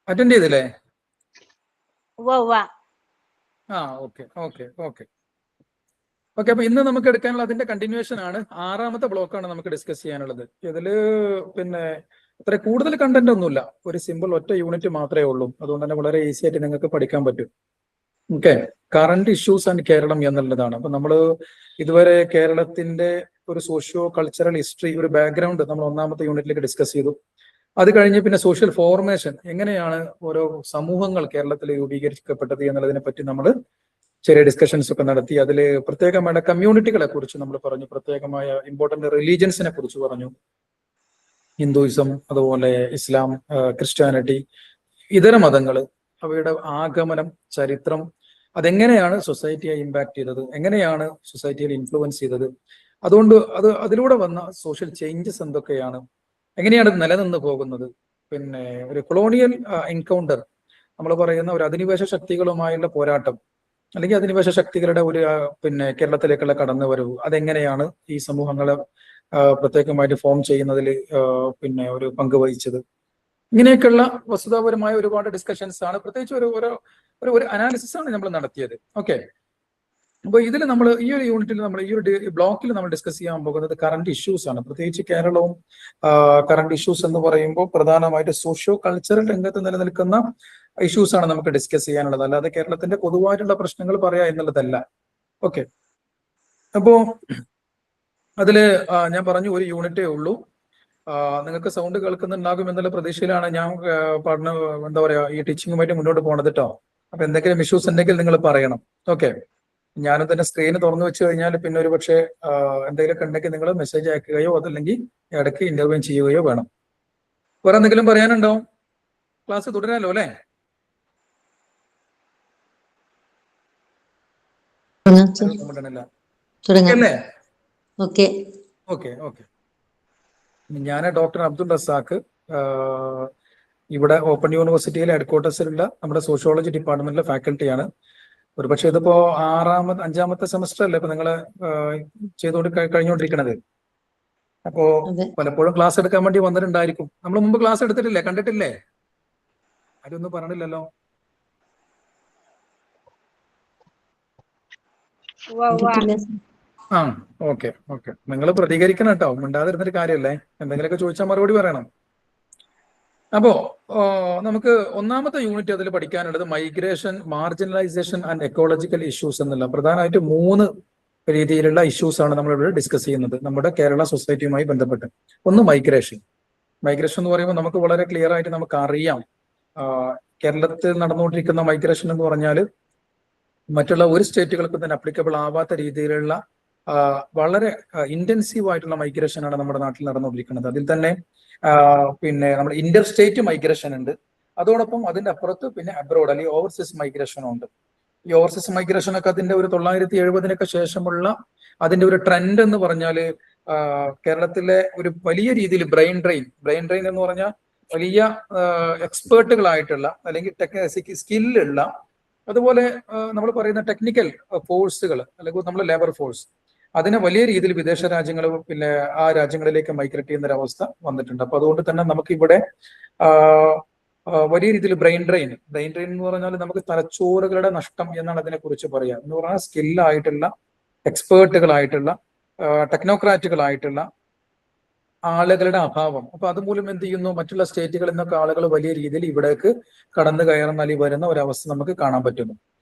Attend ചെയ്തില്ലേ? ആ okay okay okay okay. അപ്പൊ ഇന്ന് നമുക്ക് എടുക്കാനുള്ള അതിന്റെ കണ്ടിന്യൂവേഷൻ ആണ്. 6ാമത്തെ ബ്ലോക്കാണ് നമുക്ക് ഡിസ്കസ് ചെയ്യാനുള്ളത്. ഇതില് പിന്നെ അത്ര കൂടുതൽ കണ്ടന്റ് ഒന്നുമില്ല, ഒരു സിമ്പിൾ ഒറ്റ യൂണിറ്റ് മാത്രമേ ഉള്ളൂ. അതുകൊണ്ട് തന്നെ വളരെ ഈസി ആയിട്ട് നിങ്ങൾക്ക് പഠിക്കാൻ പറ്റും. Okay, current issues and Keralam എന്നുള്ളതാണ്. അപ്പൊ നമ്മൾ ഇതുവരെ കേരളത്തിന്റെ ഒരു സോഷ്യോ കൾച്ചറൽ ഹിസ്റ്ററി, ഒരു ബാക്ക്ഗ്രൗണ്ട് നമ്മൾ 1ാമത്തെ യൂണിറ്റിലേക്ക് ഡിസ്കസ് ചെയ്തു. അത് കഴിഞ്ഞ് പിന്നെ സോഷ്യൽ ഫോർമേഷൻ, എങ്ങനെയാണ് ഓരോ സമൂഹങ്ങൾ കേരളത്തിൽ രൂപീകരിക്കപ്പെട്ടത് എന്നുള്ളതിനെ പറ്റി നമ്മൾ ചെറിയ ഡിസ്കഷൻസ് ഒക്കെ നടത്തി. അതിൽ പ്രത്യേകമായ കമ്മ്യൂണിറ്റികളെ കുറിച്ച് നമ്മൾ പറഞ്ഞു, പ്രത്യേകമായ ഇമ്പോർട്ടന്റ് റിലീജിയൻസിനെ കുറിച്ച് പറഞ്ഞു. ഹിന്ദുയിസം, അതുപോലെ ഇസ്ലാം, ക്രിസ്ത്യാനിറ്റി, ഇതര മതങ്ങൾ, അവയുടെ ആഗമനം, ചരിത്രം, അതെങ്ങനെയാണ് സൊസൈറ്റിയെ ഇമ്പാക്ട് ചെയ്തത്, എങ്ങനെയാണ് സൊസൈറ്റിയിൽ ഇൻഫ്ലുവൻസ് ചെയ്തത്, അതുകൊണ്ട് അതിലൂടെ വന്ന സോഷ്യൽ ചേഞ്ചസ് എന്തൊക്കെയാണ്, എങ്ങനെയാണ് ഇത് നിലനിന്ന് പോകുന്നത്. പിന്നെ ഒരു കൊളോണിയൽ എൻകൗണ്ടർ, നമ്മൾ പറയുന്ന ഒരു അധിനിവേശ ശക്തികളുമായുള്ള പോരാട്ടം, അല്ലെങ്കിൽ അധിനിവേശ ശക്തികളുടെ ഒരു പിന്നെ കേരളത്തിലേക്കുള്ള കടന്നുവരവ്, അതെങ്ങനെയാണ് ഈ സമൂഹങ്ങളെ പ്രത്യേകമായിട്ട് ഫോം ചെയ്യുന്നതിൽ പിന്നെ ഒരു പങ്ക് വഹിച്ചത്. ഇങ്ങനെയൊക്കെയുള്ള വസ്തുതാപരമായ ഒരുപാട് ഡിസ്കഷൻസ് ആണ്, പ്രത്യേകിച്ച് ഒരു അനാലിസിസ് ആണ് നമ്മൾ നടത്തിയത്. ഓക്കെ, അപ്പൊ ഇതിൽ നമ്മൾ ഈ ഒരു യൂണിറ്റിൽ, നമ്മൾ ഈ ഒരു ബ്ലോക്കിൽ നമ്മൾ ഡിസ്കസ് ചെയ്യാൻ പോകുന്നത് കറണ്ട് ഇഷ്യൂസ് ആണ്. പ്രത്യേകിച്ച് കേരളവും കറണ്ട് ഇഷ്യൂസ് എന്ന് പറയുമ്പോൾ പ്രധാനമായിട്ട് സോഷ്യോ കൾച്ചറൽ രംഗത്ത് നിലനിൽക്കുന്ന ഇഷ്യൂസ് ആണ് നമുക്ക് ഡിസ്കസ് ചെയ്യാനുള്ളത്, അല്ലാതെ കേരളത്തിന്റെ പൊതുവായിട്ടുള്ള പ്രശ്നങ്ങൾ പറയാ എന്നുള്ളതല്ല. ഓക്കെ, അപ്പോ അതില് ഞാൻ പറഞ്ഞു ഒരു യൂണിറ്റേ ഉള്ളൂ. നിങ്ങൾക്ക് സൗണ്ട് കേൾക്കുന്നുണ്ടാകും എന്നുള്ള പ്രതീക്ഷയിലാണ് ഞാൻ പഠന എന്താ പറയാ ഈ ടീച്ചിങ്ങുമായിട്ട് മുന്നോട്ട് പോണത് കേട്ടോ. അപ്പൊ എന്തെങ്കിലും ഇഷ്യൂസ് ഉണ്ടെങ്കിൽ നിങ്ങൾ പറയണം. ഓക്കെ, ഞാനും തന്നെ സ്ക്രീന് തുറന്നു വെച്ച് കഴിഞ്ഞാൽ പിന്നെ ഒരു പക്ഷേ എന്തെങ്കിലുമൊക്കെ ഉണ്ടെങ്കിൽ നിങ്ങൾ മെസ്സേജ് അയക്കുകയോ അതല്ലെങ്കിൽ ഇടയ്ക്ക് ഇന്റർവ്യൂ ചെയ്യുകയോ വേണം. വേറെ എന്തെങ്കിലും പറയാനുണ്ടോ? ക്ലാസ് തുടരാലോ അല്ലേ? Okay okay. ഞാൻ ഡോക്ടർ അബ്ദുൾ റസാഖ്, ഇവിടെ ഓപ്പൺ യൂണിവേഴ്സിറ്റിയിലെ ഹെഡ്ക്വാർട്ടേഴ്സിലുള്ള നമ്മുടെ സോഷ്യോളജി ഡിപ്പാർട്ട്മെന്റിലെ ഫാക്കൽറ്റിയാണ്. ഒരുപക്ഷെ ഇതിപ്പോ 5ാമത്തെ സെമസ്റ്റർ അല്ലേ ഇപ്പൊ നിങ്ങള് ചെയ്തുകൊണ്ട് കഴിഞ്ഞുകൊണ്ടിരിക്കണത്. അപ്പോ പലപ്പോഴും ക്ലാസ് എടുക്കാൻ വേണ്ടി വന്നിട്ടുണ്ടായിരിക്കും. നമ്മൾ മുമ്പ് ക്ലാസ് എടുത്തിട്ടില്ലേ, കണ്ടിട്ടില്ലേ? ആരും ഒന്നും പറഞ്ഞില്ലല്ലോ. ആ ഓക്കെ ഓക്കെ, നിങ്ങൾ പ്രതികരിക്കണം കേട്ടോ, മിണ്ടാതിരുന്നൊരു കാര്യമല്ലേ. എന്തെങ്കിലുമൊക്കെ ചോദിച്ചാൽ മറുപടി പറയണം. അപ്പോ നമുക്ക് 1ാമത്തെ യൂണിറ്റ് അതിൽ പഠിക്കാനുള്ളത് migration, marginalisation and ecological issues എന്നുള്ള പ്രധാനമായിട്ട് 3 രീതിയിലുള്ള ഇഷ്യൂസ് ആണ് നമ്മളിവിടെ ഡിസ്കസ് ചെയ്യുന്നത് നമ്മുടെ കേരള സൊസൈറ്റിയുമായി ബന്ധപ്പെട്ട്. ഒന്ന് മൈഗ്രേഷൻ. മൈഗ്രേഷൻ എന്ന് പറയുമ്പോൾ നമുക്ക് വളരെ ക്ലിയർ ആയിട്ട് നമുക്ക് അറിയാം, കേരളത്തിൽ നടന്നുകൊണ്ടിരിക്കുന്ന മൈഗ്രേഷൻ എന്ന് പറഞ്ഞാൽ മറ്റുള്ള ഒരു സ്റ്റേറ്റുകൾക്കും തന്നെ അപ്ലിക്കബിൾ ആവാത്ത രീതിയിലുള്ള വളരെ ഇന്റൻസീവ് ആയിട്ടുള്ള മൈഗ്രേഷൻ ആണ് നമ്മുടെ നാട്ടിൽ നടന്നുകൊണ്ടിരിക്കുന്നത്. അതിൽ തന്നെ പിന്നെ നമ്മൾ ഇന്റർ സ്റ്റേറ്റ് മൈഗ്രേഷൻ ഉണ്ട്, അതോടൊപ്പം അതിന്റെ അപ്പുറത്ത് പിന്നെ അബ്രോഡ് അല്ലെങ്കിൽ ഓവർസീസ് മൈഗ്രേഷനും ഉണ്ട്. ഈ ഓവർസീസ് മൈഗ്രേഷൻ ഒക്കെ അതിന്റെ ഒരു 970 ശേഷമുള്ള അതിന്റെ ഒരു ട്രെൻഡ് എന്ന് പറഞ്ഞാൽ കേരളത്തിലെ ഒരു വലിയ രീതിയിൽ ബ്രെയിൻ ഡ്രെയിൻ എന്ന് പറഞ്ഞാൽ വലിയ എക്സ്പേർട്ടുകളായിട്ടുള്ള അല്ലെങ്കിൽ സ്കില്ലുള്ള, അതുപോലെ നമ്മൾ പറയുന്ന ടെക്നിക്കൽ ഫോഴ്സുകൾ അല്ലെങ്കിൽ നമ്മൾ ലേബർ ഫോഴ്സ്, അതിനെ വലിയ രീതിയിൽ വിദേശ രാജ്യങ്ങൾ പിന്നെ ആ രാജ്യങ്ങളിലേക്ക് മൈഗ്രേറ്റ് ചെയ്യുന്ന ഒരു അവസ്ഥ വന്നിട്ടുണ്ട്. അപ്പൊ അതുകൊണ്ട് തന്നെ നമുക്ക് ഇവിടെ വലിയ രീതിയിൽ ബ്രെയിൻ ഡ്രെയിൻ എന്ന് പറഞ്ഞാൽ നമുക്ക് തലച്ചോറുകളുടെ നഷ്ടം എന്നാണ് അതിനെ കുറിച്ച് പറയുക. എന്ന് പറഞ്ഞാൽ സ്കില്ലായിട്ടുള്ള, എക്സ്പേർട്ടുകളായിട്ടുള്ള, ടെക്നോക്രാറ്റുകളായിട്ടുള്ള ആളുകളുടെ അഭാവം. അപ്പൊ അതുമൂലം എന്ത് ചെയ്യുന്നു, മറ്റുള്ള സ്റ്റേറ്റുകളിൽ നിന്നൊക്കെ ആളുകൾ വലിയ രീതിയിൽ ഇവിടേക്ക് കടന്നു കയറുന്ന അല്ലെങ്കിൽ വരുന്ന ഒരവസ്ഥ നമുക്ക് കാണാൻ പറ്റുന്നു.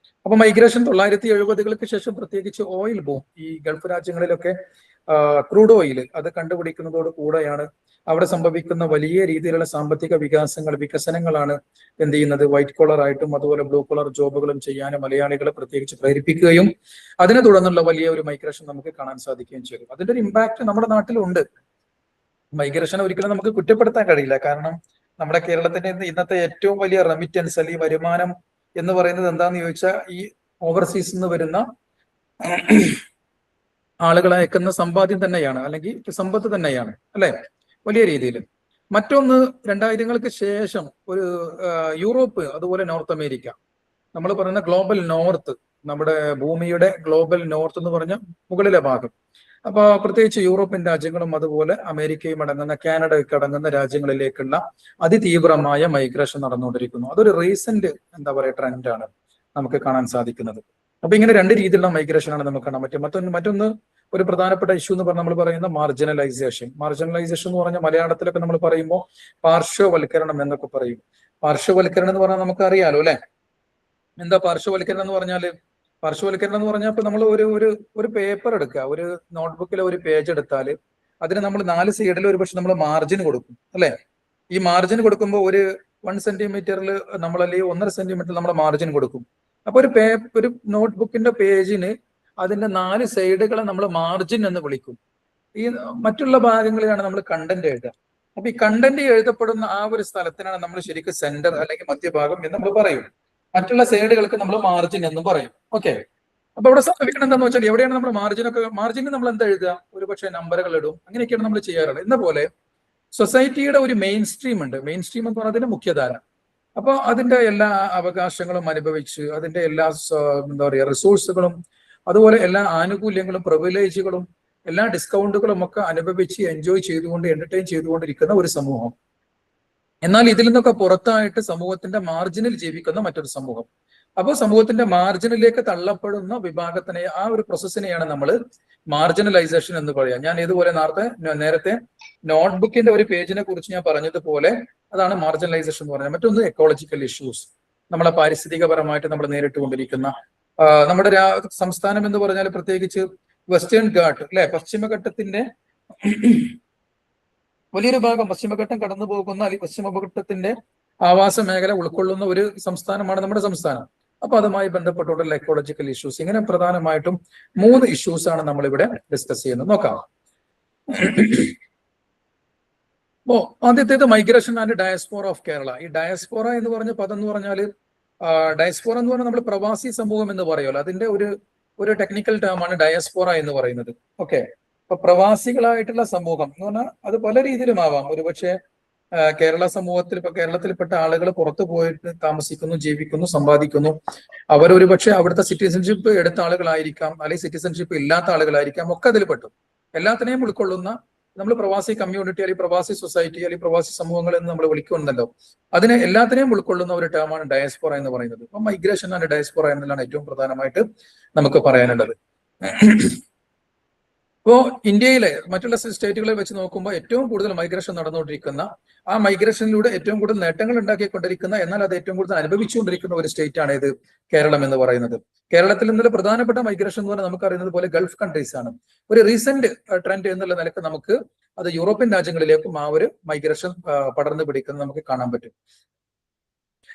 അപ്പൊ മൈഗ്രേഷൻ 970 ശേഷം പ്രത്യേകിച്ച് ഓയിൽ ബൂം, ഈ ഗൾഫ് രാജ്യങ്ങളിലൊക്കെ ക്രൂഡ് ഓയിൽ അത് കണ്ടുപിടിക്കുന്നതോട് കൂടെയാണ് അവിടെ സംഭവിക്കുന്ന വലിയ രീതിയിലുള്ള സാമ്പത്തിക വികസനങ്ങളാണ് എന്ത് ചെയ്യുന്നത്, വൈറ്റ് കോളർ ആയിട്ടും അതുപോലെ ബ്ലൂ കോളർ ജോബുകളും ചെയ്യാനും മലയാളികളെ പ്രത്യേകിച്ച് പ്രേരിപ്പിക്കുകയും അതിനെ തുടർന്നുള്ള വലിയ ഒരു മൈഗ്രേഷൻ നമുക്ക് കാണാൻ സാധിക്കുകയും ചെയ്തു. അതിന്റെ ഒരു ഇമ്പാക്ട് നമ്മുടെ നാട്ടിലുണ്ട്. മൈഗ്രേഷൻ ഒരിക്കലും നമുക്ക് കുറ്റപ്പെടുത്താൻ കഴിയില്ല, കാരണം നമ്മുടെ കേരളത്തിന്റെ ഇന്നത്തെ ഏറ്റവും വലിയ റെമിറ്റൻസ് അല്ലെങ്കിൽ വരുമാനം എന്ന് പറയുന്നത് എന്താന്ന് ചോദിച്ചാൽ ഈ ഓവർസീസിൽ നിന്ന് വരുന്ന ആളുകളെ അയക്കുന്ന സമ്പാദ്യം തന്നെയാണ്, അല്ലെങ്കിൽ സമ്പത്ത് തന്നെയാണ് അല്ലെ, വലിയ രീതിയിൽ. മറ്റൊന്ന് 2000-ങ്ങൾക്ക് ശേഷം ഒരു യൂറോപ്പ്, അതുപോലെ നോർത്ത് അമേരിക്ക, നമ്മൾ പറയുന്ന ഗ്ലോബൽ നോർത്ത്, നമ്മുടെ ഭൂമിയുടെ ഗ്ലോബൽ നോർത്ത് എന്ന് പറഞ്ഞ മുകളിലെ ഭാഗം, അപ്പൊ പ്രത്യേകിച്ച് യൂറോപ്യൻ രാജ്യങ്ങളും അതുപോലെ അമേരിക്കയും അടങ്ങുന്ന കാനഡയൊക്കെ അടങ്ങുന്ന രാജ്യങ്ങളിലേക്കുള്ള അതിതീവ്രമായ മൈഗ്രേഷൻ നടന്നുകൊണ്ടിരിക്കുന്നു. അതൊരു റീസെന്റ് എന്താ പറയുക ട്രെൻഡാണ് നമുക്ക് കാണാൻ സാധിക്കുന്നത്. അപ്പൊ ഇങ്ങനെ രണ്ട് രീതിയിലുള്ള മൈഗ്രേഷൻ ആണ് നമുക്ക് കാണാൻ പറ്റും. മറ്റൊന്ന് ഒരു പ്രധാനപ്പെട്ട ഇഷ്യൂ എന്ന് പറഞ്ഞാൽ നമ്മൾ പറയുന്ന മാർജിനലൈസേഷൻ എന്ന് പറഞ്ഞാൽ മലയാളത്തിലൊക്കെ നമ്മൾ പറയുമ്പോൾ പാർശ്വവൽക്കരണം എന്നൊക്കെ പറയും. പാർശ്വവൽക്കരണം എന്ന് പറഞ്ഞാൽ നമുക്ക് അറിയാലോ അല്ലെ, എന്താ പാർശ്വവൽക്കരണം എന്ന് പറഞ്ഞാൽ? പാർശ്വവൽക്കരണം എന്ന് പറഞ്ഞാൽ ഇപ്പൊ നമ്മൾ ഒരു പേപ്പർ എടുക്കുക, ഒരു നോട്ട്ബുക്കിലെ ഒരു പേജ് എടുത്താൽ അതിന് നമ്മൾ 4 സൈഡിൽ ഒരു പക്ഷെ നമ്മൾ മാർജിൻ കൊടുക്കും അല്ലെ. ഈ മാർജിൻ കൊടുക്കുമ്പോൾ ഒരു 1 സെന്റിമീറ്ററിൽ നമ്മൾ അല്ലെങ്കിൽ 1.5 സെന്റിമീറ്ററിൽ നമ്മൾ മാർജിൻ കൊടുക്കും. അപ്പൊ ഒരു നോട്ട്ബുക്കിന്റെ പേജിന് അതിന്റെ 4 സൈഡുകളെ നമ്മൾ മാർജിൻ എന്ന് വിളിക്കും. ഈ മറ്റുള്ള ഭാഗങ്ങളിലാണ് നമ്മൾ കണ്ടന്റ് എഴുതുക. അപ്പൊ ഈ കണ്ടന്റ് എഴുതപ്പെടുന്ന ആ ഒരു സ്ഥലത്തിനാണ് നമ്മൾ ശരിക്കും സെന്റർ അല്ലെങ്കിൽ മധ്യഭാഗം എന്ന് നമ്മൾ പറയും. മറ്റുള്ള സൈഡുകൾക്ക് നമ്മൾ മാർജിൻ എന്നും പറയും. ഓക്കെ, അപ്പൊ ഇവിടെ സംഭവിക്കണം എന്താണെന്ന് വെച്ചാൽ എവിടെയാണ് നമ്മൾ മാർജിന് നമ്മൾ എന്താ എഴുതുക? ഒരു പക്ഷേ നമ്പറുകൾ ഇടും. അങ്ങനെയൊക്കെയാണ് നമ്മൾ ചെയ്യാറുള്ളത്. എന്ന പോലെ സൊസൈറ്റിയുടെ ഒരു മെയിൻ സ്ട്രീം ഉണ്ട്. മെയിൻ സ്ട്രീം എന്ന് പറഞ്ഞതിന്റെ മുഖ്യധാര. അപ്പോൾ അതിന്റെ എല്ലാ അവകാശങ്ങളും അനുഭവിച്ച് അതിന്റെ എല്ലാ എന്താ പറയുക റിസോഴ്സുകളും അതുപോലെ എല്ലാ ആനുകൂല്യങ്ങളും പ്രിവിലേജുകളും എല്ലാ ഡിസ്കൗണ്ടുകളും ഒക്കെ അനുഭവിച്ച് എൻജോയ് ചെയ്തുകൊണ്ട് എന്റർടൈൻ ചെയ്തുകൊണ്ടിരിക്കുന്ന ഒരു സമൂഹം. എന്നാൽ ഇതിൽ നിന്നൊക്കെ പുറത്തായിട്ട് സമൂഹത്തിന്റെ മാർജിനിൽ ജീവിക്കുന്ന മറ്റൊരു സമൂഹം. അപ്പോൾ സമൂഹത്തിന്റെ മാർജിനിലേക്ക് തള്ളപ്പെടുന്ന വിഭാഗത്തിനെ, ആ ഒരു പ്രോസസ്സിനെയാണ് നമ്മൾ മാർജിനലൈസേഷൻ എന്ന് പറയാം. ഞാൻ ഇതുപോലെ നേരത്തെ നോട്ട്ബുക്കിന്റെ ഒരു പേജിനെ കുറിച്ച് ഞാൻ പറഞ്ഞതുപോലെ അതാണ് മാർജിനലൈസേഷൻ എന്ന് പറയുന്നത്. മറ്റൊന്ന് എക്കോളജിക്കൽ ഇഷ്യൂസ്, നമ്മളെ പാരിസ്ഥിതികപരമായിട്ട് നമ്മൾ നേരിട്ടുകൊണ്ടിരിക്കുന്ന നമ്മുടെ സംസ്ഥാനം എന്ന് പറഞ്ഞാൽ പ്രത്യേകിച്ച് വെസ്റ്റേൺ ഘാട്ട് അല്ലെ, പശ്ചിമഘട്ടത്തിന്റെ വലിയൊരു ഭാഗം പശ്ചിമഘട്ടം കടന്നു പോകുന്ന അല്ലെങ്കിൽ പശ്ചിമഘട്ടത്തിന്റെ ആവാസ മേഖല ഉൾക്കൊള്ളുന്ന ഒരു സംസ്ഥാനമാണ് നമ്മുടെ സംസ്ഥാനം. അപ്പൊ അതുമായി ബന്ധപ്പെട്ടുള്ള എക്കോളജിക്കൽ ഇഷ്യൂസ്, ഇങ്ങനെ പ്രധാനമായിട്ടും 3 ഇഷ്യൂസ് ആണ് നമ്മൾ ഇവിടെ ഡിസ്കസ് ചെയ്യുന്നത്. നോക്കാം. ആദ്യത്തേത് migration and diaspora of Kerala. ഈ ഡയസ്പോറ എന്ന് പറഞ്ഞ പദം എന്ന് പറഞ്ഞാൽ ഡയസ്പോറ എന്ന് പറഞ്ഞാൽ നമ്മൾ പ്രവാസി സമൂഹം എന്ന് പറയുമല്ലോ, അതിന്റെ ഒരു ടെക്നിക്കൽ ടേമാണ് ഡയസ്പോറ എന്ന് പറയുന്നത്. ഓക്കെ, അപ്പൊ പ്രവാസികളായിട്ടുള്ള സമൂഹം എന്ന് പറഞ്ഞാൽ അത് പല രീതിയിലും ആവാം. ഒരുപക്ഷെ കേരള സമൂഹത്തിൽ ഇപ്പൊ കേരളത്തിൽപ്പെട്ട ആളുകൾ പുറത്തു പോയിട്ട് താമസിക്കുന്നു, ജീവിക്കുന്നു, സമ്പാദിക്കുന്നു. അവരൊരു പക്ഷെ അവിടുത്തെ സിറ്റിസൺഷിപ്പ് എടുത്ത ആളുകളായിരിക്കാം, അല്ലെങ്കിൽ സിറ്റിസൺഷിപ്പ് ഇല്ലാത്ത ആളുകളായിരിക്കാം, ഒക്കെ അതിൽ പെട്ടു. എല്ലാത്തിനെയും ഉൾക്കൊള്ളുന്ന നമ്മൾ പ്രവാസി കമ്മ്യൂണിറ്റി അല്ലെങ്കിൽ പ്രവാസി സൊസൈറ്റി അല്ലെങ്കിൽ പ്രവാസി സമൂഹങ്ങൾ എന്ന് നമ്മൾ വിളിക്കുന്നുണ്ടല്ലോ, അതിനെ എല്ലാത്തിനെയും ഉൾക്കൊള്ളുന്ന ഒരു ടേമാണ് ഡയസ്പോറ എന്ന് പറയുന്നത്. അപ്പൊ മൈഗ്രേഷൻ ആൻഡ് ഡയസ്പോറ എന്നുള്ളതാണ് ഏറ്റവും പ്രധാനമായിട്ട് നമുക്ക് പറയാനുള്ളത്. ഇപ്പോ ഇന്ത്യയിലെ മറ്റുള്ള സ്റ്റേറ്റുകളെ വെച്ച് നോക്കുമ്പോൾ ഏറ്റവും കൂടുതൽ മൈഗ്രേഷൻ നടന്നുകൊണ്ടിരിക്കുന്ന, ആ മൈഗ്രേഷനിലൂടെ ഏറ്റവും കൂടുതൽ നേട്ടങ്ങൾ ഉണ്ടാക്കിക്കൊണ്ടിരിക്കുന്ന, എന്നാൽ അത് ഏറ്റവും കൂടുതൽ അനുഭവിച്ചുകൊണ്ടിരിക്കുന്ന ഒരു സ്റ്റേറ്റ് ആണ് ഇത് കേരളം എന്ന് പറയുന്നത്. കേരളത്തിൽ നിന്നുള്ള പ്രധാനപ്പെട്ട മൈഗ്രേഷൻ എന്ന് പറഞ്ഞാൽ നമുക്കറിയുന്നത് പോലെ ഗൾഫ് കൺട്രീസ് ആണ്. ഒരു റീസെന്റ് ട്രെൻഡ് എന്നുള്ള നിലക്ക് നമുക്ക് അത് യൂറോപ്യൻ രാജ്യങ്ങളിലേക്കും ആ ഒരു മൈഗ്രേഷൻ പടർന്നു പിടിക്കുന്നത് നമുക്ക് കാണാൻ പറ്റും.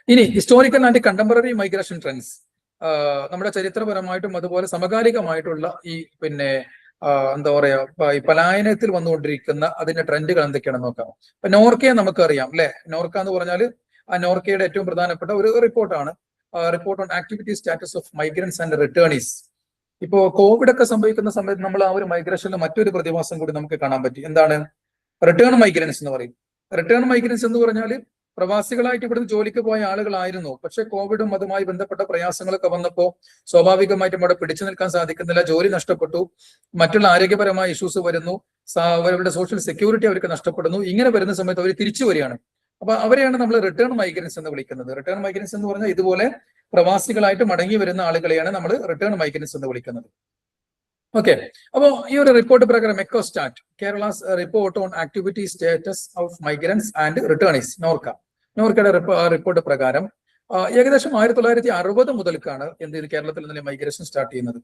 ഇനി historical and contemporary migration trends, നമ്മുടെ ചരിത്രപരമായിട്ടും അതുപോലെ സമകാലികമായിട്ടുള്ള ഈ എന്താ പറയാ ഈ പലായനത്തിൽ വന്നുകൊണ്ടിരിക്കുന്ന അതിന്റെ ട്രെൻഡുകൾ എന്തൊക്കെയാണെന്ന് നോക്കാം. ഇപ്പൊ നോർക്കയെ നമുക്കറിയാം അല്ലെ. നോർക്ക എന്ന് പറഞ്ഞാൽ ആ നോർക്കയുടെ ഏറ്റവും പ്രധാനപ്പെട്ട ഒരു റിപ്പോർട്ടാണ്, report on activity status of migrants and returnees. ഇപ്പോ കോവിഡ് ഒക്കെ സംഭവിക്കുന്ന സമയത്ത് നമ്മൾ ആ ഒരു മൈഗ്രേഷനിൽ മറ്റൊരു പ്രതിഭാസം കൂടി നമുക്ക് കാണാൻ പറ്റി. എന്താണ്? റിട്ടേൺ മൈഗ്രൻസ് എന്ന് പറയും. റിട്ടേൺ മൈഗ്രൻസ് എന്ന് പറഞ്ഞാൽ പ്രവാസികളായിട്ട് ഇവിടുന്ന് ജോലിക്ക് പോയ ആളുകളായിരുന്നു. പക്ഷെ കോവിഡും അതുമായി ബന്ധപ്പെട്ട പ്രയാസങ്ങളൊക്കെ വന്നപ്പോൾ സ്വാഭാവികമായിട്ടും അവിടെ പിടിച്ചു നിൽക്കാൻ സാധിക്കുന്നില്ല, ജോലി നഷ്ടപ്പെട്ടു, മറ്റുള്ള ആരോഗ്യപരമായ ഇഷ്യൂസ് വരുന്നു, അവരുടെ സോഷ്യൽ സെക്യൂരിറ്റി അവർക്ക് നഷ്ടപ്പെടുന്നു. ഇങ്ങനെ വരുന്ന സമയത്ത് അവർ തിരിച്ചു വരികയാണ്. അപ്പൊ അവരെയാണ് നമ്മൾ റിട്ടേൺ മൈഗ്രൻസ് എന്ന് വിളിക്കുന്നത്. റിട്ടേൺ മൈഗ്രൻസ് എന്ന് പറഞ്ഞാൽ ഇതുപോലെ പ്രവാസികളായിട്ട് മടങ്ങി വരുന്ന ആളുകളെയാണ് നമ്മൾ റിട്ടേൺ മൈഗ്രൻസ് എന്ന് വിളിക്കുന്നത്. ഓക്കെ, അപ്പോ ഈ ഒരു റിപ്പോർട്ട് പ്രകാരം Ecostat, Kerala's report on activity status of migrants and returnees, നോർക്കയുടെ റിപ്പോർട്ട് പ്രകാരം ഏകദേശം 1960 മുതൽക്കാണ് കേരളത്തിൽ നിന്ന് മൈഗ്രേഷൻ സ്റ്റാർട്ട് ചെയ്യുന്നത്.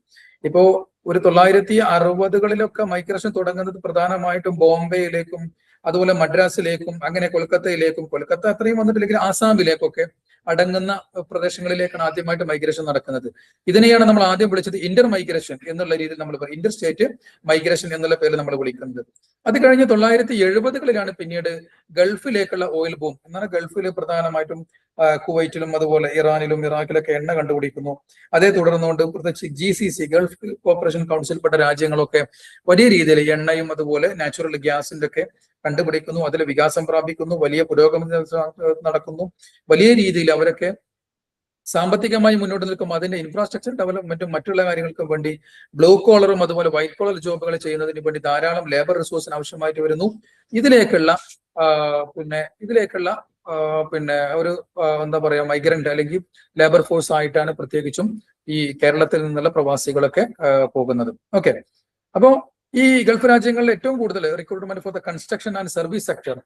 ഇപ്പോ ഒരു 1960കളിലൊക്കെ മൈഗ്രേഷൻ തുടങ്ങുന്നത് പ്രധാനമായിട്ടും ബോംബെയിലേക്കും അതുപോലെ മദ്രാസിലേക്കും അങ്ങനെ കൊൽക്കത്തയിലേക്കും, കൊൽക്കത്ത അത്രയും വന്നിട്ടില്ലെങ്കിൽ ആസാമിലേക്കൊക്കെ അടങ്ങുന്ന പ്രദേശങ്ങളിലേക്കാണ് ആദ്യമായിട്ട് മൈഗ്രേഷൻ നടക്കുന്നത്. ഇതിനെയാണ് നമ്മൾ ആദ്യം വിളിച്ചത് ഇന്റർ മൈഗ്രേഷൻ എന്നുള്ള രീതിയിൽ നമ്മൾ ഇന്റർ സ്റ്റേറ്റ് മൈഗ്രേഷൻ എന്നുള്ള പേരിൽ നമ്മൾ വിളിക്കുന്നത്. അത് കഴിഞ്ഞ് 1970കളിലാണ് പിന്നീട് ഗൾഫിലേക്കുള്ള ഓയിൽ ബൂം. എന്നാൽ ഗൾഫിൽ പ്രധാനമായിട്ടും കുവൈറ്റിലും അതുപോലെ ഇറാനിലും ഇറാഖിലൊക്കെ എണ്ണ കണ്ടുപിടിക്കുന്നു. അതേ തുടർന്നുകൊണ്ട് പ്രത്യേകിച്ച് GCC ഗൾഫ് കോർപ്പറേഷൻ കൗൺസിൽപ്പെട്ട രാജ്യങ്ങളൊക്കെ വലിയ രീതിയിൽ എണ്ണയും അതുപോലെ നാച്ചുറൽ ഗ്യാസിന്റെ ഒക്കെ കണ്ടുപിടിക്കുന്നു, അതിൽ വികാസം പ്രാപിക്കുന്നു, വലിയ പുരോഗമനം നടക്കുന്നു. വലിയ രീതിയിൽ അവരൊക്കെ സാമ്പത്തികമായി മുന്നോട്ട് നിൽക്കും, അതിന്റെ ഇൻഫ്രാസ്ട്രക്ചർ ഡെവലപ്മെന്റും മറ്റുള്ള കാര്യങ്ങൾക്കും വേണ്ടി ബ്ലൂ കോളറും അതുപോലെ വൈറ്റ് കോളർ ജോബുകൾ ചെയ്യുന്നതിന് വേണ്ടി ധാരാളം ലേബർ റിസോഴ്സിന് ആവശ്യമായിട്ട് വരുന്നു. ഇതിലേക്കുള്ള പിന്നെ ഒരു എന്താ പറയാ മൈഗ്രന്റ് അല്ലെങ്കിൽ ലേബർ ഫോഴ്സ് ആയിട്ടാണ് പ്രത്യേകിച്ചും ഈ കേരളത്തിൽ നിന്നുള്ള പ്രവാസികളൊക്കെ പോകുന്നത്. ഓക്കെ, അപ്പോ ഈ ഗൾഫ് രാജ്യങ്ങളിൽ ഏറ്റവും കൂടുതൽ recruitment for the construction and service sector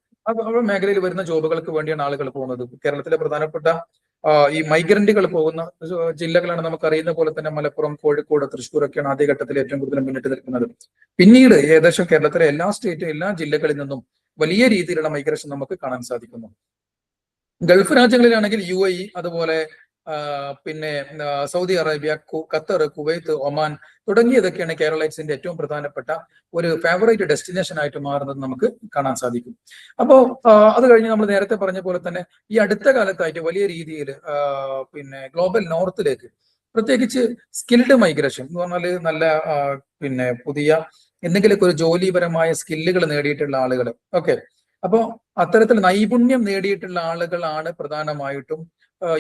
മേഖലയിൽ വരുന്ന ജോബുകൾക്ക് വേണ്ടിയാണ് ആളുകൾ പോകുന്നത്. കേരളത്തിലെ പ്രധാനപ്പെട്ട ഈ മൈഗ്രന്റുകൾ പോകുന്ന ജില്ലകളാണ് നമുക്കറിയുന്ന പോലെ തന്നെ മലപ്പുറം, കോഴിക്കോട്, തൃശ്ശൂരൊക്കെയാണ് ആദ്യഘട്ടത്തിൽ ഏറ്റവും കൂടുതൽ മുന്നിട്ട് നിൽക്കുന്നത്. പിന്നീട് ഏകദേശം കേരളത്തിലെ എല്ലാ സ്റ്റേറ്റും എല്ലാ ജില്ലകളിൽ നിന്നും വലിയ രീതിയിലുള്ള മൈഗ്രേഷൻ നമുക്ക് കാണാൻ സാധിക്കുന്നു. ഗൾഫ് രാജ്യങ്ങളിലാണെങ്കിൽ UAE, അതുപോലെ പിന്നെ Saudi Arabia, Qatar, Kuwait, Oman തുടങ്ങിയതൊക്കെയാണ് കേരളൈറ്റ്സിന്റെ ഏറ്റവും പ്രധാനപ്പെട്ട ഒരു ഫേവറേറ്റ് ഡെസ്റ്റിനേഷൻ ആയിട്ട് മാറുന്നത് നമുക്ക് കാണാൻ സാധിക്കും. അപ്പോൾ അത് കഴിഞ്ഞ് നമ്മൾ നേരത്തെ പറഞ്ഞ പോലെ തന്നെ ഈ അടുത്ത കാലത്തായിട്ട് വലിയ രീതിയിൽ പിന്നെ ഗ്ലോബൽ നോർത്തിലേക്ക് പ്രത്യേകിച്ച് സ്കിൽഡ് മൈഗ്രേഷൻ എന്ന് പറഞ്ഞാൽ നല്ല പിന്നെ പുതിയ എന്തെങ്കിലുമൊക്കെ ഒരു ജോലിപരമായ സ്കില്ലുകൾ നേടിയിട്ടുള്ള ആളുകൾ. ഓക്കെ, അപ്പോൾ അത്തരത്തിൽ നൈപുണ്യം നേടിയിട്ടുള്ള ആളുകളാണ് പ്രധാനമായിട്ടും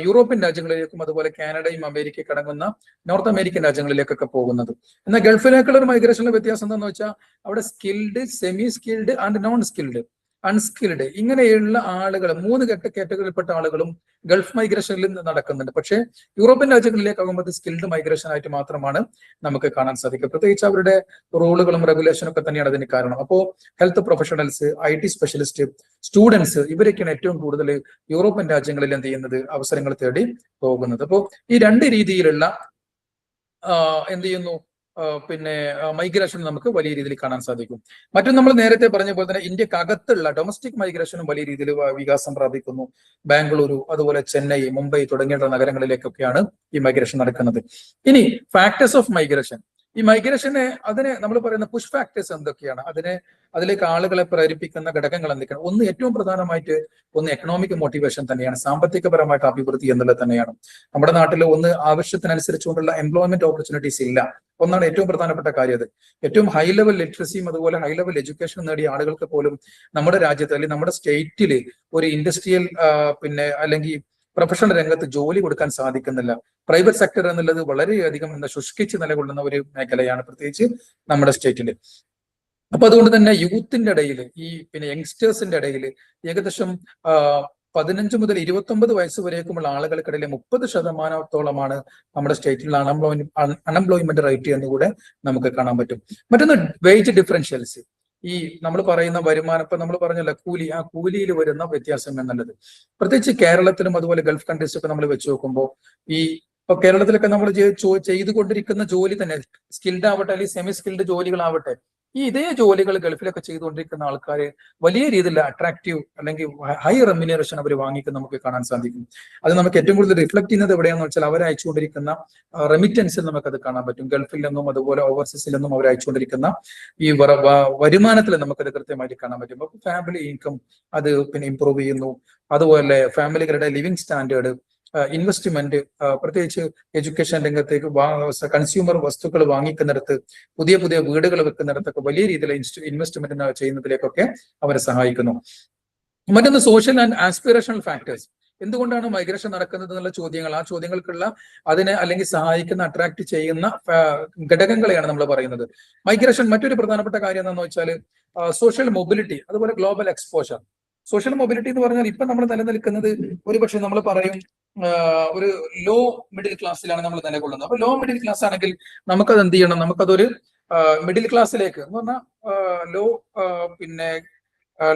യൂറോപ്യൻ രാജ്യങ്ങളിലേക്കും അതുപോലെ കാനഡയും അമേരിക്കയും അടങ്ങുന്ന നോർത്ത് അമേരിക്കൻ രാജ്യങ്ങളിലേക്കൊക്കെ പോകുന്നത്. എന്നാൽ ഗൾഫിലേക്കുള്ള ഒരു മൈഗ്രേഷനിലെ വ്യത്യാസം എന്താണെന്ന് വെച്ചാൽ അവിടെ skilled, semi skilled and non skilled, unskilled ഇങ്ങനെയുള്ള ആളുകൾ 3 കാറ്റഗറിയിൽപ്പെട്ട ആളുകളും ഗൾഫ് മൈഗ്രേഷനിൽ നടക്കുന്നുണ്ട്. പക്ഷേ യൂറോപ്യൻ രാജ്യങ്ങളിലേക്ക് ആകുമ്പോൾ സ്കിൽഡ് മൈഗ്രേഷൻ ആയിട്ട് മാത്രമാണ് നമുക്ക് കാണാൻ സാധിക്കുക. പ്രത്യേകിച്ച് അവരുടെ റൂളുകളും റെഗുലേഷനും ഒക്കെ തന്നെയാണ് അതിന് കാരണം. അപ്പോൾ health professionals, IT specialist, students ഇവരൊക്കെയാണ് ഏറ്റവും കൂടുതൽ യൂറോപ്യൻ രാജ്യങ്ങളിൽ എന്ത് ചെയ്യുന്നത്, അവസരങ്ങൾ തേടി പോകുന്നത്. അപ്പോൾ ഈ 2 രീതിയിലുള്ള എന്ത് ചെയ്യുന്നു പിന്നെ മൈഗ്രേഷൻ നമുക്ക് വലിയ രീതിയിൽ കാണാൻ സാധിക്കും. മറ്റും നമ്മൾ നേരത്തെ പറഞ്ഞ പോലെ തന്നെ ഇന്ത്യക്കകത്തുള്ള ഡൊമസ്റ്റിക് മൈഗ്രേഷനും വലിയ രീതിയിൽ വികാസം പ്രാപിക്കുന്നു. ബാംഗ്ലൂരു, അതുപോലെ ചെന്നൈ, മുംബൈ തുടങ്ങിയ നഗരങ്ങളിലേക്കൊക്കെയാണ് ഈ മൈഗ്രേഷൻ നടക്കുന്നത്. ഇനി ഫാക്ടേഴ്സ് ഓഫ് മൈഗ്രേഷൻ, ഈ മൈഗ്രേഷനെ അതിനെ നമ്മൾ പറയുന്ന പുഷ് ഫാക്ടേഴ്സ് എന്തൊക്കെയാണ്, അതിലേക്ക് ആളുകളെ പ്രേരിപ്പിക്കുന്ന ഘടകങ്ങൾ എന്തൊക്കെയാണ്? ഒന്ന് ഏറ്റവും പ്രധാനമായിട്ട് എക്കണോമിക് മോട്ടിവേഷൻ തന്നെയാണ്, സാമ്പത്തികപരമായിട്ട് അഭിവൃദ്ധി എന്നുള്ളത് തന്നെയാണ്. നമ്മുടെ നാട്ടിൽ ആവശ്യത്തിനനുസരിച്ചുകൊണ്ടുള്ള എംപ്ലോയ്മെന്റ് ഓപ്പർച്യൂണിറ്റീസ് ഇല്ല. ഒന്നാണ് ഏറ്റവും പ്രധാനപ്പെട്ട കാര്യം. അത് ഏറ്റവും ഹൈ ലെവൽ ലിറ്ററസിയും അതുപോലെ ഹൈ ലെവൽ എഡ്യൂക്കേഷൻ നേടിയ ആളുകൾക്ക് പോലും നമ്മുടെ രാജ്യത്ത് അല്ലെങ്കിൽ നമ്മുടെ സ്റ്റേറ്റിൽ ഒരു ഇൻഡസ്ട്രിയൽ അല്ലെങ്കിൽ പ്രൊഫഷണൽ രംഗത്ത് ജോലി കൊടുക്കാൻ സാധിക്കുന്നില്ല. പ്രൈവറ്റ് സെക്ടർ എന്നുള്ളത് വളരെയധികം ശുഷ്കിച്ച് നിലകൊള്ളുന്ന ഒരു മേഖലയാണ്, പ്രത്യേകിച്ച് നമ്മുടെ സ്റ്റേറ്റിൽ. അപ്പൊ അതുകൊണ്ട് തന്നെ യൂത്തിന്റെ ഇടയിൽ ഈ യങ്സ്റ്റേഴ്സിന്റെ ഇടയിൽ ഏകദേശം 15 മുതൽ 29 വയസ്സ് വരേക്കുമുള്ള ആളുകൾക്കിടയിൽ 30% നമ്മുടെ സ്റ്റേറ്റിലുള്ള അൺഎംപ്ലോയ്മെന്റ് റേറ്റ് എന്നുകൂടെ നമുക്ക് കാണാൻ പറ്റും. മറ്റൊന്ന് വേജ് ഡിഫറൻഷ്യൽസ്, ഈ നമ്മൾ പറയുന്ന വരുമാനം, ഇപ്പൊ നമ്മൾ പറഞ്ഞല്ലോ ആ കൂലിയിൽ വരുന്ന വ്യത്യാസം എന്നുള്ളത് പ്രത്യേകിച്ച് കേരളത്തിലും അതുപോലെ ഗൾഫ് കൺട്രീസൊക്കെ നമ്മൾ വെച്ച് നോക്കുമ്പോൾ ഇപ്പൊ കേരളത്തിലൊക്കെ നമ്മൾ ചെയ്തുകൊണ്ടിരിക്കുന്ന ജോലി തന്നെ സ്കിൽഡ് ആവട്ടെ അല്ലെങ്കിൽ സെമി സ്കിൽഡ് ജോലികളാവട്ടെ, ഇതേ ജോലികൾ ഗൾഫിലൊക്കെ ചെയ്തുകൊണ്ടിരിക്കുന്ന ആൾക്കാർ വലിയ രീതിയിൽ അട്രാക്റ്റീവ് അല്ലെങ്കിൽ ഹൈ റെമ്യൂണറേഷൻ അവർ വാങ്ങിക്കുന്ന നമുക്ക് കാണാൻ സാധിക്കും. അത് നമുക്ക് ഏറ്റവും കൂടുതൽ റിഫ്ലക്ട് ചെയ്യുന്നത് എവിടെയാണെന്ന് വെച്ചാൽ അവർ അയച്ചുകൊണ്ടിരിക്കുന്ന റെമിറ്റൻസിൽ നമുക്കത് കാണാൻ പറ്റും. ഗൾഫിൽ നിന്നും അതുപോലെ ഓവർസീസിൽ നിന്നും അവർ അയച്ചുകൊണ്ടിരിക്കുന്ന ഈ വരുമാനത്തിൽ നമുക്കത് കൃത്യമായിട്ട് കാണാൻ പറ്റും. അപ്പൊ ഫാമിലി ഇൻകം അത് ഇംപ്രൂവ് ചെയ്യുന്നു. അതുപോലെ ഫാമിലികളുടെ ലിവിങ് സ്റ്റാൻഡേർഡ്, ഇൻവെസ്റ്റ്മെന്റ്, പ്രത്യേകിച്ച് എഡ്യൂക്കേഷൻ രംഗത്തേക്ക് കൺസ്യൂമർ വസ്തുക്കൾ വാങ്ങിക്കുന്നിടത്ത്, പുതിയ പുതിയ വീടുകൾ വെക്കുന്നിടത്തൊക്കെ വലിയ രീതിയിൽ ഇൻവെസ്റ്റ്മെന്റ് ചെയ്യുന്നതിലേക്കൊക്കെ അവരെ സഹായിക്കുന്നു. മറ്റൊന്ന് സോഷ്യൽ ആൻഡ് ആസ്പിറേഷണൽ ഫാക്ടേഴ്സ്. എന്തുകൊണ്ടാണ് മൈഗ്രേഷൻ നടക്കുന്നത് എന്നുള്ള ചോദ്യങ്ങൾ, ആ ചോദ്യങ്ങൾക്കുള്ള അതിനെ അല്ലെങ്കിൽ സഹായിക്കുന്ന അട്രാക്ട് ചെയ്യുന്ന ഘടകങ്ങളെയാണ് നമ്മൾ പറയുന്നത്. മൈഗ്രേഷൻ മറ്റൊരു പ്രധാനപ്പെട്ട കാര്യം എന്താണെന്ന് വെച്ചാൽ സോഷ്യൽ മൊബിലിറ്റി, അതുപോലെ ഗ്ലോബൽ എക്സ്പോഷർ. സോഷ്യൽ മൊബിലിറ്റി എന്ന് പറഞ്ഞാൽ ഇപ്പൊ നമ്മൾ നിലനിൽക്കുന്നത് ഒരുപക്ഷെ നമ്മൾ പറയും ഒരു ലോ മിഡിൽ ക്ലാസ്സിലാണ് നമ്മൾ നിലകൊള്ളുന്നത്. അപ്പൊ ലോ മിഡിൽ ക്ലാസ് ആണെങ്കിൽ നമുക്കത് എന്ത് ചെയ്യണം, നമുക്കതൊരു മിഡിൽ ക്ലാസ്സിലേക്ക് എന്ന് പറഞ്ഞാൽ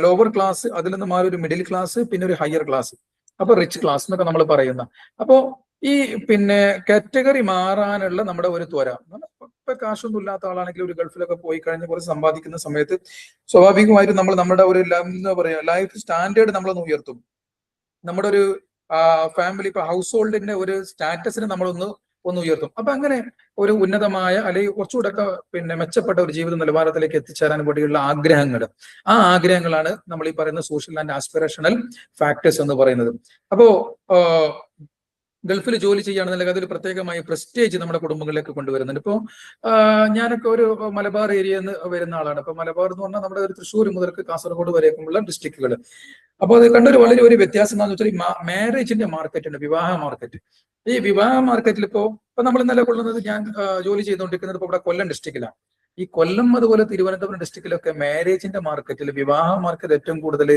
ലോവർ ക്ലാസ്, അതിൽ നിന്ന് മാറി ഒരു മിഡിൽ ക്ലാസ്, പിന്നെ ഒരു ഹയർ ക്ലാസ്, അപ്പൊ റിച്ച് ക്ലാസ് എന്നൊക്കെ നമ്മൾ പറയുന്ന. അപ്പോ ഈ കാറ്റഗറി മാറാനുള്ള നമ്മുടെ ഒരു ത്വര, ഇപ്പൊ കാശൊന്നും ഇല്ലാത്ത ആളാണെങ്കിൽ ഒരു ഗൾഫിലൊക്കെ പോയി കഴിഞ്ഞ് കുറച്ച് സമ്പാദിക്കുന്ന സമയത്ത് സ്വാഭാവികമായിട്ടും നമ്മൾ നമ്മുടെ ഒരു എന്താ പറയാ ലൈഫ് സ്റ്റാൻഡേർഡ് നമ്മളൊന്ന് ഉയർത്തും. നമ്മുടെ ഒരു ഫാമിലി ഇപ്പൊ ഹൗസ് ഹോൾഡിന്റെ ഒരു സ്റ്റാറ്റസിനെ നമ്മളൊന്ന് ഉയർത്തും. അപ്പൊ അങ്ങനെ ഒരു ഉന്നതമായ അല്ലെങ്കിൽ കുറച്ചുകൂടെ മെച്ചപ്പെട്ട ഒരു ജീവിത നിലവാരത്തിലേക്ക് എത്തിച്ചേരാൻ വേണ്ടിയുള്ള ആ ആഗ്രഹങ്ങളാണ് നമ്മൾ ഈ പറയുന്ന സോഷ്യൽ ആൻഡ് ആസ്പിറേഷണൽ ഫാക്ടേഴ്സ് എന്ന് പറയുന്നത്. അപ്പോ ഗൾഫിൽ ജോലി ചെയ്യുകയാണെന്നുണ്ടെങ്കിൽ അതൊരു പ്രത്യേകമായ പ്രസ്റ്റേജ് നമ്മുടെ കുടുംബങ്ങളിലേക്ക് കൊണ്ടുവരുന്നുണ്ട്. ഇപ്പോൾ ഞാനൊക്കെ ഒരു മലബാർ ഏരിയയിൽ നിന്ന് വരുന്ന ആളാണ്. അപ്പൊ മലബാർ എന്ന് പറഞ്ഞാൽ നമ്മുടെ ഒരു തൃശ്ശൂർ മുതൽ കാസർഗോഡ് വരേക്കുമുള്ള ഡിസ്ട്രിക്റ്റുകൾ. അപ്പോൾ അത് കണ്ടൊരു വളരെ ഒരു വ്യത്യാസം എന്താണെന്ന് വെച്ചാൽ മാരേജിന്റെ മാർക്കറ്റ് ഉണ്ട്, വിവാഹ മാർക്കറ്റ്. ഈ വിവാഹ മാർക്കറ്റിൽ ഇപ്പൊ നമ്മൾ നിലകൊള്ളുന്നത്, ഞാൻ ജോലി ചെയ്തുകൊണ്ടിരിക്കുന്നത് ഇപ്പൊ ഇവിടെ കൊല്ലം ഡിസ്ട്രിക്റ്റിലാണ്. ഈ കൊല്ലം അതുപോലെ തിരുവനന്തപുരം ഡിസ്ട്രിക്റ്റിലൊക്കെ മാരേജിന്റെ മാർക്കറ്റിൽ, വിവാഹ മാർക്കറ്റ് ഏറ്റവും കൂടുതൽ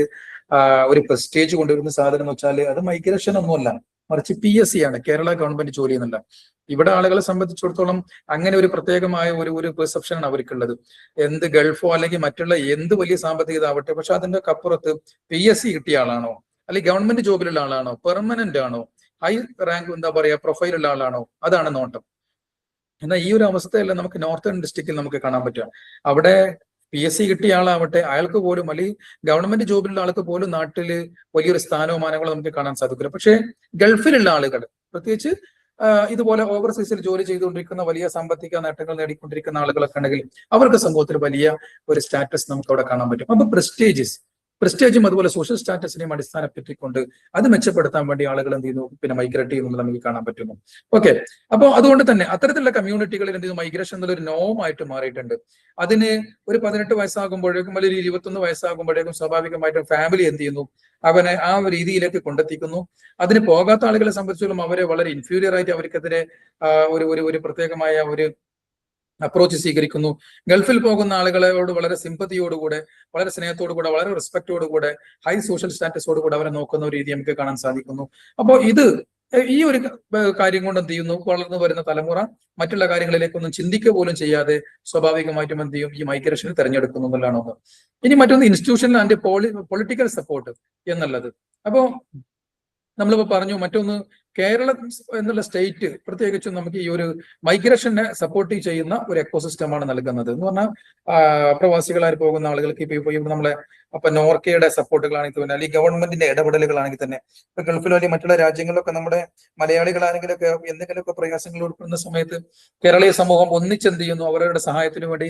ഒരു പ്രസ്റ്റേജ് കൊണ്ടുവരുന്ന സാധനം എന്ന് വെച്ചാൽ അത് മൈഗ്രേഷൻ ഒന്നുമല്ല, മറിച്ച് PSC ആണ്, കേരള ഗവൺമെന്റ് ജോലി എന്നല്ല. ഇവിടെ ആളുകളെ സംബന്ധിച്ചിടത്തോളം അങ്ങനെ ഒരു പ്രത്യേകമായ ഒരു പെർസെപ്ഷൻ ആണ് അവർക്കുള്ളത്. എന്ത് ഗൾഫോ അല്ലെങ്കിൽ മറ്റുള്ള എന്ത് വലിയ സാമ്പത്തിക ഇതാവട്ടെ, പക്ഷെ അതിന്റെ അപ്പുറത്ത് PSC കിട്ടിയ ആളാണോ, അല്ലെങ്കിൽ ഗവൺമെന്റ് ജോബിലുള്ള ആളാണോ, പെർമനന്റ് ആണോ, ഹൈ റാങ്ക് എന്താ പറയാ പ്രൊഫൈലുള്ള ആളാണോ, അതാണ് നോട്ടം. എന്നാൽ ഈ ഒരു അവസ്ഥയല്ല നമുക്ക് നോർത്തേൺ ഡിസ്ട്രിക്റ്റിൽ നമുക്ക് കാണാൻ പറ്റുക. അവിടെ PSC കിട്ടിയ ആളാവട്ടെ, അയാൾക്ക് പോലും, അല്ലെങ്കിൽ ഗവൺമെന്റ് ജോബിലുള്ള ആൾക്ക് പോലും നാട്ടില് വലിയൊരു സ്ഥാനവും മാനങ്ങളോ നമുക്ക് കാണാൻ സാധിക്കില്ല. പക്ഷേ ഗൾഫിലുള്ള ആളുകൾ, പ്രത്യേകിച്ച് ഇതുപോലെ ഓവർസീസിൽ ജോലി ചെയ്തുകൊണ്ടിരിക്കുന്ന, വലിയ സാമ്പത്തിക നേട്ടങ്ങൾ നേടിക്കൊണ്ടിരിക്കുന്ന ആളുകളൊക്കെ ഉണ്ടെങ്കിൽ അവർക്ക് സമൂഹത്തിൽ വലിയ ഒരു സ്റ്റാറ്റസ് നമുക്ക് അവിടെ കാണാൻ പറ്റും. അപ്പൊ പ്രസ്റ്റേജും അതുപോലെ സോഷ്യൽ സ്റ്റാറ്റസിനെയും അടിസ്ഥാനപ്പെടുത്തിക്കൊണ്ട് അത് മെച്ചപ്പെടുത്താൻ വേണ്ടി ആളുകൾ എന്ത് ചെയ്യുന്നു, പിന്നെ മൈഗ്രേറ്റ് ചെയ്യുന്നത് നമുക്ക് കാണാൻ പറ്റുന്നു. ഓക്കെ, അപ്പോൾ അതുകൊണ്ട് തന്നെ അത്തരത്തിലുള്ള കമ്മ്യൂണിറ്റികളിൽ എന്ത് ചെയ്യുന്നു, മൈഗ്രേഷൻ എന്നുള്ളൊരു നോമായിട്ട് മാറിയിട്ടുണ്ട്. അതിന് ഒരു 18 വയസ്സാകുമ്പോഴേക്കും അല്ലെങ്കിൽ 21 വയസ്സാകുമ്പോഴേക്കും സ്വാഭാവികമായിട്ടും ഫാമിലി എന്ത് ചെയ്യുന്നു, അവനെ ആ ഒരു രീതിയിലേക്ക് കൊണ്ടെത്തിക്കുന്നു. അതിന് പോകാത്ത ആളുകളെ സംബന്ധിച്ചിടത്തോളം അവരെ വളരെ ഇൻഫീരിയർ ആയിട്ട് അവർക്കെതിരെ ഒരു പ്രത്യേകമായ ഒരു അപ്രോച്ച് സ്വീകരിക്കുന്നു. ഗൾഫിൽ പോകുന്ന ആളുകളോട് വളരെ സിമ്പതിയോടുകൂടെ, വളരെ സ്നേഹത്തോടുകൂടെ, വളരെ റെസ്പെക്റ്റോടുകൂടെ, ഹൈ സോഷ്യൽ സ്റ്റാറ്റസോടുകൂടെ അവരെ നോക്കുന്ന ഒരു രീതി നമുക്ക് കാണാൻ സാധിക്കുന്നു. അപ്പോൾ ഈ ഒരു കാര്യം കൊണ്ട് എന്ത് ചെയ്യുന്നു, വളർന്നു വരുന്ന തലമുറ മറ്റുള്ള കാര്യങ്ങളിലേക്കൊന്നും ചിന്തിക്കുക പോലും ചെയ്യാതെ സ്വാഭാവികമായിട്ടും എന്ത് ചെയ്യും, ഈ മൈഗ്രേഷൻ തിരഞ്ഞെടുക്കുന്നു എന്നുള്ളതാണ് ഒന്ന്. ഇനി മറ്റൊന്ന് ഇൻസ്റ്റിറ്റ്യൂഷണൽ ആൻഡ് പൊളിറ്റിക്കൽ സപ്പോർട്ട് എന്നുള്ളത്. അപ്പോ നമ്മളിപ്പോ പറഞ്ഞു, മറ്റൊന്ന് കേരളം എന്നുള്ള സ്റ്റേറ്റ് പ്രത്യേകിച്ചും നമുക്ക് ഈ ഒരു മൈഗ്രേഷനെ സപ്പോർട്ട് ചെയ്യുന്ന ഒരു എക്കോസിസ്റ്റമാണ് നൽകുന്നത് എന്ന് പറഞ്ഞാൽ, പ്രവാസികളായി പോകുന്ന ആളുകൾക്ക് ഇപ്പൊ നമ്മളെ നോർക്കയുടെ സപ്പോർട്ടുകളാണെങ്കിൽ തന്നെ, അല്ലെങ്കിൽ ഗവൺമെന്റിന്റെ ഇടപെടലുകളാണെങ്കിൽ തന്നെ, ഇപ്പൊ ഗൾഫിലോ അല്ലെങ്കിൽ മറ്റുള്ള രാജ്യങ്ങളിലൊക്കെ നമ്മുടെ മലയാളികളാണെങ്കിലൊക്കെ എന്തെങ്കിലുമൊക്കെ പ്രയാസങ്ങൾ ഉൾപ്പെടുന്ന സമയത്ത് കേരളീയ സമൂഹം ഒന്നിച്ചെന്ത് ചെയ്യുന്നു, അവരുടെ സഹായത്തിന് വേണ്ടി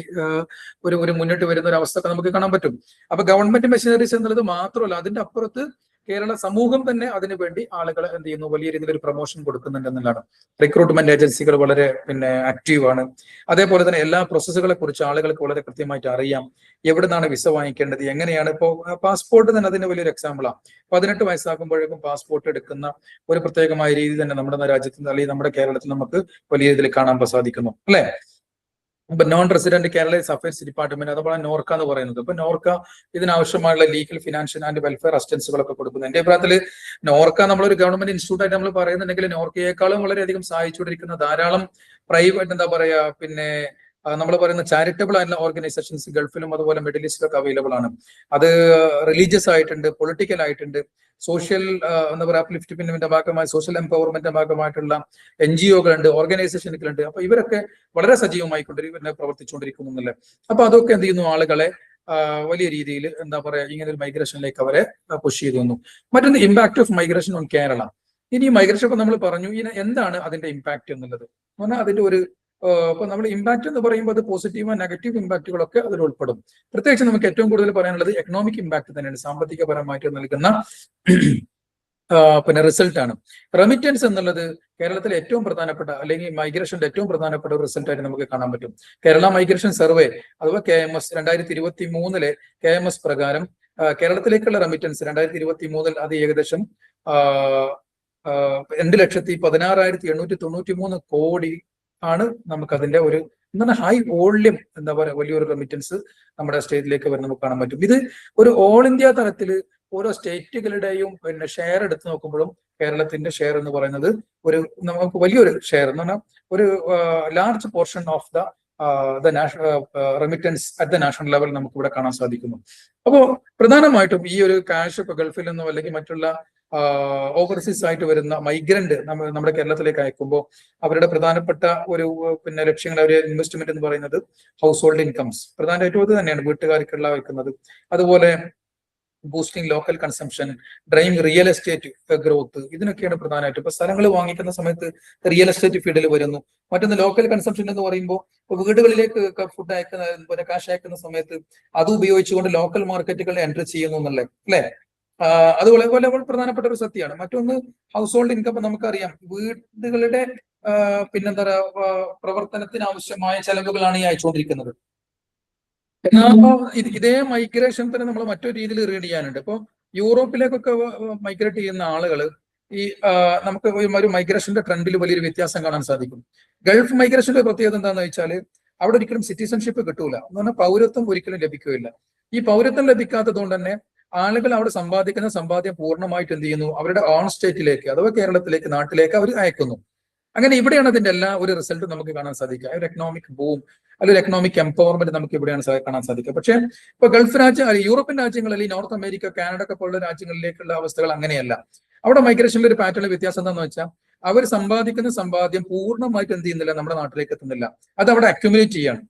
ഒരു മുന്നിട്ട് വരുന്ന ഒരു അവസ്ഥ നമുക്ക് കാണാൻ പറ്റും. അപ്പൊ ഗവൺമെന്റ് മെഷീനറീസ് എന്നുള്ളത് മാത്രമല്ല, അതിന്റെ അപ്പുറത്ത് കേരള സമൂഹം തന്നെ അതിനു വേണ്ടി ആളുകളെ എന്ത് ചെയ്യുന്നു, വലിയ രീതിയിൽ ഒരു പ്രൊമോഷൻ കൊടുക്കുന്നുണ്ട് എന്നുള്ളതാണ്. റിക്രൂട്ട്മെന്റ് ഏജൻസികൾ വളരെ ആക്റ്റീവ് ആണ്. അതേപോലെ തന്നെ എല്ലാ പ്രോസസ്സുകളെ കുറിച്ച് ആളുകൾക്ക് വളരെ കൃത്യമായിട്ട് അറിയാം. എവിടെ നിന്നാണ് വിസ വാങ്ങിക്കേണ്ടത്, എങ്ങനെയാണ്. ഇപ്പോൾ പാസ്പോർട്ട് തന്നെ അതിന്റെ വലിയൊരു എക്സാമ്പിളാണ്. 18 വയസ്സാകുമ്പോഴേക്കും പാസ്പോർട്ട് എടുക്കുന്ന ഒരു പ്രത്യേകമായ രീതി തന്നെ നമ്മുടെ രാജ്യത്ത് അല്ലെങ്കിൽ നമ്മുടെ കേരളത്തിൽ നമുക്ക് വലിയ രീതിയിൽ കാണാൻ സാധിക്കുന്നു, അല്ലെ? ഇപ്പൊ non resident Keralites affairs department, അതുപോലെ നോർക്ക എന്ന് പറയുന്നത്. ഇപ്പൊ നോർക്ക ഇതിനാവശ്യമായുള്ള ലീഗൽ, ഫിനാൻഷ്യൽ ആൻഡ് വെൽഫെയർ അസിസ്റ്റൻസുകളൊക്കെ കൊടുക്കുന്നു. എന്റെ അഭിപ്രായത്തിൽ നോർക്ക നമ്മളൊരു ഗവൺമെന്റ് ഇൻസ്റ്റിറ്റ്യൂട്ട് ആയിട്ട് നമ്മൾ പറയുന്നുണ്ടെങ്കിൽ, നോർക്കയെക്കാളും വളരെയധികം സഹായിച്ചുകൊണ്ടിരിക്കുന്ന ധാരാളം പ്രൈവറ്റ് എന്താ പറയാ, പിന്നെ നമ്മൾ പറയുന്ന ചാരിറ്റബിൾ ആയിട്ടുള്ള ഓർഗനൈസേഷൻസ് ഗൾഫിലും അതുപോലെ മിഡിൽ ഈസ്റ്റിലൊക്കെ അവൈലബിൾ ആണ്. അത് റിലീജിയസ് ആയിട്ടുണ്ട്, പൊളിറ്റിക്കൽ ആയിട്ടുണ്ട്, സോഷ്യൽ എന്താ പറയുക അപ്ലിഫ്റ്റ്മെന്റിന്റെ ഭാഗമായി, സോഷ്യൽ എംപവർമെന്റിന്റെ ഭാഗമായിട്ടുള്ള NGO-കളുണ്ട്, ഓർഗനൈസേഷനുകളുണ്ട്. അപ്പൊ ഇവരൊക്കെ വളരെ സജീവമായി പ്രവർത്തിച്ചുകൊണ്ടിരിക്കുന്നു എന്നല്ലേ. അപ്പൊ അതൊക്കെ എന്ത് ചെയ്യുന്നു, ആളുകളെ വലിയ രീതിയിൽ എന്താ പറയാ ഇങ്ങനെ ഒരു മൈഗ്രേഷനിലേക്ക് അവരെ പുഷ് ചെയ്തു വന്നു. മറ്റൊന്ന് impact of migration on Kerala. ഇനി മൈഗ്രേഷൻ ഇപ്പൊ നമ്മൾ പറഞ്ഞു, ഇനി എന്താണ് അതിന്റെ ഇമ്പാക്ട് എന്നുള്ളത്. പറഞ്ഞാൽ അതിന്റെ ഇപ്പൊ നമ്മൾ ഇമ്പാക്ട് എന്ന് പറയുമ്പോൾ അത് പോസിറ്റീവ് നെഗറ്റീവ് ഇമ്പാക്റ്റുകളൊക്കെ അതിൽ ഉൾപ്പെടും. പ്രത്യേകിച്ച് നമുക്ക് ഏറ്റവും കൂടുതൽ പറയാനുള്ളത് എക്കണോമിക് ഇമ്പാക്ട് തന്നെയാണ്, സാമ്പത്തികപരമായിട്ട് നൽകുന്ന പിന്നെ റിസൾട്ട് ആണ്. റെമിറ്റൻസ് എന്നുള്ളത് കേരളത്തിലെ ഏറ്റവും പ്രധാനപ്പെട്ട, അല്ലെങ്കിൽ മൈഗ്രേഷന്റെ ഏറ്റവും പ്രധാനപ്പെട്ട ഒരു റിസൾട്ട് ആയിട്ട് നമുക്ക് കാണാൻ പറ്റും. കേരള മൈഗ്രേഷൻ സർവേ അഥവാ KMS 2023 KMS പ്രകാരം കേരളത്തിലേക്കുള്ള റെമിറ്റൻസ് 2023 അത് ഏകദേശം 2,16,893 കോടി ആണ്. നമുക്ക് അതിന്റെ എന്താണ് ഹൈ വോള്യം എന്താ പറയുക വലിയൊരു റെമിറ്റൻസ് നമ്മുടെ സ്റ്റേറ്റിലേക്ക് വരുന്ന നമുക്ക് കാണാൻ പറ്റും. ഇത് ഒരു ഓൾ ഇന്ത്യ തലത്തിൽ ഓരോ സ്റ്റേറ്റുകളുടെയും പിന്നെ ഷെയർ എടുത്ത് നോക്കുമ്പോഴും കേരളത്തിന്റെ ഷെയർ എന്ന് പറയുന്നത് നമുക്ക് വലിയൊരു ഷെയർ എന്ന് പറഞ്ഞാൽ ഒരു large portion of the remittance at the national level നമുക്ക് ഇവിടെ കാണാൻ സാധിക്കുന്നു. അപ്പോൾ പ്രധാനമായിട്ടും ഈ ഒരു ക്യാഷ് ഇപ്പൊ ഗൾഫിൽ നിന്നോ അല്ലെങ്കിൽ മറ്റുള്ള ഓവർസീസ് ആയിട്ട് വരുന്ന മൈഗ്രന്റ് നമ്മുടെ കേരളത്തിലേക്ക് അയക്കുമ്പോൾ അവരുടെ പ്രധാനപ്പെട്ട പിന്നെ ലക്ഷ്യങ്ങൾ, ഒരു ഇൻവെസ്റ്റ്മെന്റ് എന്ന് പറയുന്നത് ഹൗസ് ഹോൾഡ് ഇൻകംസ് പ്രധാനമായിട്ടും അത് തന്നെയാണ് വീട്ടുകാർക്കുള്ള വയ്ക്കുന്നത്. അതുപോലെ boosting local consumption, driving real estate growth, ഇതിനൊക്കെയാണ് പ്രധാനമായിട്ട്. ഇപ്പൊ സ്ഥലങ്ങൾ വാങ്ങിക്കുന്ന സമയത്ത് റിയൽ എസ്റ്റേറ്റ് ഫീൽഡിൽ വരുന്നു. മറ്റൊന്ന് ലോക്കൽ കൺസംഷൻ എന്ന് പറയുമ്പോൾ വീടുകളിലേക്ക് ഫുഡ് അയക്കുന്ന കാശ് അയക്കുന്ന സമയത്ത് അത് ഉപയോഗിച്ചുകൊണ്ട് ലോക്കൽ മാർക്കറ്റുകളിൽ എൻട്രി ചെയ്യുന്നു എന്നല്ലേ, അല്ലെ? അതുപോലെ പ്രധാനപ്പെട്ട ഒരു സത്യമാണ്. മറ്റൊന്ന് ഹൗസ് ഹോൾഡ് ഇൻകം. നമുക്കറിയാം വീടുകളുടെ പിന്നെന്താ പറയുക പ്രവർത്തനത്തിന് ആവശ്യമായ ചെലവുകളാണ് ഈ അയച്ചുകൊണ്ടിരിക്കുന്നത്. എന്നാൽ ഇതേ മൈഗ്രേഷൻ തന്നെ നമ്മൾ മറ്റൊരു രീതിയിൽ റീഡ് ചെയ്യാനുണ്ട്. ഇപ്പൊ യൂറോപ്പിലേക്കൊക്കെ മൈഗ്രേറ്റ് ചെയ്യുന്ന ആളുകൾ ഈ നമുക്ക് ഒരു മൈഗ്രേഷന്റെ ട്രെൻഡിൽ വലിയൊരു വ്യത്യാസം കാണാൻ സാധിക്കും. ഗൾഫ് മൈഗ്രേഷന്റെ പ്രത്യേകത എന്താണെന്ന് വെച്ചാൽ അവിടെ ഒരിക്കലും സിറ്റിസൺഷിപ്പ് കിട്ടൂല എന്ന് പറഞ്ഞാൽ പൗരത്വം ഒരിക്കലും ലഭിക്കുകയില്ല. ഈ പൗരത്വം ലഭിക്കാത്തത് കൊണ്ട് തന്നെ ആളുകൾ അവിടെ സമ്പാദിക്കുന്ന സമ്പാദ്യം പൂർണ്ണമായിട്ട് എന്ത് ചെയ്യുന്നു, അവരുടെ ഓൺ സ്റ്റേറ്റിലേക്ക് അഥവാ കേരളത്തിലേക്ക്, നാട്ടിലേക്ക് അവർ അയക്കുന്നു. അങ്ങനെ ഇവിടെയാണ് അതിന്റെ എല്ലാ ഒരു റിസൾട്ട് നമുക്ക് കാണാൻ സാധിക്കുക. ഒരു എക്കണോമിക് ബൂം അല്ലെങ്കിൽ എക്കണോമിക് എംപവർമെന്റ് നമുക്ക് ഇവിടെയാണ് കാണാൻ സാധിക്കുക. പക്ഷേ ഇപ്പൊ ഗൾഫ് യൂറോപ്യൻ രാജ്യങ്ങൾ അല്ലെങ്കിൽ നോർത്ത് അമേരിക്ക, കാനഡ ഒക്കെ പോലുള്ള രാജ്യങ്ങളിലേക്കുള്ള അവസ്ഥകൾ അങ്ങനെയല്ല. അവിടെ മൈഗ്രേഷനിൽ ഒരു പാറ്റേണിലെ വ്യത്യാസം എന്താണെന്ന് വെച്ചാൽ അവർ സമ്പാദിക്കുന്ന സമ്പാദ്യം പൂർണ്ണമായിട്ട് എന്ത് ചെയ്യുന്നില്ല, നമ്മുടെ നാട്ടിലേക്ക് എത്തുന്നില്ല. അത് അവിടെ അക്യുമുലേറ്റ് ചെയ്യാണ്.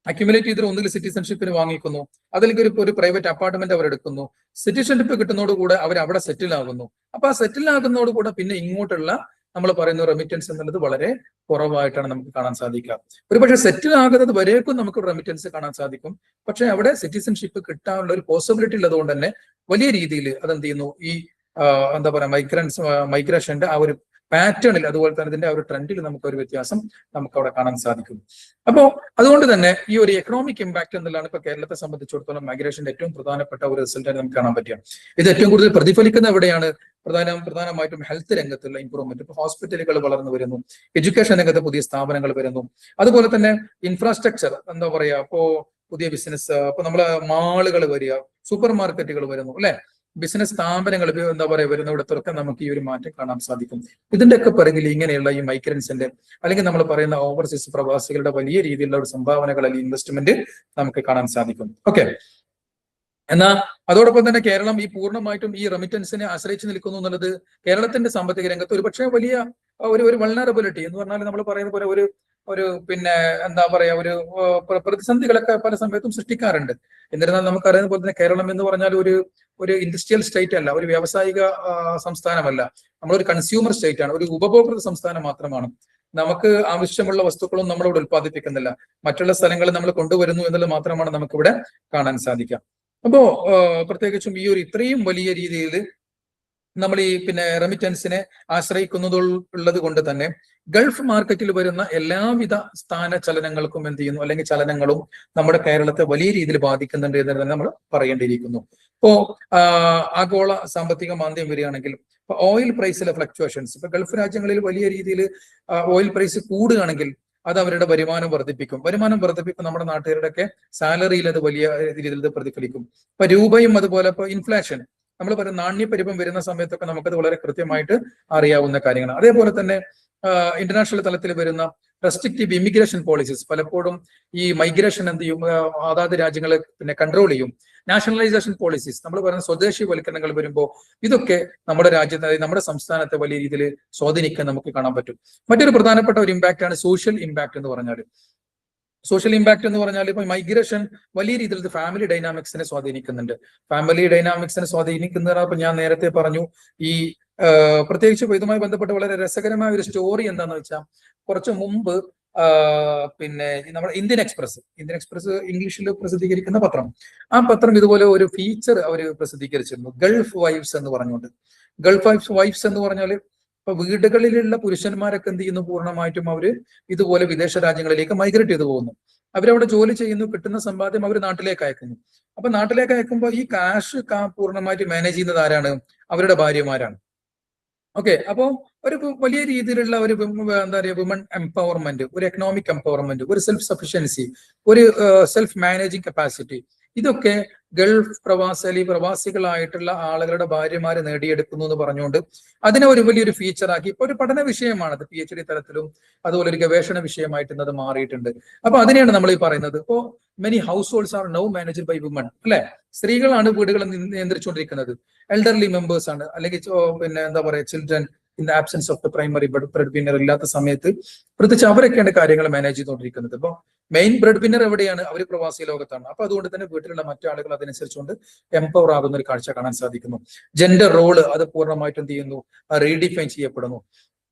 അക്യുമുലേറ്റ് ചെയ്തിട്ട് ഒന്നുകിൽ സിറ്റിസൺഷിപ്പിന് വാങ്ങിക്കുന്നു, അതല്ലെങ്കിൽ ഒരു പ്രൈവറ്റ് അപ്പാർട്ട്മെന്റ് അവർ എടുക്കുന്നു. സിറ്റിസൺഷിപ്പ് കിട്ടുന്നതോടുകൂടെ അവർ അവിടെ സെറ്റിൽ ആകുന്നു. അപ്പൊ ആ സെറ്റിൽ ആകുന്നതോടുകൂടെ പിന്നെ ഇങ്ങോട്ടുള്ള നമ്മൾ പറയുന്ന റെമിറ്റൻസ് എന്നുള്ളത് വളരെ കുറവായിട്ടാണ് നമുക്ക് കാണാൻ സാധിക്കുക. ഒരുപക്ഷെ സെറ്റിൽ ആകുന്നത് വരേക്കും നമുക്ക് റെമിറ്റൻസ് കാണാൻ സാധിക്കും. പക്ഷെ അവിടെ സിറ്റിസൺഷിപ്പ് കിട്ടാനുള്ള ഒരു പോസിബിലിറ്റി ഉള്ളതുകൊണ്ട് തന്നെ വലിയ രീതിയിൽ അതെന്ത് ചെയ്യുന്നു, ഈ എന്താ പറയാ മൈഗ്രേഷന്റെ ആ ഒരു പാറ്റേണിൽ, അതുപോലെ തന്നെ ഇതിന്റെ ആ ഒരു ട്രെൻഡിൽ നമുക്ക് ഒരു വ്യത്യാസം നമുക്ക് അവിടെ കാണാൻ സാധിക്കും. അപ്പോ അതുകൊണ്ട് തന്നെ ഈ ഒരു എക്കണോമിക് ഇമ്പാക്ട് എന്നുള്ളതാണ് ഇപ്പൊ കേരളത്തെ സംബന്ധിച്ചിടത്തോളം മൈഗ്രേഷന്റെ ഏറ്റവും പ്രധാനപ്പെട്ട ഒരു റിസൾട്ടായി നമുക്ക് കാണാൻ പറ്റുക. ഇത് ഏറ്റവും കൂടുതൽ പ്രതിഫലിക്കുന്ന എവിടെയാണ്? പ്രധാനമായിട്ടും ഹെൽത്ത് രംഗത്തുള്ള ഇമ്പ്രൂവ്മെന്റ്. ഇപ്പൊ ഹോസ്പിറ്റലുകൾ വളർന്നു വരുന്നു, എഡ്യൂക്കേഷൻ രംഗത്ത് പുതിയ സ്ഥാപനങ്ങൾ വരുന്നു, അതുപോലെ തന്നെ ഇൻഫ്രാസ്ട്രക്ചർ എന്താ പറയാ, ഇപ്പോ പുതിയ ബിസിനസ്, ഇപ്പൊ നമ്മളെ മാളുകൾ വരിക, സൂപ്പർ മാർക്കറ്റുകൾ വരുന്നു, അല്ലെ, ബിസിനസ് സ്ഥാപനങ്ങൾ എന്താ പറയാ വരുന്നിടത്തൊക്കെ നമുക്ക് ഈ ഒരു മാറ്റം കാണാൻ സാധിക്കും. ഇതിന്റെയൊക്കെ പിറകിൽ ഇങ്ങനെയുള്ള ഈ മൈഗ്രൻസിന്റെ അല്ലെങ്കിൽ നമ്മൾ പറയുന്ന ഓവർസീസ് പ്രവാസികളുടെ വലിയ രീതിയിലുള്ള ഒരു സംഭാവനകൾ അല്ലെങ്കിൽ ഇൻവെസ്റ്റ്മെന്റ് നമുക്ക് കാണാൻ സാധിക്കും. ഓക്കെ, എന്നാൽ അതോടൊപ്പം തന്നെ കേരളം ഈ പൂർണ്ണമായിട്ടും ഈ റെമിറ്റൻസിനെ ആശ്രയിച്ച് നിൽക്കുന്നു എന്നുള്ളത് കേരളത്തിന്റെ സാമ്പത്തിക രംഗത്ത് ഒരു പക്ഷേ വലിയ ഒരു വൾനറബിലിറ്റി എന്ന് പറഞ്ഞാൽ നമ്മൾ പറയുന്ന പോലെ ഒരു പിന്നെ എന്താ പറയാ ഒരു പ്രതിസന്ധികളൊക്കെ പല സമയത്തും സൃഷ്ടിക്കാറുണ്ട്. എന്നിരുന്നാൽ നമുക്കറിയുന്ന പോലെ തന്നെ കേരളം എന്ന് പറഞ്ഞാൽ ഒരു ഇൻഡസ്ട്രിയൽ സ്റ്റേറ്റ് അല്ല, ഒരു വ്യാവസായിക സംസ്ഥാനമല്ല. നമ്മളൊരു കൺസ്യൂമർ സ്റ്റേറ്റ് ആണ്, ഒരു ഉപഭോക്തൃ സംസ്ഥാനം മാത്രമാണ്. നമുക്ക് ആവശ്യമുള്ള വസ്തുക്കളും നമ്മളിവിടെ ഉത്പാദിപ്പിക്കുന്നില്ല, മറ്റുള്ള സ്ഥലങ്ങളിൽ നമ്മൾ കൊണ്ടുവരുന്നു എന്നുള്ളത് മാത്രമാണ് നമുക്കിവിടെ കാണാൻ സാധിക്കുക. അപ്പോ പ്രത്യേകിച്ചും ഈ ഒരു ഇത്രയും വലിയ രീതിയിൽ നമ്മൾ ഈ പിന്നെ റെമിറ്റൻസിനെ ആശ്രയിക്കുന്നതുള്ളത് കൊണ്ട് തന്നെ ഗൾഫ് മാർക്കറ്റിൽ വരുന്ന എല്ലാവിധ സ്ഥാന ചലനങ്ങൾക്കും എന്ത് ചെയ്യുന്നു, അല്ലെങ്കിൽ ചലനങ്ങളും നമ്മുടെ കേരളത്തെ വലിയ രീതിയിൽ ബാധിക്കുന്നുണ്ട് എന്ന് തന്നെ നമ്മൾ പറയേണ്ടിയിരിക്കുന്നു. ഇപ്പോ ആഗോള സാമ്പത്തിക മാന്ദ്യം വരികയാണെങ്കിൽ ഇപ്പൊ ഓയിൽ പ്രൈസിലെ ഫ്ലക്ച്വേഷൻസ്, ഇപ്പൊ ഗൾഫ് രാജ്യങ്ങളിൽ വലിയ രീതിയിൽ ഓയിൽ പ്രൈസ് കൂടുകയാണെങ്കിൽ അത് അവരുടെ വരുമാനം വർദ്ധിപ്പിക്കും. നമ്മുടെ നാട്ടുകാരുടെയൊക്കെ സാലറിയിൽ അത് വലിയ രീതിയിൽ ഇത് പ്രതിഫലിക്കും. ഇപ്പൊ രൂപയും അതുപോലെ ഇപ്പൊ ഇൻഫ്ലേഷൻ, നമ്മൾ പറയുന്ന നാണ്യപ്പെരുപ്പം വരുന്ന സമയത്തൊക്കെ നമുക്കത് വളരെ കൃത്യമായിട്ട് അറിയാവുന്ന കാര്യങ്ങളാണ്. അതേപോലെ തന്നെ ഇന്റർനാഷണൽ തലത്തിൽ വരുന്ന റെസ്ട്രിക്റ്റീവ് ഇമിഗ്രേഷൻ പോളിസീസ് പലപ്പോഴും ഈ മൈഗ്രേഷൻ എന്ത് ചെയ്യും, അതാത് രാജ്യങ്ങളെ പിന്നെ കൺട്രോൾ ചെയ്യും. നാഷണലൈസേഷൻ പോളിസീസ്, നമ്മൾ പറയുന്ന സ്വദേശി വൽക്കരണങ്ങൾ വരുമ്പോൾ ഇതൊക്കെ നമ്മുടെ രാജ്യത്തെ, നമ്മുടെ സംസ്ഥാനത്തെ വലിയ രീതിയിൽ സ്വാധീനിക്കാൻ നമുക്ക് കാണാൻ പറ്റും. മറ്റൊരു പ്രധാനപ്പെട്ട ഒരു ഇമ്പാക്റ്റ് ആണ് സോഷ്യൽ ഇമ്പാക്ട് എന്ന് പറഞ്ഞാൽ. സോഷ്യൽ ഇമ്പാക്ട് എന്ന് പറഞ്ഞാൽ ഇപ്പൊ മൈഗ്രേഷൻ വലിയ രീതിയിൽ ഫാമിലി ഡൈനാമിക്സിനെ സ്വാധീനിക്കുന്നുണ്ട്. ഫാമിലി ഡൈനാമിക്സിനെ സ്വാധീനിക്കുന്ന ഇപ്പൊ ഞാൻ നേരത്തെ പറഞ്ഞു, ഈ പ്രത്യേകിച്ച് ഇതുമായി ബന്ധപ്പെട്ട് വളരെ രസകരമായ ഒരു സ്റ്റോറി എന്താന്ന് വെച്ചാൽ കുറച്ചു മുമ്പ് പിന്നെ നമ്മുടെ ഇന്ത്യൻ എക്സ്പ്രസ് ഇംഗ്ലീഷിൽ പ്രസിദ്ധീകരിക്കുന്ന പത്രം, ആ പത്രം ഇതുപോലെ ഒരു ഫീച്ചർ അവർ പ്രസിദ്ധീകരിച്ചിരുന്നു, ഗൾഫ് വൈഫ്സ് എന്ന് പറഞ്ഞുകൊണ്ട്. ഗൾഫ് വൈഫ്സ് എന്ന് പറഞ്ഞാൽ ഇപ്പൊ വീടുകളിലുള്ള പുരുഷന്മാരൊക്കെ എന്ത് ചെയ്യുന്നു, പൂർണ്ണമായിട്ടും അവര് ഇതുപോലെ വിദേശ രാജ്യങ്ങളിലേക്ക് മൈഗ്രേറ്റ് ചെയ്തു പോകുന്നു. അവരവിടെ ജോലി ചെയ്യുന്നു, കിട്ടുന്ന സമ്പാദ്യം അവർ നാട്ടിലേക്ക് അയക്കുന്നു. അപ്പൊ നാട്ടിലേക്ക് അയക്കുമ്പോൾ ഈ കാഷ് പൂർണ്ണമായിട്ട് മാനേജ് ചെയ്യുന്നത് ആരാണ്? അവരുടെ ഭാര്യമാരാണ്. ഓക്കെ, അപ്പോ ഒരു വലിയ രീതിയിലുള്ള ഒരു എന്താ പറയുക വുമൺ എംപവർമെന്റ്, ഒരു എക്കണോമിക് എംപവർമെന്റ്, ഒരു സെൽഫ് സഫിഷ്യൻസി, ഒരു സെൽഫ് മാനേജിങ് കപ്പാസിറ്റി, ഇതൊക്കെ ഗൾഫ് പ്രവാസികളായിട്ടുള്ള ആളുകളുടെ ഭാര്യമാര് നേടിയെടുക്കുന്നു എന്ന് പറഞ്ഞുകൊണ്ട് അതിനെ ഒരു വലിയൊരു ഫീച്ചറാക്കി ഇപ്പൊ ഒരു പഠന വിഷയമാണത്. PhD തലത്തിലും അതുപോലെ ഒരു ഗവേഷണ വിഷയമായിട്ട് അത് മാറിയിട്ടുണ്ട്. അപ്പൊ അതിനെയാണ് നമ്മൾ ഈ പറയുന്നത്. ഇപ്പോ many households are now managed by women, അല്ലെ, സ്ത്രീകളാണ് വീടുകൾ നിയന്ത്രിച്ചുകൊണ്ടിരിക്കുന്നത്. എൽഡർലി മെമ്പേഴ്സ് ആണ്, അല്ലെങ്കിൽ പിന്നെ എന്താ പറയാ children in the absence of the primary bread winner ഇല്ലാത്ത സമയത്ത് പ്രത്യേകിച്ച് അവരൊക്കെയാണ് കാര്യങ്ങൾ മാനേജ് ചെയ്തുകൊണ്ടിരിക്കുന്നത്. അപ്പൊ മെയിൻ ബ്രെഡ് വിന്നർ എവിടെയാണ്? അവർ പ്രവാസി ലോകത്താണ്. അപ്പൊ അതുകൊണ്ട് തന്നെ വീട്ടിലുള്ള മറ്റാളുകൾ അതനുസരിച്ചുകൊണ്ട് എംപവർ ആകുന്ന ഒരു കാഴ്ച കാണാൻ സാധിക്കുന്നു. ജെൻഡർ റോള് അത് പൂർണ്ണമായിട്ടും എന്ത് ചെയ്യുന്നു, റീഡിഫൈൻ ചെയ്യപ്പെടുന്നു.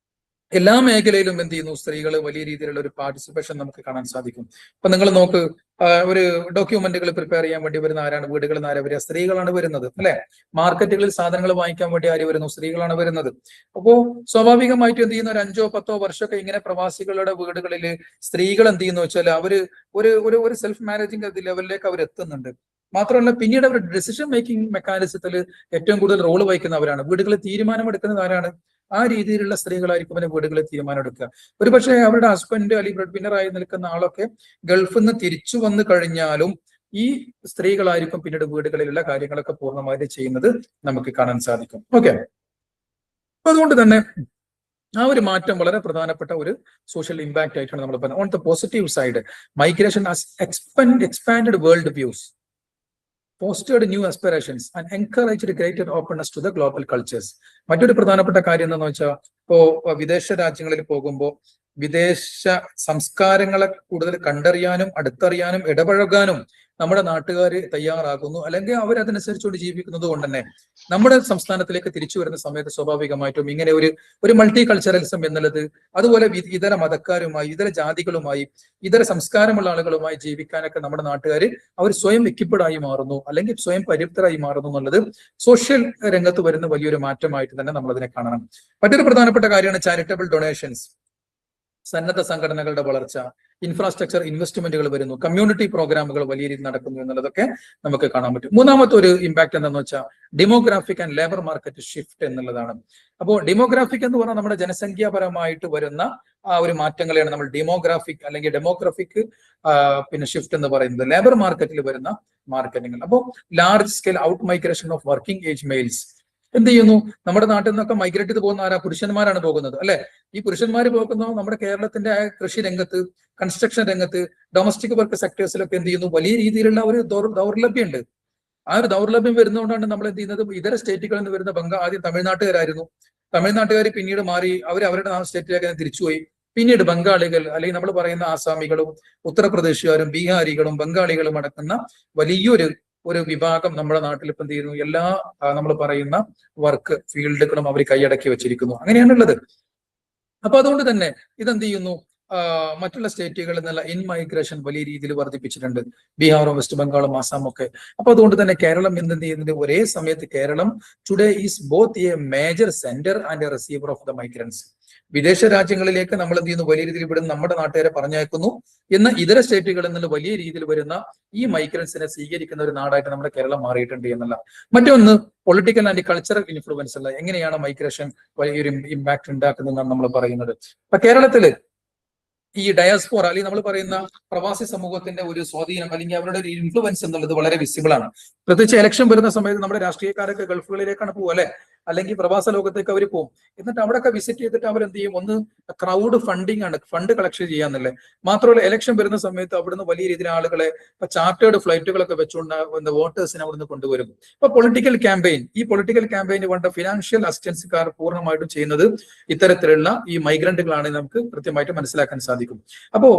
എല്ലാ മേഖലയിലും എന്ത് ചെയ്യുന്നു, സ്ത്രീകൾ വലിയ രീതിയിലുള്ള ഒരു പാർട്ടിസിപ്പേഷൻ നമുക്ക് കാണാൻ സാധിക്കും. ഇപ്പൊ നിങ്ങൾ നോക്ക്, ഒരു ഡോക്യുമെന്റുകൾ പ്രിപ്പയർ ചെയ്യാൻ വേണ്ടി വരുന്ന ആരാണ്? വീടുകളിൽ നിന്ന് ആരാ വരിക? സ്ത്രീകളാണ് വരുന്നത്, അല്ലെ. മാർക്കറ്റുകളിൽ സാധനങ്ങൾ വാങ്ങിക്കാൻ വേണ്ടി ആര് വരുന്നു? സ്ത്രീകളാണ് വരുന്നത്. അപ്പോ സ്വാഭാവികമായിട്ടും എന്ത് ചെയ്യുന്ന ഒരു 5-10 വർഷമൊക്കെ ഇങ്ങനെ പ്രവാസികളുടെ വീടുകളിൽ സ്ത്രീകൾ എന്ത് ചെയ്യുന്നു വെച്ചാൽ അവര് ഒരു സെൽഫ് മാനേജിങ് ലെവലിലേക്ക് അവർ എത്തുന്നുണ്ട്. മാത്രമല്ല പിന്നീട് അവർ ഡിസിഷൻ മേക്കിംഗ് മെക്കാനിസത്തിൽ ഏറ്റവും കൂടുതൽ റോള് വഹിക്കുന്നവരാണ്. വീടുകളിൽ തീരുമാനമെടുക്കുന്നത് ആരാണ്? ആ രീതിയിലുള്ള സ്ത്രീകളായിരിക്കും അവരെ വീടുകളിൽ തീരുമാനമെടുക്കുക. ഒരുപക്ഷെ അവരുടെ ഹസ്ബൻഡ് അല്ലെങ്കിൽ ബ്രെഡ് വിന്നറായി നിൽക്കുന്ന ആളൊക്കെ ഗൾഫിൽ നിന്ന് തിരിച്ചു വന്നു കഴിഞ്ഞാലും ഈ സ്ത്രീകളായിരിക്കും പിന്നീട് വീടുകളിലുള്ള കാര്യങ്ങളൊക്കെ പൂർണ്ണമായിട്ട് ചെയ്യുന്നത് നമുക്ക് കാണാൻ സാധിക്കും. ഓക്കെ, അതുകൊണ്ട് തന്നെ ആ ഒരു മാറ്റം വളരെ പ്രധാനപ്പെട്ട ഒരു സോഷ്യൽ ഇമ്പാക്ട് ആയിട്ടാണ് നമ്മൾ പറയുന്നത്. On the positive side, migration has expanded world views, fostered new aspirations and encouraged greater openness to the global cultures. മറ്റൊരു പ്രധാനപ്പെട്ട കാര്യം എന്താണെന്ന് വെച്ചാൽ, ഇപ്പോ വിദേശ രാജ്യങ്ങളിൽ പോകുമ്പോൾ വിദേശ സംസ്കാരങ്ങളെ കൂടുതൽ കണ്ടറിയാനും അടുത്തറിയാനും ഇടപഴകാനും നമ്മുടെ നാട്ടുകാർ തയ്യാറാകുന്നു, അല്ലെങ്കിൽ അവരതനുസരിച്ചുകൊണ്ട് ജീവിക്കുന്നത് കൊണ്ട് തന്നെ നമ്മുടെ സംസ്ഥാനത്തിലേക്ക് തിരിച്ചു വരുന്ന സമയത്ത് സ്വാഭാവികമായിട്ടും ഇങ്ങനെ ഒരു മൾട്ടി കൾച്ചറലിസം എന്നുള്ളത്, അതുപോലെ ഇതര മതക്കാരുമായി, ഇതര ജാതികളുമായി, ഇതര സംസ്കാരമുള്ള ആളുകളുമായി ജീവിക്കാനൊക്കെ നമ്മുടെ നാട്ടുകാർ അവർ സ്വയം എക്യുപ്പിഡായി മാറുന്നു, അല്ലെങ്കിൽ സ്വയം പര്യാപ്തരായി മാറുന്നു എന്നുള്ളത് സോഷ്യൽ രംഗത്ത് വരുന്ന വലിയൊരു മാറ്റമായിട്ട് തന്നെ നമ്മൾ അതിനെ കാണണം. മറ്റൊരു പ്രധാനപ്പെട്ട കാര്യമാണ് ചാരിറ്റബിൾ ഡൊണേഷൻസ്, സന്നദ്ധ സംഘടനകളുടെ വളർച്ച, ഇൻഫ്രാസ്ട്രക്ചർ ഇൻവെസ്റ്റ്മെന്റുകൾ വരുന്നു, കമ്മ്യൂണിറ്റി പ്രോഗ്രാമുകൾ വലിയ രീതിയിൽ നടക്കുന്നു എന്നുള്ളതൊക്കെ നമുക്ക് കാണാൻ പറ്റും. മൂന്നാമത്തെ ഒരു ഇമ്പാക്ട് എന്താണെന്ന് വെച്ചാൽ demographic and labour market shift എന്നുള്ളതാണ്. അപ്പോൾ ഡെമോഗ്രാഫിക് എന്ന് പറഞ്ഞാൽ നമ്മുടെ ജനസംഖ്യാപരമായിട്ട് വരുന്ന ആ ഒരു മാറ്റങ്ങളെയാണ് നമ്മൾ ഡെമോഗ്രാഫിക് പിന്നെ ഷിഫ്റ്റ് എന്ന് പറയുന്നത്. ലേബർ മാർക്കറ്റിൽ വരുന്ന മാർക്കറ്റിങ്ങൾ. അപ്പോൾ large scale out migration of working age males എന്ത് ചെയ്യുന്നു? നമ്മുടെ നാട്ടിൽ നിന്നൊക്കെ മൈഗ്രേറ്റ് ചെയ്ത് പോകുന്ന ആരാ? പുരുഷന്മാരാണ് പോകുന്നത്, അല്ലെ? ഈ പുരുഷന്മാർ പോകുന്നത് നമ്മുടെ കേരളത്തിന്റെ കൃഷി രംഗത്ത്, കൺസ്ട്രക്ഷൻ രംഗത്ത്, ഡൊമസ്റ്റിക് വർക്ക് സെക്ടേഴ്സിലൊക്കെ എന്ത് ചെയ്യുന്നു? വലിയ രീതിയിലുള്ള ഒരു ദൗർലഭ്യമുണ്ട്. ആ ഒരു ദൗർലഭ്യം വരുന്നതുകൊണ്ടാണ് നമ്മൾ എന്ത് ചെയ്യുന്നത്? ഇതര സ്റ്റേറ്റുകളിൽ നിന്ന് വരുന്ന ആദ്യം തമിഴ്നാട്ടുകാരായിരുന്നു, തമിഴ്നാട്ടുകാർ പിന്നീട് മാറി അവരുടെ സ്റ്റേറ്റിലേക്ക് തിരിച്ചുപോയി. പിന്നീട് ബംഗാളികൾ, അല്ലെങ്കിൽ നമ്മൾ പറയുന്ന ആസാമികളും ഉത്തർപ്രദേശുകാരും ബീഹാരികളും ബംഗാളികളും അടക്കുന്ന വലിയൊരു വിഭാഗം നമ്മുടെ നാട്ടിൽ ഇപ്പം എന്ത് ചെയ്യുന്നു? എല്ലാ നമ്മൾ പറയുന്ന വർക്ക് ഫീൽഡുകളും അവർ കൈയടക്കി വെച്ചിരിക്കുന്നു. അങ്ങനെയാണുള്ളത്. അപ്പൊ അതുകൊണ്ട് തന്നെ ഇതെന്ത് ചെയ്യുന്നു? മറ്റുള്ള സ്റ്റേറ്റുകളിൽ നിന്നുള്ള ഇൻമൈഗ്രേഷൻ വലിയ രീതിയിൽ വർദ്ധിപ്പിച്ചിട്ടുണ്ട്, ബീഹാറും വെസ്റ്റ് ബംഗാളും ആസാമും ഒക്കെ. അപ്പൊ അതുകൊണ്ട് തന്നെ കേരളം എന്ത് ചെയ്യുന്നത്? ഒരേ സമയത്ത് Keralam today is both a major centre and a receiver of the migrants. വിദേശ രാജ്യങ്ങളിലേക്ക് നമ്മൾ എന്ത് ചെയ്യുന്നു? വലിയ രീതിയിൽ ഇവിടെ നമ്മുടെ നാട്ടുകാരെ പറഞ്ഞയക്കുന്നു. എന്നാൽ ഇതര സ്റ്റേറ്റുകളിൽ നിന്ന് വലിയ രീതിയിൽ വരുന്ന ഈ മൈഗ്രൻസിനെ സ്വീകരിക്കുന്ന ഒരു നാടായിട്ട് നമ്മുടെ കേരളം മാറിയിട്ടുണ്ട് എന്നുള്ള. മറ്റൊന്ന് പൊളിറ്റിക്കൽ ആൻഡ് കൾച്ചറൽ ഇൻഫ്ലുവൻസ് ഉള്ള എങ്ങനെയാണ് മൈഗ്രേഷൻ വലിയൊരു ഇമ്പാക്ട് ഉണ്ടാക്കുന്നതെന്നാണ് നമ്മൾ പറയുന്നത്. അപ്പൊ കേരളത്തില് ഈ ഡയാസ്പോറ അല്ലെങ്കിൽ നമ്മൾ പറയുന്ന പ്രവാസി സമൂഹത്തിന്റെ ഒരു സ്വാധീനം അല്ലെങ്കിൽ അവരുടെ ഒരു ഇൻഫ്ലുവൻസ് എന്നുള്ളത് വളരെ വിസിബിൾ ആണ്. പ്രത്യേകിച്ച് ഇലക്ഷൻ വരുന്ന സമയത്ത് നമ്മുടെ രാഷ്ട്രീയക്കാരൊക്കെ ഗൾഫുകളിലേക്കാണ് പോകുക, അല്ലെ? അല്ലെങ്കിൽ പ്രവാസ ലോകത്തേക്ക് അവർ പോകും. എന്നിട്ട് അവിടെയൊക്കെ വിസിറ്റ് ചെയ്തിട്ട് അവർ എന്ത് ചെയ്യും? ഒന്ന് ക്രൗഡ് ഫണ്ടിങ് ആണ്, ഫണ്ട് കളക്ഷൻ ചെയ്യാന്നല്ലേ. മാത്രമല്ല ഇലക്ഷൻ വരുന്ന സമയത്ത് അവിടുന്ന് വലിയ രീതിയിൽ ആളുകളെ ചാർട്ടേഡ് ഫ്ലൈറ്റുകളൊക്കെ വെച്ചുകൊണ്ട് വോട്ടേഴ്സിനെ അവിടുന്ന് കൊണ്ടുവരും. ഇപ്പൊ പൊളിറ്റിക്കൽ ക്യാമ്പയിൻ, ഈ പൊളിറ്റിക്കൽ ക്യാമ്പയിന് വേണ്ട ഫിനാൻഷ്യൽ അസിസ്റ്റൻസുകാർ പൂർണ്ണമായിട്ടും ചെയ്യുന്നത് ഇത്തരത്തിലുള്ള ഈ മൈഗ്രന്റുകളാണ് നമുക്ക് കൃത്യമായിട്ട് മനസ്സിലാക്കാൻ സാധിക്കും. അപ്പോ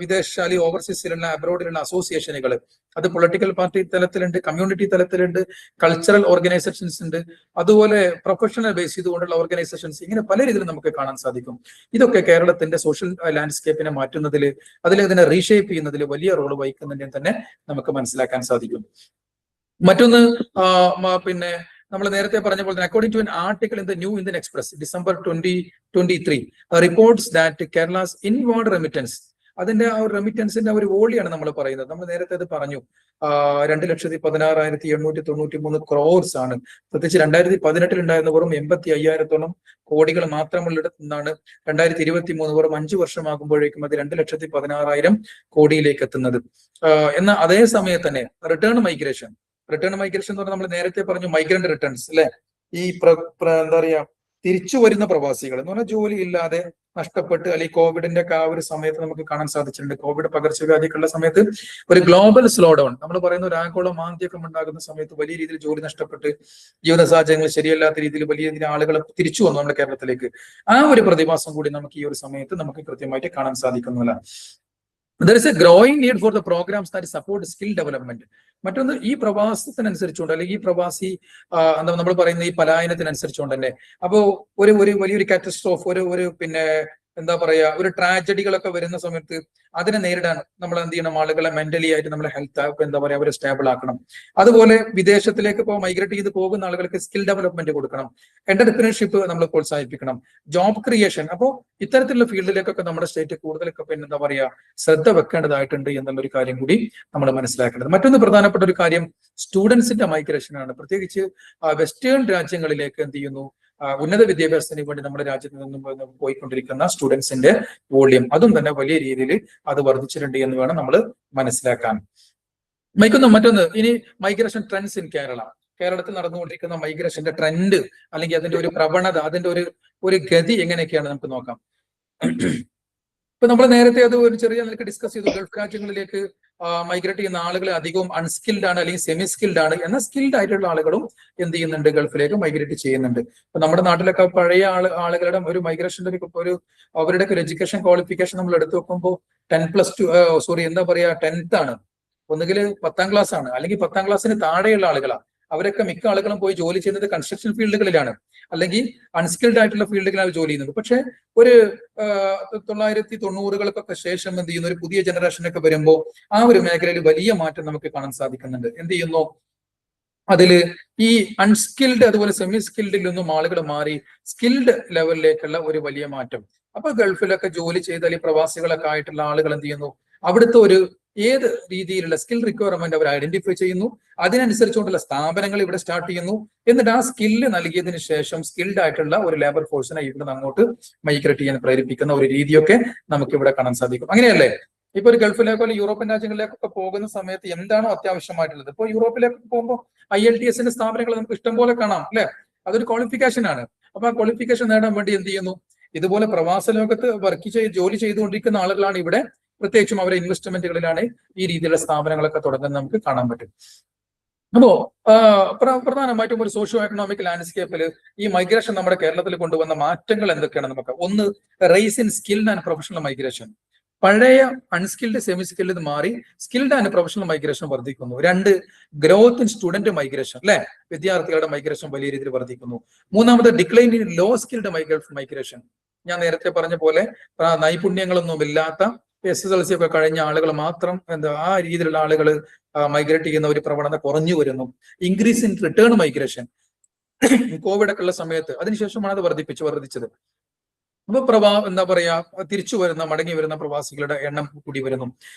വിദേശ അല്ലെങ്കിൽ ഓവർസീസിലുള്ള അബ്രോഡിലുള്ള അസോസിയേഷനുകൾ, അത് പൊളിറ്റിക്കൽ പാർട്ടി തലത്തിലുണ്ട്, കമ്മ്യൂണിറ്റി തലത്തിലുണ്ട്, കൾച്ചറൽ ഓർഗനൈസേഷൻസ് ഉണ്ട്, അതുപോലെ പ്രൊഫഷണൽ ബേസ് ചെയ്തുകൊണ്ടുള്ള ഓർഗനൈസേഷൻസ്, ഇങ്ങനെ പല രീതിയിലും നമുക്ക് കാണാൻ സാധിക്കും. ഇതൊക്കെ കേരളത്തിന്റെ സോഷ്യൽ ലാൻഡ്സ്കേപ്പിനെ മാറ്റുന്നതിൽ, അതിനെ റീഷേപ്പ് ചെയ്യുന്നതിൽ വലിയ റോൾ വഹിക്കുന്നതിനെ തന്നെ നമുക്ക് മനസ്സിലാക്കാൻ സാധിക്കും. മറ്റൊന്ന് പിന്നെ നമ്മൾ നേരത്തെ പറഞ്ഞ പോലെ തന്നെ according to an article in the New Indian Express December 2023 reports that Kerala's inward remittance, അതിന്റെ ആ ഒരു റെമിറ്റൻസിന്റെ ഒരു വോളിയാണ് നമ്മൾ പറയുന്നത്. നമ്മൾ നേരത്തെ അത് പറഞ്ഞു, 2,16,893 crores ആണ്. പ്രത്യേകിച്ച് 2018 ഉണ്ടായിരുന്ന വെറും 85,000 കോടികൾ മാത്രമുള്ളിടത്ത് നിന്നാണ് 2023 വെറും 5 വർഷമാകുമ്പോഴേക്കും അത് 2,16,000 കോടിയിലേക്ക് എത്തുന്നത്. എന്നാൽ അതേ സമയത്ത് തന്നെ റിട്ടേൺ മൈഗ്രേഷൻ എന്ന് പറഞ്ഞാൽ നമ്മൾ നേരത്തെ പറഞ്ഞു മൈഗ്രന്റ് റിട്ടേൺസ്, അല്ലെ? ഈ എന്താ പറയാ, തിരിച്ചു വരുന്ന പ്രവാസികൾ എന്ന് പറഞ്ഞാൽ ജോലി ഇല്ലാതെ നഷ്ടപ്പെട്ട്, അല്ലെങ്കിൽ കോവിഡിന്റെ ഒക്കെ ആ ഒരു സമയത്ത് നമുക്ക് കാണാൻ സാധിച്ചിട്ടുണ്ട്. കോവിഡ് പകർച്ചവ്യാധിക്കുള്ള സമയത്ത് ഒരു ഗ്ലോബൽ സ്ലോ ഡൗൺ, നമ്മൾ പറയുന്ന ഒരു ആഗോള മാന്ദ്യമൊക്കെ ഉണ്ടാകുന്ന സമയത്ത് വലിയ രീതിയിൽ ജോലി നഷ്ടപ്പെട്ട് ജീവിത സാഹചര്യങ്ങൾ ശരിയല്ലാത്ത രീതിയിൽ വലിയ രീതിയിൽ ആളുകൾ തിരിച്ചു വന്നു നമ്മുടെ കേരളത്തിലേക്ക്. ആ ഒരു പ്രതിഭാസം കൂടി നമുക്ക് ഈ ഒരു സമയത്ത് നമുക്ക് കൃത്യമായിട്ട് കാണാൻ സാധിക്കുന്നില്ല. There is a growing need for the programs that support skill development. മറ്റൊന്ന് ഈ പ്രവാസത്തിനനുസരിച്ചുകൊണ്ട്, അല്ലെങ്കിൽ ഈ പ്രവാസി എന്താ നമ്മൾ പറയുന്ന ഈ പലായനത്തിനനുസരിച്ചുകൊണ്ട് തന്നെ അപ്പോ ഒരു വലിയൊരു കാറ്റസ്ട്രോഫ്, ഒരു പിന്നെ എന്താ പറയാ ഒരു ട്രാജഡികളൊക്കെ വരുന്ന സമയത്ത് അതിനെ നേരിടാൻ നമ്മൾ എന്ത് ചെയ്യണം, ആളുകളെ മെന്റലി ആയിട്ട് നമ്മളെ ഹെൽത്ത് എന്താ പറയാ അവരെ സ്റ്റേബിൾ ആക്കണം. അതുപോലെ വിദേശത്തിലേക്ക് ഇപ്പോൾ മൈഗ്രേറ്റ് ചെയ്ത് പോകുന്ന ആളുകൾക്ക് സ്കിൽ ഡെവലപ്മെന്റ് കൊടുക്കണം, എന്റർപ്രീനർഷിപ്പ് നമ്മൾ പ്രോത്സാഹിപ്പിക്കണം, ജോബ് ക്രിയേഷൻ. അപ്പോൾ ഇത്തരത്തിലുള്ള ഫീൽഡിലേക്കൊക്കെ നമ്മുടെ സ്റ്റേറ്റ് കൂടുതലൊക്കെ പിന്നെ എന്താ പറയാ ശ്രദ്ധ വെക്കേണ്ടതായിട്ടുണ്ട് എന്നുള്ളൊരു കാര്യം കൂടി നമ്മൾ മനസ്സിലാക്കേണ്ടത്. മറ്റൊന്ന് പ്രധാനപ്പെട്ട ഒരു കാര്യം സ്റ്റുഡൻസിന്റെ മൈഗ്രേഷൻ ആണ്. പ്രത്യേകിച്ച് വെസ്റ്റേൺ രാജ്യങ്ങളിലേക്ക് എന്ത് ചെയ്യുന്നു, ഉന്നത വിദ്യാഭ്യാസത്തിന് വേണ്ടി നമ്മുടെ രാജ്യത്ത് നിന്നും പോയിക്കൊണ്ടിരിക്കുന്ന സ്റ്റുഡൻസിന്റെ വോള്യം അതും തന്നെ വലിയ രീതിയിൽ അത് വർദ്ധിച്ചിട്ടുണ്ട് എന്ന് വേണം നമ്മൾ മനസ്സിലാക്കാൻ. മറ്റൊന്ന് ഇനി മൈഗ്രേഷൻ ട്രെൻഡ്സ് ഇൻ കേരള. കേരളത്തിൽ നടന്നുകൊണ്ടിരിക്കുന്ന മൈഗ്രേഷന്റെ ട്രെൻഡ് അല്ലെങ്കിൽ അതിന്റെ ഒരു പ്രവണത, അതിന്റെ ഒരു ഗതി എങ്ങനെയൊക്കെയാണ് നമുക്ക് നോക്കാം. ഇപ്പൊ നമ്മൾ നേരത്തെ അത് ഒരു ചെറിയ നിലക്ക് ഡിസ്കസ് ചെയ്തു. ഗൾഫ് രാജ്യങ്ങളിലേക്ക് മൈഗ്രേറ്റ് ചെയ്യുന്ന ആളുകൾ അധികവും അൺസ്കിൽഡ് ആണ് അല്ലെങ്കിൽ സെമി സ്കിൽഡ് ആണ്. എന്നാൽ സ്കിൽഡ് ആയിട്ടുള്ള ആളുകളും എന്ത് ചെയ്യുന്നുണ്ട്, ഗൾഫിലേക്ക് മൈഗ്രേറ്റ് ചെയ്യുന്നുണ്ട്. ഇപ്പൊ നമ്മുടെ നാട്ടിലൊക്കെ പഴയ ആളുകളുടെ ഒരു മൈഗ്രേഷന്റെ ഒരു അവരുടെ ഒരു എഡ്യൂക്കേഷൻ ക്വാളിഫിക്കേഷൻ നമ്മൾ എടുത്തു നോക്കുമ്പോൾ 10th ആണ്, ഒന്നുകിൽ 10ാം ക്ലാസ് ആണ്, അല്ലെങ്കിൽ 10ാം ക്ലാസ്സിന് താഴെയുള്ള ആളുകളാണ്. അവരൊക്കെ മിക്ക ആളുകളും പോയി ജോലി ചെയ്യുന്നത് കൺസ്ട്രക്ഷൻ ഫീൽഡുകളിലാണ്, അല്ലെങ്കിൽ അൺസ്കിൽഡ് ആയിട്ടുള്ള ഫീൽഡുകളിലാണ് ജോലി ചെയ്യുന്നത്. പക്ഷെ ഒരു 1990കൾക്കൊക്കെ ശേഷം എന്ത് ചെയ്യുന്നു, ഒരു പുതിയ ജനറേഷനൊക്കെ വരുമ്പോൾ ആ ഒരു മേഖലയിൽ വലിയ മാറ്റം നമുക്ക് കാണാൻ സാധിക്കുന്നുണ്ട്. എന്ത് ചെയ്യുന്നു, അതില് ഈ അൺസ്കിൽഡ് അതുപോലെ സെമി സ്കിൽഡിൽ നിന്നും ആളുകൾ മാറി സ്കിൽഡ് ലെവലിലേക്കുള്ള ഒരു വലിയ മാറ്റം. അപ്പൊ ഗൾഫിലൊക്കെ ജോലി ചെയ്ത അല്ലെങ്കിൽ പ്രവാസികളൊക്കെ ആയിട്ടുള്ള ആളുകൾ എന്ത് ചെയ്യുന്നു, അവിടുത്തെ ഒരു ഏത് രീതിയിലുള്ള സ്കിൽ റിക്വയർമെന്റ് അവർ ഐഡന്റിഫൈ ചെയ്യുന്നു, അതിനനുസരിച്ചുകൊണ്ടുള്ള സ്ഥാപനങ്ങൾ ഇവിടെ സ്റ്റാർട്ട് ചെയ്യുന്നു. എന്നിട്ട് ആ സ്കില്ല് നൽകിയതിനു ശേഷം സ്കിൽഡ് ആയിട്ടുള്ള ഒരു ലേബർ ഫോഴ്സിനെ ഇവിടെ നിന്ന് അങ്ങോട്ട് മൈഗ്രേറ്റ് ചെയ്യാൻ പ്രേരിപ്പിക്കുന്ന ഒരു രീതിയൊക്കെ നമുക്ക് ഇവിടെ കാണാൻ സാധിക്കും. അങ്ങനെയല്ലേ? ഇപ്പൊ ഒരു ഗൾഫിലേക്കോ അല്ലെങ്കിൽ യൂറോപ്യൻ രാജ്യങ്ങളിലേക്കൊക്കെ പോകുന്ന സമയത്ത് എന്താണോ അത്യാവശ്യമായിട്ടുള്ളത്, ഇപ്പോൾ യൂറോപ്പിലേക്ക് പോകുമ്പോൾ IELTS സ്ഥാപനങ്ങൾ നമുക്ക് ഇഷ്ടം പോലെ കാണാം, അല്ലെ? അതൊരു ക്വാളിഫിക്കേഷൻ ആണ്. അപ്പൊ ആ ക്വാളിഫിക്കേഷൻ നേടാൻ വേണ്ടി എന്ത് ചെയ്യുന്നു, ഇതുപോലെ പ്രവാസ ലോകത്ത് ജോലി ചെയ്തുകൊണ്ടിരിക്കുന്ന ആളുകളാണ് ഇവിടെ, പ്രത്യേകിച്ചും അവരെ ഇൻവെസ്റ്റ്മെന്റുകളിലാണ് ഈ രീതിയിലുള്ള സ്ഥാപനങ്ങളൊക്കെ തുടങ്ങുന്നത് നമുക്ക് കാണാൻ പറ്റും. അപ്പോ പ്രധാനമായിട്ടും ഒരു സോഷ്യോ എക്കണോമിക് ലാൻഡ്സ്കേപ്പിൽ ഈ മൈഗ്രേഷൻ നമ്മുടെ കേരളത്തിൽ കൊണ്ടുവന്ന മാറ്റങ്ങൾ എന്തൊക്കെയാണ് നമുക്ക്? ഒന്ന്, raise in skilled and professional migration. പഴയ അൺസ്കിൽഡ് സെമി സ്കിൽഡ് മാറി സ്കിൽഡ് ആൻഡ് പ്രൊഫഷണൽ മൈഗ്രേഷൻ വർദ്ധിക്കുന്നു. 2, ഗ്രോത്ത് ഇൻ സ്റ്റുഡന്റ് മൈഗ്രേഷൻ, അല്ലെ? വിദ്യാർത്ഥികളുടെ മൈഗ്രേഷൻ വലിയ രീതിയിൽ വർദ്ധിക്കുന്നു. 3, decline in law skilled migration. ഞാൻ നേരത്തെ പറഞ്ഞ പോലെ നൈപുണ്യങ്ങളൊന്നും ഇല്ലാത്ത SSLC ഒക്കെ കഴിഞ്ഞ ആളുകൾ മാത്രം ആ രീതിയിലുള്ള ആളുകൾ മൈഗ്രേറ്റ് ചെയ്യുന്ന ഒരു പ്രവണത കുറഞ്ഞു വരുന്നു. Increase in return migration. Covid ഒക്കെ ഉള്ള സമയത്ത് അതിനുശേഷമാണ് അത് വർദ്ധിച്ചത്. അപ്പൊ എന്താ പറയാ തിരിച്ചു വരുന്ന മടങ്ങി വരുന്ന പ്രവാസികളുടെ എണ്ണം കൂടി വരുന്നു.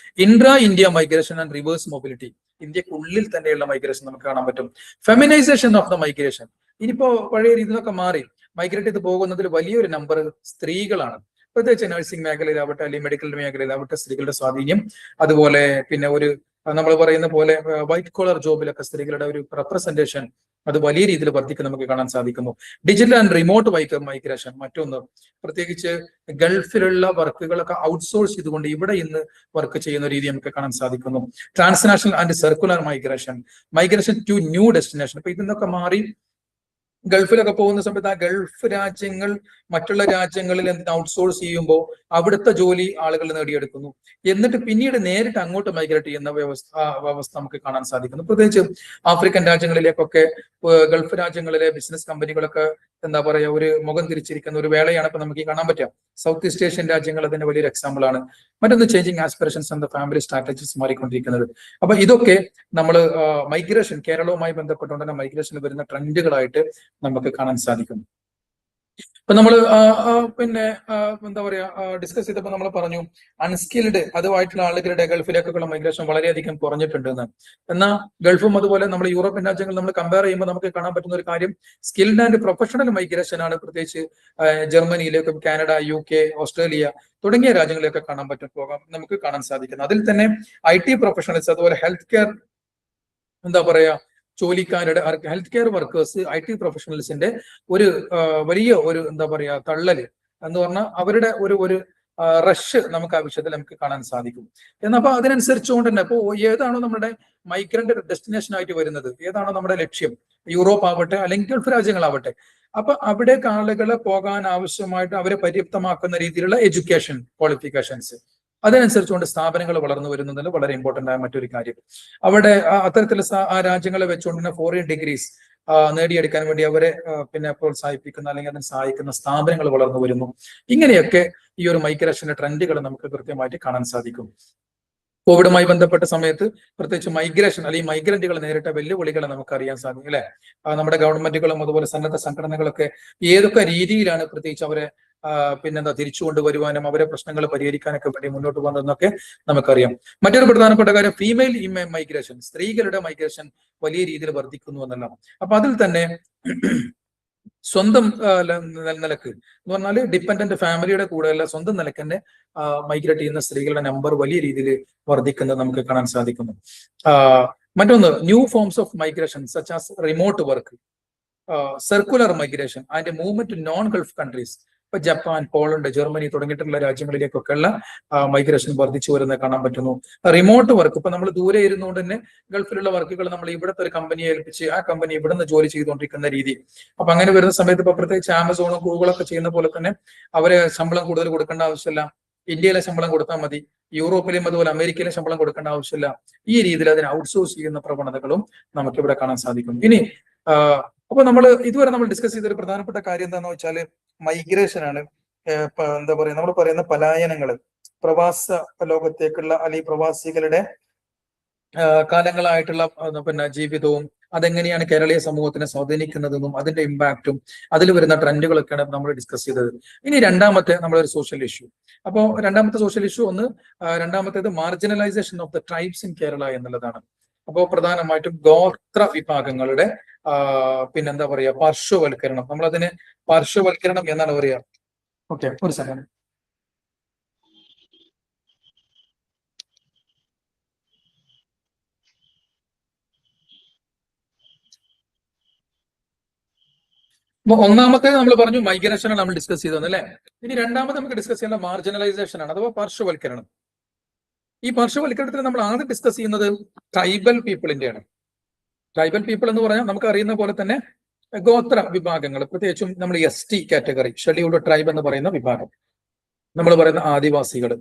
Intra India migration and reverse mobility. ഇന്ത്യക്കുള്ളിൽ തന്നെയുള്ള മൈഗ്രേഷൻ നമുക്ക് കാണാൻ പറ്റും. Feminisation of the migration. ഇനിയിപ്പോ പഴയ രീതിയിലൊക്കെ മാറി മൈഗ്രേറ്റ് ചെയ്ത് പോകുന്നതിൽ വലിയൊരു നമ്പർ സ്ത്രീകളാണ്. പ്രത്യേകിച്ച് നഴ്സിംഗ് മേഖലയിലാവട്ടെ അല്ലെങ്കിൽ മെഡിക്കൽ മേഖലയിലാവട്ടെ സ്ത്രീകളുടെ സ്വാധീനം. അതുപോലെ പിന്നെ നമ്മൾ പറയുന്ന പോലെ വൈറ്റ് കോളർ ജോബിലൊക്കെ സ്ത്രീകളുടെ ഒരു റെപ്രസെന്റേഷൻ അത് വലിയ രീതിയിൽ വർദ്ധിക്കാൻ നമുക്ക് കാണാൻ സാധിക്കുന്നു. ഡിജിറ്റൽ ആൻഡ് റിമോട്ട് മൈഗ്രേഷൻ മറ്റൊന്ന്. പ്രത്യേകിച്ച് ഗൾഫിലുള്ള വർക്കുകളൊക്കെ ഔട്ട്സോഴ്സ് ചെയ്തുകൊണ്ട് ഇവിടെ ഇന്ന് വർക്ക് ചെയ്യുന്ന രീതി നമുക്ക് കാണാൻ സാധിക്കുന്നു. Transnational and circular migration to new destination. അപ്പൊ ഇതിന്നൊക്കെ മാറി ഗൾഫിലൊക്കെ പോകുന്ന സമയത്ത് ആ ഗൾഫ് രാജ്യങ്ങൾ മറ്റുള്ള രാജ്യങ്ങളിൽ ഔട്ട്സോഴ്സ് ചെയ്യുമ്പോൾ അവിടുത്തെ ജോലി ആളുകൾ നേടിയെടുക്കുന്നു. എന്നിട്ട് പിന്നീട് നേരിട്ട് അങ്ങോട്ട് മൈഗ്രേറ്റ് ചെയ്യുന്ന വ്യവസ്ഥ നമുക്ക് കാണാൻ സാധിക്കുന്നു. പ്രത്യേകിച്ച് ആഫ്രിക്കൻ രാജ്യങ്ങളിലേക്കൊക്കെ ഗൾഫ് രാജ്യങ്ങളിലെ ബിസിനസ് കമ്പനികളൊക്കെ എന്താ പറയാ ഒരു മുഖം തിരിച്ചിരിക്കുന്ന ഒരു വേളയാണ് ഇപ്പൊ നമുക്ക് കാണാൻ പറ്റുക. സൗത്ത് ഈസ്റ്റ് ഏഷ്യൻ രാജ്യങ്ങൾ അതിന്റെ വലിയൊരു എക്സാമ്പിൾ ആണ്. മറ്റൊന്ന് changing aspirations and family strategies മാറിക്കൊണ്ടിരിക്കുന്നത്. അപ്പൊ ഇതൊക്കെ നമ്മൾ മൈഗ്രേഷൻ കേരളവുമായി ബന്ധപ്പെട്ടുകൊണ്ട് തന്നെ മൈഗ്രേഷനിൽ വരുന്ന ട്രെൻഡുകളായിട്ട് നമുക്ക് കാണാൻ സാധിക്കുന്നു. ഇപ്പൊ നമ്മൾ പിന്നെ എന്താ പറയാ ഡിസ്കസ് ചെയ്തപ്പോൾ നമ്മൾ പറഞ്ഞു അൺസ്കിൽഡ് അതുമായിട്ടുള്ള ആളുകളുടെ ഗൾഫിലേക്കുള്ള മൈഗ്രേഷൻ വളരെയധികം കുറഞ്ഞിട്ടുണ്ട് എന്ന്. എന്നാൽ ഗൾഫും അതുപോലെ നമ്മൾ യൂറോപ്യൻ രാജ്യങ്ങൾ നമ്മൾ കമ്പയർ ചെയ്യുമ്പോൾ നമുക്ക് കാണാൻ പറ്റുന്ന ഒരു കാര്യം സ്കിൽഡ് ആൻഡ് പ്രൊഫഷണൽ മൈഗ്രേഷൻ ആണ്. പ്രത്യേകിച്ച് ജർമ്മനിയിലേക്കും കാനഡ, UK, ഓസ്ട്രേലിയ തുടങ്ങിയ രാജ്യങ്ങളിലേക്ക് നമുക്ക് കാണാൻ സാധിക്കുന്നത്. അതിൽ തന്നെ IT പ്രൊഫഷണൽസ് അതുപോലെ ഹെൽത്ത് കെയർ എന്താ പറയാ ജോലിക്കാരുടെ ഹെൽത്ത് കെയർ വർക്കേഴ്സ് IT പ്രൊഫഷണൽസിന്റെ ഒരു വലിയ ഒരു എന്താ പറയാ തള്ളല് എന്ന് പറഞ്ഞാൽ അവരുടെ ഒരു റഷ് നമുക്ക് ആ വിഷയത്തിൽ നമുക്ക് കാണാൻ സാധിക്കും. എന്നപ്പോ അതിനനുസരിച്ചുകൊണ്ട് തന്നെ ഇപ്പോ ഏതാണോ നമ്മുടെ മൈഗ്രന്റ് ഡെസ്റ്റിനേഷൻ ആയിട്ട് വരുന്നത്, ഏതാണോ നമ്മുടെ ലക്ഷ്യം, യൂറോപ്പ് ആവട്ടെ അല്ലെങ്കിൽ ഗൾഫ് രാജ്യങ്ങളാവട്ടെ, അപ്പൊ അവിടേക്ക് ആളുകളെ പോകാൻ ആവശ്യമായിട്ട് അവരെ പര്യാപ്തമാക്കുന്ന രീതിയിലുള്ള എഡ്യൂക്കേഷൻ ക്വാളിഫിക്കേഷൻസ് അതിനനുസരിച്ചുകൊണ്ട് സ്ഥാപനങ്ങൾ വളർന്നു വരുന്നതിൽ വളരെ ഇമ്പോർട്ടന്റ് ആയ മറ്റൊരു കാര്യം. അവിടെ അത്തരത്തിലുള്ള ആ രാജ്യങ്ങളെ വെച്ചുകൊണ്ട് തന്നെ ഫോറിൻ ഡിഗ്രീസ് നേടിയെടുക്കാൻ വേണ്ടി അവരെ പിന്നെ പ്രോത്സാഹിപ്പിക്കുന്ന അല്ലെങ്കിൽ അതിനെ സഹായിക്കുന്ന സ്ഥാപനങ്ങൾ വളർന്നു വരുന്നു. ഇങ്ങനെയൊക്കെ ഈ ഒരു മൈഗ്രേഷന്റെ ട്രെൻഡുകൾ നമുക്ക് കൃത്യമായിട്ട് കാണാൻ സാധിക്കും. കോവിഡുമായി ബന്ധപ്പെട്ട സമയത്ത് പ്രത്യേകിച്ച് മൈഗ്രേഷൻ അല്ലെങ്കിൽ മൈഗ്രന്റുകൾ നേരിട്ട വെല്ലുവിളികളെ നമുക്ക് അറിയാൻ സാധിക്കും അല്ലെ. നമ്മുടെ ഗവൺമെന്റുകളും അതുപോലെ സന്നദ്ധ സംഘടനകളൊക്കെ ഏതൊക്കെ രീതിയിലാണ് പ്രത്യേകിച്ച് അവരെ പിന്നെന്താ തിരിച്ചു കൊണ്ടുവരുവാനും അവരെ പ്രശ്നങ്ങൾ പരിഹരിക്കാനൊക്കെ വേണ്ടി മുന്നോട്ട് പോകുന്നതെന്നൊക്കെ നമുക്കറിയാം. മറ്റൊരു പ്രധാനപ്പെട്ട കാര്യം ഫീമെയിൽ മൈഗ്രേഷൻ, സ്ത്രീകളുടെ മൈഗ്രേഷൻ വലിയ രീതിയിൽ വർദ്ധിക്കുന്നു എന്നുള്ളതാണ്. അപ്പൊ അതിൽ തന്നെ സ്വന്തം നിലക്ക് എന്ന് പറഞ്ഞാൽ ഡിപ്പെൻഡന്റ് ഫാമിലിയുടെ കൂടെയല്ല സ്വന്തം നിലക്ക് തന്നെ മൈഗ്രേറ്റ് ചെയ്യുന്ന സ്ത്രീകളുടെ നമ്പർ വലിയ രീതിയിൽ വർദ്ധിക്കുന്നത് നമുക്ക് കാണാൻ സാധിക്കുന്നു. മറ്റൊന്ന് new forms of migration such as remote work, circular migration and movement to non Gulf countries. ഇപ്പൊ ജപ്പാൻ, പോളണ്ട്, ജർമ്മനി തുടങ്ങിയിട്ടുള്ള രാജ്യങ്ങളിലേക്കൊക്കെയുള്ള മൈഗ്രേഷൻ വർദ്ധിച്ചു വരുന്നത് കാണാൻ പറ്റുന്നു. റിമോട്ട് വർക്ക്, ഇപ്പൊ നമ്മൾ ദൂരെ ഇരുന്നുകൊണ്ട് തന്നെ ഗൾഫിലുള്ള വർക്കുകൾ നമ്മൾ ഇവിടുത്തെ ഒരു കമ്പനിയെ ഏൽപ്പിച്ച് ആ കമ്പനി ഇവിടുന്ന് ജോലി ചെയ്തുകൊണ്ടിരിക്കുന്ന രീതി. അപ്പൊ അങ്ങനെ വരുന്ന സമയത്ത് ഇപ്പൊ പ്രത്യേകിച്ച് ആമസോണും ഗൂഗിളൊക്കെ ചെയ്യുന്ന പോലെ തന്നെ അവര് ശമ്പളം കൂടുതൽ കൊടുക്കേണ്ട ആവശ്യമില്ല. ഇന്ത്യയിലെ ശമ്പളം കൊടുത്താൽ മതി. യൂറോപ്പിലെയും അതുപോലെ അമേരിക്കയിലെ ശമ്പളം കൊടുക്കേണ്ട ആവശ്യമില്ല. ഈ രീതിയിൽ അതിനെ ഔട്ട്സോഴ്സ് ചെയ്യുന്ന പ്രവണതകളും നമുക്ക് ഇവിടെ കാണാൻ സാധിക്കും. ഇനി അപ്പൊ നമ്മൾ ഇതുവരെ നമ്മൾ ഡിസ്കസ് ചെയ്ത ഒരു പ്രധാനപ്പെട്ട കാര്യം എന്താണെന്ന് വെച്ചാൽ മൈഗ്രേഷൻ ആണ്. എന്താ പറയുക, നമ്മൾ പറയുന്ന പലായനങ്ങള്, പ്രവാസ ലോകത്തേക്കുള്ള അല്ലെങ്കിൽ പ്രവാസികളുടെ കാലങ്ങളായിട്ടുള്ള പിന്നെ ജീവിതവും അതെങ്ങനെയാണ് കേരളീയ സമൂഹത്തിനെ സ്വാധീനിക്കുന്നതെന്നും അതിന്റെ ഇമ്പാക്റ്റും അതിൽ വരുന്ന ട്രെൻഡുകളൊക്കെയാണ് നമ്മൾ ഡിസ്കസ് ചെയ്തത്. ഇനി രണ്ടാമത്തെ നമ്മളൊരു സോഷ്യൽ ഇഷ്യൂ. അപ്പോൾ രണ്ടാമത്തെ സോഷ്യൽ ഇഷ്യൂ രണ്ടാമത്തേത് marginalisation of the tribes in Kerala എന്നുള്ളതാണ്. അപ്പോൾ പ്രധാനമായിട്ടും ഗോത്ര വിഭാഗങ്ങളുടെ പിന്നെന്താ പറയാ പാർശ്വവൽക്കരണം, നമ്മളതിന് പാർശ്വവൽക്കരണം എന്നാണ് പറയാ. ഓക്കെ, ഒരു സെക്കൻഡ്. അപ്പൊ ഒന്നാമത്തെ നമ്മൾ പറഞ്ഞു മൈഗ്രേഷൻ ആണ് നമ്മൾ ഡിസ്കസ് ചെയ്തത് അല്ലേ. ഇനി രണ്ടാമത് നമുക്ക് ഡിസ്കസ് ചെയ്യുന്ന മാർജിനലൈസേഷൻ ആണ് അഥവാ പാർശ്വവൽക്കരണം. ഈ പാർശ്വവൽക്കരണത്തിൽ നമ്മൾ ആദ്യം ഡിസ്കസ് ചെയ്യുന്നത് ട്രൈബൽ പീപ്പിളിന്റെയാണ്. ട്രൈബൽ പീപ്പിൾ എന്ന് പറഞ്ഞാൽ നമുക്ക് അറിയുന്ന പോലെ തന്നെ ഗോത്ര വിഭാഗങ്ങൾ, പ്രത്യേകിച്ചും നമ്മൾ ST കാറ്റഗറി, ഷെഡ്യൂൾഡ് ട്രൈബ് എന്ന് പറയുന്ന വിഭാഗം, നമ്മൾ പറയുന്ന ആദിവാസികൾ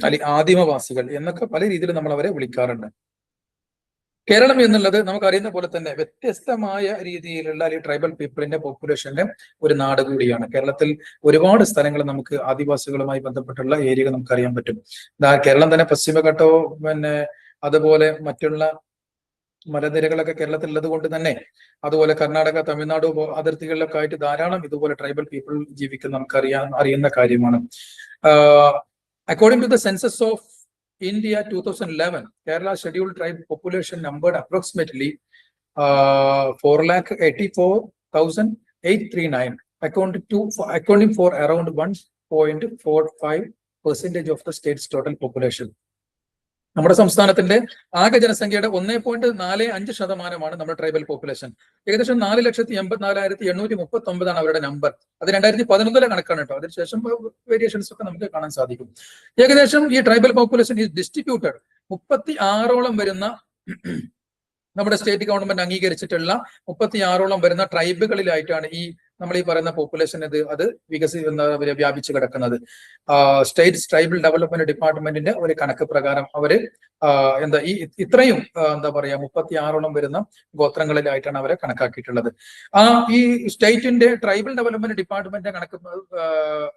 അല്ലെങ്കിൽ ആദിമവാസികൾ എന്നൊക്കെ പല രീതിയിൽ നമ്മൾ അവരെ വിളിക്കാറുണ്ട്. കേരളം എന്നുള്ളത് നമുക്കറിയുന്ന പോലെ തന്നെ വ്യത്യസ്തമായ രീതിയിലുള്ള അല്ലെങ്കിൽ ട്രൈബൽ പീപ്പിളിന്റെ പോപ്പുലേഷന്റെ ഒരു നാട് കൂടിയാണ്. കേരളത്തിൽ ഒരുപാട് സ്ഥലങ്ങൾ നമുക്ക് ആദിവാസികളുമായി ബന്ധപ്പെട്ടുള്ള ഏരിയകൾ നമുക്കറിയാൻ പറ്റും. കേരളം തന്നെ പശ്ചിമഘട്ടവും പിന്നെ അതുപോലെ മറ്റുള്ള മലനിരകളൊക്കെ കേരളത്തിൽ ഉള്ളത് കൊണ്ട് തന്നെ അതുപോലെ കർണാടക, തമിഴ്നാട് അതിർത്തികളിലൊക്കെ ആയിട്ട് ധാരാളം ഇതുപോലെ ട്രൈബൽ പീപ്പിൾ ജീവിക്കുന്ന നമുക്ക് അറിയുന്ന കാര്യമാണ്. According to the census of India 2011, Kerala scheduled tribe population numbered approximately 4,84,839, accounting for around 1.45% of the state's total population. നമ്മുടെ സംസ്ഥാനത്തിന്റെ ആകെ ജനസംഖ്യയുടെ 1.45% നമ്മുടെ ട്രൈബൽ പോപ്പുലേഷൻ. ഏകദേശം 4,84,839 അവരുടെ നമ്പർ. അത് 2011 കണക്കാണ് കേട്ടോ. അതിനുശേഷം വേരിയേഷൻസ് ഒക്കെ നമുക്ക് കാണാൻ സാധിക്കും. ഏകദേശം ഈ ട്രൈബൽ പോപ്പുലേഷൻ ഈസ് ഡിസ്ട്രിബ്യൂട്ടഡ് 36ഓളം വരുന്ന നമ്മുടെ സ്റ്റേറ്റ് ഗവൺമെന്റ് അംഗീകരിച്ചിട്ടുള്ള 36ഓളം വരുന്ന ട്രൈബുകളിലായിട്ടാണ് ഈ നമ്മൾ ഈ പറയുന്ന പോപ്പുലേഷൻ അത് വ്യാപിച്ചു കിടക്കുന്നത്. സ്റ്റേറ്റ് ട്രൈബൽ ഡെവലപ്മെന്റ് ഡിപ്പാർട്ട്മെന്റിന്റെ ഒരു കണക്ക് പ്രകാരം അവര് ഇത്രയും എന്താ പറയാ 36ഓളം വരുന്ന ഗോത്രങ്ങളിലായിട്ടാണ് അവരെ കണക്കാക്കിയിട്ടുള്ളത്. ഈ സ്റ്റേറ്റിന്റെ ട്രൈബൽ ഡെവലപ്മെന്റ് ഡിപ്പാർട്ട്മെന്റിന്റെ കണക്ക്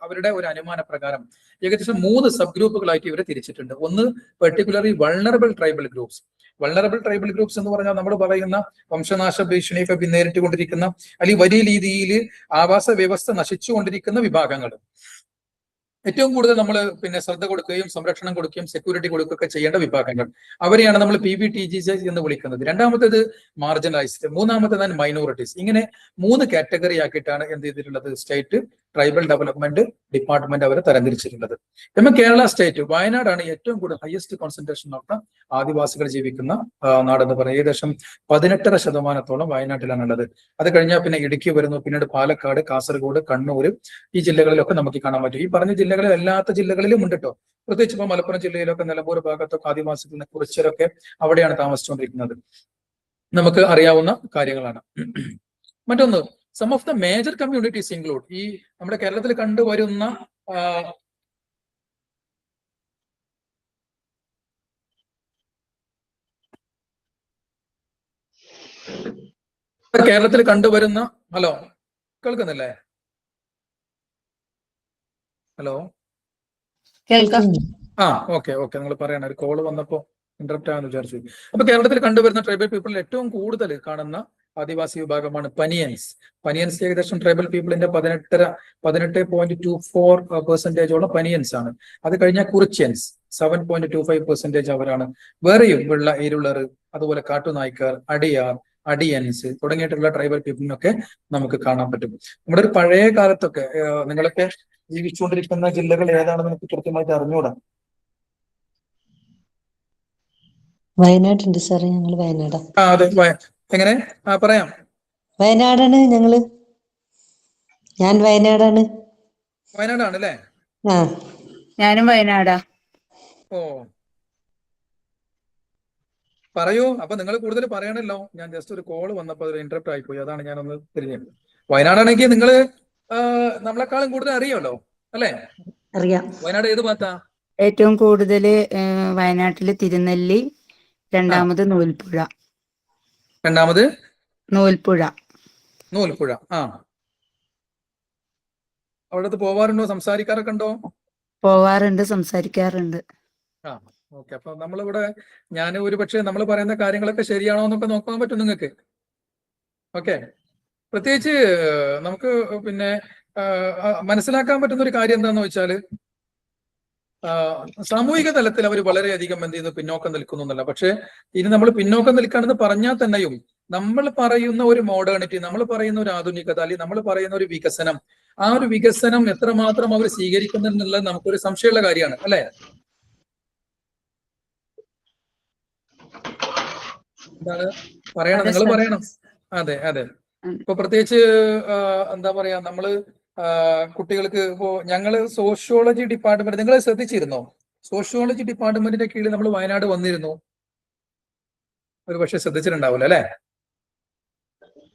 അവരുടെ ഒരു അനുമാന പ്രകാരം ഏകദേശം 3 സബ് ഗ്രൂപ്പുകളായിട്ട് ഇവരെ തിരിച്ചിട്ടുണ്ട്. ഒന്ന് particularly vulnerable tribal groups. Vulnerable tribal groups എന്ന് പറഞ്ഞാൽ നമ്മൾ പറയുന്ന വംശനാശ ഭീഷണിയൊക്കെ നേരിട്ടുകൊണ്ടിരിക്കുന്ന അല്ലെങ്കിൽ വലിയ രീതിയിൽ ആവാസ വ്യവസ്ഥ നശിച്ചുകൊണ്ടിരിക്കുന്ന വിഭാഗങ്ങൾ, ഏറ്റവും കൂടുതൽ നമ്മൾ ശ്രദ്ധ കൊടുക്കുകയും സംരക്ഷണം കൊടുക്കുകയും സെക്യൂരിറ്റി കൊടുക്കുകയൊക്കെ ചെയ്യേണ്ട വിഭാഗങ്ങൾ, അവരെയാണ് നമ്മൾ PBTGs എന്ന് വിളിക്കുന്നത്. രണ്ടാമത്തേത് മാർജിനലൈസ്ഡ്, മൂന്നാമത്തേതാണ് മൈനോറിറ്റീസ്. ഇങ്ങനെ 3 കാറ്റഗറി ആക്കിയിട്ടാണ് എന്ത് ചെയ്തിട്ടുള്ളത് സ്റ്റേറ്റ് ട്രൈബൽ ഡെവലപ്മെന്റ് ഡിപ്പാർട്ട്മെന്റ് അവരെ തരംതിരിച്ചിട്ടുള്ളത്. എന്നാൽ കേരള സ്റ്റേറ്റ് വയനാടാണ് ഏറ്റവും കൂടുതൽ ഹയസ്റ്റ് കോൺസെൻട്രേഷൻ ഓഫ് ആദിവാസികൾ ജീവിക്കുന്ന നാടെന്ന് പറയുന്നത്. ഏകദേശം 18% വയനാട്ടിലാണുള്ളത്. അത് കഴിഞ്ഞാൽ പിന്നെ ഇടുക്കി വരുന്നു, പിന്നീട് പാലക്കാട്, കാസർഗോഡ്, കണ്ണൂർ, ഈ ജില്ലകളിലൊക്കെ നമുക്ക് കാണാൻ പറ്റും. ഈ പറഞ്ഞ ജില്ലകളിൽ അല്ലാത്ത ജില്ലകളിലും ഉണ്ട് കേട്ടോ. പ്രത്യേകിച്ച് ഇപ്പൊ മലപ്പുറം ജില്ലയിലൊക്കെ നിലമ്പൂർ ഭാഗത്തൊക്കെ ആദിവാസികളെ കുറിച്ചരൊക്കെ അവിടെയാണ് താമസിച്ചുകൊണ്ടിരിക്കുന്നത്. നമുക്ക് അറിയാവുന്ന കാര്യങ്ങളാണ്. മറ്റൊന്ന് some of the major communities include, ഈ നമ്മുടെ കേരളത്തിൽ കണ്ടുവരുന്ന കേരളത്തിൽ കണ്ടുവരുന്ന ഹലോ കേൾക്കുന്നില്ലേ? ഹലോ ഓക്കെ നിങ്ങൾ പറയണം, ഒരു കോള് വന്നപ്പോ ഇന്ററപ്റ്റ് ആണെന്ന് വിചാരിച്ചു. അപ്പൊ കേരളത്തിൽ കണ്ടുവരുന്ന ട്രൈബൽ പീപ്പിളിൽ ഏറ്റവും കൂടുതൽ കാണുന്ന ആദിവാസി വിഭാഗമാണ് പനിയൻസ്. പനിയൻസ് ഏകദേശം ട്രൈബൽ പീപ്പിളിന്റെ 18.24% പനിയൻസ് ആണ്. അത് കഴിഞ്ഞാൽ കുറിച്യൻസ് 7.25% അവരാണ്. വേറെയും വെള്ള ഇരുളർ, അതുപോലെ കാട്ടുനായ്ക്കർ, അടിയാർ, അടിയൻസ് തുടങ്ങിയിട്ടുള്ള ട്രൈബൽ പീപ്പിളിനൊക്കെ നമുക്ക് കാണാൻ പറ്റും. നമ്മുടെ ഒരു പഴയ കാലത്തൊക്കെ നിങ്ങളൊക്കെ ജീവിച്ചുകൊണ്ടിരിക്കുന്ന ജില്ലകൾ ഏതാണെന്ന് നമുക്ക് കൃത്യമായിട്ട് അറിഞ്ഞൂടാ. വയനാടുണ്ട് സാറേ, ഞങ്ങള് വയനാടാ. അതെ, എങ്ങനെ പറയാം. വയനാടാണ് ഞങ്ങള്. ഞാൻ വയനാടാണ്. വയനാടാണ് അല്ലേ? ഞാനും വയനാടാ. ഓ പറയൂ. അപ്പൊ നിങ്ങൾ കൂടുതൽ പറയണല്ലോ. ഞാൻ ജസ്റ്റ് ഒരു കോള് വന്നപ്പോ ഒരു ഇന്ററപ്റ്റ് ആയിപ്പോയി, അതാണ് ഞാനൊന്ന് തിരിഞ്ഞത്. വയനാടാണെങ്കിൽ നിങ്ങള് നമ്മളെക്കാളും കൂടുതൽ അറിയാമല്ലോ അല്ലേ? അറിയാം. വയനാട് ഏത് ഭാഗത്താ? ഏറ്റവും കൂടുതൽ വയനാട്ടില് തിരുനെല്ലി, രണ്ടാമത് നൂൽപ്പുഴ. രണ്ടാമത് നൂൽപ്പുഴ. നൂൽപ്പുഴ. അവിടത്ത് പോവാറുണ്ടോ? സംസാരിക്കാറൊക്കെ ഉണ്ടോ? പോവാറുണ്ട്, സംസാരിക്കാറുണ്ട്. ഓക്കെ. അപ്പൊ നമ്മളിവിടെ ഞാൻ ഒരു പക്ഷേ നമ്മൾ പറയുന്ന കാര്യങ്ങളൊക്കെ ശരിയാണോ എന്നൊക്കെ നോക്കാൻ പറ്റും നിങ്ങൾക്ക്. ഓക്കെ. പ്രത്യേകിച്ച് നമുക്ക് പിന്നെ മനസ്സിലാക്കാൻ പറ്റുന്ന ഒരു കാര്യം എന്താണെന്ന് വെച്ചാൽ സാമൂഹിക തലത്തിൽ അവർ വളരെയധികം എന്ത് ചെയ്യുന്നു, പിന്നോക്കം നിൽക്കുന്നു എന്നല്ല. പക്ഷെ ഇനി നമ്മൾ പിന്നോക്കം നിൽക്കാണെന്ന് പറഞ്ഞാൽ തന്നെയും നമ്മൾ പറയുന്ന ഒരു മോഡേണിറ്റി, നമ്മൾ പറയുന്ന ഒരു ആധുനികത, അല്ലെങ്കിൽ നമ്മൾ പറയുന്ന ഒരു വികസനം, ആ ഒരു വികസനം എത്രമാത്രം അവർ സ്വീകരിക്കുന്നുള്ളത് നമുക്കൊരു സംശയമുള്ള കാര്യമാണ് അല്ലെ? എന്താണ് പറയണം, നിങ്ങൾ പറയണം. അതെ. ഇപ്പൊ പ്രത്യേകിച്ച് എന്താ പറയാ, നമ്മള് കുട്ടികൾക്ക് ഇപ്പോ ഞങ്ങള് സോഷ്യോളജി ഡിപ്പാർട്ട്മെന്റ്, നിങ്ങൾ ശ്രദ്ധിച്ചിരുന്നോ? സോഷ്യോളജി ഡിപ്പാർട്ട്മെന്റിന്റെ കീഴിൽ നമ്മൾ വയനാട് വന്നിരുന്നു. ഒരു പക്ഷെ ശ്രദ്ധിച്ചിട്ടുണ്ടാവില്ല അല്ലെ?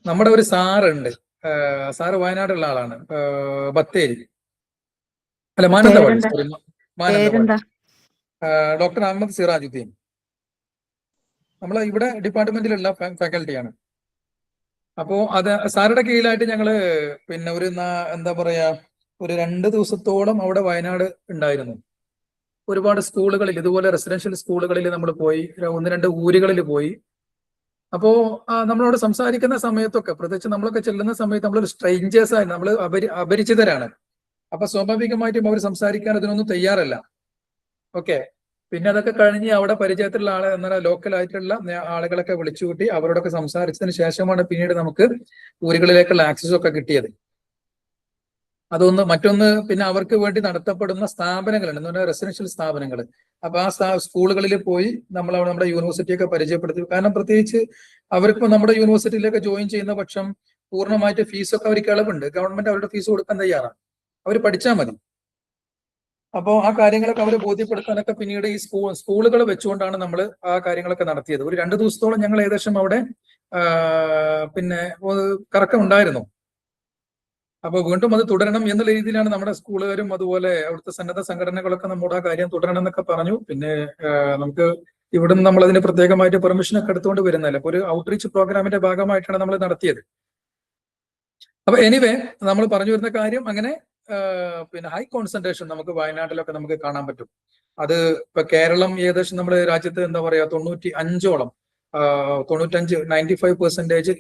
നമ്മുടെ ഒരു സാറുണ്ട്, സാറ് വയനാടുള്ള ആളാണ്, ബത്തേരി അല്ല മാനന്തവാടി, സോറി മാനന്തവാടി, ഡോക്ടർ അഹമ്മദ് സിറാജുദ്ദീൻ. നമ്മളെ ഇവിടെ ഡിപ്പാർട്ട്മെന്റിലുള്ള ഫാക്കൽറ്റിയാണ്. അപ്പോ അത് സാറുടെ കീഴിലായിട്ട് ഞങ്ങള് പിന്നെ ഒരു എന്താ പറയാ ഒരു 2 ദിവസത്തോളം അവിടെ വയനാട് ഉണ്ടായിരുന്നു. ഒരുപാട് സ്കൂളുകളിൽ, ഇതുപോലെ റെസിഡൻഷ്യൽ സ്കൂളുകളിൽ നമ്മൾ പോയി, 1-2 ഊരുകളിൽ പോയി. അപ്പോ നമ്മളോട് സംസാരിക്കുന്ന സമയത്തൊക്കെ, പ്രത്യേകിച്ച് നമ്മളൊക്കെ ചെല്ലുന്ന സമയത്ത് നമ്മളൊരു സ്ട്രേഞ്ചേഴ്സ് ആയി, നമ്മൾ അപരിചിതരാണ്. അപ്പൊ സ്വാഭാവികമായിട്ടും അവർ സംസാരിക്കാൻ അതിനൊന്നും തയ്യാറല്ല. ഓക്കെ. പിന്നെ അതൊക്കെ കഴിഞ്ഞ് അവിടെ പരിചയത്തിലുള്ള ആളെ എന്നാൽ ലോക്കൽ ആയിട്ടുള്ള ആളുകളൊക്കെ വിളിച്ചുകൂട്ടി അവരോടൊക്കെ സംസാരിച്ചതിന് ശേഷമാണ് പിന്നീട് നമുക്ക് ഊരുകളിലേക്കുള്ള ആക്സസ് ഒക്കെ കിട്ടിയത്. മറ്റൊന്ന് പിന്നെ അവർക്ക് വേണ്ടി നടത്തപ്പെടുന്ന സ്ഥാപനങ്ങളുണ്ട്, എന്ന് പറഞ്ഞാൽ റെസിഡൻഷ്യൽ സ്ഥാപനങ്ങൾ. അപ്പൊ ആ സ്കൂളുകളിൽ പോയി നമ്മൾ അവിടെ നമ്മുടെ യൂണിവേഴ്സിറ്റിയൊക്കെ പരിചയപ്പെടുത്തി. കാരണം പ്രത്യേകിച്ച് അവർക്ക് നമ്മുടെ യൂണിവേഴ്സിറ്റിയിലേക്ക് ജോയിൻ ചെയ്യുന്ന പക്ഷം പൂർണ്ണമായിട്ട് ഫീസൊക്കെ അവർക്ക് ഇളവുണ്ട്. ഗവൺമെന്റ് അവരുടെ ഫീസ് കൊടുക്കാൻ തയ്യാറാണ്, അവർ പഠിച്ചാൽ മതി. അപ്പോൾ ആ കാര്യങ്ങളൊക്കെ അവരെ ബോധ്യപ്പെടുത്താനൊക്കെ പിന്നീട് ഈ സ്കൂളുകൾ വെച്ചുകൊണ്ടാണ് നമ്മൾ ആ കാര്യങ്ങളൊക്കെ നടത്തിയത്. ഒരു 2 ദിവസത്തോളം ഞങ്ങൾ ഏകദേശം അവിടെ പിന്നെ കറക്കം ഉണ്ടായിരുന്നു. അപ്പൊ വീണ്ടും അത് തുടരണം എന്നുള്ള രീതിയിലാണ് നമ്മുടെ സ്കൂളുകാരും അതുപോലെ അവിടുത്തെ സന്നദ്ധ സംഘടനകളൊക്കെ നമ്മുടെ ആ കാര്യം തുടരണം എന്നൊക്കെ പറഞ്ഞു. പിന്നെ നമുക്ക് ഇവിടുന്ന് നമ്മൾ അതിന് പ്രത്യേകമായിട്ട് പെർമിഷൻ ഒക്കെ എടുത്തുകൊണ്ട് വരുന്നതല്ല, അപ്പൊ ഒരു ഔട്ട്റീച്ച് പ്രോഗ്രാമിന്റെ ഭാഗമായിട്ടാണ് നമ്മൾ നടത്തിയത്. അപ്പൊ എനിവേ നമ്മൾ പറഞ്ഞു വരുന്ന കാര്യം അങ്ങനെ പിന്നെ ഹൈ കോൺസെൻട്രേഷൻ നമുക്ക് വയനാട്ടിലൊക്കെ നമുക്ക് കാണാൻ പറ്റും. അത് ഇപ്പൊ കേരളം ഏകദേശം നമ്മുടെ രാജ്യത്ത് എന്താ പറയാ 95 95%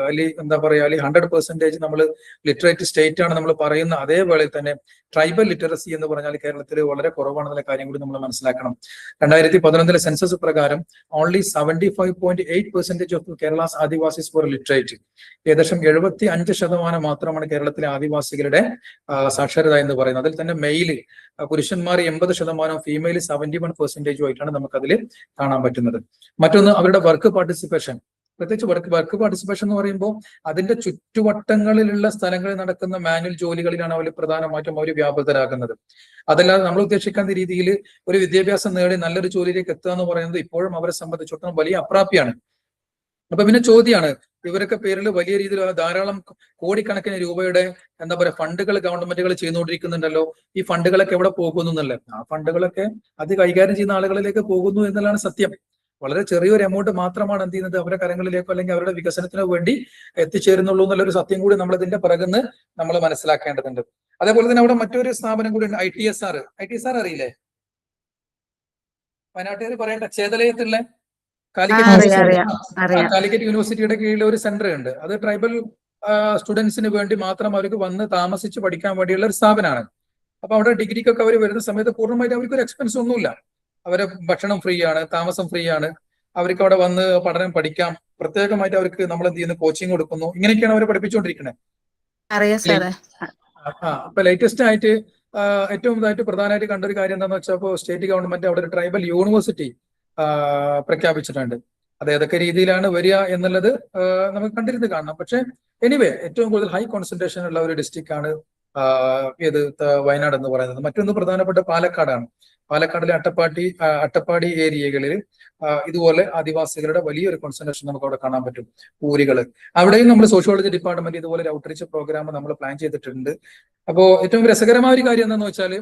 അല്ലെങ്കിൽ എന്താ പറയാ അല്ലെങ്കിൽ 100% നമ്മൾ ലിറ്ററേറ്റ് സ്റ്റേറ്റ് ആണ് നമ്മൾ പറയുന്ന. അതേപോലെ തന്നെ ട്രൈബൽ ലിറ്ററസി എന്ന് പറഞ്ഞാൽ കേരളത്തിൽ വളരെ കുറവാണെന്നുള്ള കാര്യം കൂടി നമ്മൾ മനസ്സിലാക്കണം. 2011 സെൻസസ് പ്രകാരം only 75.8% of Kerala's Adivasis for literate. ഏകദേശം 75% മാത്രമാണ് കേരളത്തിലെ ആദിവാസികളുടെ സാക്ഷരത എന്ന് പറയുന്നത്. അതിൽ തന്നെ മെയില് പുരുഷന്മാർ 80%, ഫീമെയിൽ 71% ആയിട്ടാണ് നമുക്കതിൽ കാണാൻ പറ്റുന്നത്. മറ്റൊന്ന് അവരുടെ വർക്ക് പാർട്ടിസിപ്പേഷൻ. പ്രത്യേകിച്ച് വർക്ക് പാർട്ടിസിപ്പേഷൻ എന്ന് പറയുമ്പോൾ അതിന്റെ ചുറ്റുവട്ടങ്ങളിലുള്ള സ്ഥലങ്ങളിൽ നടക്കുന്ന മാനുവൽ ജോലികളിലാണ് അവർ പ്രധാനമായിട്ടും അവർ വ്യാപൃതരാകുന്നത്. അതല്ലാതെ നമ്മൾ ഉദ്ദേശിക്കുന്ന രീതിയിൽ ഒരു വിദ്യാഭ്യാസം നേടി നല്ലൊരു ജോലിയിലേക്ക് എത്തുക എന്ന് പറയുന്നത് ഇപ്പോഴും അവരെ സംബന്ധിച്ചിടത്തോളം വലിയ അപ്രാപ്യാണ്. അപ്പൊ പിന്നെ ചോദ്യമാണ്, ഇവരൊക്കെ പേരിൽ വലിയ രീതിയിൽ ധാരാളം കോടിക്കണക്കിന് രൂപയുടെ എന്താ പറയുക ഫണ്ടുകൾ ഗവൺമെന്റുകൾ ചെയ്തുകൊണ്ടിരിക്കുന്നുണ്ടല്ലോ. ഈ ഫണ്ടുകളൊക്കെ എവിടെ പോകുന്നു എന്നല്ലേ? ആ ഫണ്ടുകളൊക്കെ അത് കൈകാര്യം ചെയ്യുന്ന ആളുകളിലേക്ക് പോകുന്നു എന്നുള്ളതാണ് സത്യം. വളരെ ചെറിയൊരു എമൗണ്ട് മാത്രമാണ് എന്ത് ചെയ്യുന്നത് അവരുടെ കരങ്ങളിലേക്കോ അല്ലെങ്കിൽ അവരുടെ വികസനത്തിനോ വേണ്ടി എത്തിച്ചേരുന്നുള്ളൂ എന്നുള്ളൊരു സത്യം കൂടി നമ്മൾ ഇതിന്റെ പിറകുന്ന് നമ്മൾ മനസ്സിലാക്കേണ്ടതുണ്ട്. അതേപോലെ തന്നെ അവിടെ മറ്റൊരു സ്ഥാപനം കൂടി ഉണ്ട്, ITSR അറിയില്ലേ? വയനാട്ടുകാർ പറയേണ്ട ചേതലയത്തുള്ള കാലിക്കറ്റ് യൂണിവേഴ്സിറ്റിയുടെ കീഴിൽ ഒരു സെന്റർ ഉണ്ട്. അത് ട്രൈബൽ സ്റ്റുഡൻസിന് വേണ്ടി മാത്രം അവർക്ക് വന്ന് താമസിച്ച് പഠിക്കാൻ വേണ്ടിയുള്ള ഒരു സ്ഥാപനമാണ്. അപ്പൊ അവിടെ ഡിഗ്രിക്കൊക്കെ അവർ വരുന്ന സമയത്ത് പൂർണ്ണമായിട്ട് അവർക്ക് ഒരു എക്സ്പെൻസ് ഒന്നുമില്ല. അവരെ ഭക്ഷണം ഫ്രീ ആണ്, താമസം ഫ്രീ ആണ്, അവർക്ക് അവിടെ വന്ന് പഠനം പഠിക്കാം. പ്രത്യേകമായിട്ട് അവർക്ക് നമ്മൾ എന്ത് ചെയ്യുന്നു, കോച്ചിങ് കൊടുക്കുന്നു. ഇങ്ങനെയൊക്കെയാണ് അവരെ പഠിപ്പിച്ചുകൊണ്ടിരിക്കുന്നത്. അപ്പൊ ലേറ്റസ്റ്റ് ആയിട്ട് ഏറ്റവും ഇതായിട്ട് പ്രധാനമായിട്ട് കണ്ടൊരു കാര്യം എന്താണെന്ന് വെച്ചാൽ ഇപ്പോൾ സ്റ്റേറ്റ് ഗവൺമെന്റ് അവിടെ ഒരു ട്രൈബൽ യൂണിവേഴ്സിറ്റി പ്രഖ്യാപിച്ചിട്ടുണ്ട്. അത് ഏതൊക്കെ രീതിയിലാണ് വരിക എന്നുള്ളത് നമുക്ക് കണ്ടിരുന്ന് കാണണം. പക്ഷെ എനിവേ ഏറ്റവും കൂടുതൽ ഹൈ കോൺസെൻട്രേഷൻ ഉള്ള ഒരു ഡിസ്ട്രിക്ട് ആണ് വയനാട് എന്ന് പറയുന്നത്. മറ്റൊന്ന് പ്രധാനപ്പെട്ട പാലക്കാടാണ്. പാലക്കാടിലെ അട്ടപ്പാടി ഏരിയകളിൽ ഇതുപോലെ ആദിവാസികളുടെ വലിയൊരു കോൺസെൻട്രേഷൻ നമുക്ക് അവിടെ കാണാൻ പറ്റും. ഊരുകള് അവിടെയും നമ്മൾ സോഷ്യോളജി ഡിപ്പാർട്ട്മെന്റ് ഇതുപോലെ ഒരു ഔട്ട്റീച്ച് പ്രോഗ്രാം നമ്മൾ പ്ലാൻ ചെയ്തിട്ടുണ്ട്. അപ്പോ ഏറ്റവും രസകരമായ ഒരു കാര്യം എന്താണെന്ന് വെച്ചാൽ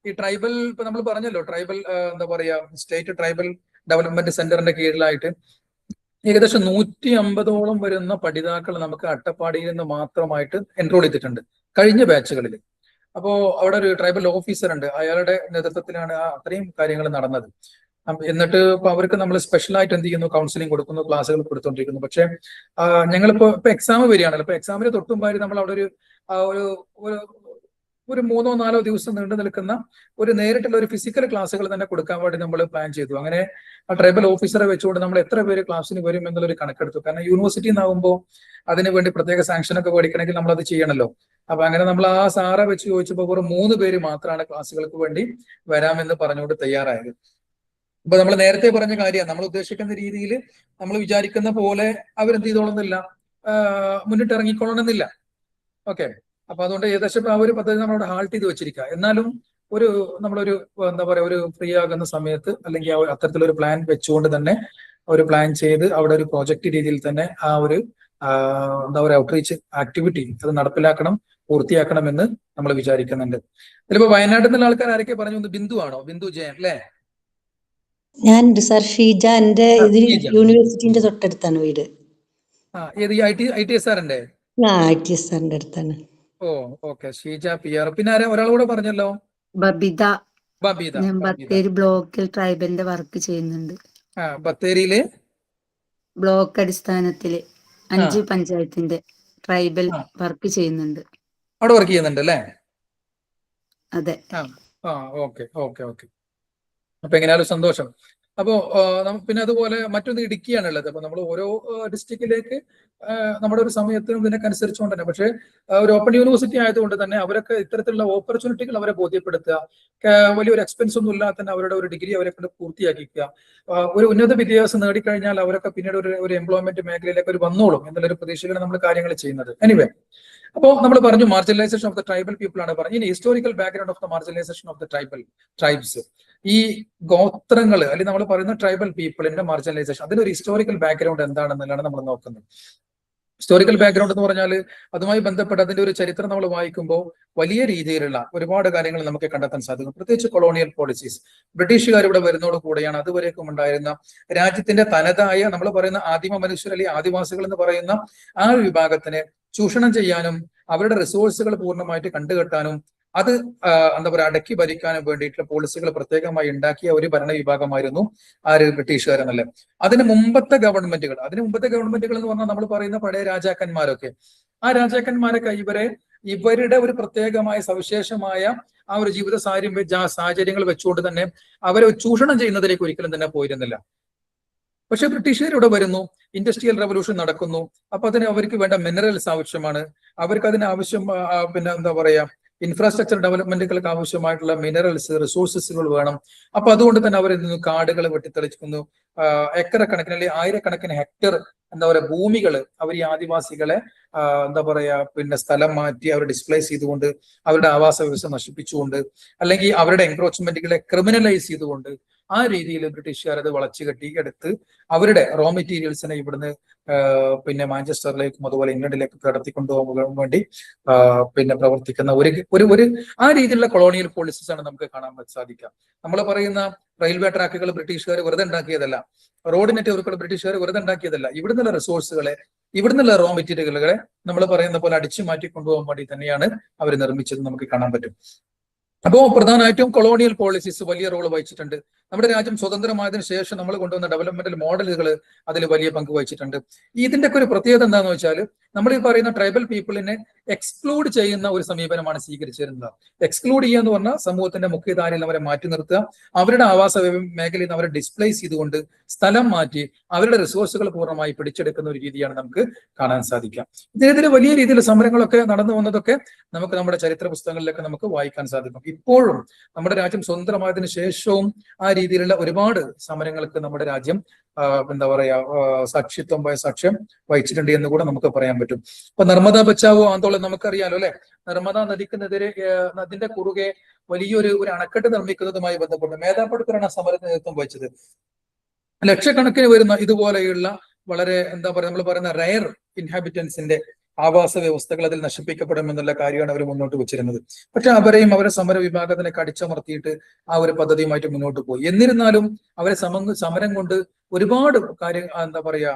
ഈ ട്രൈബൽ ഇപ്പൊ നമ്മൾ പറഞ്ഞല്ലോ ട്രൈബൽ എന്താ പറയാ സ്റ്റേറ്റ് ട്രൈബൽ ഡെവലപ്മെന്റ് സെന്ററിന്റെ കീഴിലായിട്ട് ഏകദേശം 150ഓളം വരുന്ന പഠിതാക്കൾ നമുക്ക് അട്ടപ്പാടിയിൽ നിന്ന് മാത്രമായിട്ട് എൻറോൾ ചെയ്തിട്ടുണ്ട് കഴിഞ്ഞ ബാച്ചുകളിൽ. അപ്പോ അവിടെ ഒരു ട്രൈബൽ ഓഫീസർ ഉണ്ട്, അയാളുടെ നേതൃത്വത്തിലാണ് അത്രയും കാര്യങ്ങൾ നടന്നത്. എന്നിട്ട് ഇപ്പൊ അവർക്ക് നമ്മൾ സ്പെഷ്യലായിട്ട് എന്ത് ചെയ്യുന്നു, കൗൺസിലിംഗ് കൊടുക്കുന്നു, ക്ലാസ്സുകൾ കൊടുത്തോണ്ടിരിക്കുന്നു. പക്ഷെ ഞങ്ങളിപ്പോ എക്സാം വരികയാണല്ലോ, ഇപ്പൊ എക്സാമിന് തൊട്ടുമ്പായി നമ്മൾ അവിടെ ഒരു 3-4 ദിവസം നീണ്ടു നിൽക്കുന്ന ഒരു നേരിട്ടുള്ള ഒരു ഫിസിക്കൽ ക്ലാസ്സുകൾ തന്നെ കൊടുക്കാൻ വേണ്ടി നമ്മൾ പ്ലാൻ ചെയ്തു. അങ്ങനെ ആ ട്രൈബൽ ഓഫീസറെ വെച്ചുകൊണ്ട് നമ്മൾ എത്ര പേര് ക്ലാസ്സിന് വരും എന്നുള്ളൊരു കണക്കെടുത്തു. കാരണം യൂണിവേഴ്സിറ്റി ആകുമ്പോൾ അതിന് വേണ്ടി പ്രത്യേക സാങ്ഷൻ ഒക്കെ മേടിക്കണമെങ്കിൽ നമ്മൾ അത് ചെയ്യണമല്ലോ. അപ്പൊ അങ്ങനെ നമ്മൾ ആ സാറെ വെച്ച് ചോദിച്ചപ്പോൾ വെറും 3 പേര് മാത്രമാണ് ക്ലാസ്സുകൾക്ക് വേണ്ടി വരാമെന്ന് പറഞ്ഞുകൊണ്ട് തയ്യാറായത്. അപ്പൊ നമ്മൾ നേരത്തെ പറഞ്ഞ കാര്യം നമ്മൾ ഉദ്ദേശിക്കുന്ന രീതിയിൽ നമ്മൾ വിചാരിക്കുന്ന പോലെ അവരെന്ത് ചെയ്തോളുന്നില്ല, മുന്നിട്ട് ഇറങ്ങിക്കൊള്ളണമെന്നില്ല. ഓക്കെ, അപ്പൊ അതുകൊണ്ട് ഏകദേശം ആ ഒരു പദ്ധതി നമ്മളവിടെ ഹാൾട്ട് ചെയ്ത് വെച്ചിരിക്കുക. എന്നാലും നമ്മളൊരു എന്താ പറയാ ഒരു ഫ്രീ ആകുന്ന സമയത്ത് അല്ലെങ്കിൽ അത്തരത്തിലൊരു പ്ലാൻ വെച്ചുകൊണ്ട് തന്നെ ഒരു പ്ലാൻ ചെയ്ത് അവിടെ ഒരു പ്രോജക്റ്റ് രീതിയിൽ തന്നെ ആ ഒരു എന്താ പറയുക ഔട്ട്റീച്ച് ആക്ടിവിറ്റി അത് നടപ്പിലാക്കണം, പൂർത്തിയാക്കണമെന്ന് നമ്മൾ വിചാരിക്കുന്നുണ്ട്. ഇതിലിപ്പോ വയനാട്ടിൽ നിന്നുള്ള ആൾക്കാർ ആരൊക്കെ പറഞ്ഞു? ബിന്ദു ആണോ? ബിന്ദു ജയൻ അല്ലേ? ഞാൻ സർ ഷീജ, എന്റെ ഇതിൽ യൂണിവേഴ്സിറ്റിന്റെ തൊട്ടടുത്താണ് വീട്. ഏത് ITSR-ന്റെ? ITSR-ന്റെ അടുത്താണ്. ഓ ഓക്കെ, ഷീജ PR. പിന്നെ ഒരാൾ കൂടെ പറഞ്ഞല്ലോ, ബബിത. ബബീത. ഞാൻ ബത്തേരി ബ്ലോക്കിൽ ട്രൈബലിന്റെ വർക്ക് ചെയ്യുന്നുണ്ട്. ബത്തേരിയില് ബ്ലോക്ക് അടിസ്ഥാനത്തില് 5 പഞ്ചായത്തിന്റെ ട്രൈബൽ വർക്ക് ചെയ്യുന്നുണ്ട്. അവിടെ വർക്ക് ചെയ്യുന്നുണ്ട് അല്ലേ? അതെ. Okay okay okay. അപ്പൊ എങ്ങനെയാലും സന്തോഷം. അപ്പോ പിന്നെ അതുപോലെ മറ്റൊന്ന് ഇടുക്കിയാണുള്ളത്. അപ്പൊ നമ്മൾ ഓരോ ഡിസ്ട്രിക്റ്റിലേക്ക് നമ്മുടെ ഒരു സമയത്തിനും ഇതിനൊക്കെ അനുസരിച്ചുകൊണ്ട് തന്നെ, പക്ഷേ ഒരു ഓപ്പൺ യൂണിവേഴ്സിറ്റി ആയതുകൊണ്ട് തന്നെ അവരൊക്കെ ഇത്തരത്തിലുള്ള ഓപ്പർച്യൂണിറ്റികൾ അവരെ ബോധ്യപ്പെടുത്തുക, വലിയൊരു എക്സ്പെൻസ് ഒന്നും ഇല്ലാതെ തന്നെ അവരുടെ ഒരു ഡിഗ്രി അവരെ കൊണ്ട് പൂർത്തിയാക്കിക്കുക. ഒരു ഉന്നത വിദ്യാഭ്യാസം നേടിക്കഴിഞ്ഞാൽ അവരൊക്കെ പിന്നീട് ഒരു എംപ്ലോയ്മെന്റ് മേഖലയിലേക്ക് ഒരു വന്നോളും എന്നുള്ളൊരു പ്രതീക്ഷയിലാണ് നമ്മൾ കാര്യങ്ങൾ ചെയ്യുന്നത്. എനിവേ, അപ്പോൾ നമ്മൾ പറഞ്ഞു marginalisation of the tribal people ആണ് പറഞ്ഞത്. ഇനി historical background of the marginalisation of the tribes, ഈ ഗോത്രങ്ങൾ അല്ലെങ്കിൽ നമ്മൾ പറയുന്ന ട്രൈബൽ പീപ്പിളിന്റെ മാർജിനലൈസേഷൻ, അതിനൊരു ഹിസ്റ്റോറിക്കൽ ബാക്ക്ഗ്രൗണ്ട് എന്താണെന്നുള്ളതാണ് നമ്മൾ നോക്കുന്നത്. ഹിസ്റ്റോറിക്കൽ ബാക്ക്ഗ്രൗണ്ട് എന്ന് പറഞ്ഞാൽ അതുമായി ബന്ധപ്പെട്ട് അതിന്റെ ഒരു ചരിത്രം നമ്മൾ വായിക്കുമ്പോൾ വലിയ രീതിയിലുള്ള ഒരുപാട് കാര്യങ്ങൾ നമുക്ക് കണ്ടെത്താൻ സാധിക്കും. പ്രത്യേകിച്ച് കൊളോണിയൽ പോളിസീസ്, ബ്രിട്ടീഷുകാർ ഇവിടെ വരുന്നതോട് കൂടെയാണ് അതുവരേക്കും ഉണ്ടായിരുന്ന രാജ്യത്തിന്റെ തനതായ നമ്മൾ പറയുന്ന ആദിമ മനുഷ്യർ അല്ലെങ്കിൽ ആദിവാസികൾ എന്ന് പറയുന്ന ആ ഒരു വിഭാഗത്തിനെ ചൂഷണം ചെയ്യാനും അവരുടെ റിസോഴ്സുകൾ പൂർണ്ണമായിട്ട് കണ്ടുകെട്ടാനും അത് എന്താ പറയുക അടക്കി ഭരിക്കാനും വേണ്ടിയിട്ടുള്ള പോളിസികൾ പ്രത്യേകമായി ഉണ്ടാക്കിയ ഒരു ഭരണവിഭാഗമായിരുന്നു ബ്രിട്ടീഷുകാരെന്നല്ലേ. അതിന് മുമ്പത്തെ ഗവൺമെന്റുകൾ എന്ന് പറഞ്ഞാൽ നമ്മൾ പറയുന്ന പഴയ രാജാക്കന്മാരൊക്കെ, ആ രാജാക്കന്മാരൊക്കെ ഇവരുടെ ഒരു പ്രത്യേകമായ സവിശേഷമായ ആ ഒരു ജീവിത സാഹചര്യങ്ങൾ വെച്ചുകൊണ്ട് തന്നെ അവരെ ചൂഷണം ചെയ്യുന്നതിലേക്ക് ഒരിക്കലും തന്നെ പോയിരുന്നില്ല. പക്ഷെ ബ്രിട്ടീഷുകാർ ഇവിടെ വരുന്നു, ഇൻഡസ്ട്രിയൽ റവല്യൂഷൻ നടക്കുന്നു. അപ്പൊ അതിന് അവർക്ക് വേണ്ട മിനറൽസ് ആവശ്യമാണ്, അവർക്ക് അതിന് ആവശ്യം പിന്നെ എന്താ പറയാ ഇൻഫ്രാസ്ട്രക്ചർ ഡെവലപ്മെന്റുകൾക്ക് ആവശ്യമായിട്ടുള്ള മിനറൽസ് റിസോഴ്സസുകൾ വേണം. അപ്പൊ അതുകൊണ്ട് തന്നെ അവർ കാടുകൾ വെട്ടിത്തെളിക്കുന്നു, ഏക്കർ കണക്കിന് അല്ലെങ്കിൽ ആയിരക്കണക്കിന് ഹെക്ടർ എന്താ പറയുക ഭൂമികൾ അവർ ഈ ആദിവാസികളെ എന്താ പറയാ പിന്നെ സ്ഥലം മാറ്റി അവർ ഡിസ്പ്ലേസ് ചെയ്തുകൊണ്ട് അവരുടെ ആവാസ വ്യവസ്ഥ നശിപ്പിച്ചുകൊണ്ട് അല്ലെങ്കിൽ അവരുടെ എൻക്രോച്ച്മെന്റുകളെ ക്രിമിനലൈസ് ചെയ്തുകൊണ്ട് ആ രീതിയിൽ ബ്രിട്ടീഷുകാർ അത് വളച്ചു കെട്ടി എടുത്ത് അവരുടെ റോ മെറ്റീരിയൽസിനെ ഇവിടുന്ന് പിന്നെ മാഞ്ചസ്റ്ററിലേക്കും അതുപോലെ ഇംഗ്ലണ്ടിലേക്കും കടത്തിക്കൊണ്ടുപോകാൻ വേണ്ടി പിന്നെ പ്രവർത്തിക്കുന്ന ഒരു ആ രീതിയിലുള്ള കൊളോണിയൽ പോളിസീസ് ആണ് നമുക്ക് കാണാൻ സാധിക്കുക. നമ്മൾ പറയുന്ന റെയിൽവേ ട്രാക്കുകൾ ബ്രിട്ടീഷുകാർ വെറുതെ ഉണ്ടാക്കിയതല്ല, റോഡ് നെറ്റ്വർക്കുകൾ ബ്രിട്ടീഷുകാർ വെറുതെ ഉണ്ടാക്കിയതല്ല. ഇവിടുന്നുള്ള റിസോഴ്സുകളെ, ഇവിടുന്നുള്ള റോ മെറ്റീരിയലുകളെ നമ്മൾ പറയുന്ന പോലെ അടിച്ചു മാറ്റി കൊണ്ടുപോകാൻ വേണ്ടി തന്നെയാണ് അവർ നിർമ്മിച്ചത് നമുക്ക് കാണാൻ പറ്റും. അപ്പോൾ പ്രധാനമായിട്ടും കൊളോണിയൽ പോളിസീസ് വലിയ റോൾ വഹിച്ചിട്ടുണ്ട്. നമ്മുടെ രാജ്യം സ്വതന്ത്രമായതിനു ശേഷം നമ്മൾ കൊണ്ടുവന്ന ഡെവലപ്മെന്റൽ മോഡലുകൾ അതിൽ വലിയ പങ്ക് വഹിച്ചിട്ടുണ്ട്. ഇതിന്റെ ഒക്കെ ഒരു പ്രത്യേകത എന്താണെന്ന് വെച്ചാൽ നമ്മൾ ഈ പറയുന്ന ട്രൈബൽ പീപ്പിളിനെ എക്സ്ക്ലൂഡ് ചെയ്യുന്ന ഒരു സമീപനമാണ് സ്വീകരിച്ചിരുന്നത്. എക്സ്ക്ലൂഡ് ചെയ്യുക എന്ന് പറഞ്ഞാൽ സമൂഹത്തിന്റെ മുഖ്യധാരയിൽ അവരെ മാറ്റി നിർത്തുക, അവരുടെ ആവാസ മേഖലയിൽ നിന്ന് അവരെ ഡിസ്പ്ലേസ് ചെയ്തുകൊണ്ട് സ്ഥലം മാറ്റി അവരുടെ റിസോഴ്സുകൾ പൂർണ്ണമായി പിടിച്ചെടുക്കുന്ന ഒരു രീതിയാണ് നമുക്ക് കാണാൻ സാധിക്കുക. ഇതിനെതിരെ വലിയ രീതിയിൽ സമരങ്ങളൊക്കെ നടന്നു വന്നതൊക്കെ നമുക്ക് നമ്മുടെ ചരിത്ര പുസ്തകങ്ങളിലൊക്കെ നമുക്ക് വായിക്കാൻ സാധിക്കും. ഇപ്പോഴും നമ്മുടെ രാജ്യം സ്വതന്ത്രമായതിനു ശേഷവും ആ രീതിയിലുള്ള ഒരുപാട് സമരങ്ങൾക്ക് നമ്മുടെ രാജ്യം എന്താ പറയാ സാക്ഷ്യം വഹിച്ചിട്ടുണ്ട് എന്ന് കൂടെ നമുക്ക് പറയാൻ പറ്റും. ഇപ്പൊ നർമ്മദ ബച്ചാവോ ആന്തോളൻ നമുക്കറിയാലോ അല്ലെ. നർമ്മദ നദിക്കെതിരെ അതിന്റെ കുറുകെ വലിയൊരു അണക്കെട്ട് നിർമ്മിക്കുന്നതുമായി ബന്ധപ്പെട്ട് മേധാ പട്കറാണ് സമരത്തിന് നേതൃത്വം വഹിച്ചത്. ലക്ഷക്കണക്കിന് വരുന്ന ഇതുപോലെയുള്ള വളരെ എന്താ പറയുക നമ്മൾ പറയുന്ന റയർ ഇൻഹാബിറ്റൻസിന്റെ ആവാസ വ്യവസ്ഥകൾ അതിൽ നശിപ്പിക്കപ്പെടുമെന്നുള്ള കാര്യമാണ് അവർ മുന്നോട്ട് വെച്ചിരുന്നത്. പക്ഷെ അവരെയും അവരെ സമര വിഭാഗത്തിനൊക്കെ അടിച്ചമർത്തിയിട്ട് ആ ഒരു പദ്ധതിയുമായിട്ട് മുന്നോട്ട് പോയി. എന്നിരുന്നാലും അവരെ സമരം കൊണ്ട് ഒരുപാട് കാര്യം എന്താ പറയാ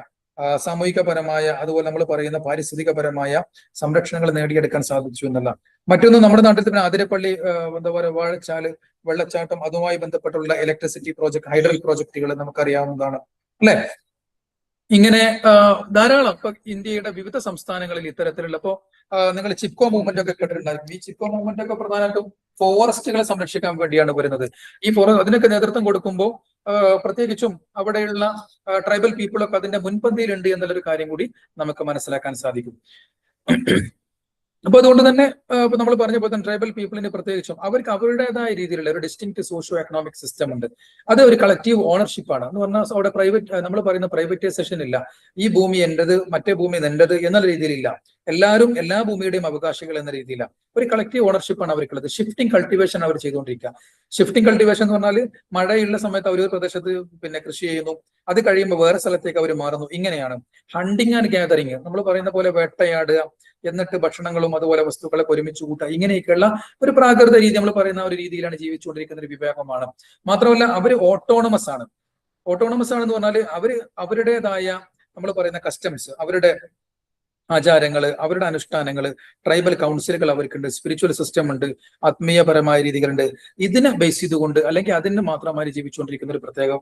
സാമൂഹികപരമായ അതുപോലെ നമ്മൾ പറയുന്ന പാരിസ്ഥിതികപരമായ സംരക്ഷണങ്ങൾ നേടിയെടുക്കാൻ സാധിച്ചു എന്നല്ല. മറ്റൊന്ന് നമ്മുടെ നാട്ടിൽ തന്നെ ആതിരപ്പള്ളി എന്താ പറയുക വാഴച്ചാല് വെള്ളച്ചാട്ടം അതുമായി ബന്ധപ്പെട്ടുള്ള ഇലക്ട്രിസിറ്റി പ്രോജക്ട്, ഹൈഡ്രൽ പ്രോജക്റ്റുകൾ നമുക്കറിയാവുന്നതാണ് അല്ലെ. ഇങ്ങനെ ധാരാളം ഇപ്പൊ ഇന്ത്യയുടെ വിവിധ സംസ്ഥാനങ്ങളിൽ ഇത്തരത്തിലുള്ള ഇപ്പോ നിങ്ങൾ ചിപ്കോ മൂവ്മെന്റ് ഒക്കെ കേട്ടിട്ടുണ്ടായിരുന്നു. ഈ ചിപ്കോ മൂവ്മെന്റ് ഒക്കെ പ്രധാനമായിട്ടും ഫോറസ്റ്റുകളെ സംരക്ഷിക്കാൻ വേണ്ടിയാണ് വരുന്നത്. ഈ അതിനൊക്കെ നേതൃത്വം കൊടുക്കുമ്പോൾ പ്രത്യേകിച്ചും അവിടെയുള്ള ട്രൈബൽ പീപ്പിളൊക്കെ അതിന്റെ മുൻപന്തിയിലുണ്ട് എന്നുള്ളൊരു കാര്യം കൂടി നമുക്ക് മനസ്സിലാക്കാൻ സാധിക്കും. അപ്പൊ അതുകൊണ്ട് തന്നെ ഇപ്പൊ നമ്മൾ പറഞ്ഞ പോലെ തന്നെ ട്രൈബൽ പീപ്പിളിന് പ്രത്യേകിച്ചും അവർക്ക് അവരുടേതായ രീതിയിലുള്ള ഒരു ഡിസ്റ്റിങ്ക്ട് സോഷ്യോ എക്കണോമിക് സിസ്റ്റം ഉണ്ട്. അത് ഒരു കളക്റ്റീവ് ഓണർഷിപ്പ് ആണ് എന്ന് പറഞ്ഞാൽ അവിടെ നമ്മൾ പറയുന്ന പ്രൈവറ്റൈസേഷൻ ഇല്ല. ഈ ഭൂമി എന്റേത് മറ്റേ ഭൂമി എന്റേത് എന്നുള്ള രീതിയിലില്ല. എല്ലാവരും എല്ലാ ഭൂമിയുടെയും അവകാശികൾ എന്ന രീതിയിലാണ്. ഒരു കളക്റ്റീവ് ഓണർഷിപ്പാണ് അവർക്കുള്ളത്. ഷിഫ്റ്റിംഗ് കൾട്ടിവേഷൻ അവർ ചെയ്തുകൊണ്ടിരിക്കുക. ഷിഫ്റ്റിംഗ് കൾട്ടിവേഷൻ എന്ന് പറഞ്ഞാൽ മഴയുള്ള സമയത്ത് അവർ ഒരു പ്രദേശത്ത് പിന്നെ കൃഷി ചെയ്യുന്നു, അത് കഴിയുമ്പോൾ വേറെ സ്ഥലത്തേക്ക് അവർ മാറുന്നു. ഇങ്ങനെയാണ് ഹണ്ടിങ് ആൻഡ് ഗ്യാതറിങ് നമ്മൾ പറയുന്ന പോലെ വേട്ടയാടുക, എന്നിട്ട് ഭക്ഷണങ്ങളും അതുപോലെ വസ്തുക്കളൊക്കെ ഒരുമിച്ച് കൂട്ടുക, ഇങ്ങനെയൊക്കെയുള്ള ഒരു പ്രാകൃത രീതി നമ്മൾ പറയുന്ന ഒരു രീതിയിലാണ് ജീവിച്ചുകൊണ്ടിരിക്കുന്ന ഒരു വിഭാഗമാണ്. മാത്രമല്ല അവർ ഓട്ടോണമസ് ആണ്. ഓട്ടോണമസ് ആണെന്ന് പറഞ്ഞാൽ അവരുടേതായ നമ്മൾ പറയുന്ന കസ്റ്റംസ്, അവരുടെ ആചാരങ്ങള്, അവരുടെ അനുഷ്ഠാനങ്ങള്, ട്രൈബൽ കൗൺസിലുകൾ അവർക്കുണ്ട്, സ്പിരിച്വൽ സിസ്റ്റം ഉണ്ട്, ആത്മീയപരമായ രീതികളുണ്ട്. ഇതിനെ ബേസ് ചെയ്തുകൊണ്ട് അല്ലെങ്കിൽ അതിന് മാത്രമായി ജീവിച്ചുകൊണ്ടിരിക്കുന്ന ഒരു പ്രത്യേക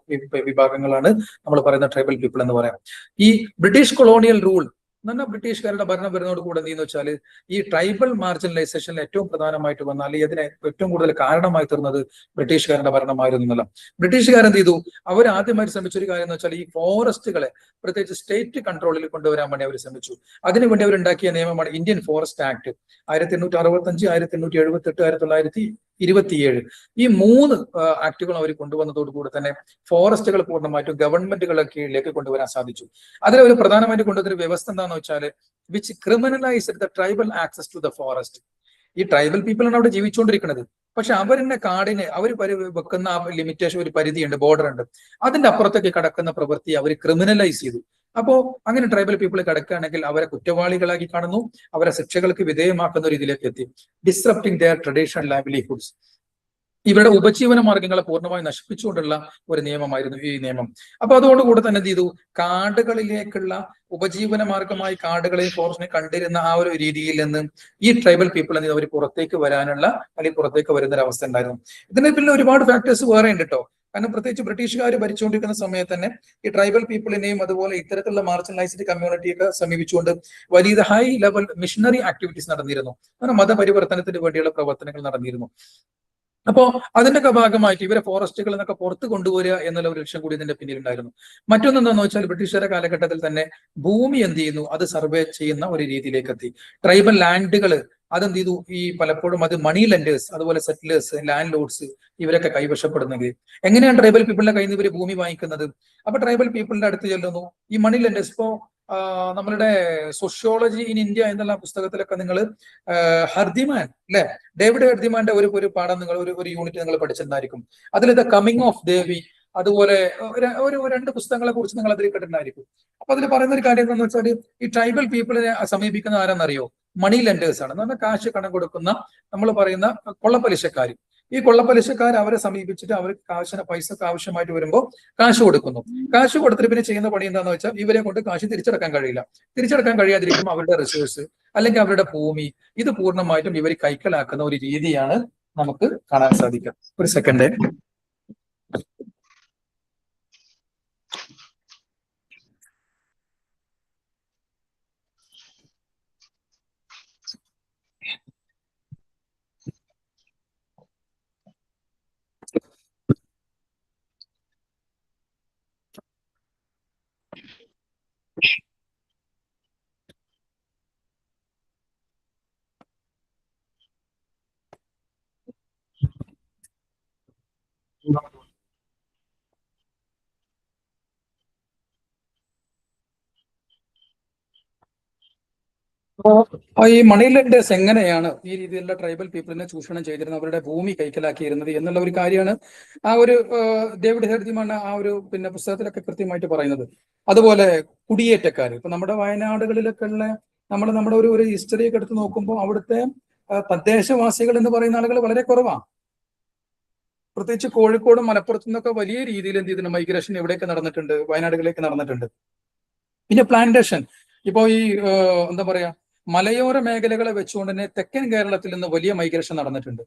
വിഭാഗങ്ങളാണ് നമ്മൾ പറയുന്ന ട്രൈബൽ പീപ്പിൾ എന്ന് പറയാം. ഈ ബ്രിട്ടീഷ് കൊളോണിയൽ റൂൾ എന്നാൽ ബ്രിട്ടീഷുകാരുടെ ഭരണം വരുന്നതോട് കൂടെ എന്തെന്ന് വെച്ചാൽ ഈ ട്രൈബൽ മാർജിനലൈസേഷനിൽ ഏറ്റവും പ്രധാനമായിട്ട് വന്ന അല്ലെങ്കിൽ ഇതിനെ ഏറ്റവും കൂടുതൽ കാരണമായി തീർന്നത് ബ്രിട്ടീഷുകാരുടെ ഭരണമായിരുന്നു എന്നല്ല. ബ്രിട്ടീഷുകാരെന്ത് ചെയ്തു, അവർ ആദ്യമായി ശ്രമിച്ച ഒരു കാര്യം എന്ന് വെച്ചാൽ ഈ ഫോറസ്റ്റുകളെ പ്രത്യേകിച്ച് സ്റ്റേറ്റ് കൺട്രോളിൽ കൊണ്ടുവരാൻ വേണ്ടി അവർ ശ്രമിച്ചു. അതിനുവേണ്ടി അവരുണ്ടാക്കിയ നിയമമാണ് ഇന്ത്യൻ ഫോറസ്റ്റ് ആക്ട് 1865, 1878, 1927. ഈ 3 ആക്ടുകളും അവർ കൊണ്ടുവന്നതോടുകൂടി തന്നെ ഫോറസ്റ്റുകൾ പൂർണ്ണമായിട്ടും ഗവൺമെന്റുകളുടെ കീഴിലേക്ക് കൊണ്ടുവരാൻ സാധിച്ചു. അതിലൊരു പ്രധാനമായിട്ട് കൊണ്ടുവന്നൊരു വ്യവസ്ഥ എന്താണെന്ന് വെച്ചാൽ which criminalised the tribal access to the forest. ഈ ട്രൈബൽ പീപ്പിൾ ആണ് അവിടെ ജീവിച്ചുകൊണ്ടിരിക്കുന്നത്. പക്ഷെ അവരുടെ കാടിന് അവർ വെക്കുന്ന ലിമിറ്റേഷൻ, ഒരു പരിധിയുണ്ട്, ബോർഡർ ഉണ്ട്. അതിന്റെ അപ്പുറത്തേക്ക് കടക്കുന്ന പ്രവൃത്തി അവർ ക്രിമിനലൈസ് ചെയ്തു. അപ്പോ അങ്ങനെ ട്രൈബൽ പീപ്പിൾ കിടക്കുകയാണെങ്കിൽ അവരെ കുറ്റവാളികളാക്കി കാണുന്നു, അവരെ ശിക്ഷകൾക്ക് വിധേയമാക്കുന്ന രീതിയിലേക്ക് എത്തി. ഡിസ്റപ്റ്റിംഗ് ദെയർ ട്രഡീഷണൽ ലൈവ്ലിഹുഡ്സ്, ഇവരുടെ ഉപജീവന മാർഗങ്ങളെ പൂർണ്ണമായി നശിപ്പിച്ചുകൊണ്ടുള്ള ഒരു നിയമമായിരുന്നു ഈ നിയമം. അപ്പൊ അതോടുകൂടെ തന്നെ എന്ത് ചെയ്തു, കാടുകളിലേക്കുള്ള ഉപജീവന മാർഗമായി കാടുകളെയും ഫോറസ്റ്റിനെ കണ്ടിരുന്ന ആ ഒരു രീതിയിൽ നിന്ന് ഈ ട്രൈബൽ പീപ്പിൾ എന്ത് അവർ പുറത്തേക്ക് വരാനുള്ള അല്ലെങ്കിൽ പുറത്തേക്ക് വരുന്ന ഒരു അവസ്ഥ ഉണ്ടായിരുന്നു. ഇതിന് പിന്നെ ഒരുപാട് ഫാക്ടേഴ്സ് വേറെ ഉണ്ട് കേട്ടോ. കാരണം പ്രത്യേകിച്ച് ബ്രിട്ടീഷുകാർ ഭരിച്ചുകൊണ്ടിരിക്കുന്ന സമയത്ത് തന്നെ ഈ ട്രൈബൽ പീപ്പിളിനെയും അതുപോലെ ഇത്തരത്തിലുള്ള മാർജിനലൈസ്ഡ് കമ്മ്യൂണിറ്റിയൊക്കെ സമീപിച്ചുകൊണ്ട് വലിയ ഹൈ ലെവൽ മിഷണറി ആക്ടിവിറ്റീസ് നടന്നിരുന്നു. അങ്ങനെ മതപരിവർത്തനത്തിന് വേണ്ടിയുള്ള പ്രവർത്തനങ്ങൾ നടന്നിരുന്നു. അപ്പോ അതിന്റെ ഭാഗമായിട്ട് ഇവരെ ഫോറസ്റ്റുകളിൽ നിന്നൊക്കെ പുറത്ത് കൊണ്ടുവരിക എന്നുള്ള ഒരു ലക്ഷ്യം കൂടി ഇതിന്റെ പിന്നിലുണ്ടായിരുന്നു. മറ്റൊന്നെന്താന്ന് വെച്ചാൽ ബ്രിട്ടീഷുകാരുടെ കാലഘട്ടത്തിൽ തന്നെ ഭൂമി എന്ത് ചെയ്യുന്നു, അത് സർവേ ചെയ്യുന്ന ഒരു രീതിയിലേക്ക് എത്തി. ട്രൈബൽ ലാൻഡുകൾ അതെന്ത് ചെയ്തു, ഈ പലപ്പോഴും അത് മണി ലെൻഡേഴ്സ് അതുപോലെ സെറ്റിലേഴ്സ്, ലാൻഡ് ലോഡ്സ് ഇവരൊക്കെ കൈവശപ്പെടുന്നെങ്കിൽ എങ്ങനെയാണ് ട്രൈബൽ പീപ്പിളിന്റെ കയ്യിൽ നിന്ന് ഇവർ ഭൂമി വാങ്ങിക്കുന്നത്? അപ്പൊ ട്രൈബൽ പീപ്പിളിന്റെ അടുത്ത് ചെല്ലുന്നു ഈ മണി ലെൻഡേഴ്സ്. ഇപ്പോ നമ്മളുടെ സോഷ്യോളജി ഇൻ ഇന്ത്യ എന്നുള്ള പുസ്തകത്തിലൊക്കെ നിങ്ങൾ ഹർദിമാൻ അല്ലെ, ഡേവിഡ് ഹർദിമാന്റെ ഒരു പാഠം നിങ്ങൾ ഒരു യൂണിറ്റ് നിങ്ങൾ പഠിച്ചിട്ടുണ്ടായിരിക്കും. അതിൽ ദ കമ്മിങ് ഓഫ് ദേവി അതുപോലെ ഒരു 2 പുസ്തകങ്ങളെ കുറിച്ച് നിങ്ങൾ അതിൽ കേട്ടിട്ടുണ്ടായിരിക്കും. അപ്പൊ അതിൽ പറയുന്ന ഒരു കാര്യം എന്താണെന്ന് വെച്ചാൽ ഈ ട്രൈബൽ പീപ്പിളിനെ സമീപിക്കുന്ന ആരെന്നറിയോ? മണി ലെൻഡേഴ്സ് ആണ്. എന്ന് പറഞ്ഞാൽ കാശ് കടം കൊടുക്കുന്ന നമ്മൾ പറയുന്ന കൊള്ളപ്പലിശക്കാർ. ഈ കൊള്ളപ്പലിശക്കാർ അവരെ സമീപിച്ചിട്ട് അവർക്ക് പൈസക്ക് ആവശ്യമായിട്ട് വരുമ്പോൾ കാശ് കൊടുക്കുന്നു. കാശ് കൊടുത്തിട്ട് പിന്നെ ചെയ്യുന്ന പണി എന്താണെന്ന് വെച്ചാൽ ഇവരെ കൊണ്ട് കാശ് തിരിച്ചടക്കാൻ കഴിയില്ല. തിരിച്ചടക്കാൻ കഴിയാതിരിക്കുമ്പോൾ അവരുടെ റിസോഴ്സ് അല്ലെങ്കിൽ അവരുടെ ഭൂമി ഇത് പൂർണ്ണമായിട്ടും ഇവർ കൈക്കലാക്കുന്ന ഒരു രീതിയാണ് നമുക്ക് കാണാൻ സാധിക്കുക. ഒരു സെക്കൻഡ്. ഈ മണി ലെൻഡേഴ്സ് എങ്ങനെയാണ് ഈ രീതിയിലുള്ള ട്രൈബൽ പീപ്പിളിനെ ചൂഷണം ചെയ്തിരുന്നത്, അവരുടെ ഭൂമി കൈക്കലാക്കിയിരുന്നത് എന്നുള്ള ഒരു കാര്യമാണ് ആ ഒരു ഡേവിഡ് ഹെർദിമാണ് ആ ഒരു പുസ്തകത്തിലൊക്കെ കൃത്യമായിട്ട് പറയുന്നത്. അതുപോലെ കുടിയേറ്റക്കാർ, ഇപ്പൊ നമ്മുടെ വയനാടുകളിലൊക്കെ ഉള്ള നമ്മുടെ ഒരു ഹിസ്റ്ററി ഒക്കെ എടുത്ത് നോക്കുമ്പോൾ അവിടുത്തെ തദ്ദേശവാസികൾ എന്ന് പറയുന്ന ആളുകൾ വളരെ കുറവാണ്. പ്രത്യേകിച്ച് കോഴിക്കോടും മലപ്പുറത്തു നിന്നൊക്കെ വലിയ രീതിയിൽ എന്ത് ചെയ്തിട്ടുണ്ട്, മൈഗ്രേഷൻ എവിടെയൊക്കെ നടന്നിട്ടുണ്ട്, വയനാടുകളിലേക്ക് നടന്നിട്ടുണ്ട്. പിന്നെ പ്ലാന്റേഷൻ, ഇപ്പോ ഈ എന്താ പറയാ മലയോര മേഖലകളെ വെച്ചുകൊണ്ട് തന്നെ തെക്കൻ കേരളത്തിൽ നിന്ന് വലിയ മൈഗ്രേഷൻ നടന്നിട്ടുണ്ട്.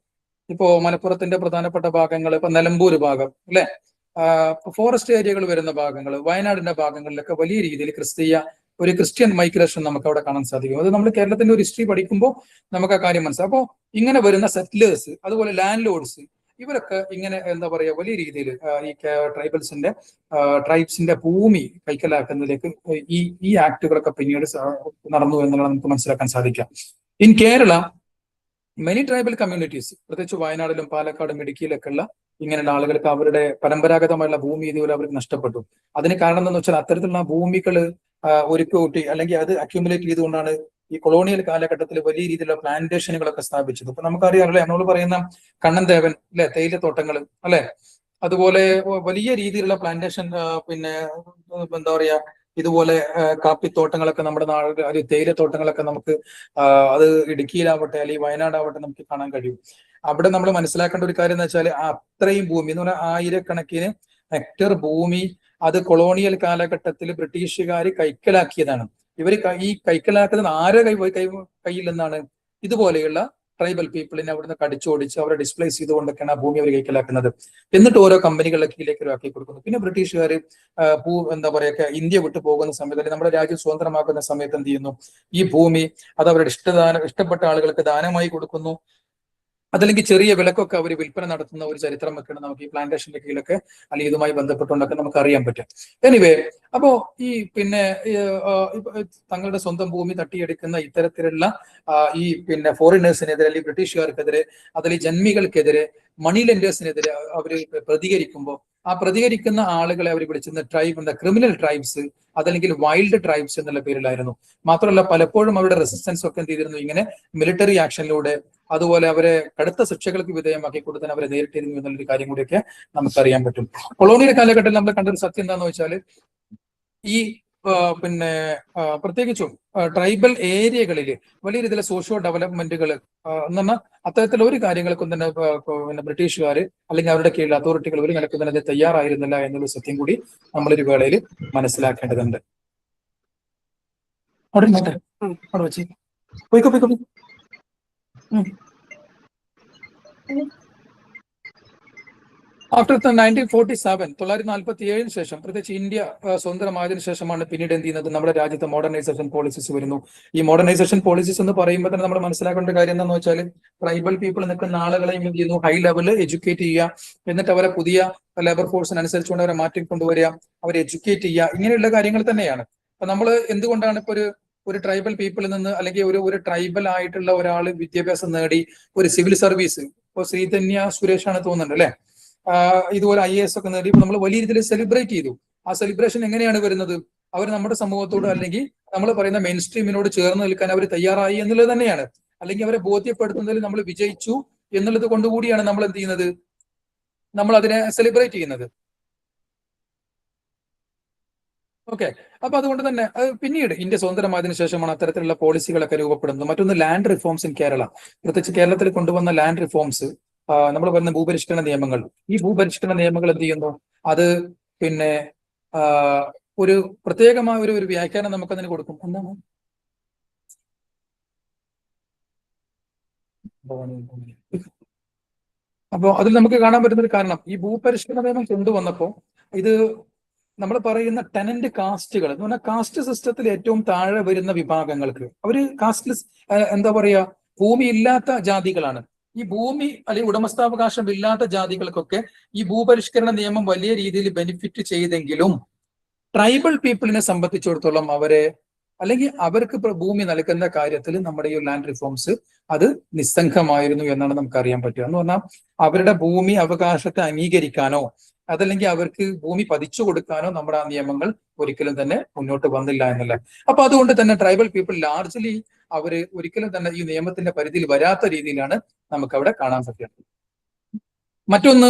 ഇപ്പോ മലപ്പുറത്തിന്റെ പ്രധാനപ്പെട്ട ഭാഗങ്ങൾ, ഇപ്പൊ നിലമ്പൂർ ഭാഗം അല്ലെ, ഫോറസ്റ്റ് ഏരിയകൾ വരുന്ന ഭാഗങ്ങൾ, വയനാടിന്റെ ഭാഗങ്ങളിലൊക്കെ വലിയ രീതിയിൽ ക്രിസ്ത്യൻ മൈഗ്രേഷൻ നമുക്ക് അവിടെ കാണാൻ സാധിക്കും. അത് നമ്മൾ കേരളത്തിന്റെ ഒരു ഹിസ്റ്ററി പഠിക്കുമ്പോൾ നമുക്ക് ആ കാര്യം മനസ്സിലാവും. അപ്പോൾ ഇങ്ങനെ വരുന്ന സെറ്റിലേഴ്സ്, അതുപോലെ ലാൻഡ് ലോഡ്സ്, ഇവരൊക്കെ ഇങ്ങനെ എന്താ പറയാ വലിയ രീതിയിൽ ഈ ട്രൈബ്സിന്റെ ഭൂമി കൈക്കലാക്കുന്നതിലേക്ക് ഈ ആക്ടുകളൊക്കെ പിന്നീട് നടന്നു എന്നുള്ളത് നമുക്ക് മനസ്സിലാക്കാൻ സാധിക്കാം. In Kerala many tribal communities, പ്രത്യേകിച്ച് വയനാടിലും പാലക്കാടും ഇടുക്കിയിലൊക്കെ ഉള്ള ഇങ്ങനെയുള്ള ആളുകൾക്ക് അവരുടെ പരമ്പരാഗതമായുള്ള ഭൂമി ഇതുപോലെ അവർക്ക് നഷ്ടപ്പെട്ടു. അതിന് കാരണം എന്താണെന്ന് വെച്ചാൽ അത്തരത്തിലുള്ള ഭൂമികൾ ഒരുക്കി കൂട്ടി അല്ലെങ്കിൽ അത് അക്യുമുലേറ്റ് ചെയ്തുകൊണ്ടാണ് ഈ കൊളോണിയൽ കാലഘട്ടത്തിൽ വലിയ രീതിയിലുള്ള പ്ലാന്റേഷനുകളൊക്കെ സ്ഥാപിച്ചത്. ഇപ്പൊ നമുക്കറിയാം അല്ലെ, നമ്മൾ പറയുന്ന കണ്ണൻദേവൻ അല്ലെ, തേയിലത്തോട്ടങ്ങൾ അല്ലെ, അതുപോലെ വലിയ രീതിയിലുള്ള പ്ലാന്റേഷൻ എന്താ പറയാ ഇതുപോലെ കാപ്പിത്തോട്ടങ്ങളൊക്കെ നമ്മുടെ നാട്, തേയിലത്തോട്ടങ്ങളൊക്കെ നമുക്ക് അത് ഇടുക്കിയിലാവട്ടെ അല്ലെങ്കിൽ വയനാടാവട്ടെ നമുക്ക് കാണാൻ കഴിയും. അവിടെ നമ്മൾ മനസ്സിലാക്കേണ്ട ഒരു കാര്യം എന്ന് വെച്ചാൽ അത്രയും ഭൂമി എന്ന് പറഞ്ഞാൽ ആയിരക്കണക്കിന് ഹെക്ടർ ഭൂമി അത് കൊളോണിയൽ കാലഘട്ടത്തിൽ ബ്രിട്ടീഷുകാർ കൈക്കലാക്കിയതാണ്. ഇവർ ഈ കൈക്കലാക്കുന്നത് ആരെ കയ്യിൽ നിന്നാണ്? ഇതുപോലെയുള്ള ട്രൈബൽ പീപ്പിളിനെ അവിടുന്ന് കടിച്ചോടിച്ച് അവരെ ഡിസ്പ്ലേസ് ചെയ്തുകൊണ്ടൊക്കെയാണ് ആ ഭൂമി അവർ കൈക്കലാക്കുന്നത്. എന്നിട്ട് ഓരോ കമ്പനികളുടെ കീഴിലേക്ക് ആക്കി കൊടുക്കുന്നു. പിന്നെ ബ്രിട്ടീഷുകാർ എന്താ പറയുക ഇന്ത്യ വിട്ടു പോകുന്ന സമയത്ത് അല്ലെങ്കിൽ നമ്മുടെ രാജ്യം സ്വതന്ത്രമാക്കുന്ന സമയത്ത് എന്ത് ചെയ്യുന്നു, ഈ ഭൂമി അത് അവരുടെ ഇഷ്ടപ്പെട്ട ആളുകൾക്ക് ദാനമായി കൊടുക്കുന്നു. അതല്ലെങ്കിൽ ചെറിയ വിലക്കൊക്കെ അവർ വിൽപ്പന നടത്തുന്ന ഒരു ചരിത്രമൊക്കെയാണ് നമുക്ക് ഈ പ്ലാന്റേഷന്റെ കീഴിലൊക്കെ അല്ലെങ്കിൽ ഇതുമായി ബന്ധപ്പെട്ടുകൊണ്ടൊക്കെ നമുക്ക് അറിയാൻ പറ്റും. എനിവേ, അപ്പോ ഈ തങ്ങളുടെ സ്വന്തം ഭൂമി തട്ടിയെടുക്കുന്ന ഇത്തരത്തിലുള്ള ഈ ഫോറിനേഴ്സിനെതിരെ അല്ലെങ്കിൽ ബ്രിട്ടീഷുകാർക്കെതിരെ അതല്ലെങ്കിൽ ജന്മികൾക്കെതിരെ മണി ലെൻഡേഴ്സിനെതിരെ അവർ പ്രതികരിക്കുമ്പോൾ ആ പ്രതികരിക്കുന്ന ആളുകളെ അവർ വിളിച്ചിരുന്ന ക്രിമിനൽ ട്രൈബ്സ് അതല്ലെങ്കിൽ വൈൽഡ് ട്രൈബ്സ് എന്നുള്ള പേരിലായിരുന്നു. മാത്രമല്ല പലപ്പോഴും അവരുടെ റെസിസ്റ്റൻസ് ഒക്കെ എന്ത് ചെയ്തിരുന്നു, ഇങ്ങനെ മിലിറ്ററി ആക്ഷനിലൂടെ അതുപോലെ അവരെ കടുത്ത ശിക്ഷകൾക്ക് വിധേയമാക്കി കൊടുത്താൽ അവരെ നേരിട്ടിരുന്നു എന്നുള്ളൊരു കാര്യം കൂടിയൊക്കെ നമുക്കറിയാൻ പറ്റും. കൊളോണിയൽ കാലഘട്ടത്തിൽ നമ്മൾ കണ്ടൊരു സത്യം എന്താണെന്ന് വെച്ചാൽ ഈ പ്രത്യേകിച്ചും ട്രൈബൽ ഏരിയകളിൽ വലിയ രീതിയിലെ സോഷ്യോ ഡെവലപ്മെന്റുകൾ എന്ന് പറഞ്ഞാൽ അത്തരത്തിലുള്ള ഒരു കാര്യങ്ങൾക്കും തന്നെ ബ്രിട്ടീഷുകാർ അല്ലെങ്കിൽ അവരുടെ കീഴിൽ അതോറിറ്റികൾ ഒരു നിലക്കും തന്നെ തയ്യാറായിരുന്നില്ല എന്നുള്ള സത്യം കൂടി നമ്മളൊരു വേളയിൽ മനസ്സിലാക്കേണ്ടതുണ്ട്. അവിടെ വെച്ച് പോയിക്കോ. ആഫ്റ്റർ 1947 1947 ശേഷം പ്രത്യേകിച്ച് ഇന്ത്യ സ്വതന്ത്രമായതിനു ശേഷമാണ് പിന്നീട് എന്ത് ചെയ്യുന്നത്, നമ്മുടെ രാജ്യത്ത് മോഡേണൈസേഷൻ പോളിസീസ് വരുന്നു. ഈ മോഡേണൈസേഷൻ പോളിസീസ് എന്ന് പറയുമ്പോൾ തന്നെ നമ്മൾ മനസ്സിലാക്കേണ്ട കാര്യം എന്താണെന്ന് വെച്ചാൽ ട്രൈബൽ പീപ്പിൾ നിൽക്കുന്ന ആളുകളെയും എന്ത് ചെയ്യുന്നു, ഹൈ ലെവലിൽ എഡ്യൂക്കേറ്റ് ചെയ്യുക, എന്നിട്ട് അവരെ പുതിയ ലേബർ ഫോഴ്സിനനുസരിച്ചുകൊണ്ട് അവരെ മാറ്റിക്കൊണ്ടുവരിക, അവരെ എഡ്യൂക്കേറ്റ് ചെയ്യുക, ഇങ്ങനെയുള്ള കാര്യങ്ങൾ തന്നെയാണ്. അപ്പൊ നമ്മൾ എന്തുകൊണ്ടാണ് ഇപ്പൊ ഒരു ട്രൈബൽ പീപ്പിളിൽ നിന്ന് അല്ലെങ്കിൽ ഒരു ട്രൈബൽ ആയിട്ടുള്ള ഒരാൾ വിദ്യാഭ്യാസം നേടി ഒരു സിവിൽ സർവീസ്, ഇപ്പൊ ശ്രീധന്യ സുരേഷാണ് തോന്നുന്നുണ്ട് അല്ലെ, ഇതുപോലെ IAS ഒക്കെ നേടി നമ്മൾ വലിയ രീതിയിൽ സെലിബ്രേറ്റ് ചെയ്തു. ആ സെലിബ്രേഷൻ എങ്ങനെയാണ് വരുന്നത്, അവർ നമ്മുടെ സമൂഹത്തോട് അല്ലെങ്കിൽ നമ്മൾ പറയുന്ന മെയിൻ സ്ട്രീമിനോട് ചേർന്ന് നിൽക്കാൻ അവർ തയ്യാറായി എന്നുള്ളത് തന്നെയാണ്. അല്ലെങ്കിൽ അവരെ ബോധ്യപ്പെടുത്തുന്നതിൽ നമ്മൾ വിജയിച്ചു എന്നുള്ളത് കൊണ്ടുകൂടിയാണ് നമ്മൾ എന്ത് ചെയ്യുന്നത്, നമ്മൾ അതിനെ സെലിബ്രേറ്റ് ചെയ്യുന്നത്. ഓക്കെ. അപ്പൊ അതുകൊണ്ട് തന്നെ പിന്നീട് ഇന്ത്യ സ്വതന്ത്രമായതിനു ശേഷമാണ് അത്തരത്തിലുള്ള പോളിസികളൊക്കെ രൂപപ്പെടുന്നത്. മറ്റൊന്ന് ലാൻഡ് റിഫോംസ് ഇൻ കേരള. പ്രത്യേകിച്ച് കേരളത്തിൽ കൊണ്ടുവന്ന ലാൻഡ് റിഫോംസ്, നമ്മൾ പറയുന്ന ഭൂപരിഷ്കരണ നിയമങ്ങൾ. ഈ ഭൂപരിഷ്കരണ നിയമങ്ങൾ എന്ത് ചെയ്യുന്നു? അത് പിന്നെ ഒരു പ്രത്യേകമായ ഒരു വ്യാഖ്യാനം നമുക്കതിന് കൊടുക്കും. എന്താണ്? അപ്പോൾ അതിൽ നമുക്ക് കാണാൻ പറ്റുന്ന ഒരു കാരണം, ഈ ഭൂപരിഷ്കരണ നിയമം കൊണ്ടുവന്നപ്പോൾ ഇത് നമ്മൾ പറയുന്ന ടെനന്റ് കാസ്റ്റുകൾ എന്ന് പറഞ്ഞാൽ കാസ്റ്റ് സിസ്റ്റത്തിൽ ഏറ്റവും താഴെ വരുന്ന വിഭാഗങ്ങൾക്ക്, അവര് കാസ്റ്റ്ലെസ്, എന്താ പറയാ, ഭൂമി ഇല്ലാത്ത ജാതികളാണ്. ഈ ഭൂമി അല്ലെങ്കിൽ ഉടമസ്ഥാവകാശം ഇല്ലാത്ത ജാതികൾക്കൊക്കെ ഈ ഭൂപരിഷ്കരണ നിയമം വലിയ രീതിയിൽ ബെനിഫിറ്റ് ചെയ്തെങ്കിലും ട്രൈബൽ പീപ്പിളിനെ സംബന്ധിച്ചിടത്തോളം അവരെ അല്ലെങ്കിൽ അവർക്ക് ഭൂമി നൽകുന്ന കാര്യത്തിൽ നമ്മുടെ ഈ ലാൻഡ് റിഫോംസ് അത് നിസ്സംഗമായിരുന്നു എന്നാണ് നമുക്ക് അറിയാൻ പറ്റുക. എന്ന് പറഞ്ഞാൽ അവരുടെ ഭൂമി അവകാശത്തെ അംഗീകരിക്കാനോ അതല്ലെങ്കിൽ അവർക്ക് ഭൂമി പതിച്ചു കൊടുക്കാനോ നമ്മുടെ ആ നിയമങ്ങൾ ഒരിക്കലും തന്നെ മുന്നോട്ട് വന്നില്ല എന്നല്ല. അപ്പൊ അതുകൊണ്ട് തന്നെ ട്രൈബൽ പീപ്പിൾ ലാർജ്ലി അവര് ഒരിക്കലും തന്നെ ഈ നിയമത്തിന്റെ പരിധിയിൽ വരാത്ത രീതിയിലാണ് നമുക്ക് അവിടെ കാണാൻ സാധിക്കുന്നത്. മറ്റൊന്ന്,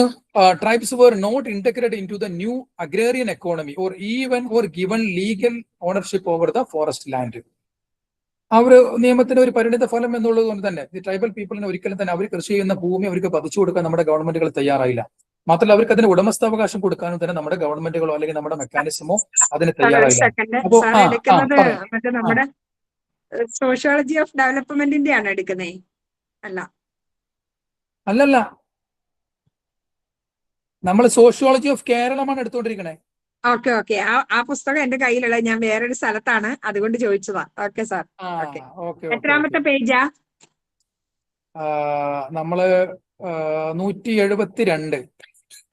tribes were not integrated into the new agrarian economy or even or given legal ownership over the forest land. ആ ഒരു നിയമത്തിന്റെ ഒരു പരിണിത ഫലം എന്നുള്ളത് കൊണ്ട് തന്നെ ഈ ട്രൈബൽ പീപ്പിളിന് ഒരിക്കലും തന്നെ അവർ കൃഷി ചെയ്യുന്ന ഭൂമി അവർക്ക് പതിച്ചു കൊടുക്കാൻ നമ്മുടെ ഗവൺമെന്റുകൾ തയ്യാറായില്ല. മാത്രമല്ല അവർക്ക് അതിന് ഉടമസ്ഥാവകാശം കൊടുക്കാനും തന്നെ നമ്മുടെ ഗവൺമെന്റുകളോ അല്ലെങ്കിൽ നമ്മുടെ മെക്കാനിസമോ അതിന് തയ്യാറായില്ല. അപ്പോ നമ്മുടെ സോഷ്യോളജി ഓഫ് ഡെവലപ്മെന്റിന്റെ ആണ് എടുക്കുന്നേ? അല്ലല്ല, നമ്മൾ സോഷ്യോളജി ഓഫ് കേരളമാണ് എടുത്തുകൊണ്ടിരിക്കണേ. ഓക്കെ. ആ പുസ്തകം എന്റെ കയ്യിലുള്ള, ഞാൻ വേറൊരു സ്ഥലത്താണ്, അതുകൊണ്ട് ചോദിച്ചതാ. Okay sir. എത്രാമത്തെ പേജാ? നമ്മള് 172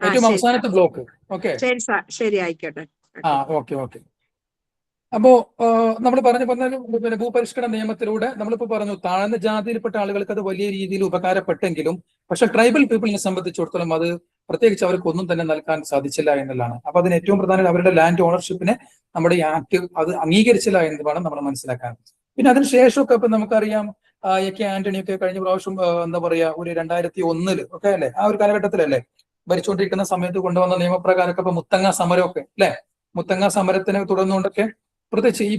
ഏറ്റവും അവസാനത്തെ ബ്ലോക്ക്. ഓക്കെ, ശരി സാർ, ശരി, ആയിക്കോട്ടെ. ഓക്കെ. അപ്പോ നമ്മൾ പിന്നെ ഭൂപരിഷ്കരണ നിയമത്തിലൂടെ നമ്മളിപ്പോ പറഞ്ഞു താഴ്ന്ന ജാതിയിൽപ്പെട്ട ആളുകൾക്ക് അത് വലിയ രീതിയിൽ ഉപകാരപ്പെട്ടെങ്കിലും പക്ഷെ ട്രൈബൽ പീപ്പിളിനെ സംബന്ധിച്ചിടത്തോളം അത് പ്രത്യേകിച്ച് അവർക്ക് ഒന്നും തന്നെ നൽകാൻ സാധിച്ചില്ല എന്നുള്ളതാണ്. അപ്പൊ അതിന് ഏറ്റവും പ്രധാനം അവരുടെ ലാൻഡ് ഓണർഷിപ്പിനെ നമ്മുടെ ഈ ആക്ട് അത് അംഗീകരിച്ചില്ല എന്ന് വേണം നമ്മൾ മനസ്സിലാക്കാൻ. പിന്നെ അതിനുശേഷമൊക്കെ ഇപ്പൊ നമുക്കറിയാം AK ആന്റണിയൊക്കെ കഴിഞ്ഞ പ്രാവശ്യം എന്താ പറയാ ഒരു 2001 ഒക്കെ അല്ലെ, ആ ഒരു കാലഘട്ടത്തിലല്ലേ ഭരിച്ചുകൊണ്ടിരിക്കുന്ന സമയത്ത് കൊണ്ടുവന്ന നിയമപ്രകാരമൊക്കെ ഇപ്പൊ മുത്തങ്ങ സമരമൊക്കെ അല്ലെ, മുത്തങ്ങ സമരത്തിനെ തുടർന്നുകൊണ്ടൊക്കെ പ്രത്യേകിച്ച് ഈ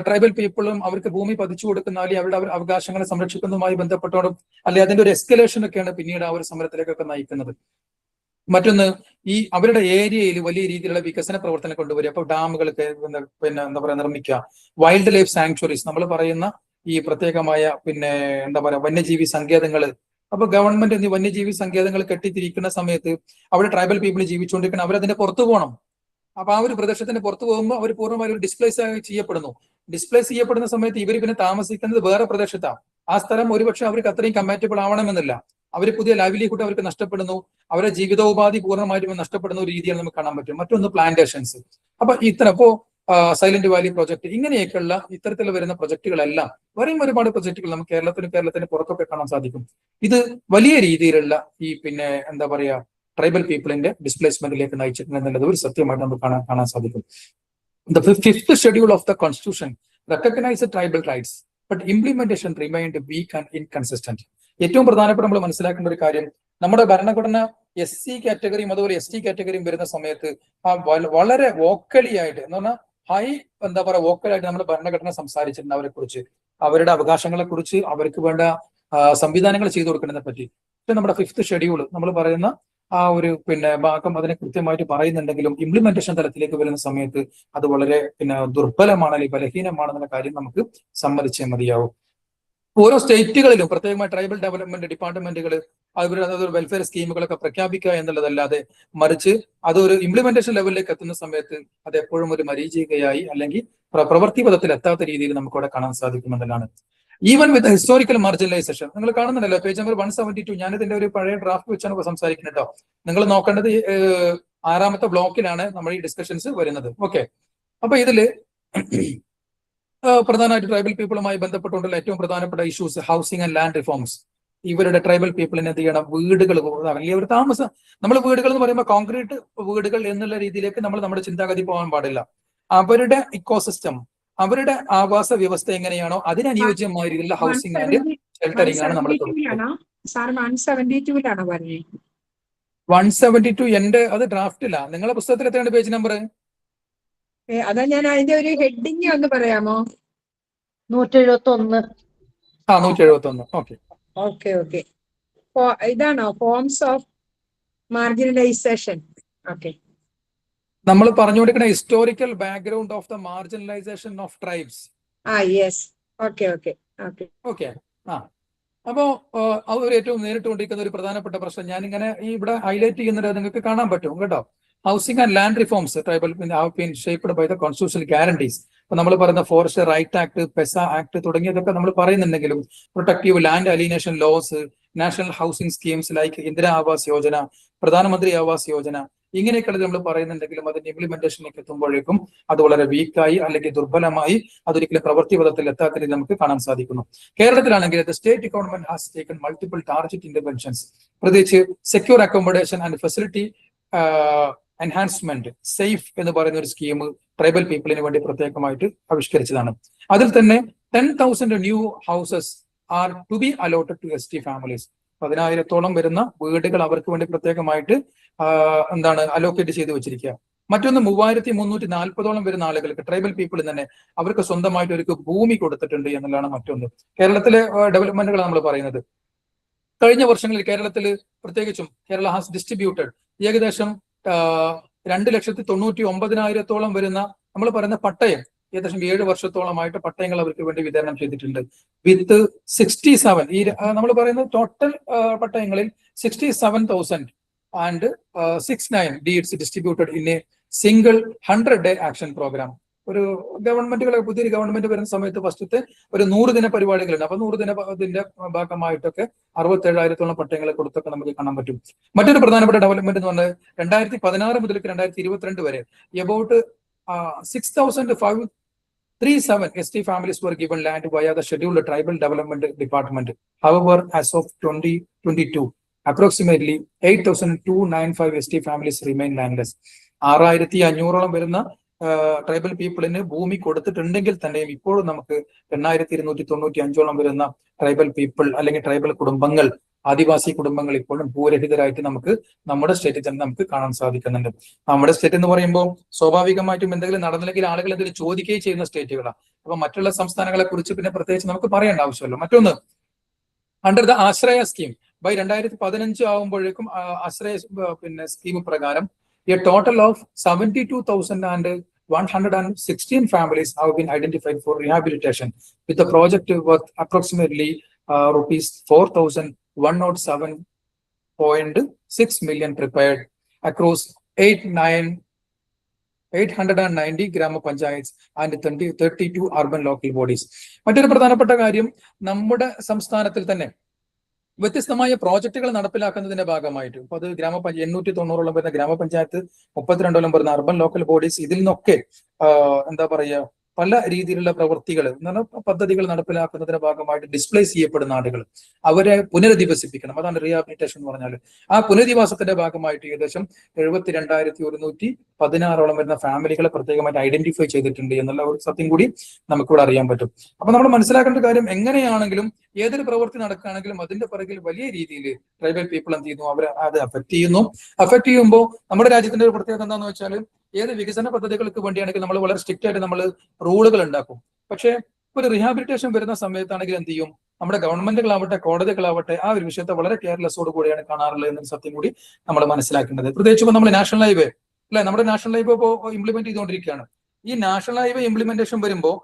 ട്രൈബൽ പീപ്പിളും അവർക്ക് ഭൂമി പതിച്ചു കൊടുക്കുന്ന അല്ലെങ്കിൽ അവരുടെ അവകാശങ്ങളെ സംരക്ഷിക്കുന്നതുമായി ബന്ധപ്പെട്ടോടും അല്ലെങ്കിൽ അതിന്റെ ഒരു എസ്കലേഷൻ ഒക്കെയാണ് പിന്നീട് ആ ഒരു സമരത്തിലേക്കൊക്കെ നയിക്കുന്നത്. മറ്റൊന്ന്, ഈ അവരുടെ ഏരിയയിൽ വലിയ രീതിയിലുള്ള വികസന പ്രവർത്തനം കൊണ്ടുവരിക. അപ്പൊ ഡാമുകളൊക്കെ പിന്നെ എന്താ പറയാ നിർമ്മിക്കുക, വൈൽഡ് ലൈഫ് സാങ്ച്വറീസ് നമ്മൾ പറയുന്ന ഈ പ്രത്യേകമായ പിന്നെ എന്താ പറയാ വന്യജീവി സങ്കേതങ്ങൾ. അപ്പൊ ഗവൺമെന്റ് വന്യജീവി സങ്കേതങ്ങൾ കെട്ടിത്തിരിക്കുന്ന സമയത്ത് അവിടെ ട്രൈബൽ പീപ്പിൾ ജീവിച്ചുകൊണ്ടിരിക്കണം, അവരതിന്റെ പുറത്തു പോകണം. അപ്പൊ ആ ഒരു പ്രദേശത്തിന് പുറത്തു പോകുമ്പോൾ അവർ പൂർണ്ണമായി ഒരു ഡിസ്പ്ലേസ് ചെയ്യപ്പെടുന്നു. ഡിസ്പ്ലേസ് ചെയ്യപ്പെടുന്ന സമയത്ത് ഇവർ പിന്നെ താമസിക്കുന്നത് വേറെ പ്രദേശത്താണ്. ആ സ്ഥലം ഒരുപക്ഷെ അവർക്ക് അത്രയും കമ്പാറ്റബിൾ ആവണമെന്നില്ല. അവർ പുതിയ ലൈവ്ലിഹുഡ് അവർക്ക് നഷ്ടപ്പെടുന്നു, അവരുടെ ജീവിതോപാധി പൂർണ്ണമായിട്ടും നഷ്ടപ്പെടുന്ന ഒരു രീതിയാണ് നമുക്ക് കാണാൻ പറ്റും. മറ്റൊന്ന് പ്ലാന്റേഷൻസ്. അപ്പൊ ഇപ്പോ സൈലന്റ് വാലി പ്രൊജക്ട്, ഇങ്ങനെയൊക്കെയുള്ള ഇത്തരത്തിൽ വരുന്ന പ്രൊജക്ടുകളെല്ലാം വേറെയും ഒരുപാട് പ്രൊജക്ടുകൾ നമുക്ക് കേരളത്തിന് പുറത്തൊക്കെ കാണാൻ സാധിക്കും. ഇത് വലിയ രീതിയിലുള്ള ഈ പിന്നെ എന്താ പറയാ ട്രൈബൽ പീപ്പിളിന്റെ ഡിസ്പ്ലേസ്മെന്റിലേക്ക് നയിച്ചിട്ടുണ്ട് എന്നുള്ളത് ഒരു സത്യമായിട്ട് നമുക്ക് കാണാൻ സാധിക്കും. The 5th schedule of the constitution recognized tribal rights, but implementation remained weak and inconsistent. ഏറ്റവും പ്രധാനപ്പെട്ട നമ്മൾ മനസ്സിലാക്കേണ്ട ഒരു കാര്യം, നമ്മുടെ ഭരണഘടന SC കാറ്റഗറിയും അതുപോലെ ST കാറ്റഗറിയും വരുന്ന സമയത്ത് വളരെ വോക്കലി ആയിട്ട് എന്ന് പറഞ്ഞാൽ എന്താ പറയാ വോക്കലായിട്ട് നമ്മുടെ ഭരണഘടന സംസാരിച്ചിട്ടുണ്ട് അവരെ കുറിച്ച്, അവരുടെ അവകാശങ്ങളെ കുറിച്ച്, അവർക്ക് വേണ്ട സംവിധാനങ്ങൾ ചെയ്തു കൊടുക്കുന്നതിനെ പറ്റി. പക്ഷെ നമ്മുടെ 5th ഷെഡ്യൂൾ നമ്മൾ പറയുന്ന ആ ഒരു പിന്നെ ഭാഗം അതിനെ കൃത്യമായിട്ട് പറയുന്നുണ്ടെങ്കിലും ഇംപ്ലിമെന്റേഷൻ തലത്തിലേക്ക് വരുന്ന സമയത്ത് അത് വളരെ പിന്നെ ദുർബലമാണ് അല്ലെങ്കിൽ ബലഹീനമാണെന്നുള്ള കാര്യം നമുക്ക് സമ്മതിച്ചേ മതിയാവും. ഓരോ സ്റ്റേറ്റുകളിലും പ്രത്യേകമായി ട്രൈബൽ ഡെവലപ്മെന്റ് ഡിപ്പാർട്ട്മെന്റുകൾ അതൊരു വെൽഫെയർ സ്കീമുകളൊക്കെ പ്രഖ്യാപിക്കുക എന്നുള്ളതല്ലാതെ മറിച്ച് അതൊരു ഇംപ്ലിമെന്റേഷൻ ലെവലിലേക്ക് എത്തുന്ന സമയത്ത് അത് എപ്പോഴും ഒരു മരീചികയായി അല്ലെങ്കിൽ പ്രവൃത്തി പദത്തിൽ എത്താത്ത രീതിയിൽ നമുക്ക് അവിടെ കാണാൻ സാധിക്കുമെന്നുള്ളതാണ്. ഈവൻ വിത്ത് ഹിസ്റ്റോറിക്കൽ മാർജിനലൈസേഷൻ നിങ്ങൾ കാണുന്നുണ്ടല്ലോ പേജ് നമ്പർ 172. ഞാനിതിന്റെ ഒരു പഴയ ഡ്രാഫ്റ്റ് വെച്ചാണ് സംസാരിക്കുന്നത് കേട്ടോ. നിങ്ങൾ നോക്കേണ്ടത് 6ാമത്തെ ബ്ലോക്കിലാണ് നമ്മൾ ഈ ഡിസ്കഷൻസ് വരുന്നത്. ഓക്കെ, അപ്പൊ ഇതില് പ്രധാനമായിട്ട് ട്രൈബൽ പീപ്പിളുമായി ബന്ധപ്പെട്ടുകൊണ്ടുള്ള ഏറ്റവും പ്രധാനപ്പെട്ട issues housing and land reforms. ഇവരുടെ ട്രൈബൽ പീപ്പിളിന് എന്ത് ചെയ്യണം, വീടുകൾ അല്ലെങ്കിൽ ഒരു താമസം. നമ്മൾ വീടുകൾ എന്ന് പറയുമ്പോൾ കോൺക്രീറ്റ് വീടുകൾ എന്നുള്ള രീതിയിലേക്ക് നമ്മുടെ ചിന്താഗതി പോകാൻ പാടില്ല. അവരുടെ ഇക്കോസിസ്റ്റം, അവരുടെ ആവാസ വ്യവസ്ഥ എങ്ങനെയാണോ അതിനനുയോജ്യമായ രീതിയിലുള്ള ഹൗസിംഗ് ആൻഡ് ഷെൽട്ടറിംഗ് ആണ് നമ്മൾ 172. എന്റെ അത് ഡ്രാഫ്റ്റില്ല. നിങ്ങളുടെ പുസ്തകത്തിൽ എത്രയാണ് പേജ് നമ്പർ? അതാ ഞാൻ അതിന്റെ ഒരു ഹെഡിങ് ഒന്ന് പറയാമോ? 171. 171. ഓക്കെ. Okay okay. ഇതാണോ ഫോംസ് ഓഫ് മാർജിനലൈസേഷൻ? ഓക്കെ. നമ്മൾ പറഞ്ഞു കൊടുക്കുന്ന historical background of the marginalisation of tribes. Yes. Okay okay okay okay. അപ്പോ അവർ ഏറ്റവും നേരിട്ടുകൊണ്ടിരിക്കുന്ന ഒരു പ്രധാനപ്പെട്ട പ്രശ്നം ഞാനിങ്ങനെ ഇവിടെ ഹൈലൈറ്റ് ചെയ്യുന്നത് നിങ്ങൾക്ക് കാണാൻ പറ്റും കേട്ടോ. Housing and land reforms tribal have been shaped by the constitutional guarantees. ഇപ്പൊ നമ്മൾ പറയുന്ന forest right act, PESA act തുടങ്ങിയതൊക്കെ നമ്മൾ പറയുന്നുണ്ടെങ്കിലും protective land alienation laws, national housing schemes like Indira Awas Yojana, Pradhan Mantri Awas Yojana, ഇങ്ങനെയൊക്കെയുള്ളത് നമ്മൾ പറയുന്നുണ്ടെങ്കിലും അതിന്റെ ഇംപ്ലിമെന്റേഷനിലേക്ക് എത്തുമ്പോഴേക്കും അത് വളരെ വീക്കായി അല്ലെങ്കിൽ ദുർബലമായി അതൊരിക്കലും പ്രവൃത്തിപഥത്തിൽ എത്താത്ത രീതി നമുക്ക് കാണാൻ സാധിക്കുന്നു. കേരളത്തിലാണെങ്കിൽ state government has taken multiple target interventions. പ്രത്യേകിച്ച് secure accommodation and facility enhancement SAFE എന്ന് പറയുന്ന ഒരു സ്കീം ട്രൈബൽ പീപ്പിളിന് വേണ്ടി പ്രത്യേകമായിട്ട് ആവിഷ്കരിച്ചതാണ്. അതിൽ തന്നെ 10,000 new houses are to be allotted to ST families. 10,000-ഓളം വരുന്ന വീടുകൾ അവർക്ക് വേണ്ടി പ്രത്യേകമായിട്ട് അലോക്കേറ്റ് ചെയ്ത് വെച്ചിരിക്കുക. മറ്റൊന്ന് 3,340-ഓളം വരുന്ന ആളുകൾക്ക് ട്രൈബൽ പീപ്പിൾ തന്നെ അവർക്ക് സ്വന്തമായിട്ട് ഒരു ഭൂമി കൊടുത്തിട്ടുണ്ട് എന്നുള്ളതാണ് മറ്റൊന്ന്. കേരളത്തിലെ ഡെവലപ്മെന്റുകൾ നമ്മൾ പറയുന്നത് കഴിഞ്ഞ വർഷങ്ങളിൽ കേരളത്തിൽ പ്രത്യേകിച്ചും കേരള ഹാസ് ഡിസ്ട്രിബ്യൂട്ടഡ് ഏകദേശം 2,99,000-ഓളം വരുന്ന നമ്മൾ പറയുന്ന പട്ടയം ഏകദേശം 7 വർഷത്തോളമായിട്ട് പട്ടയങ്ങൾ അവർക്ക് വേണ്ടി വിതരണം ചെയ്തിട്ടുണ്ട്. വിത്ത് 67 ഈ നമ്മൾ പറയുന്ന total പട്ടയങ്ങളിൽ 67,069 deeds distributed in a single 100-day action program. ഒരു പുതിയൊരു ഗവൺമെന്റ് വരുന്ന സമയത്ത് ഫസ്റ്റത്തെ ഒരു 100 ദിന പരിപാടികളുണ്ട്. അപ്പൊ 100 ദിനത്തിന്റെ ഭാഗമായിട്ടൊക്കെ 67,000-ഓളം പട്ടയങ്ങൾ കൊടുത്തൊക്കെ നമുക്ക് കാണാൻ പറ്റും. മറ്റൊരു പ്രധാനപ്പെട്ട ഡെവലപ്മെന്റ് എന്ന് പറഞ്ഞാൽ 2016 മുതൽ 2022 വരെ about 6,537 ST families were given land via the scheduled tribal development department. However, as of 2022, approximately 8,295 ST families remain landless. 6,500-ഓളം വരുന്ന ട്രൈബൽ പീപ്പിളിന് ഭൂമി കൊടുത്തിട്ടുണ്ടെങ്കിൽ തന്നെയും ഇപ്പോഴും നമുക്ക് 8,295-ഓളം വരുന്ന ട്രൈബൽ പീപ്പിൾ അല്ലെങ്കിൽ ട്രൈബൽ കുടുംബങ്ങൾ, ആദിവാസി കുടുംബങ്ങൾ ഇപ്പോഴും ഭൂരഹിതരായിട്ട് നമുക്ക് നമ്മുടെ സ്റ്റേറ്റിൽ തന്നെ നമുക്ക് കാണാൻ സാധിക്കുന്നുണ്ട്. നമ്മുടെ സ്റ്റേറ്റ് എന്ന് പറയുമ്പോൾ സ്വാഭാവികമായിട്ടും എന്തെങ്കിലും നടന്നില്ലെങ്കിൽ ആളുകൾ എന്തെങ്കിലും ചോദിക്കുകയും ചെയ്യുന്ന സ്റ്റേറ്റുകളാണ്. അപ്പൊ മറ്റുള്ള സംസ്ഥാനങ്ങളെ കുറിച്ച് പിന്നെ പ്രത്യേകിച്ച് നമുക്ക് പറയേണ്ട ആവശ്യമല്ലോ. മറ്റൊന്ന് under the Ashraya scheme by 2015 ആകുമ്പോഴേക്കും ആശ്രയ സ്കീം പ്രകാരം a total of 72,116 families have been identified for rehabilitation with the project worth approximately rupees 4,107.6 million prepared across 890 ഗ്രാമ panchayat and 32 urban local bodies. മറ്റൊരു പ്രധാനപ്പെട്ട കാര്യം നമ്മുടെ സംസ്ഥാനത്തിൽ തന്നെ വ്യത്യസ്തമായ പ്രോജക്റ്റുകൾ നടപ്പിലാക്കുന്നതിന്റെ ഭാഗമായിട്ട് ഇപ്പൊ അത് 890-ഓളം വരുന്ന ഗ്രാമപഞ്ചായത്ത്, 32-ഓളം വരുന്ന അർബൻ ലോക്കൽ ബോഡീസ്, ഇതിൽ നിന്നൊക്കെ പല രീതിയിലുള്ള പ്രവൃത്തികൾ പദ്ധതികൾ നടപ്പിലാക്കുന്നതിന്റെ ഭാഗമായിട്ട് ഡിസ്പ്ലേസ് ചെയ്യപ്പെടുന്ന ആളുകൾ അവരെ പുനരധിവസിപ്പിക്കണം. അതാണ് റീഹാബിലിറ്റേഷൻ എന്ന് പറഞ്ഞാൽ. ആ പുനരധിവാസത്തിന്റെ ഭാഗമായിട്ട് ഏകദേശം 72,116-ഓളം വരുന്ന ഫാമിലികളെ പ്രത്യേകമായിട്ട് ഐഡന്റിഫൈ ചെയ്തിട്ടുണ്ട് എന്നുള്ള ഒരു സത്യം കൂടി നമുക്കിവിടെ അറിയാൻ പറ്റും. അപ്പൊ നമ്മൾ മനസ്സിലാക്കേണ്ട കാര്യം എങ്ങനെയാണെങ്കിലും ഏതൊരു പ്രവൃത്തി നടക്കുകയാണെങ്കിലും അതിന്റെ പിറകിൽ വലിയ രീതിയിൽ ട്രൈബൽ പീപ്പിൾ എന്ത് ചെയ്യുന്നു, അവർ അത് അഫക്ട് ചെയ്യുമ്പോൾ നമ്മുടെ രാജ്യത്തിന്റെ ഒരു പ്രത്യേകത എന്താണെന്ന് വെച്ചാൽ ഏത് വികസന പദ്ധതികൾക്ക് വേണ്ടിയാണെങ്കിൽ നമ്മൾ വളരെ സ്ട്രിക്റ്റ് ആയിട്ട് നമ്മൾ റൂളുകൾ ഉണ്ടാക്കും. പക്ഷേ ഒരു റീഹാബിലിറ്റേഷൻ വരുന്ന സമയത്താണെങ്കിൽ എന്ത് ചെയ്യും, നമ്മുടെ ഗവൺമെന്റുകളാവട്ടെ കോടതികളാവട്ടെ ആ ഒരു വിഷയത്തെ വളരെ കെയർലെസ്സോട് കൂടിയാണ് കാണാറുള്ളത് എന്ന സത്യം കൂടി നമ്മൾ മനസ്സിലാക്കേണ്ടത്. പ്രത്യേകിച്ച് ഇപ്പോൾ നമ്മൾ നാഷണൽ ഹൈവേ നമ്മുടെ നാഷണൽ ഹൈവേ ഇപ്പോൾ ഇംപ്ലിമെന്റ് ചെയ്തുകൊണ്ടിരിക്കുകയാണ്. ഈ നാഷണൽ ഹൈവേ ഇംപ്ലിമെന്റേഷൻ വരുമ്പോൾ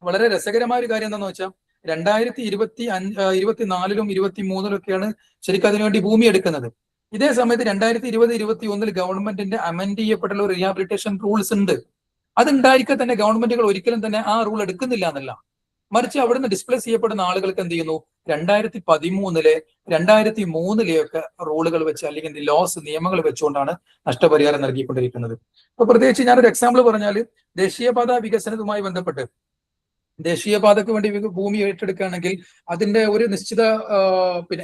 വളരെ രസകരമായ ഒരു കാര്യം എന്താണെന്ന് വെച്ചാൽ 2024-ലും 23-ലൊക്കെയാണ് ശരിക്കും അതിനുവേണ്ടി ഭൂമി എടുക്കുന്നത്. ഇതേ സമയത്ത് 2020-21 ഗവൺമെന്റിന്റെ അമെൻഡ് ചെയ്യപ്പെട്ടുള്ള ഒരു റീഹാബിലിറ്റേഷൻ റൂൾസ് ഉണ്ട്. അതുണ്ടായിരിക്കെ തന്നെ ഗവൺമെന്റുകൾ ഒരിക്കലും തന്നെ ആ റൂൾ എടുക്കുന്നില്ല എന്നല്ല, മറിച്ച് അവിടുന്ന് ഡിസ്പ്ലേസ് ചെയ്യപ്പെടുന്ന ആളുകൾക്ക് എന്ത് ചെയ്യുന്നു, 2013-ലെ 2003-ലെയൊക്കെ റൂളുകൾ വെച്ച് അല്ലെങ്കിൽ ലോസ് നിയമങ്ങൾ വെച്ചുകൊണ്ടാണ് നഷ്ടപരിഹാരം നൽകിക്കൊണ്ടിരിക്കുന്നത്. അപ്പൊ പ്രത്യേകിച്ച് ഞാനൊരു എക്സാമ്പിൾ പറഞ്ഞാൽ ദേശീയപാത വികസനവുമായി ബന്ധപ്പെട്ട് ദേശീയപാതയ്ക്ക് വേണ്ടി ഭൂമി ഏറ്റെടുക്കുകയാണെങ്കിൽ അതിന്റെ ഒരു നിശ്ചിത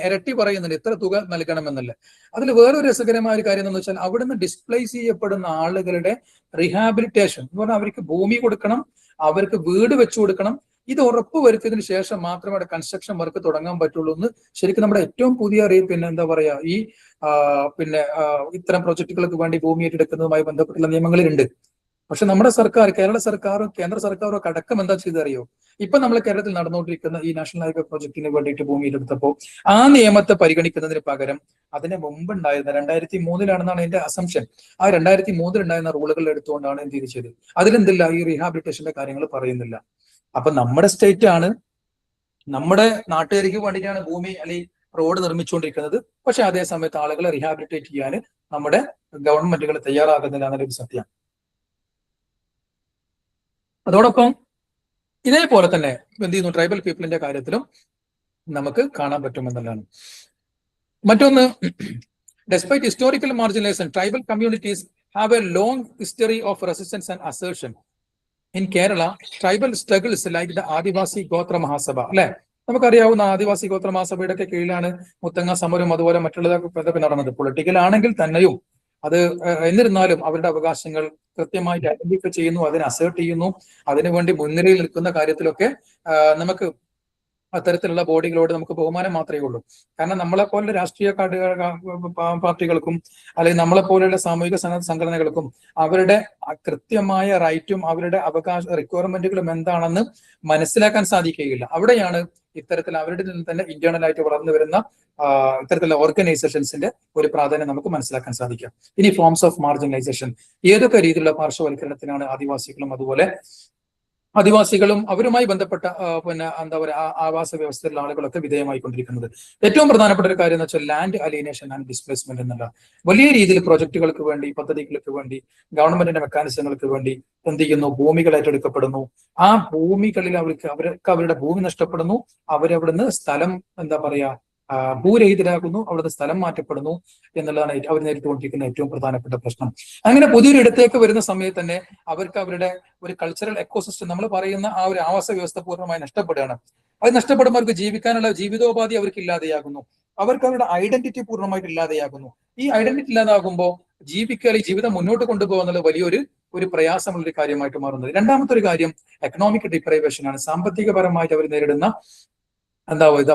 ഇരട്ടി പറയുന്നുണ്ട് എത്ര തുക നൽകണമെന്നല്ല. അതിൽ വേറൊരു രസകരമായ ഒരു കാര്യം എന്ന് വെച്ചാൽ അവിടുന്ന് ഡിസ്പ്ലേസ് ചെയ്യപ്പെടുന്ന ആളുകളുടെ റീഹാബിലിറ്റേഷൻ എന്ന് പറഞ്ഞാൽ അവർക്ക് ഭൂമി കൊടുക്കണം, അവർക്ക് വീട് വെച്ചു കൊടുക്കണം. ഇത് ഉറപ്പ് വരുത്തിയതിനു ശേഷം മാത്രമേ അവിടെ കൺസ്ട്രക്ഷൻ വർക്ക് തുടങ്ങാൻ പറ്റുള്ളൂ എന്ന് ശരിക്കും നമ്മുടെ ഏറ്റവും പുതിയ ഈ ഇത്തരം പ്രൊജക്ടുകൾക്ക് വേണ്ടി ഭൂമി ഏറ്റെടുക്കുന്നതുമായി ബന്ധപ്പെട്ടുള്ള നിയമങ്ങളിലുണ്ട്. പക്ഷെ നമ്മുടെ സർക്കാർ, കേരള സർക്കാരും കേന്ദ്ര സർക്കാരും ഒക്കെ അടക്കം എന്താ ചെയ്തറിയോ? ഇപ്പൊ നമ്മൾ കേരളത്തിൽ നടന്നുകൊണ്ടിരിക്കുന്ന ഈ നാഷണൽ ഹൈവേ പ്രോജക്റ്റിന് വേണ്ടിയിട്ട് ഭൂമിയിലെടുത്തപ്പോൾ ആ നിയമത്തെ പരിഗണിക്കുന്നതിന് പകരം അതിന് മുമ്പുണ്ടായിരുന്ന 2003 എന്റെ അസംഷൻ, ആ 2003 റൂളുകൾ എടുത്തുകൊണ്ടാണ് എന്ത് ചെയ്തത്. അതിലെന്തില്ല, ഈ റീഹാബിലിറ്റേഷന്റെ കാര്യങ്ങൾ പറയുന്നില്ല. അപ്പൊ നമ്മുടെ സ്റ്റേറ്റ് ആണ്, നമ്മുടെ നാട്ടുകാർക്ക് വേണ്ടിയിട്ടാണ് ഭൂമി അല്ലെങ്കിൽ റോഡ് നിർമ്മിച്ചുകൊണ്ടിരിക്കുന്നത്. പക്ഷെ അതേ സമയത്ത് ആളുകളെ റീഹാബിലിറ്റേറ്റ് ചെയ്യാൻ നമ്മുടെ ഗവൺമെന്റുകൾ തയ്യാറാകുന്നില്ല എന്നൊരു സത്യമാണ്. അതോടൊപ്പം ഇതേപോലെ തന്നെ എന്ത് ചെയ്യുന്നു, ട്രൈബൽ പീപ്പിളിന്റെ കാര്യത്തിലും നമുക്ക് കാണാൻ പറ്റുമെന്നുള്ളതാണ്. മറ്റൊന്ന്, despite historical marginalization, tribal communities have a long history of resistance and assertion. In Kerala, tribal struggles like the Adivasi Gotra Mahasabha, അല്ലെ, നമുക്കറിയാവുന്ന ആദിവാസി ഗോത്ര മഹാസഭയുടെ ഒക്കെ കീഴിലാണ് മുത്തങ്ങ സമരം അതുപോലെ മറ്റുള്ളതൊക്കെ നടന്നത്. പൊളിറ്റിക്കൽ ആണെങ്കിൽ തന്നെയും അത് എന്നിരുന്നാലും അവരുടെ അവകാശങ്ങൾ കൃത്യമായിട്ട് ഐഡന്റിഫൈ ചെയ്യുന്നു, അതിനെ അസേർട്ട് ചെയ്യുന്നു, അതിനുവേണ്ടി മുൻനിരയിൽ നിൽക്കുന്ന കാര്യത്തിലൊക്കെ നമുക്ക് അത്തരത്തിലുള്ള ബോഡികളോട് നമുക്ക് ബഹുമാനം മാത്രമേ ഉള്ളൂ. കാരണം നമ്മളെപ്പോലുള്ള രാഷ്ട്രീയ പാർട്ടികൾക്കും അല്ലെങ്കിൽ നമ്മളെപ്പോലെയുള്ള സാമൂഹിക സംഘടനകൾക്കും അവരുടെ കൃത്യമായ റൈറ്റും അവരുടെ അവകാശ റിക്വയർമെന്റുകളും എന്താണെന്ന് മനസ്സിലാക്കാൻ സാധിക്കുകയില്ല. അവിടെയാണ് ഇത്തരത്തിൽ അവരുടെ നിന്ന് തന്നെ ഇന്റേണൽ ആയിട്ട് വളർന്നു വരുന്ന ഇത്തരത്തിലുള്ള ഓർഗനൈസേഷൻസിന്റെ ഒരു പ്രാധാന്യം നമുക്ക് മനസ്സിലാക്കാൻ സാധിക്കാം. ഇനി ഫോംസ് ഓഫ് മാർജിനലൈസേഷൻ, ഏതൊക്കെ രീതിയിലുള്ള പാർശ്വവൽക്കരണത്തിനാണ് ആദിവാസികളും അതുപോലെ ആദിവാസികളും അവരുമായി ബന്ധപ്പെട്ട എന്താ പറയുക ആവാസ വ്യവസ്ഥയിലുള്ള ആളുകളൊക്കെ വിധേയമായിക്കൊണ്ടിരിക്കുന്നത്. ഏറ്റവും പ്രധാനപ്പെട്ട ഒരു കാര്യം എന്ന് വെച്ചാൽ ലാൻഡ് അലീനേഷൻ ആൻഡ് ഡിസ്പ്ലേസ്മെന്റ് എന്നുള്ള വലിയ രീതിയിൽ പ്രോജക്റ്റുകൾക്ക് വേണ്ടി, പദ്ധതികൾക്ക് വേണ്ടി, ഗവൺമെന്റിന്റെ മെക്കാനിസങ്ങൾക്ക് വേണ്ടി എന്ത് ചെയ്യുന്നു, ഭൂമികൾ ഏറ്റെടുക്കപ്പെടുന്നു. ആ ഭൂമികളിൽ അവർക്ക് അവരുടെ ഭൂമി നഷ്ടപ്പെടുന്നു, അവരവിടുന്ന് സ്ഥലം എന്താ പറയാ ഭൂരഹിതരാകുന്നു, അവിടുത്തെ സ്ഥലം മാറ്റപ്പെടുന്നു എന്നുള്ളതാണ് അവർ നേരിട്ടുകൊണ്ടിരിക്കുന്ന ഏറ്റവും പ്രധാനപ്പെട്ട പ്രശ്നം. അങ്ങനെ പുതിയൊരു ഇടത്തേക്ക് വരുന്ന സമയത്ത് തന്നെ അവർക്ക് അവരുടെ ഒരു കൾച്ചറൽ എക്കോസിസ്റ്റം, നമ്മൾ പറയുന്ന ആ ഒരു ആവാസ വ്യവസ്ഥ പൂർണ്ണമായി നഷ്ടപ്പെടുകയാണ്. അത് നഷ്ടപ്പെടുമ്പോൾ അവർക്ക് ജീവിക്കാനുള്ള ജീവിതോപാധി അവർക്ക് ഇല്ലാതെയാകുന്നു, അവർക്ക് അവരുടെ ഐഡന്റിറ്റി പൂർണ്ണമായിട്ട് ഇല്ലാതെയാകുന്നു. ഈ ഐഡന്റിറ്റി ഇല്ലാതാകുമ്പോൾ ജീവിതം മുന്നോട്ട് കൊണ്ടുപോകുന്നത് വലിയൊരു പ്രയാസമുള്ള ഒരു കാര്യമായിട്ട് മാറുന്നത്. രണ്ടാമത്തെ ഒരു കാര്യം എക്കണോമിക് ഡിപ്രൈവേഷൻ ആണ്. സാമ്പത്തികപരമായിട്ട് അവർ നേരിടുന്ന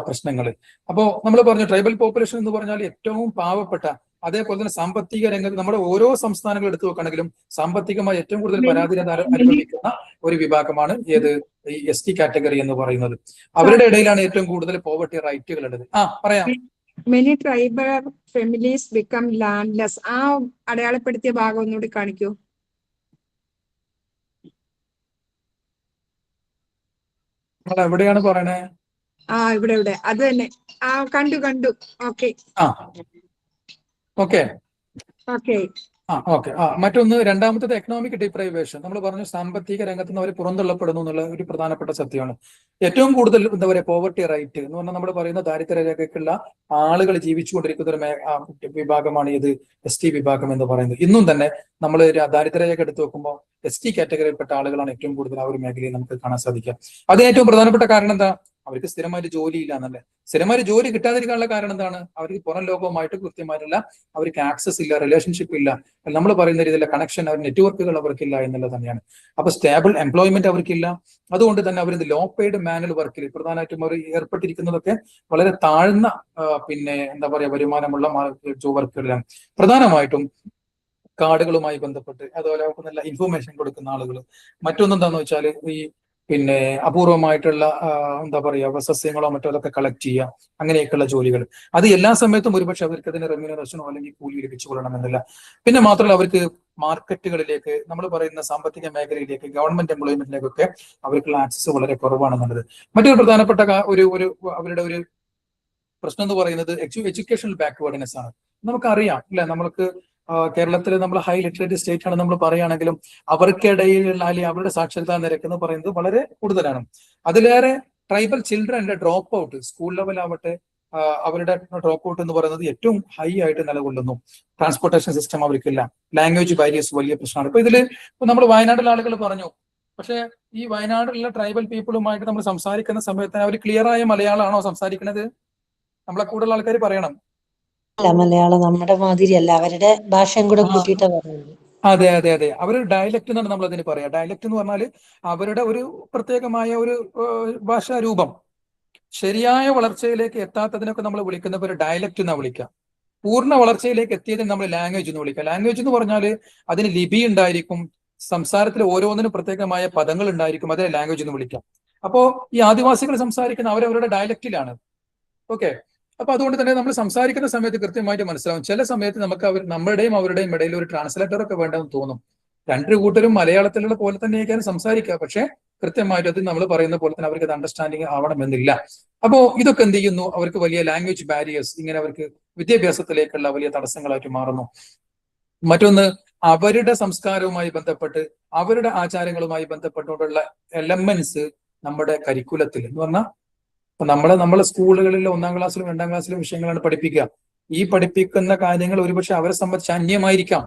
പ്രശ്നങ്ങൾ. അപ്പോ നമ്മൾ പറഞ്ഞു ട്രൈബൽ പോപ്പുലേഷൻ എന്ന് പറഞ്ഞാൽ ഏറ്റവും പാവപ്പെട്ട, അതേപോലെ തന്നെ സാമ്പത്തിക രംഗത്ത് നമ്മുടെ ഓരോ സംസ്ഥാനങ്ങൾ എടുത്തു നോക്കുകയാണെങ്കിലും സാമ്പത്തികമായി ഏറ്റവും കൂടുതൽ പരാധീനത അനുഭവിക്കുന്ന ഒരു വിഭാഗമാണ് ഏത്, ഈ ST കാറ്റഗറി എന്ന് പറയുന്നത്. അവരുടെ ഇടയിലാണ് ഏറ്റവും കൂടുതൽ പോവർട്ടി റൈറ്റുകൾ ഉള്ളത്. പറയാം. Many tribal families become landless. ആ അടയാളപ്പെടുത്തിയ ഭാഗം ഒന്നുകൂടി കാണിക്കൂ. എവിടെയാണ് പറയണേ? ഇവിടെ അത് തന്നെ. കണ്ടു. ഓക്കെ. മറ്റൊന്ന്, രണ്ടാമത്തത് എക്കണോമിക് ഡിപ്രൈവേഷൻ. നമ്മൾ പറഞ്ഞു സാമ്പത്തിക രംഗത്ത് നിന്ന് അവർ പുറന്തള്ളപ്പെടുന്നു എന്നുള്ള ഒരു പ്രധാനപ്പെട്ട സത്യമാണ്. ഏറ്റവും കൂടുതൽ എന്താ പറയുക പോവർട്ടി റൈറ്റ് എന്ന് പറഞ്ഞാൽ നമ്മൾ പറയുന്ന ദാരിദ്ര്യരേഖയ്ക്കുള്ള ആളുകൾ ജീവിച്ചുകൊണ്ടിരിക്കുന്ന ഒരു വിഭാഗമാണ് ഇത് ST വിഭാഗം എന്ന് പറയുന്നത്. ഇന്നും തന്നെ നമ്മൾ ദാരിദ്ര്യരേഖ എടുത്ത് നോക്കുമ്പോൾ ST കാറ്റഗറിയിൽപ്പെട്ട ആളുകളാണ് ഏറ്റവും കൂടുതൽ ആ ഒരു മേഖലയിൽ നമുക്ക് കാണാൻ സാധിക്കുക. അതിന് ഏറ്റവും പ്രധാനപ്പെട്ട കാരണം എന്താ? അവർക്ക് സ്ഥിരമായിട്ട് ജോലി ഇല്ല എന്നല്ലേ. സ്ഥിരമായിട്ട് ജോലി കിട്ടാതിരിക്കാനുള്ള കാരണം എന്താണ്? അവർക്ക് പുറം ലോകവുമായിട്ട് കൃത്യമായിട്ടുള്ള അവർക്ക് ആക്സസ് ഇല്ല, റിലേഷൻഷിപ്പ് ഇല്ല, നമ്മൾ പറയുന്ന രീതിയിലുള്ള കണക്ഷൻ, അവർ നെറ്റ്വർക്കുകൾ അവർക്കില്ല എന്നുള്ളത് തന്നെയാണ്. അപ്പൊ സ്റ്റേബിൾ എംപ്ലോയ്മെന്റ് അവർക്കില്ല. അതുകൊണ്ട് തന്നെ അവർ ലോ പെയ്ഡ് മാനുവൽ വർക്കിൽ പ്രധാനമായിട്ടും അവർ ഏർപ്പെട്ടിരിക്കുന്നതൊക്കെ വളരെ താഴ്ന്ന എന്താ പറയുക വരുമാനമുള്ള വർക്കുകളിലാണ്. പ്രധാനമായിട്ടും കാർഡുകളുമായി ബന്ധപ്പെട്ട് അതുപോലെ നല്ല ഇൻഫർമേഷൻ കൊടുക്കുന്ന ആളുകൾ. മറ്റൊന്നെന്താന്ന് വെച്ചാൽ ഈ അപൂർവമായിട്ടുള്ള എന്താ പറയുക സസ്യങ്ങളോ മറ്റോ അതൊക്കെ കളക്ട് ചെയ്യുക, അങ്ങനെയൊക്കെയുള്ള ജോലികൾ. അത് എല്ലാ സമയത്തും ഒരുപക്ഷെ അവർക്ക് അതിന് റെമ്യൂണറേഷനോ അല്ലെങ്കിൽ കൂലി ലഭിച്ചു കൊള്ളണമെന്നില്ല. പിന്നെ മാത്രമല്ല അവർക്ക് മാർക്കറ്റുകളിലേക്ക്, നമ്മൾ പറയുന്ന സാമ്പത്തിക മേഖലയിലേക്ക്, ഗവൺമെന്റ് എംപ്ലോയ്മെന്റിലേക്കൊക്കെ അവർക്കുള്ള ആക്സസ് വളരെ കുറവാണെന്നുള്ളത്. മറ്റൊരു പ്രധാനപ്പെട്ട അവരുടെ ഒരു പ്രശ്നം എന്ന് പറയുന്നത് എഡ്യൂക്കേഷണൽ ബാക്ക്വേർഡ്നെസ് ആണ്. നമുക്കറിയാം അല്ലെ, നമ്മൾക്ക് കേരളത്തിൽ നമ്മൾ ഹൈ ലിറ്ററേറ്റ് സ്റ്റേറ്റ് ആണ് നമ്മൾ പറയുകയാണെങ്കിലും അവർക്കിടയിലുള്ള അല്ലെങ്കിൽ അവരുടെ സാക്ഷരതാ നിരക്ക് എന്ന് പറയുന്നത് വളരെ കൂടുതലാണ്. അതിലേറെ ട്രൈബൽ ചിൽഡ്രന്റെ ഡ്രോപ്പ് ഔട്ട്, സ്കൂൾ ലെവൽ ആവട്ടെ, അവരുടെ ഡ്രോപ്പ് ഔട്ട് എന്ന് പറയുന്നത് ഏറ്റവും ഹൈ ആയിട്ട് നിലകൊള്ളുന്നു. ട്രാൻസ്പോർട്ടേഷൻ സിസ്റ്റം അവർക്കില്ല, ലാംഗ്വേജ് ബാരിയേഴ്സ് വലിയ പ്രശ്നമാണ്. ഇപ്പൊ ഇതിൽ നമ്മുടെ വയനാട്ടിലെ ആളുകൾ പറഞ്ഞു, പക്ഷെ ഈ വയനാട്ടിലുള്ള ട്രൈബൽ പീപ്പിളുമായിട്ട് നമ്മൾ സംസാരിക്കുന്ന സമയത്ത് അവർ ക്ലിയർ ആയ മലയാളമാണോ സംസാരിക്കുന്നത്? നമ്മളെ കൂടുതൽ ആൾക്കാർ പറയണം മലയാളം നമ്മുടെ മാതിരിയല്ല, അവരുടെ ഭാഷയും കൂടെ കൂട്ടിയിട്ടാ പറയുന്നത്. അതെ. അവർ ഡയലക്ട് എന്നാണ് നമ്മൾ അതിന് പറയാ. ഡയലക്ട് എന്ന് പറഞ്ഞാൽ അവരുടെ ഒരു പ്രത്യേകമായ ഒരു ഭാഷാ രൂപം. ശരിയായ വളർച്ചയിലേക്ക് എത്താത്തതിനൊക്കെ നമ്മൾ വിളിക്കുന്ന ഒരു ഡയലക്ട് എന്നാ വിളിക്കുക. പൂർണ്ണ വളർച്ചയിലേക്ക് എത്തിയതിന് നമ്മൾ ലാംഗ്വേജ് എന്ന് വിളിക്കുക. ലാംഗ്വേജ് എന്ന് പറഞ്ഞാൽ അതിന് ലിപി ഉണ്ടായിരിക്കും, സംസാരത്തിൽ ഓരോന്നിനും പ്രത്യേകമായ പദങ്ങൾ ഉണ്ടായിരിക്കും, അതേ ലാംഗ്വേജ് എന്ന് വിളിക്കാം. അപ്പോ ഈ ആദിവാസികൾ സംസാരിക്കുന്ന അവരവരുടെ ഡയലക്റ്റിലാണ്. ഓക്കെ. അപ്പൊ അതുകൊണ്ട് തന്നെ നമ്മൾ സംസാരിക്കുന്ന സമയത്ത് കൃത്യമായിട്ട് മനസ്സിലാവും. ചില സമയത്ത് നമുക്ക് നമ്മുടെയും അവരുടെയും ഇടയിൽ ഒരു ട്രാൻസ്ലേറ്റർ ഒക്കെ വേണ്ടെന്ന് തോന്നും. രണ്ടു കൂട്ടരും മലയാളത്തിലുള്ള പോലെ തന്നെയൊക്കെയാണ് സംസാരിക്കുക, പക്ഷെ കൃത്യമായിട്ട് അത് നമ്മൾ പറയുന്ന പോലെ തന്നെ അവർക്ക് അത് അണ്ടർസ്റ്റാൻഡിങ് ആവണമെന്നില്ല. അപ്പോ ഇതൊക്കെ എന്ത് ചെയ്യുന്നു, അവർക്ക് വലിയ ലാംഗ്വേജ് ബാരിയേഴ്സ്, ഇങ്ങനെ അവർക്ക് വിദ്യാഭ്യാസത്തിലേക്കുള്ള വലിയ തടസ്സങ്ങളായിട്ട് മാറുന്നു. മറ്റൊന്ന്, അവരുടെ സംസ്കാരവുമായി ബന്ധപ്പെട്ട് അവരുടെ ആചാരങ്ങളുമായി ബന്ധപ്പെട്ടുകൊണ്ടുള്ള എലമെന്റ്സ് നമ്മുടെ കരിക്കുലത്തിൽ എന്ന് പറഞ്ഞാൽ നമ്മളെ സ്കൂളുകളിൽ 1ാം ക്ലാസ്സിലും 2ാം ക്ലാസ്സിലും വിഷയങ്ങളാണ് പഠിപ്പിക്കുക. ഈ പഠിപ്പിക്കുന്ന കാര്യങ്ങൾ ഒരുപക്ഷെ അവരെ സംബന്ധിച്ച് അന്യമായിരിക്കാം.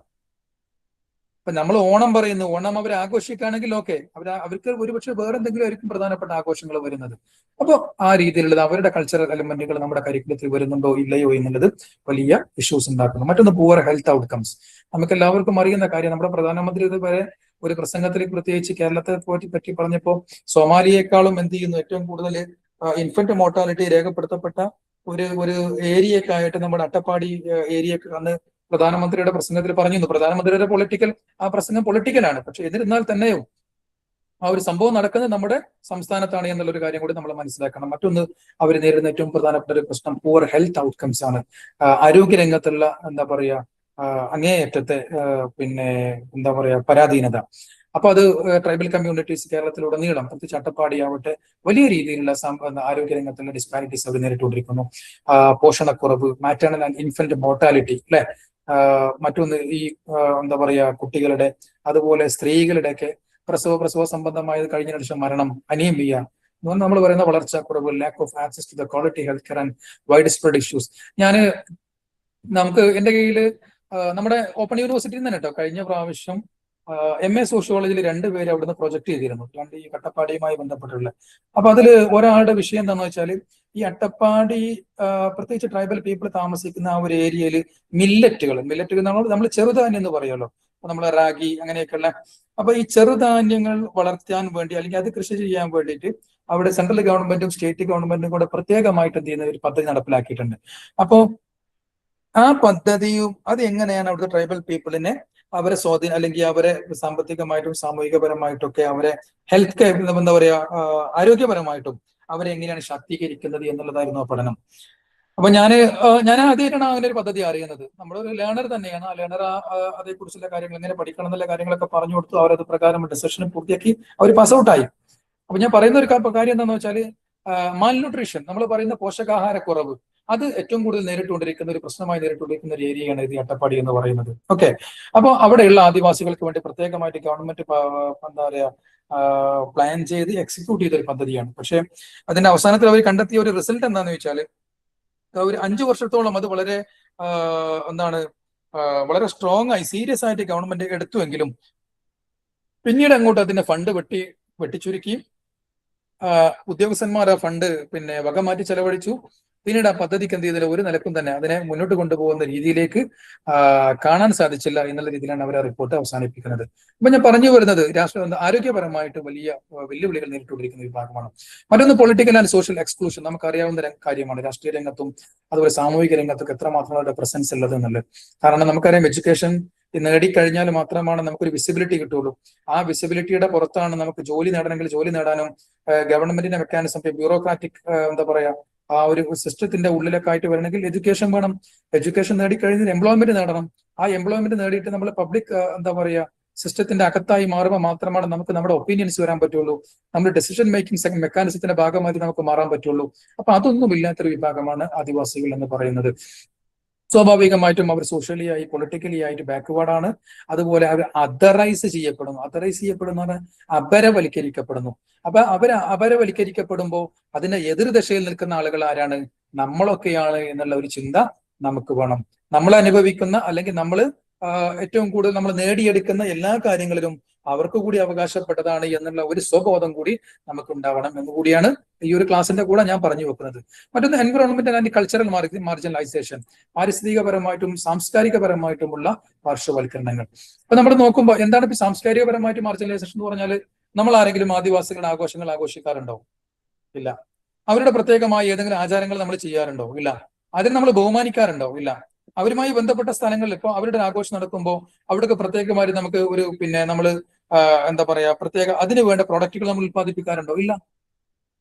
ഇപ്പൊ നമ്മൾ ഓണം പറയുന്നു, ഓണം അവർ ആഘോഷിക്കുകയാണെങ്കിൽ ഓക്കെ, അവർക്ക് ഒരുപക്ഷെ വേറെ എന്തെങ്കിലും ആയിരിക്കും പ്രധാനപ്പെട്ട ആഘോഷങ്ങൾ വരുന്നത്. അപ്പോൾ ആ രീതിയിലുള്ളത് അവരുടെ കൾച്ചറൽ എലമെന്റുകൾ നമ്മുടെ കരിക്കുലത്തിൽ വരുന്നുണ്ടോ ഇല്ലയോ എന്നുള്ളത് വലിയ ഇഷ്യൂസ് ഉണ്ടാക്കുന്നു. മറ്റൊന്ന്, പൂവർ ഹെൽത്ത് ഔട്ട്കംസ്. നമുക്ക് എല്ലാവർക്കും അറിയുന്ന കാര്യം, നമ്മുടെ പ്രധാനമന്ത്രി ഇതുവരെ ഒരു പ്രസംഗത്തിൽ പ്രത്യേകിച്ച് കേരളത്തെ പറ്റി പറഞ്ഞപ്പോൾ സോമാലിയേക്കാളും എന്ത് ചെയ്യുന്നു, ഏറ്റവും കൂടുതൽ ഇൻഫന്റ് മോർട്ടാലിറ്റി രേഖപ്പെടുത്തപ്പെട്ട ഒരു ഏരിയയൊക്കെ ആയിട്ട് നമ്മുടെ അട്ടപ്പാടി ഏരിയക്ക് അന്ന് പ്രധാനമന്ത്രിയുടെ പ്രസംഗത്തിൽ പറഞ്ഞിരുന്നു. പ്രധാനമന്ത്രിയുടെ ആ പ്രസംഗം പൊളിറ്റിക്കലാണ്, പക്ഷെ എന്നിരുന്നാൽ തന്നെയും ആ ഒരു സംഭവം നടക്കുന്നത് നമ്മുടെ സംസ്ഥാനത്താണ് എന്നുള്ളൊരു കാര്യം കൂടി നമ്മൾ മനസ്സിലാക്കണം. മറ്റൊന്ന്, അവർ നേരിടുന്ന ഏറ്റവും പ്രധാനപ്പെട്ട ഒരു പ്രശ്നം പൂവർ ഹെൽത്ത് ഔട്ട്കംസ് ആണ്. ആരോഗ്യരംഗത്തുള്ള അങ്ങേയറ്റത്തെ പരാധീനത. അപ്പൊ അത് ട്രൈബൽ കമ്മ്യൂണിറ്റീസ് കേരളത്തിലുടനീളം, പ്രത്യേകിച്ച് അട്ടപ്പാടി ആവട്ടെ, വലിയ രീതിയിലുള്ള ആരോഗ്യരംഗത്തുള്ള ഡിസ്പാരിറ്റീസ് അവർ നേരിട്ടുകൊണ്ടിരിക്കുന്നു. പോഷണക്കുറവ്, മാറ്റേണൽ ആൻഡ് ഇൻഫന്റ് മോർട്ടാലിറ്റി, അല്ലെ. മറ്റൊന്ന്, ഈ കുട്ടികളുടെ അതുപോലെ സ്ത്രീകളുടെയൊക്കെ പ്രസവ സംബന്ധമായത് കഴിഞ്ഞ ലക്ഷം മരണം, അനീമിയ, നമ്മൾ പറയുന്ന വളർച്ചാക്കുറവ്, lack of access to the quality health care and widespread issues. നമുക്ക് എന്റെ കയ്യിൽ നമ്മുടെ ഓപ്പൺ യൂണിവേഴ്സിറ്റിയിൽ നിന്ന് കേട്ടോ കഴിഞ്ഞ പ്രാവശ്യം MA സോഷ്യോളജിയിൽ 2 പേര് അവിടുന്ന് പ്രൊജക്ട് ചെയ്തിരുന്നു, ഈ കട്ടപ്പാടിയുമായി ബന്ധപ്പെട്ടുള്ള. അപ്പൊ അതിൽ ഒരാളുടെ വിഷയം എന്താണെന്ന് വെച്ചാൽ, ഈ അട്ടപ്പാടി പ്രത്യേകിച്ച് ട്രൈബൽ പീപ്പിൾ താമസിക്കുന്ന ആ ഒരു ഏരിയയിൽ മില്ലറ്റുകൾ നമ്മൾ ചെറുധാന്യം എന്ന് പറയുമല്ലോ, നമ്മളെ റാഗി അങ്ങനെയൊക്കെയുള്ള. അപ്പൊ ഈ ചെറുധാന്യങ്ങൾ വളർത്താൻ വേണ്ടി, അല്ലെങ്കിൽ അത് കൃഷി ചെയ്യാൻ വേണ്ടിയിട്ട് അവിടെ സെൻട്രൽ ഗവൺമെന്റും സ്റ്റേറ്റ് ഗവൺമെന്റും കൂടെ പ്രത്യേകമായിട്ട് എന്ത് ചെയ്യുന്ന ഒരു പദ്ധതി നടപ്പിലാക്കിയിട്ടുണ്ട്. അപ്പോ ആ പദ്ധതിയും അത് എങ്ങനെയാണ് അവിടുത്തെ ട്രൈബൽ പീപ്പിളിനെ അവരെ സ്വാധീനം, അല്ലെങ്കിൽ അവരെ സാമ്പത്തികമായിട്ടും സാമൂഹികപരമായിട്ടും ഒക്കെ അവരെ ഹെൽത്ത് കെയർ ആരോഗ്യപരമായിട്ടും അവരെ എങ്ങനെയാണ് ശാക്തീകരിക്കുന്നത് എന്നുള്ളതായിരുന്നു ആ പഠനം. അപ്പൊ ഞാൻ ആദ്യമായിട്ടാണ് അങ്ങനെ ഒരു പദ്ധതി അറിയുന്നത്. നമ്മളൊരു ലേണർ തന്നെയാണ്. ആ ലേണർ അതേക്കുറിച്ചുള്ള കാര്യങ്ങൾ എങ്ങനെ പഠിക്കണം എന്നുള്ള കാര്യങ്ങളൊക്കെ പറഞ്ഞു കൊടുത്തു. അവരത് പ്രകാരം ഡിസ്കഷൻ പൂർത്തിയാക്കി അവർ പാസ് ഔട്ടായി. അപ്പൊ ഞാൻ പറയുന്ന ഒരു കാര്യം എന്താണെന്ന് വെച്ചാൽ, മാൽന്യൂട്രീഷൻ, നമ്മൾ പറയുന്ന പോഷകാഹാരക്കുറവ്, അത് ഏറ്റവും കൂടുതൽ നേരിട്ടുകൊണ്ടിരിക്കുന്ന ഒരു പ്രശ്നമായി നേരിട്ടുകൊണ്ടിരിക്കുന്ന ഒരു ഏരിയയാണ് ഇത് അട്ടപ്പാടി എന്ന് പറയുന്നത്. ഓക്കെ. അപ്പോൾ അവിടെയുള്ള ആദിവാസികൾക്ക് വേണ്ടി പ്രത്യേകമായിട്ട് ഗവൺമെന്റ് പ്ലാൻ ചെയ്ത് എക്സിക്യൂട്ട് ചെയ്തൊരു പദ്ധതിയാണ്. പക്ഷെ അതിന്റെ അവസാനത്തിൽ അവർ കണ്ടെത്തിയ ഒരു റിസൾട്ട് എന്താണെന്ന് വെച്ചാൽ, ഒരു 5 വർഷത്തോളം അത് വളരെ വളരെ സ്ട്രോങ് ആയി സീരിയസ് ആയിട്ട് ഗവൺമെന്റ് എടുത്തുവെങ്കിലും പിന്നീട് അങ്ങോട്ട് അതിന്റെ ഫണ്ട് വെട്ടിച്ചുരുക്കി ഉദ്യോഗസ്ഥന്മാർ ആ ഫണ്ട് വകമാറ്റി ചെലവഴിച്ചു. പിന്നീട് ആ പദ്ധതിക്ക് എന്ത് ചെയ്തില്ല, ഒരു നിലക്കും തന്നെ അതിനെ മുന്നോട്ട് കൊണ്ടുപോകുന്ന രീതിയിലേക്ക് കാണാൻ സാധിച്ചില്ല എന്നുള്ള രീതിയിലാണ് അവർ ആ റിപ്പോർട്ട് അവസാനിപ്പിക്കുന്നത്. അപ്പൊ ഞാൻ പറഞ്ഞു വരുന്നത്, ആരോഗ്യപരമായിട്ട് വലിയ വെല്ലുവിളികൾ നേരിട്ടുകൊണ്ടിരിക്കുന്ന വിഭാഗമാണ്. മറ്റൊന്ന്, പൊളിറ്റിക്കൽ ആൻഡ് സോഷ്യൽ എക്സ്ക്ലൂഷൻ. നമുക്കറിയാവുന്ന കാര്യമാണ്. രാഷ്ട്രീയ രംഗത്തും അതുപോലെ സാമൂഹിക രംഗത്തൊക്കെ എത്രമാത്രം അവരുടെ പ്രസൻസ് ഉള്ളത് എന്നുള്ളത്. കാരണം നമുക്കറിയാം, എഡ്യൂക്കേഷൻ നേടിക്കഴിഞ്ഞാൽ മാത്രമാണ് നമുക്കൊരു വിസിബിലിറ്റി കിട്ടുള്ളൂ. ആ വിസിബിലിറ്റിയുടെ പുറത്താണ് നമുക്ക് ജോലി നേടണമെങ്കിൽ ജോലി നേടാനും ഗവൺമെന്റിന്റെ മെക്കാനിസം, ബ്യൂറോക്രാറ്റിക് ആ ഒരു സിസ്റ്റത്തിന്റെ ഉള്ളിലൊക്കെ ആയിട്ട് വരണമെങ്കിൽ എഡ്യൂക്കേഷൻ വേണം. എഡ്യൂക്കേഷൻ നേടിക്കഴിഞ്ഞാൽ എംപ്ലോയ്മെന്റ് നേടണം. ആ എംപ്ലോയ്മെന്റ് നേടിയിട്ട് നമ്മൾ പബ്ലിക് സിസ്റ്റത്തിന്റെ അകത്തായി മാറുമ്പോൾ മാത്രമാണ് നമുക്ക് നമ്മുടെ ഒപ്പീനിയൻസ് വരാൻ പറ്റുള്ളൂ. നമ്മൾ ഡെസിഷൻ മേക്കിംഗ് മെക്കാനിസത്തിന്റെ ഭാഗമായിട്ട് നമുക്ക് മാറാൻ പറ്റുള്ളൂ. അപ്പൊ അതൊന്നും ഇല്ലാത്തൊരു വിഭാഗമാണ് ആദിവാസികൾ എന്ന് പറയുന്നത്. സ്വാഭാവികമായിട്ടും അവർ സോഷ്യലി ആയി പൊളിറ്റിക്കലി ആയിട്ട് ബാക്ക്വേർഡാണ്. അതുപോലെ അവർ അദറൈസ് ചെയ്യപ്പെടുന്ന അപരവൽക്കരിക്കപ്പെടുന്നു. അപ്പൊ അപരവൽക്കരിക്കപ്പെടുമ്പോൾ അതിന്റെ എതിർദശയിൽ നിൽക്കുന്ന ആളുകൾ ആരാണ്? നമ്മളൊക്കെയാണ് എന്നുള്ള ഒരു ചിന്ത നമുക്ക് വേണം. നമ്മൾ അനുഭവിക്കുന്ന, അല്ലെങ്കിൽ നമ്മൾ ഏറ്റവും കൂടുതൽ നമ്മൾ നേടിയെടുക്കുന്ന എല്ലാ കാര്യങ്ങളിലും അവർക്ക് കൂടി അവകാശപ്പെട്ടതാണ് എന്നുള്ള ഒരു സ്വബോധം കൂടി നമുക്ക് ഉണ്ടാവണം എന്നുകൂടിയാണ് ഈ ഒരു ക്ലാസിന്റെ കൂടെ ഞാൻ പറഞ്ഞു വെക്കുന്നത്. മറ്റൊന്ന്, എൻവയോൺമെന്റൽ ആൻഡ് കൾച്ചറൽ മാർജിനലൈസേഷൻ, പാരിസ്ഥിതികപരമായിട്ടും സാംസ്കാരികപരമായിട്ടുമുള്ള പാർശ്വവൽക്കരണങ്ങൾ. അപ്പൊ നമ്മൾ നോക്കുമ്പോൾ എന്താണ് ഇപ്പൊ സാംസ്കാരികപരമായിട്ട് മാർജിനലൈസേഷൻ എന്ന് പറഞ്ഞാൽ, നമ്മൾ ആരെങ്കിലും ആദിവാസികളുടെ ആഘോഷങ്ങൾ ആഘോഷിക്കാറുണ്ടോ? ഇല്ല. അവരുടെ പ്രത്യേകമായ ഏതെങ്കിലും ആചാരങ്ങൾ നമ്മൾ ചെയ്യാറുണ്ടോ? ഇല്ല. അതിന് നമ്മൾ ബഹുമാനിക്കാറുണ്ടോ? ഇല്ല. അവരുമായി ബന്ധപ്പെട്ട സ്ഥലങ്ങളിൽ ഇപ്പോൾ അവരുടെ ആഘോഷം നടക്കുമ്പോൾ അവിടെയൊക്കെ പ്രത്യേകമായിട്ട് നമുക്ക് നമ്മൾ എന്താ പറയാ പ്രത്യേക അതിന് വേണ്ട പ്രൊഡക്റ്റുകൾ നമ്മൾ ഉത്പാദിപ്പിക്കാറുണ്ടോ? ഇല്ല.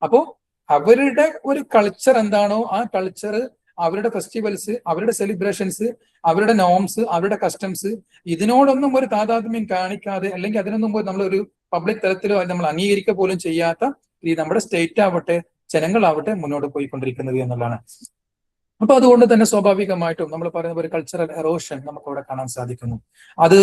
അപ്പോ അവരുടെ ഒരു കൾച്ചർ എന്താണോ ആ കൾച്ചർ, അവരുടെ ഫെസ്റ്റിവൽസ്, അവരുടെ സെലിബ്രേഷൻസ്, അവരുടെ നോംസ്, അവരുടെ കസ്റ്റംസ്, ഇതിനോടൊന്നും ഒരു താതാത്മ്യം കാണിക്കാതെ അല്ലെങ്കിൽ അതിനൊന്നും നമ്മളൊരു പബ്ലിക് തലത്തിലോ നമ്മൾ അംഗീകരിക്കുക പോലും ചെയ്യാത്ത ഈ നമ്മുടെ സ്റ്റേറ്റ് ആവട്ടെ ജനങ്ങളാവട്ടെ മുന്നോട്ട് പോയിക്കൊണ്ടിരിക്കുന്നത് എന്നുള്ളതാണ്. അപ്പൊ അതുകൊണ്ട് തന്നെ സ്വാഭാവികമായിട്ടും നമ്മൾ പറയുന്ന ഒരു കൾച്ചറൽ എറോഷൻ നമുക്ക് അവിടെ കാണാൻ സാധിക്കുന്നു. അത്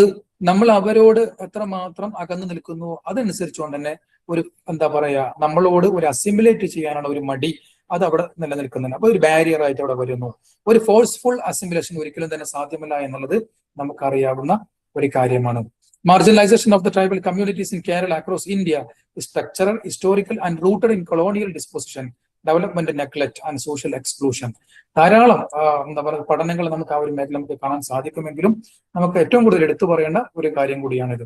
നമ്മൾ അവരോട് എത്രമാത്രം അകന്നു നിൽക്കുന്നു അതനുസരിച്ചുകൊണ്ട് തന്നെ ഒരു എന്താ പറയാ നമ്മളോട് ഒരു അസിമിലേറ്റ് ചെയ്യാനുള്ള ഒരു മടി അത് അവിടെ നിലനിൽക്കുന്നുണ്ട്. അപ്പൊ ഒരു ബാരിയർ ആയിട്ട് അവിടെ വരുന്നു. ഒരു ഫോഴ്സ്ഫുൾ അസിമിലേഷൻ ഒരിക്കലും തന്നെ സാധ്യമല്ല എന്നുള്ളത് നമുക്കറിയാവുന്ന ഒരു കാര്യമാണ്. Marginalization of the tribal communities in Kerala across India is structural, historical and rooted in colonial disposition, development neglect and social exclusion. ധാരാളം എന്താ പറയുക പഠനങ്ങൾ നമുക്ക് ആ ഒരു മേഖല നമുക്ക് കാണാൻ സാധിക്കുമെങ്കിലും നമുക്ക് ഏറ്റവും കൂടുതൽ എടുത്തു പറയേണ്ട ഒരു കാര്യം കൂടിയാണിത്.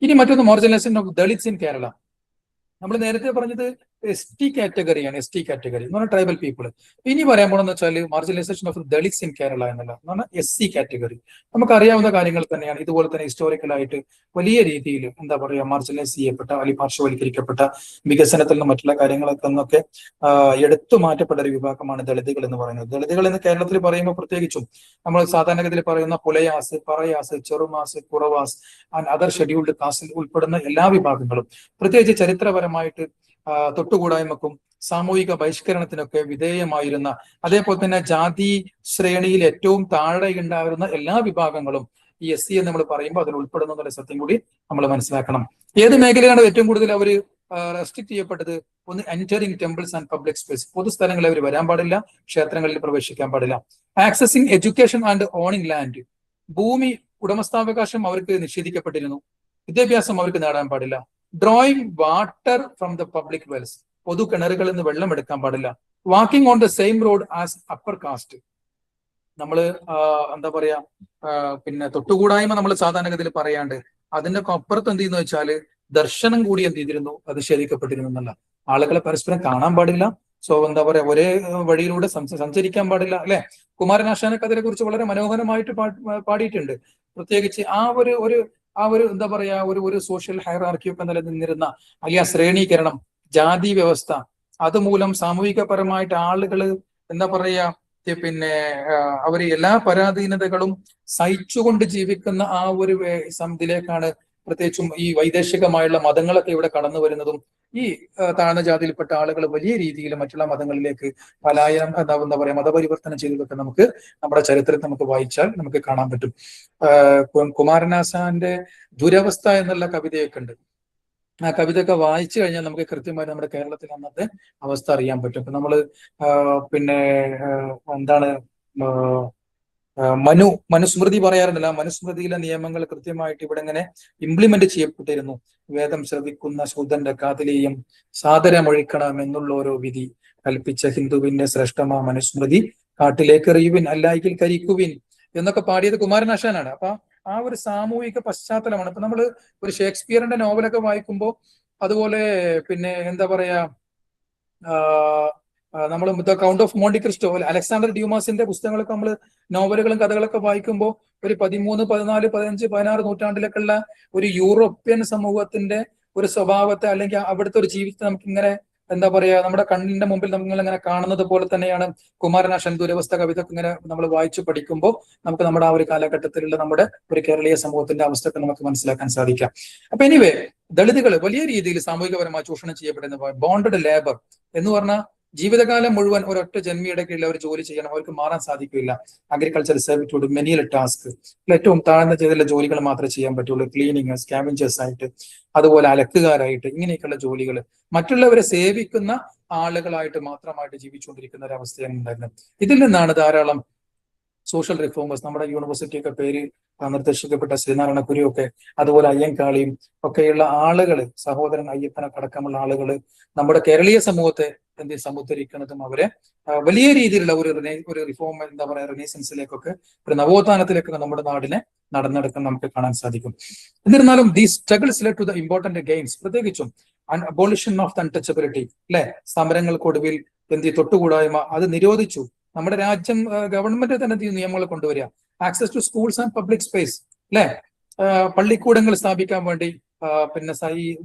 ഇനി മറ്റൊന്ന് marginalisation of Dalits in Kerala. നമ്മൾ നേരത്തെ പറഞ്ഞത് ST കാറ്റഗറിയാണ്. ST കാറ്റഗറി എന്ന് പറഞ്ഞാൽ ട്രൈബൽ പീപ്പിൾ. ഇനി പറയാൻ പോണെന്ന് വെച്ചാൽ marginalisation of Dalits in Kerala എന്നുള്ള SC കാറ്റഗറി. നമുക്കറിയാവുന്ന കാര്യങ്ങൾ തന്നെയാണ്. ഇതുപോലെ തന്നെ ഹിസ്റ്റോറിക്കലായിട്ട് വലിയ രീതിയിൽ എന്താ പറയുക മാർജിനലൈസ് ചെയ്യപ്പെട്ട അല്ലെങ്കിൽ പാർശ്വവൽക്കരിക്കപ്പെട്ട വികസനത്തിൽ നിന്നും മറ്റുള്ള കാര്യങ്ങളൊക്കെ നിന്നൊക്കെ എടുത്തു മാറ്റപ്പെട്ട ഒരു വിഭാഗമാണ് ദളിതുകൾ എന്ന് പറയുന്നത്. ദളിതുകൾ എന്ന് കേരളത്തിൽ പറയുമ്പോൾ പ്രത്യേകിച്ചും നമ്മൾ സാധാരണഗതിയിൽ പറയുന്ന പുലയാസ്, പറയാസ്, ചെറുമാസ്, കുറവാസ് ആൻഡ് അതർ ഷെഡ്യൂൾഡ് കാസ്റ്റിൽ ഉൾപ്പെടുന്ന എല്ലാ വിഭാഗങ്ങളും പ്രത്യേകിച്ച് ചരിത്രപരമായിട്ട് തൊട്ടുകൂടായ്മക്കും സാമൂഹിക ബഹിഷ്കരണത്തിനൊക്കെ വിധേയമായിരുന്ന, അതേപോലെ തന്നെ ജാതി ശ്രേണിയിൽ ഏറ്റവും താഴെ ഉണ്ടായിരുന്ന എല്ലാ വിഭാഗങ്ങളും ഈ SC എന്ന് നമ്മൾ പറയുമ്പോൾ അതിൽ ഉൾപ്പെടുന്ന എന്നുള്ള സത്യം കൂടി നമ്മൾ മനസ്സിലാക്കണം. ഏത് മേഖലയാണ് ഏറ്റവും കൂടുതൽ അവർ റെസ്ട്രിക്ട് ചെയ്യപ്പെട്ടത്? ഒന്ന് entering temples and public space. പൊതുസ്ഥലങ്ങളിൽ അവർ വരാൻ പാടില്ല, ക്ഷേത്രങ്ങളിൽ പ്രവേശിക്കാൻ പാടില്ല. Accessing education and owning land. ഭൂമി ഉടമസ്ഥാവകാശം അവർക്ക് നിഷേധിക്കപ്പെട്ടിരുന്നു. വിദ്യാഭ്യാസം അവർക്ക് നേടാൻ പാടില്ല. Drawing water from the public Wells. പൊതു കിണറുകളിൽ നിന്ന് വെള്ളം എടുക്കാൻ പാടില്ല. Walking on the same road as upper cast. നമ്മള് എന്താ പറയാ പിന്നെ തൊട്ടുകൂടായ്മ നമ്മൾ സാധാരണഗതിയിൽ പറയാണ്ട് അതിന്റെ അപ്പുറത്ത് എന്ത് ചെയ്യുന്ന വെച്ചാല് ദർശനം കൂടി എന്ത് ചെയ്തിരുന്നു, അത് നിഷേധിക്കപ്പെട്ടിരുന്നു എന്നല്ല. ആളുകളെ പരസ്പരം കാണാൻ പാടില്ല. സോ എന്താ പറയാ ഒരേ വഴിയിലൂടെ സഞ്ചരിക്കാൻ പാടില്ല. അല്ലെ? കുമാരനാശാനൊക്കെ അതിനെ കുറിച്ച് വളരെ മനോഹരമായിട്ട് പാടിയിട്ടുണ്ട്. പ്രത്യേകിച്ച് ആ ഒരു എന്താ പറയാ ഒരു സോഷ്യൽ ഹൈറാർക്കിയൊക്കെ നിലനിന്നിരുന്ന അല്ലെങ്കിൽ ആ ശ്രേണീകരണം, ജാതി വ്യവസ്ഥ, അതുമൂലം സാമൂഹികപരമായിട്ട് ആളുകൾ എന്താ പറയാ പിന്നെ അവര് എല്ലാ പരാധീനതകളും സഹിച്ചുകൊണ്ട് ജീവിക്കുന്ന ആ ഒരു ഇതിലേക്കാണ് പ്രത്യേകിച്ചും ഈ വൈദേശികമായുള്ള മതങ്ങളൊക്കെ ഇവിടെ കടന്നു വരുന്നതും ഈ താഴ്ന്ന ജാതിയിൽപ്പെട്ട ആളുകൾ വലിയ രീതിയിൽ മറ്റുള്ള മതങ്ങളിലേക്ക് പലായനം എന്താ പറയാ മതപരിവർത്തനം ചെയ്തതൊക്കെ നമുക്ക് നമ്മുടെ ചരിത്രത്തിൽ നമുക്ക് വായിച്ചാൽ നമുക്ക് കാണാൻ പറ്റും. കുമാരനാശാന്റെ ദുരവസ്ഥ എന്നുള്ള കവിതയൊക്കെ ഉണ്ട്. ആ കവിതയൊക്കെ വായിച്ചു കഴിഞ്ഞാൽ നമുക്ക് കൃത്യമായി നമ്മുടെ കേരളത്തിൽ അന്നത്തെ അവസ്ഥ അറിയാൻ പറ്റും. ഇപ്പൊ നമ്മള് പിന്നെ എന്താണ് മനുസ്മൃതി പറയാറുണ്ടല്ലോ. മനുസ്മൃതിയിലെ നിയമങ്ങൾ കൃത്യമായിട്ട് ഇവിടെ ഇങ്ങനെ ഇംപ്ലിമെന്റ് ചെയ്യപ്പെട്ടിരുന്നു. വേദം ശ്രവിക്കുന്ന ശൂദ്രന്റെ കാതിലേയും സാദരമൊഴിക്കണം എന്നുള്ള ഓരോ വിധി കൽപ്പിച്ച ഹിന്ദുവിന്റെ ശ്രേഷ്ഠമാ മനുസ്മൃതി കാട്ടിലേക്കെറിയുവിൻ അല്ലായെങ്കിൽ കരിക്കുവിൻ എന്നൊക്കെ പാടിയത് കുമാരനാശാനാണ്. അപ്പൊ ആ ഒരു സാമൂഹിക പശ്ചാത്തലമാണ്. ഇപ്പൊ നമ്മള് ഒരു ഷേക്സ്പിയറിന്റെ നോവലൊക്കെ വായിക്കുമ്പോൾ, അതുപോലെ പിന്നെ എന്താ പറയാ നമ്മൾ the count of Monte Cristo, Alexander ഡ്യൂമാസിന്റെ പുസ്തകങ്ങളൊക്കെ നമ്മൾ നോവലുകളും കഥകളൊക്കെ വായിക്കുമ്പോൾ ഒരു 13, 14, 15, 16 നൂറ്റാണ്ടിലൊക്കെയുള്ള ഒരു യൂറോപ്യൻ സമൂഹത്തിന്റെ ഒരു സ്വഭാവത്തെ അല്ലെങ്കിൽ അവിടുത്തെ ഒരു ജീവിതത്തെ നമുക്ക് ഇങ്ങനെ എന്താ പറയാ നമ്മുടെ കണ്ണിന്റെ മുമ്പിൽ നമ്മൾ ഇങ്ങനെ കാണുന്നത് പോലെ തന്നെയാണ് കുമാരനാശാൻ ദുരവസ്ഥ കവിതയൊക്കെ ഇങ്ങനെ നമ്മൾ വായിച്ചു പഠിക്കുമ്പോൾ നമുക്ക് നമ്മുടെ ആ ഒരു കാലഘട്ടത്തിലുള്ള നമ്മുടെ ഒരു കേരളീയ സമൂഹത്തിന്റെ അവസ്ഥയൊക്കെ നമുക്ക് മനസ്സിലാക്കാൻ സാധിക്കാം. അപ്പൊ എനിവേ ദളിതുകൾ വലിയ രീതിയിൽ സാമൂഹികപരമായി ചൂഷണം ചെയ്യപ്പെടുന്ന ബോണ്ടഡ് ലേബർ എന്ന് പറഞ്ഞാൽ ജീവിതകാലം മുഴുവൻ ഒരൊറ്റ ജന്മിയുടെ കീഴിൽ അവർ ജോലി ചെയ്യണം, അവർക്ക് മാറാൻ സാധിക്കില്ല. അഗ്രികൾച്ചർ സർവീറ്റ്ഹുഡ്, മെനിയൽ ടാസ്ക്, ഏറ്റവും താഴ്ന്ന ചെയ്തുള്ള ജോലികൾ മാത്രമേ ചെയ്യാൻ പറ്റുള്ളൂ. ക്ലീനിങ്, സ്കാവഞ്ചേഴ്സ് ആയിട്ട്, അതുപോലെ അലക്കുകാരായിട്ട്, ഇങ്ങനെയൊക്കെയുള്ള ജോലികൾ മറ്റുള്ളവരെ സേവിക്കുന്ന ആളുകളായിട്ട് മാത്രമായിട്ട് ജീവിച്ചുകൊണ്ടിരിക്കുന്ന ഒരു അവസ്ഥയാണ് ഉണ്ടായിരുന്നത്. ഇതിൽ നിന്നാണ് ധാരാളം സോഷ്യൽ റിഫോമേഴ്സ്, നമ്മുടെ യൂണിവേഴ്സിറ്റിയൊക്കെ പേര് നിർദ്ദേശിക്കപ്പെട്ട ശ്രീനാരായണ ഗുരുവൊക്കെ, അതുപോലെ അയ്യങ്കാളിയും ഒക്കെയുള്ള ആളുകൾ, സഹോദരൻ അയ്യപ്പനൊക്കെ അടക്കമുള്ള ആളുകൾ നമ്മുടെ കേരളീയ സമൂഹത്തെ സമുദ്ധരിക്കുന്നതും അവരെ വലിയ രീതിയിലുള്ള ഒരു റിഫോം എന്താ പറയാ റിനൈസൻസിലേക്കൊക്കെ ഒരു നവോത്ഥാനത്തിലേക്കൊക്കെ നമ്മുടെ നാടിനെ നടന്നെടുക്കാൻ നമുക്ക് കാണാൻ സാധിക്കും. എന്നിരുന്നാലും these struggles led to the important gains, പ്രത്യേകിച്ചും അബോളിഷൻ ഓഫ് ദ അൺടച്ചബിലിറ്റി, അല്ലെ? സമരങ്ങൾക്കൊടുവിൽ തൊട്ടുകൂടായ്മ അത് നിരോധിച്ചു. നമ്മുടെ രാജ്യം ഗവൺമെന്റ് തന്നെ നിയമങ്ങൾ കൊണ്ടുവരിക. Access to schools and public space, അല്ലെ? പള്ളിക്കൂടങ്ങൾ സ്ഥാപിക്കാൻ വേണ്ടി പിന്നെ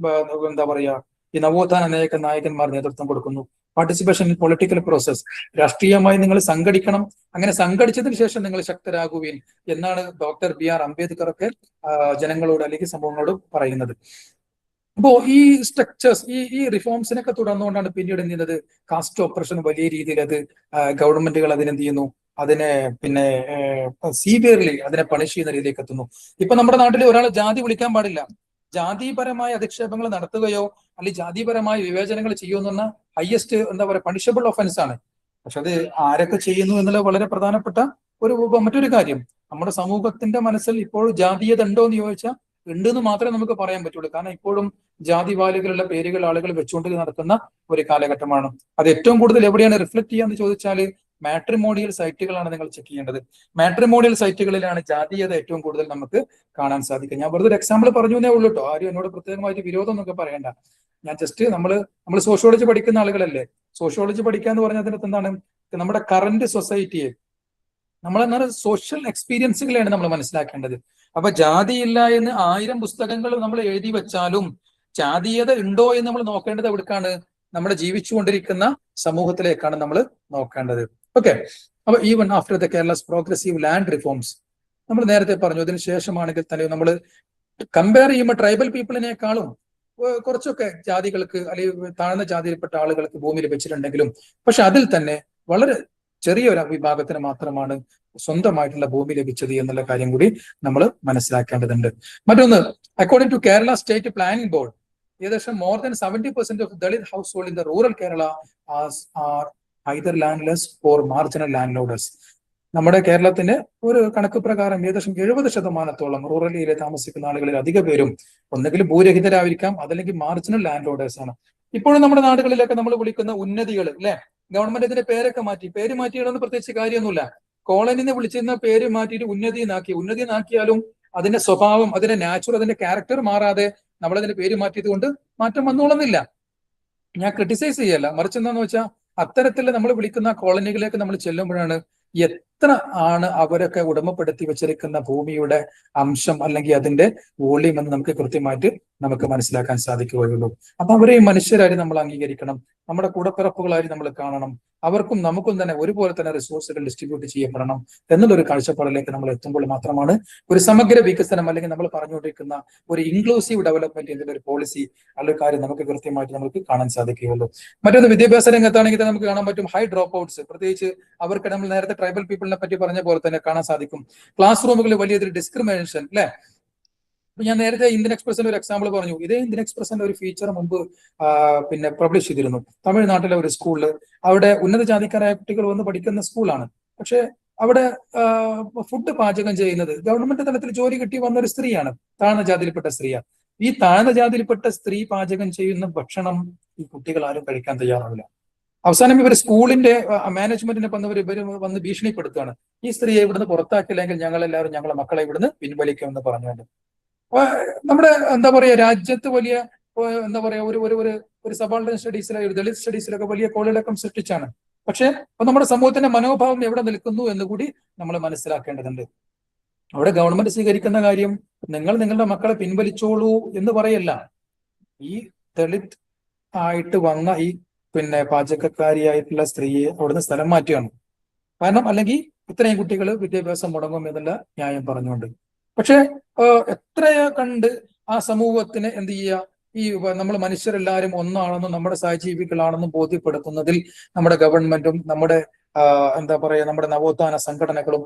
എന്താ പറയാ ഈ നവോത്ഥാന നായകന്മാർ നേതൃത്വം കൊടുക്കുന്നു. പാർട്ടിസിപ്പേഷൻ ഇൻ പൊളിറ്റിക്കൽ പ്രോസസ്, രാഷ്ട്രീയമായി നിങ്ങൾ സംഘടിക്കണം, അങ്ങനെ സംഘടിച്ചതിന് ശേഷം നിങ്ങൾ ശക്തരാകുവീൻ എന്നാണ് ഡോക്ടർ BR അംബേദ്കർ ഒക്കെ ജനങ്ങളോട് അല്ലെങ്കിൽ സമൂഹങ്ങളോട് പറയുന്നത്. അപ്പോ ഈ സ്ട്രക്ചേഴ്സ് ഈ റിഫോംസിനൊക്കെ തുടർന്നുകൊണ്ടാണ് പിന്നീട് എന്ത് ചെയ്യുന്നത്, കാസ്റ്റ് ഓപ്പറേഷൻ വലിയ രീതിയിൽ അത് ഗവൺമെന്റുകൾ അതിനെന്ത് ചെയ്യുന്നു, അതിനെ പിന്നെ സീവിയർലി അതിനെ പണിഷ് ചെയ്യുന്ന രീതിയിലേക്ക് എത്തുന്നു. ഇപ്പൊ നമ്മുടെ നാട്ടിൽ ഒരാൾ ജാതി വിളിക്കാൻ പാടില്ല, ജാതിപരമായ അധിക്ഷേപങ്ങൾ നടത്തുകയോ അല്ലെങ്കിൽ ജാതിപരമായ വിവേചനങ്ങൾ ചെയ്യുമെന്ന് പറഞ്ഞാൽ ഹയസ്റ്റ് എന്താ പറയുക പണിഷബിൾ ഒഫൻസ് ആണ്. പക്ഷെ അത് ആരൊക്കെ ചെയ്യുന്നു എന്നുള്ള വളരെ പ്രധാനപ്പെട്ട മറ്റൊരു കാര്യം. നമ്മുടെ സമൂഹത്തിന്റെ മനസ്സിൽ ഇപ്പോൾ ജാതീയത ഉണ്ടോ എന്ന് ചോദിച്ചാൽ ഉണ്ട് എന്ന് മാത്രമേ നമുക്ക് പറയാൻ പറ്റുള്ളൂ. കാരണം ഇപ്പോഴും ജാതിവാലികളുള്ള പേരുകൾ ആളുകൾ വെച്ചുകൊണ്ട് നടക്കുന്ന ഒരു കാലഘട്ടമാണ്. അത് ഏറ്റവും കൂടുതൽ എവിടെയാണ് റിഫ്ലക്ട് ചെയ്യാന്ന് ചോദിച്ചാൽ മാട്രിമോണിയൽ സൈറ്റുകളാണ് നിങ്ങൾ ചെക്ക് ചെയ്യേണ്ടത്. മാട്രിമോണിയൽ സൈറ്റുകളിലാണ് ജാതീയത ഏറ്റവും കൂടുതൽ നമുക്ക് കാണാൻ സാധിക്കുക. ഞാൻ വെറുതെ ഒരു എക്സാമ്പിൾ പറഞ്ഞു എന്നേ ഉള്ളൂ കേട്ടോ, ആരും എന്നോട് പ്രത്യേകമായിട്ട് വിരോധം എന്നൊക്കെ പറയണ്ട. ഞാൻ ജസ്റ്റ് നമ്മൾ സോഷ്യോളജി പഠിക്കുന്ന ആളുകളല്ലേ, സോഷ്യോളജി പഠിക്കുക എന്ന് പറഞ്ഞതിനകത്ത് എന്താണ്, നമ്മുടെ കറന്റ് സൊസൈറ്റിയെ നമ്മളെന്നാൽ സോഷ്യൽ എക്സ്പീരിയൻസുകളെയാണ് നമ്മൾ മനസ്സിലാക്കേണ്ടത്. അപ്പൊ ജാതിയില്ല എന്ന് 1000 പുസ്തകങ്ങൾ നമ്മൾ എഴുതി വെച്ചാലും ജാതീയത ഉണ്ടോ എന്ന് നമ്മൾ നോക്കേണ്ടത് എവിടേക്കാണ്, നമ്മുടെ ജീവിച്ചുകൊണ്ടിരിക്കുന്ന സമൂഹത്തിലേക്കാണ് നമ്മൾ നോക്കേണ്ടത്. ഓക്കെ, അപ്പൊ even after the Kerala's progressive land reforms, നമ്മൾ നേരത്തെ പറഞ്ഞു അതിന് ശേഷമാണെങ്കിൽ തന്നെ നമ്മൾ കമ്പയർ ചെയ്യുമ്പോൾ ട്രൈബൽ പീപ്പിളിനേക്കാളും കുറച്ചൊക്കെ ജാതികൾക്ക് അല്ലെങ്കിൽ താഴ്ന്ന ജാതിയിൽപ്പെട്ട ആളുകൾക്ക് ഭൂമി ലഭിച്ചിട്ടുണ്ടെങ്കിലും പക്ഷെ അതിൽ തന്നെ വളരെ ചെറിയൊരു വിഭാഗത്തിന് മാത്രമാണ് സ്വന്തമായിട്ടുള്ള ഭൂമി ലഭിച്ചത് എന്നുള്ള കാര്യം കൂടി നമ്മൾ മനസ്സിലാക്കേണ്ടതുണ്ട്. മറ്റൊന്ന്, according to Kerala state planning board, ഏകദേശം more than 70% of Dalit household in the rural Kerala are either landless or marginal land loaders. നമ്മുടെ കേരളത്തിന്റെ ഒരു കണക്ക് പ്രകാരം ഏകദേശം 70% റൂറൽ ഏരിയയിൽ താമസിക്കുന്ന ആളുകളിൽ അധിക പേരും ഒന്നുകിൽ ഭൂരഹിതരായിരിക്കാം, അതല്ലെങ്കിൽ മാർജിനൽ ലാൻഡ് ലോഡേഴ്സ് ആണ്. ഇപ്പോഴും നമ്മുടെ നാടുകളിലൊക്കെ നമ്മൾ വിളിക്കുന്ന ഉന്നതികൾ അല്ലെ, ഗവൺമെന്റ് ഇതിന്റെ പേരൊക്കെ മാറ്റി, പേര് മാറ്റിയിടൊന്നും പ്രത്യേകിച്ച് കാര്യമൊന്നുമില്ല. കോളനിന്ന് വിളിച്ചിരുന്ന പേര് മാറ്റിയിട്ട് ഉന്നതി നാക്കിയാലും അതിന്റെ സ്വഭാവം, അതിന്റെ നാച്ചുറൽ, അതിന്റെ ക്യാരക്ടർ മാറാതെ നമ്മളതിന്റെ പേര് മാറ്റിയത് കൊണ്ട് മാറ്റം വന്നോളുന്നില്ല. ഞാൻ ക്രിട്ടിസൈസ് ചെയ്യല്ല, മറിച്ച് എന്താന്ന് വെച്ചാൽ അത്തരത്തിൽ നമ്മൾ വിളിക്കുന്ന കോളനികളിലേക്ക് നമ്മൾ ചെല്ലുമ്പോഴാണ് എത്ര ആണ് അവരൊക്കെ ഉടമപ്പെടുത്തി വെച്ചിരിക്കുന്ന ഭൂമിയുടെ അംശം അല്ലെങ്കിൽ അതിന്റെ വോള്യം എന്ന് നമുക്ക് കൃത്യമായിട്ട് നമുക്ക് മനസ്സിലാക്കാൻ സാധിക്കുകയുള്ളൂ. അപ്പൊ അവരെ മനുഷ്യരായി നമ്മൾ അംഗീകരിക്കണം, നമ്മുടെ കൂടപ്പിറപ്പുകളായി നമ്മൾ കാണണം, അവർക്കും നമുക്കും തന്നെ ഒരുപോലെ തന്നെ റിസോഴ്സുകൾ ഡിസ്ട്രിബ്യൂട്ട് ചെയ്യപ്പെടണം എന്നുള്ളൊരു കാഴ്ചപ്പാടിലേക്ക് നമ്മൾ എത്തുമ്പോൾ മാത്രമാണ് ഒരു സമഗ്ര വികസനം അല്ലെങ്കിൽ നമ്മൾ പറഞ്ഞുകൊണ്ടിരിക്കുന്ന ഒരു ഇൻക്ലൂസീവ് ഡെവലപ്മെന്റ് എന്നൊരു ഒരു പോളിസി അല്ലെങ്കിൽ കാര്യം നമുക്ക് കൃത്യമായിട്ട് നമുക്ക് കാണാൻ സാധിക്കുകയുള്ളൂ. മറ്റൊന്ന്, വിദ്യാഭ്യാസ രംഗത്താണെങ്കിൽ നമുക്ക് കാണാൻ പറ്റും ഹൈ ഡ്രോപ്പ് ഔട്ട്സ്, പ്രത്യേകിച്ച് അവർക്ക് നമ്മൾ നേരത്തെ ട്രൈബൽ പീപ്പിളിനെ പറ്റി പറഞ്ഞ പോലെ തന്നെ കാണാൻ സാധിക്കും. ക്ലാസ് റൂമുകളിൽ വലിയൊരു ഡിസ്ക്രിമിനേഷൻ അല്ലെ. ഞാൻ നേരത്തെ ഇന്ത്യൻ എക്സ്പ്രസിന്റെ ഒരു എക്സാമ്പിൾ പറഞ്ഞു. ഇതേ ഇന്ത്യൻ എക്സ്പ്രസിന്റെ ഒരു ഫീച്ചർ മുമ്പ് പിന്നെ പബ്ലിഷ് ചെയ്തിരുന്നു. തമിഴ്നാട്ടിലെ ഒരു സ്കൂളിൽ അവിടെ ഉന്നത ജാതിക്കാരായ കുട്ടികൾ വന്ന് പഠിക്കുന്ന സ്കൂളാണ്. പക്ഷെ അവിടെ ഫുഡ് പാചകം ചെയ്യുന്നത് ഗവൺമെന്റ് തലത്തിൽ ജോലി കിട്ടി വന്ന ഒരു സ്ത്രീയാണ്, താഴ്ന്ന ജാതിയിൽപ്പെട്ട സ്ത്രീയാണ്. ഈ താഴ്ന്ന ജാതിയിൽപ്പെട്ട സ്ത്രീ പാചകം ചെയ്യുന്ന ഭക്ഷണം ഈ കുട്ടികൾ ആരും കഴിക്കാൻ തയ്യാറാവില്ല. അവസാനം ഇവർ സ്കൂളിന്റെ മാനേജ്മെന്റിനെ ഇവർ വന്ന് ഭീഷണിപ്പെടുത്തുകയാണ്, ഈ സ്ത്രീയെ ഇവിടുന്ന് പുറത്താക്കില്ലെങ്കിൽ ഞങ്ങളെല്ലാവരും ഞങ്ങളെ മക്കളെ ഇവിടുന്ന് പിൻവലിക്കുമെന്ന് പറഞ്ഞുകൊണ്ട്. നമ്മുടെ എന്താ പറയാ രാജ്യത്ത് വലിയ എന്താ പറയാ ഒരു സബാൾട്ടൻ സ്റ്റഡീസിലെ ഒരു ദളിത് സ്റ്റഡീസിലൊക്കെ വലിയ കോളിളക്കം സൃഷ്ടിച്ചാണ്. പക്ഷെ നമ്മുടെ സമൂഹത്തിന്റെ മനോഭാവം എവിടെ നിൽക്കുന്നു എന്ന് കൂടി നമ്മൾ മനസ്സിലാക്കേണ്ടതുണ്ട്. അവിടെ ഗവൺമെന്റ് സ്വീകരിക്കുന്ന കാര്യം നിങ്ങൾ നിങ്ങളുടെ മക്കളെ പിൻവലിച്ചോളൂ എന്ന് പറയല്ല, ഈ ദളിത് ആയിട്ട് വന്ന ഈ പിന്നെ പാചകക്കാരിയായിട്ടുള്ള സ്ത്രീയെ അവിടുന്ന് സ്ഥലം മാറ്റുകയാണ്. കാരണം അല്ലെങ്കിൽ ഇത്രയും കുട്ടികൾ വിദ്യാഭ്യാസം മുടങ്ങും എന്നുള്ള ന്യായം പറഞ്ഞുകൊണ്ട്. പക്ഷെ എത്രയോ കണ്ട് ആ സമൂഹത്തിന് എന്ത് ചെയ്യുക, ഈ നമ്മൾ മനുഷ്യരെല്ലാവരും ഒന്നാണെന്നും നമ്മുടെ സഹജീവികളാണെന്നും ബോധ്യപ്പെടുത്തുന്നതിൽ നമ്മുടെ ഗവൺമെന്റും നമ്മുടെ എന്താ പറയാ നമ്മുടെ നവോത്ഥാന സംഘടനകളും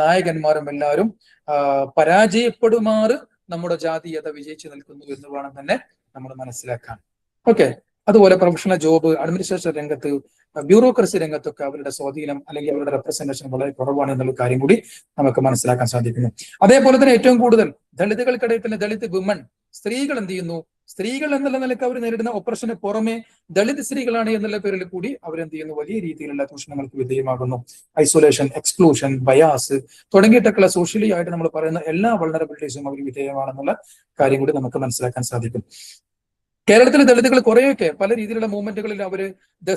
നായകന്മാരും എല്ലാവരും പരാജയപ്പെടുമാറ് നമ്മുടെ ജാതീയത വിജയിച്ചു നിൽക്കുന്നു എന്ന് വേണം തന്നെ നമ്മൾ മനസ്സിലാക്കാൻ. ഓക്കെ, അതുപോലെ പ്രൊഫഷണൽ ജോബ്, അഡ്മിനിസ്ട്രേഷൻ രംഗത്ത്, ബ്യൂറോക്രസി രംഗത്തൊക്കെ അവരുടെ സ്വാധീനം അല്ലെങ്കിൽ അവരുടെ റെപ്രസെന്റേഷൻ വളരെ കുറവാണ് എന്നുള്ള കാര്യം കൂടി നമുക്ക് മനസ്സിലാക്കാൻ സാധിക്കുന്നു. അതേപോലെ തന്നെ ഏറ്റവും കൂടുതൽ ദളിതുകൾക്കിടയിൽ തന്നെ ദളിത് വിമൺ, സ്ത്രീകൾ എന്ത് ചെയ്യുന്നു, സ്ത്രീകൾ എന്നുള്ള നിലയ്ക്ക് അവർ നേരിടുന്ന ഓപ്പറേഷന് പുറമെ ദളിത് സ്ത്രീകളാണ് എന്നുള്ള പേരിൽ കൂടി അവരെന്ത് ചെയ്യുന്നു, വലിയ രീതിയിലുള്ള ചൂഷണങ്ങൾക്ക് വിധേയമാകുന്നു. ഐസൊലേഷൻ, എക്സ്ക്ലൂഷൻ, ബയാസ് തുടങ്ങിയിട്ടൊക്കെയുള്ള സോഷ്യലി ആയിട്ട് നമ്മൾ പറയുന്ന എല്ലാ വൾണറബിലിറ്റീസും അവർ വിധേയമാണെന്നുള്ള കാര്യം കൂടി നമുക്ക് മനസ്സിലാക്കാൻ സാധിക്കും. കേരളത്തിലെ ദളിതുകൾ കുറേയൊക്കെ പല രീതിയിലുള്ള മൂവ്മെന്റുകളിൽ അവർ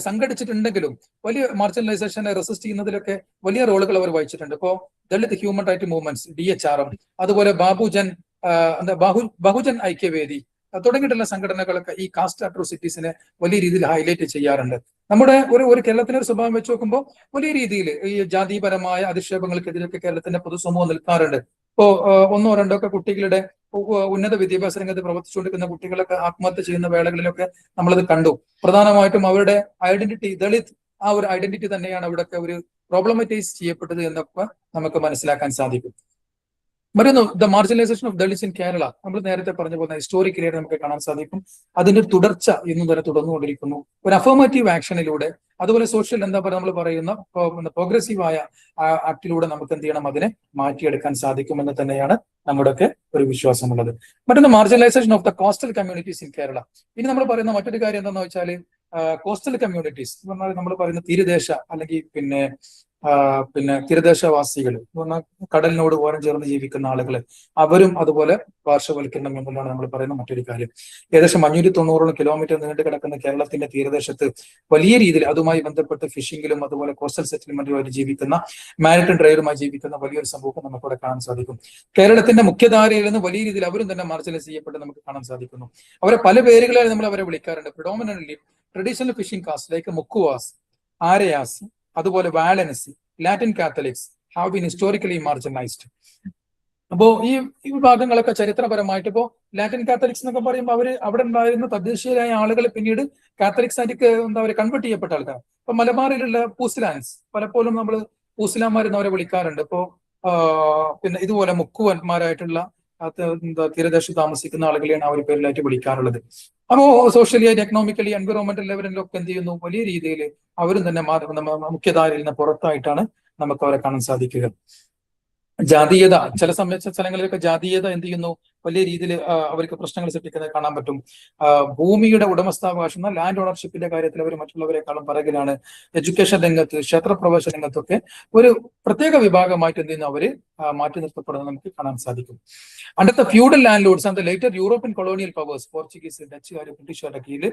സംഘടിച്ചിട്ടുണ്ടെങ്കിലും വലിയ മാർജിനലൈസേഷനെ റെസിസ്റ്റ് ചെയ്യുന്നതിലൊക്കെ വലിയ റോളുകൾ അവർ വഹിച്ചിട്ടുണ്ട്. ഇപ്പോൾ Dalit human right movements, DHRM, അതുപോലെ ബാബുജൻ എന്താ ബഹുജൻ ഐക്യവേദി തുടങ്ങിയിട്ടുള്ള സംഘടനകളൊക്കെ ഈ കാസ്റ്റ് അട്രോസിറ്റീസിനെ വലിയ രീതിയിൽ ഹൈലൈറ്റ് ചെയ്യാറുണ്ട്. നമ്മുടെ ഒരു കേരളത്തിന്റെ ഒരു സ്വഭാവം വെച്ച് നോക്കുമ്പോൾ വലിയ രീതിയിൽ ഈ ജാതിപരമായ അധിക്ഷേപങ്ങൾക്കെതിരെയൊക്കെ കേരളത്തിന്റെ പൊതുസമൂഹം നിൽക്കാറുണ്ട്. ഇപ്പോ ഒന്നോ രണ്ടോ ഒക്കെ കുട്ടികളുടെ ഉന്നത വിദ്യാഭ്യാസ രംഗത്ത് പ്രവർത്തിച്ചുകൊണ്ടിരിക്കുന്ന കുട്ടികളൊക്കെ ആത്മഹത്യ ചെയ്യുന്ന വേളകളിലൊക്കെ നമ്മളത് കണ്ടു. പ്രധാനമായിട്ടും അവരുടെ ഐഡന്റിറ്റി, ദളിത് ആ ഒരു ഐഡന്റിറ്റി തന്നെയാണ് അവിടെയൊക്കെ ഒരു പ്രോബ്ലമറ്റൈസ് ചെയ്യപ്പെട്ടത് എന്നൊക്കെ നമുക്ക് മനസ്സിലാക്കാൻ സാധിക്കും. മറ്റൊന്ന്, the marginalisation of Dalits in Kerala. നമ്മൾ നേരത്തെ പറഞ്ഞു പോകുന്ന ഹിസ്റ്റോറിക്കലി നമുക്ക് കാണാൻ സാധിക്കും. അതിന്റെ ഒരു തുടർച്ച ഇന്നും വരെ തുടർന്നുകൊണ്ടിരിക്കുന്നു. ഒരു അഫർമേറ്റീവ് ആക്ഷനിലൂടെ, അതുപോലെ സോഷ്യൽ എന്താ പറയുക നമ്മൾ പറയുന്ന പ്രോഗ്രസീവായ ആക്ടിലൂടെ നമുക്ക് എന്ത് ചെയ്യണം, അതിനെ മാറ്റിയെടുക്കാൻ സാധിക്കുമെന്ന് തന്നെയാണ് നമ്മുടെയൊക്കെ ഒരു വിശ്വാസമുള്ളത്. മറ്റൊന്ന്, marginalisation of the coastal communities in Kerala. ഇനി നമ്മൾ പറയുന്ന മറ്റൊരു കാര്യം എന്താണെന്ന് വെച്ചാൽ കോസ്റ്റൽ കമ്മ്യൂണിറ്റീസ് എന്ന് പറഞ്ഞാൽ നമ്മൾ പറയുന്ന തീരദേശ അല്ലെങ്കിൽ പിന്നെ തീരദേശവാസികൾ എന്ന് പറഞ്ഞാൽ കടലിനോട് ഓരം ചേർന്ന് ജീവിക്കുന്ന ആളുകൾ, അവരും അതുപോലെ പാർശ്വവൽക്കരണം എന്നുള്ളതാണ് നമ്മൾ പറയുന്ന മറ്റൊരു കാര്യം. ഏകദേശം 590 കിലോമീറ്റർ നീണ്ടു കിടക്കുന്ന കേരളത്തിന്റെ തീരദേശത്ത് വലിയ രീതിയിൽ അതുമായി ബന്ധപ്പെട്ട് ഫിഷിംഗിലും അതുപോലെ കോസ്റ്റൽ സെറ്റിൽമെന്റുമായിട്ട് ജീവിക്കുന്ന, മാരിടൈം ട്രേഡുമായി ജീവിക്കുന്ന വലിയൊരു സമൂഹം നമുക്കിവിടെ കാണാൻ സാധിക്കും. കേരളത്തിന്റെ മുഖ്യധാരയിൽ നിന്ന് വലിയ രീതിയിൽ അവരും തന്നെ മാർജിനലൈസ് ചെയ്യപ്പെട്ട് നമുക്ക് കാണാൻ സാധിക്കുന്നു. അവരെ പല പേരുകളായി നമ്മൾ അവരെ വിളിക്കാറുണ്ട്. Predominantly traditional fishing caste like Mukkuvas, Arayas, അതുപോലെ വാലൻസി, Latin Catholics have been historically marginalised. അപ്പോ ഈ വിഭാഗങ്ങളൊക്കെ ചരിത്രപരമായിട്ട് ഇപ്പോ ലാറ്റിൻ കാത്തലിക്സ് എന്നൊക്കെ പറയുമ്പോൾ അവര് അവിടെ ഉണ്ടായിരുന്ന തദ്ദേശീയരായ ആളുകൾ പിന്നീട് കാത്തലിക്സ് ആയിട്ട് എന്താ പറയുക കൺവേർട്ട് ചെയ്യപ്പെട്ട ആൾക്കാർ. ഇപ്പൊ മലബാറിലുള്ള പൂസിലാൻസ് പലപ്പോഴും നമ്മൾ പൂസിലാന്മാരെന്ന് അവരെ വിളിക്കാറുണ്ട്. ഇപ്പോ പിന്നെ ഇതുപോലെ മുക്കുവന്മാരായിട്ടുള്ള തീരദേശത്ത് താമസിക്കുന്ന ആളുകളെയാണ് ആ ഒരു പേരിലായിട്ട് വിളിക്കാറുള്ളത്. അപ്പോ സോഷ്യലി ആയിട്ട് എക്കണോമിക്കലി എൻവയോൺമെന്റൽ ലെവലിലൊക്കെ എന്ത് ചെയ്യുന്നു, വലിയ രീതിയിൽ അവരും തന്നെ മുഖ്യധാരയിൽ നിന്ന് പുറത്തായിട്ടാണ് നമുക്ക് അവരെ കാണാൻ സാധിക്കുക. ജാതീയത, ചില സ്ഥലങ്ങളിലൊക്കെ ജാതീയത എന്ത് ചെയ്യുന്നു, വലിയ രീതിയിൽ അവർക്ക് പ്രശ്നങ്ങൾ സൃഷ്ടിക്കുന്നത് കാണാൻ പറ്റും. ഭൂമിയുടെ ഉടമസ്ഥാവകാശം, ലാൻഡ് ഓണർഷിപ്പിന്റെ കാര്യത്തിൽ അവർ മറ്റുള്ളവരെക്കാളും പിറകിലാണ്. എഡ്യൂക്കേഷൻ രംഗത്ത്, ക്ഷേത്രപ്രവേശന രംഗത്തൊക്കെ ഒരു പ്രത്യേക വിഭാഗമായിട്ട് എന്ത് ചെയ്യുന്നു, അവര് മാറ്റി നിർത്തപ്പെടുന്നത് നമുക്ക് കാണാൻ സാധിക്കും. അടുത്ത feudal landlords and later European colonial powers, Portuguese, ഡച്ചുകാർ, ബ്രിട്ടീഷുകാരുടെ കീഴിൽ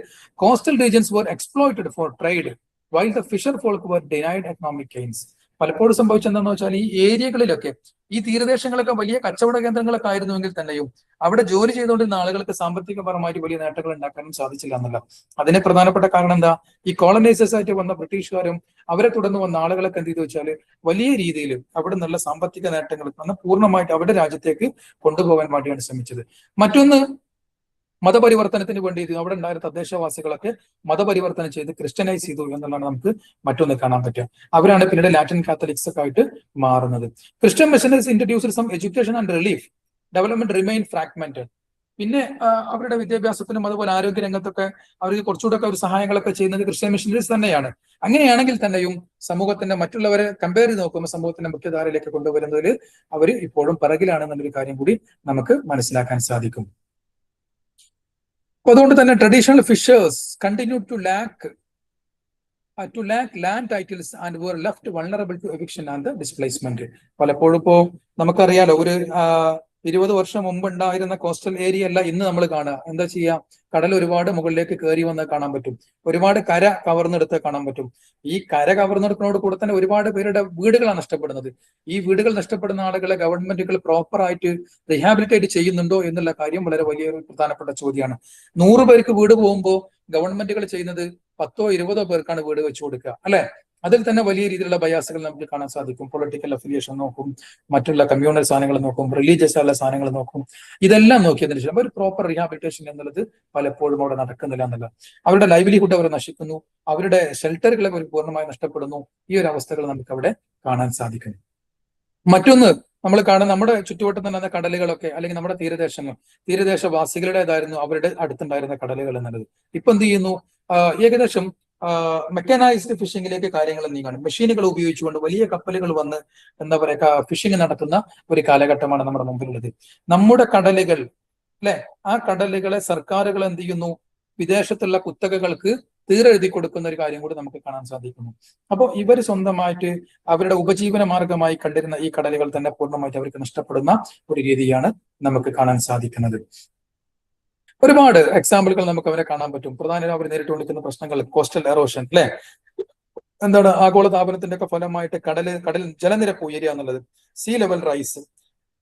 coastal regions were exploited for trade while the fisher folk were denied economic gains. പലപ്പോഴും സംഭവിച്ചെന്താന്ന് വെച്ചാൽ ഈ ഏരിയകളിലൊക്കെ, ഈ തീരദേശങ്ങളൊക്കെ വലിയ കച്ചവട കേന്ദ്രങ്ങളൊക്കെ ആയിരുന്നുവെങ്കിൽ തന്നെയും അവിടെ ജോലി ചെയ്തുകൊണ്ടിരുന്ന ആളുകൾക്ക് സാമ്പത്തികപരമായിട്ട് വലിയ നേട്ടങ്ങൾ ഉണ്ടാക്കാനും സാധിച്ചില്ല എന്നല്ല. അതിന് പ്രധാനപ്പെട്ട കാരണം എന്താ, ഈ കോളനൈസേഴ്സ് ആയിട്ട് വന്ന ബ്രിട്ടീഷുകാരും അവരെ തുടർന്ന് വന്ന ആളുകളൊക്കെ എന്ത് ചെയ്തു വെച്ചാൽ വലിയ രീതിയിൽ അവിടെ നിന്നുള്ള സാമ്പത്തിക നേട്ടങ്ങൾ പൂർണ്ണമായിട്ട് അവരുടെ രാജ്യത്തേക്ക് കൊണ്ടുപോകാൻ വേണ്ടിയാണ് ശ്രമിച്ചത്. മറ്റൊന്ന്, മതപരിവർത്തനത്തിന് വേണ്ടി അവിടെ ഉണ്ടായിരുന്ന തദ്ദേശവാസികളൊക്കെ മതപരിവർത്തനം ചെയ്ത് ക്രിസ്ത്യനൈസ് ചെയ്തു എന്നുള്ളതാണ് നമുക്ക് മറ്റൊന്ന് കാണാൻ പറ്റുക. അവരാണ് പിന്നീട് ലാറ്റിൻ കാത്തലിക്സ് ഒക്കെ ആയിട്ട് മാറുന്നത്. Christian missionaries introduced some education and relief, development remain fragmented. പിന്നെ അവരുടെ വിദ്യാഭ്യാസത്തിനും അതുപോലെ ആരോഗ്യ രംഗത്തൊക്കെ അവർക്ക് കുറച്ചുകൂടെ ഒക്കെ ഒരു സഹായങ്ങളൊക്കെ ചെയ്യുന്നത് ക്രിസ്ത്യൻ മിഷനറീസ് തന്നെയാണ്. അങ്ങനെയാണെങ്കിൽ തന്നെയും സമൂഹത്തിന്റെ മറ്റുള്ളവരെ കമ്പയർ ചെയ്ത് നോക്കുമ്പോൾ സമൂഹത്തിന്റെ മുഖ്യധാരയിലേക്ക് കൊണ്ടുവരുന്നതിൽ അവർ ഇപ്പോഴും പിറകിലാണെന്നൊരു കാര്യം കൂടി നമുക്ക് മനസ്സിലാക്കാൻ സാധിക്കും. അപ്പൊ അതുകൊണ്ട് തന്നെ traditional fishers continue to lack land titles and were left vulnerable to eviction and displacement. പലപ്പോഴും ഇപ്പോ നമുക്കറിയാലോ, ഒരു 20 വർഷം മുമ്പ് ഉണ്ടായിരുന്ന കോസ്റ്റൽ ഏരിയ അല്ല ഇന്ന് നമ്മൾ കാണുക. എന്താ ചെയ്യാ, കടൽ ഒരുപാട് മുകളിലേക്ക് കയറി വന്ന് കാണാൻ പറ്റും, ഒരുപാട് കര കവർന്നെടുത്ത് കാണാൻ പറ്റും. ഈ കര കവർന്നെടുക്കുന്നതോട് കൂടെ തന്നെ ഒരുപാട് പേരുടെ വീടുകളാണ് നഷ്ടപ്പെടുന്നത്. ഈ വീടുകൾ നഷ്ടപ്പെടുന്ന ആളുകളെ ഗവൺമെന്റുകൾ പ്രോപ്പർ ആയിട്ട് റീഹാബിലിറ്റേറ്റ് ചെയ്യുന്നുണ്ടോ എന്നുള്ള കാര്യം വളരെ വലിയൊരു പ്രധാനപ്പെട്ട ചോദ്യമാണ്. 100 പേർക്ക് വീട് പോകുമ്പോൾ ഗവൺമെന്റുകൾ ചെയ്യുന്നത് 10ഓ 20ഓ പേർക്കാണ് വീട് വെച്ചു കൊടുക്കുക, അല്ലെ? അതിൽ തന്നെ വലിയ രീതിയിലുള്ള ബയാസുകൾ നമുക്ക് കാണാൻ സാധിക്കും. പൊളിറ്റിക്കൽ അഫിലിയേഷൻ നോക്കും, മറ്റുള്ള കമ്മ്യൂണൽ സാധനങ്ങൾ നോക്കും, റിലീജിയസ് ആയുള്ള സാധനങ്ങൾ നോക്കും. ഇതെല്ലാം നോക്കിയതിനു ശേഷം ഒരു പ്രോപ്പർ റീഹാബിലിറ്റേഷൻ എന്നുള്ളത് പലപ്പോഴും അവിടെ നടക്കുന്നില്ല എന്നല്ല. അവരുടെ ലൈവ്ലിഹുഡ് അവർ നശിക്കുന്നു, അവരുടെ ഷെൽട്ടറുകളെ അവർ പൂർണ്ണമായി നഷ്ടപ്പെടുന്നു. ഈ ഒരു അവസ്ഥകൾ നമുക്ക് അവിടെ കാണാൻ സാധിക്കും. മറ്റൊന്ന്, നമ്മൾ കാണുന്ന നമ്മുടെ ചുറ്റുവട്ടം തന്നെ കടലുകളൊക്കെ, അല്ലെങ്കിൽ നമ്മുടെ തീരദേശവാസികളുടേതായിരുന്നു അവരുടെ അടുത്തുണ്ടായിരുന്ന കടലുകൾ എന്നുള്ളത്. ഇപ്പൊ എന്ത് ചെയ്യുന്നു, ഏകദേശം മെക്കനൈസ്ഡ് ഫിഷിംഗിലേക്ക് കാര്യങ്ങൾ നീങ്ങാണ്. മെഷീനുകൾ ഉപയോഗിച്ചുകൊണ്ട് വലിയ കപ്പലുകൾ വന്ന് എന്താ പറയുക ഫിഷിംഗ് നടത്തുന്ന ഒരു കാലഘട്ടമാണ് നമ്മുടെ മുമ്പിലുള്ളത്. നമ്മുടെ കടലുകൾ, അല്ലെ, ആ കടലുകളെ സർക്കാരുകൾ എന്ത് ചെയ്യുന്നു, വിദേശത്തുള്ള കുത്തകകൾക്ക് തീരെഴുതി കൊടുക്കുന്ന ഒരു കാര്യം കൂടി നമുക്ക് കാണാൻ സാധിക്കുന്നു. അപ്പോൾ ഇവർ സ്വന്തമായിട്ട് അവരുടെ ഉപജീവന മാർഗമായി കണ്ടിരുന്ന ഈ കടലുകൾ തന്നെ പൂർണ്ണമായിട്ട് അവർക്ക് നഷ്ടപ്പെടുന്ന ഒരു രീതിയാണ് നമുക്ക് കാണാൻ സാധിക്കുന്നത്. ഒരുപാട് എക്സാമ്പിളുകൾ നമുക്ക് അവരെ കാണാൻ പറ്റും. പ്രധാനമായും അവർ നേരിട്ടുകൊണ്ടിരിക്കുന്ന പ്രശ്നങ്ങൾ കോസ്റ്റൽ എറോഷൻ, അല്ലെ, എന്താണ് ആഗോള താപനത്തിന്റെ ഒക്കെ ഫലമായിട്ട് കടൽ ജലനിരപ്പ് ഉയരുക എന്നുള്ളത്, സീ ലെവൽ റൈസ്,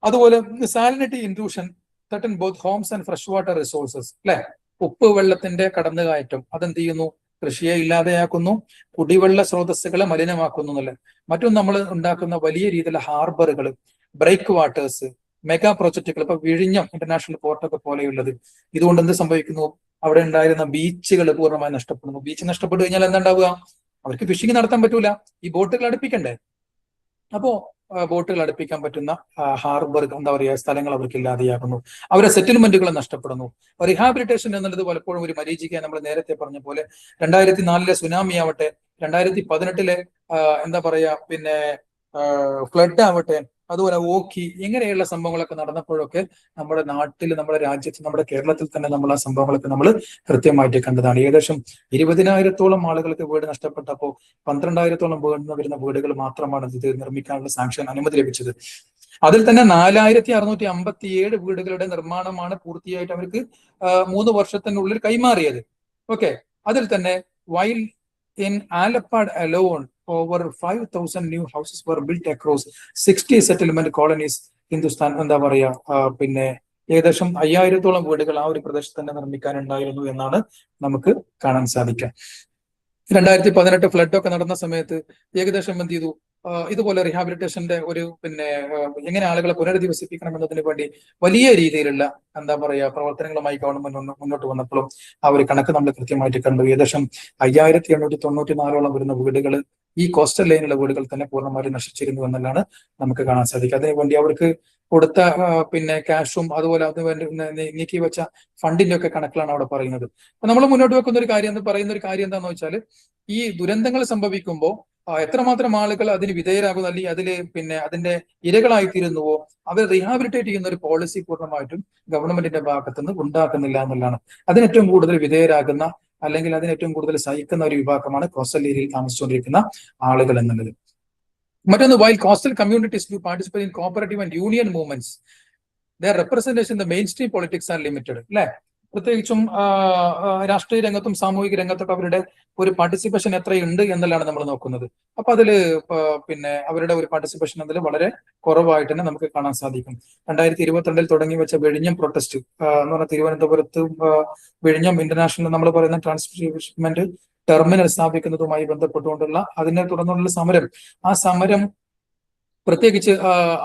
അതുപോലെ salinity intrusion, certain both homes and freshwater resources. അല്ലെ, ഉപ്പ് വെള്ളത്തിന്റെ കടന്നുകയറ്റം അതെന്ത് ചെയ്യുന്നു? കൃഷിയെ ഇല്ലാതെയാക്കുന്നു, കുടിവെള്ള സ്രോതസ്സുകളെ മലിനമാക്കുന്നു എന്നല്ല. മറ്റൊന്ന്, നമ്മൾ ഉണ്ടാക്കുന്ന വലിയ രീതിയിലുള്ള ഹാർബറുകൾ, ബ്രേക്ക് വാട്ടേഴ്സ്, മെഗാ പ്രോജക്റ്റുകൾ, ഇപ്പൊ വിഴിഞ്ഞം ഇന്റർനാഷണൽ പോർട്ടൊക്കെ പോലെയുള്ളത്, ഇതുകൊണ്ട് എന്ത് സംഭവിക്കുന്നു? അവിടെ ഉണ്ടായിരുന്ന ബീച്ചുകൾ പൂർണ്ണമായി നഷ്ടപ്പെടുന്നു. ബീച്ച് നഷ്ടപ്പെട്ടു കഴിഞ്ഞാൽ എന്താ ഉണ്ടാവുക? അവർക്ക് ഫിഷിംഗ് നടത്താൻ പറ്റൂല, ഈ ബോട്ടുകൾ അടുപ്പിക്കണ്ടേ. അപ്പോ ബോട്ടുകൾ അടുപ്പിക്കാൻ പറ്റുന്ന ഹാർബർ, എന്താ പറയുക, സ്ഥലങ്ങൾ അവർക്ക് ഇല്ലാതെയാകുന്നു. അവരുടെ സെറ്റിൽമെന്റുകൾ നഷ്ടപ്പെടുന്നു. റീഹാബിലിറ്റേഷൻ എന്നുള്ളത് പലപ്പോഴും ഒരു മരീചിക. നമ്മൾ നേരത്തെ പറഞ്ഞ പോലെ 2004 സുനാമി ആവട്ടെ, 2018 എന്താ പറയാ, പിന്നെ ഫ്ലഡ് ആവട്ടെ, അതുപോലെ ഓഖി, ഇങ്ങനെയുള്ള സംഭവങ്ങളൊക്കെ നടന്നപ്പോഴൊക്കെ നമ്മുടെ നാട്ടിൽ, നമ്മുടെ രാജ്യത്ത്, നമ്മുടെ കേരളത്തിൽ തന്നെ നമ്മൾ ആ സംഭവങ്ങളൊക്കെ നമ്മൾ കൃത്യമായിട്ട് കണ്ടതാണ്. ഏകദേശം 20,000-ഓളം ആളുകൾക്ക് വീട് നഷ്ടപ്പെട്ടപ്പോൾ 12,000-ഓളം വരുന്ന വീടുകൾ മാത്രമാണ് ഇത് നിർമ്മിക്കാനുള്ള സാങ്ഷൻ അനുമതി ലഭിച്ചത്. അതിൽ തന്നെ 4,657 വീടുകളുടെ നിർമ്മാണമാണ് പൂർത്തിയായിട്ട് അവർക്ക് 3 വർഷത്തിനുള്ളിൽ കൈമാറിയത്. ഓക്കെ, അതിൽ തന്നെ while in Alapad alone, over 5,000 new houses were built across 60 settlement colonies. Hindustan, എന്താ പറയാ, പിന്നെ ഏകദേശം 5,000-ഓളം വീടുകൾ ആ ഒരു പ്രദേശത്ത് തന്നെ നിർമ്മിക്കാനുണ്ടായിരുന്നു എന്നാണ് നമുക്ക് കാണാൻ സാധിക്കുക. 2018 ഫ്ലഡ് ഒക്കെ നടന്ന സമയത്ത് ഏകദേശം എന്ത് ചെയ്തു? ഇതുപോലെ റീഹാബിലിറ്റേഷന്റെ ഒരു പിന്നെ എങ്ങനെ ആളുകളെ പുനരധിവസിപ്പിക്കണം എന്നതിന് വേണ്ടി വലിയ രീതിയിലുള്ള, എന്താ പറയുക, പ്രവർത്തനങ്ങളുമായി ഗവൺമെന്റ് മുന്നോട്ട് വന്നപ്പോഴും ആ ഒരു കണക്ക് നമ്മൾ കൃത്യമായിട്ട് കണ്ടു. ഏകദേശം 5,894-ഓളം വരുന്ന വീടുകൾ ഈ കോസ്റ്റൽ ലൈനിലുള്ള വീടുകൾ തന്നെ പൂർണ്ണമായും നശിച്ചിരുന്നു എന്നല്ലാണ് നമുക്ക് കാണാൻ സാധിക്കുക. അതിനുവേണ്ടി അവർക്ക് കൊടുത്ത പിന്നെ ക്യാഷും അതുപോലെ അതുവേണ്ടി നീക്കി വെച്ച ഫണ്ടിന്റെ ഒക്കെ കണക്കിലാണ് അവിടെ പറയുന്നത്. അപ്പൊ നമ്മൾ മുന്നോട്ട് വെക്കുന്ന ഒരു കാര്യം, പറയുന്ന ഒരു കാര്യം എന്താണെന്ന് വെച്ചാൽ, ഈ ദുരന്തങ്ങൾ സംഭവിക്കുമ്പോൾ എത്രമാത്രം ആളുകൾ അതിന് വിധേയരാകുന്നു, അല്ലെങ്കിൽ അതില് പിന്നെ അതിന്റെ ഇരകളായിത്തീരുന്നുവോ, അവർ റീഹാബിലിറ്റേറ്റ് ചെയ്യുന്ന ഒരു പോളിസി പൂർണ്ണമായിട്ടും ഗവൺമെന്റിന്റെ ഭാഗത്തുനിന്ന് ഉണ്ടാക്കുന്നില്ല എന്നുള്ളതാണ്. അതിന് ഏറ്റവും കൂടുതൽ വിധേയരാകുന്ന, അല്ലെങ്കിൽ അതിന് ഏറ്റവും കൂടുതൽ സഹിക്കുന്ന ഒരു വിഭാഗമാണ് കോസ്റ്റൽ ഏരിയയിൽ താമസിച്ചുകൊണ്ടിരിക്കുന്ന ആളുകൾ എന്നുള്ളത്. മറ്റൊന്ന്, while coastal communities do participate in cooperative and union movements, their representation in the mainstream politics are limited. അല്ലെ, പ്രത്യേകിച്ചും രാഷ്ട്രീയ രംഗത്തും സാമൂഹിക രംഗത്തൊക്കെ അവരുടെ ഒരു പാർട്ടിസിപ്പേഷൻ എത്രയുണ്ട് എന്നുള്ളതാണ് നമ്മൾ നോക്കുന്നത്. അപ്പൊ അതില് പിന്നെ അവരുടെ ഒരു പാർട്ടിസിപ്പേഷൻ അതിൽ വളരെ കുറവായിട്ട് തന്നെ നമുക്ക് കാണാൻ സാധിക്കും. 2022 തുടങ്ങി വെച്ച വിഴിഞ്ഞം പ്രൊട്ടസ്റ്റ് എന്ന് പറഞ്ഞാൽ തിരുവനന്തപുരത്ത് വിഴിഞ്ഞം ഇന്റർനാഷണൽ നമ്മൾ പറയുന്ന ട്രാൻസ്ഷിപ്മെന്റ് ടെർമിനൽ സ്ഥാപിക്കുന്നതുമായി ബന്ധപ്പെട്ടുകൊണ്ടുള്ള അതിനെ തുടർന്നുള്ള സമരം, ആ സമരം പ്രത്യേകിച്ച്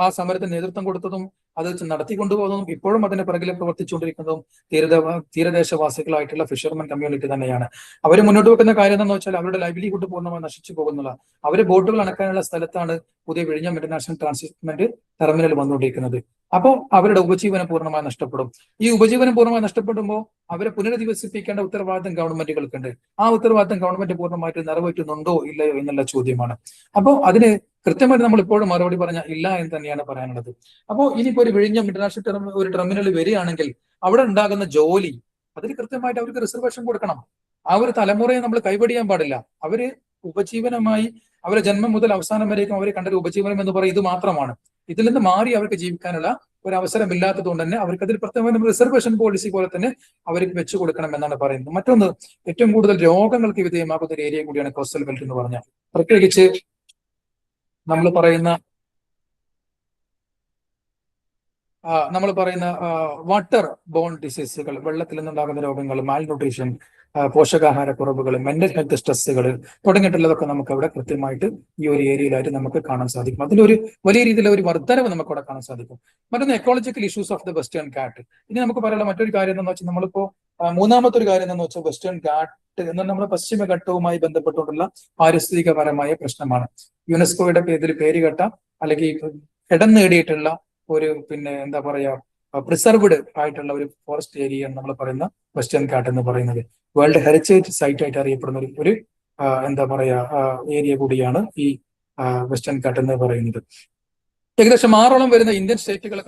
ആ സമരത്തിന് നേതൃത്വം കൊടുത്തതും അത് നടത്തിക്കൊണ്ടുപോകുന്നതും ഇപ്പോഴും അതിന് പിറകിൽ പ്രവർത്തിച്ചുകൊണ്ടിരിക്കുന്നതും തീരദേശവാസികളായിട്ടുള്ള ഫിഷർമെൻ കമ്മ്യൂണിറ്റി തന്നെയാണ്. അവർ മുന്നോട്ട് വെക്കുന്ന കാര്യം എന്താണെന്ന് വെച്ചാൽ അവരുടെ ലൈവ്ലിഹുഡ് പൂർണ്ണമായി നശിച്ചു പോകുന്നില്ല. അവർ ബോട്ടുകൾ അണക്കാനുള്ള സ്ഥലത്താണ് പുതിയ വിഴിഞ്ഞം ഇന്റർനാഷണൽ ട്രാൻസ്ഷിപ്മെന്റ് ടെർമിനൽ വന്നുകൊണ്ടിരിക്കുന്നത്. അപ്പോൾ അവരുടെ ഉപജീവനം പൂർണ്ണമായി നഷ്ടപ്പെടും. ഈ ഉപജീവനം പൂർണ്ണമായി നഷ്ടപ്പെടുമ്പോൾ അവരെ പുനരധിവസിപ്പിക്കേണ്ട ഉത്തരവാദിത്തം ഗവൺമെന്റുകൾക്കുണ്ട്. ആ ഉത്തരവാദിത്തം ഗവൺമെന്റ് പൂർണ്ണമായിട്ട് നിറവേറ്റുന്നുണ്ടോ ഇല്ലയോ എന്നുള്ള ചോദ്യമാണ്. അപ്പോൾ അതിന് കൃത്യമായിട്ട് നമ്മൾ ഇപ്പോഴും മറുപടി പറഞ്ഞ ഇല്ല എന്ന് തന്നെയാണ് പറയാനുള്ളത്. അപ്പോൾ ഇനിയിപ്പോ ഒരു വിഴിഞ്ഞം ഇന്റർനാഷണൽ ഒരു ടെർമിനൽ വരികയാണെങ്കിൽ അവിടെ ഉണ്ടാകുന്ന ജോലി അതിന് കൃത്യമായിട്ട് അവർക്ക് റിസർവേഷൻ കൊടുക്കണം. ആ ഒരു തലമുറയെ നമ്മൾ കൈവടിയാൻ പാടില്ല. അവര് ഉപജീവനമായി അവരെ ജന്മം മുതൽ അവസാനം വരേക്കും അവർ കണ്ട ഒരു ഉപജീവനം എന്ന് പറയുന്നത് ഇത് മാത്രമാണ്. ഇതിൽ നിന്ന് മാറി അവർക്ക് ജീവിക്കാനുള്ള ഒരു അവസരം ഇല്ലാത്തത് കൊണ്ട് തന്നെ അവർക്ക് അതിൽ പ്രത്യേകമായി റിസർവേഷൻ പോളിസി പോലെ തന്നെ അവർക്ക് വെച്ചു കൊടുക്കണം എന്നാണ് പറയുന്നത്. മറ്റൊന്ന്, ഏറ്റവും കൂടുതൽ രോഗങ്ങൾക്ക് വിധേയമാക്കുന്ന ഒരു ഏരിയ കൂടിയാണ് കോസ്റ്റൽ ബെൽറ്റ് എന്ന് പറഞ്ഞാൽ. പ്രത്യേകിച്ച് നമ്മൾ പറയുന്ന വാട്ടർ ബോൺ ഡിസീസുകൾ, വെള്ളത്തിൽ നിന്നുണ്ടാകുന്ന രോഗങ്ങൾ, മാൽന്യൂട്രീഷൻ, പോഷകാഹാരക്കുറവുകൾ, മെന്റൽ ഹെൽത്ത് സ്ട്രെസ്സുകൾ തുടങ്ങിയിട്ടുള്ളതൊക്കെ നമുക്ക് അവിടെ കൃത്യമായിട്ട് ഈ ഒരു ഏരിയയിലായിട്ട് നമുക്ക് കാണാൻ സാധിക്കും. അതിലൊരു വലിയ രീതിയിലുള്ള ഒരു വർധനവ് നമുക്ക് അവിടെ കാണാൻ സാധിക്കും. മറ്റൊന്ന്, ecological issues of the western ghat. ഇനി നമുക്ക് പറയാനുള്ള മറ്റൊരു കാര്യം എന്താണെന്ന് വെച്ചാൽ, നമ്മളിപ്പോ മൂന്നാമത്തെ ഒരു കാര്യം എന്താണെന്ന് വെച്ചാൽ വെസ്റ്റേൺ ഘാട്ട് എന്നാൽ നമ്മുടെ പശ്ചിമഘട്ടവുമായി ബന്ധപ്പെട്ടുകൊണ്ടുള്ള പാരിസ്ഥിതികപരമായ പ്രശ്നമാണ്. യുനെസ്കോയുടെ പേര് കേട്ട അല്ലെങ്കിൽ ഇടം നേടിയിട്ടുള്ള ഒരു പിന്നെ എന്താ പറയാ പ്രിസർവ്ഡ് ആയിട്ടുള്ള ഒരു ഫോറസ്റ്റ് ഏരിയ നമ്മൾ പറയുന്ന വെസ്റ്റേൺ ഘാട്ട് എന്ന് പറയുന്നത്. വേൾഡ് ഹെറിറ്റേജ് സൈറ്റ് ആയിട്ട് അറിയപ്പെടുന്ന ഒരു എന്താ പറയാ ഏരിയ കൂടിയാണ് ഈ വെസ്റ്റേൺ ഘാട്ട് എന്ന് പറയുന്നത്. ഏകദേശം 6 വരുന്ന ഇന്ത്യൻ സ്റ്റേറ്റുകൾ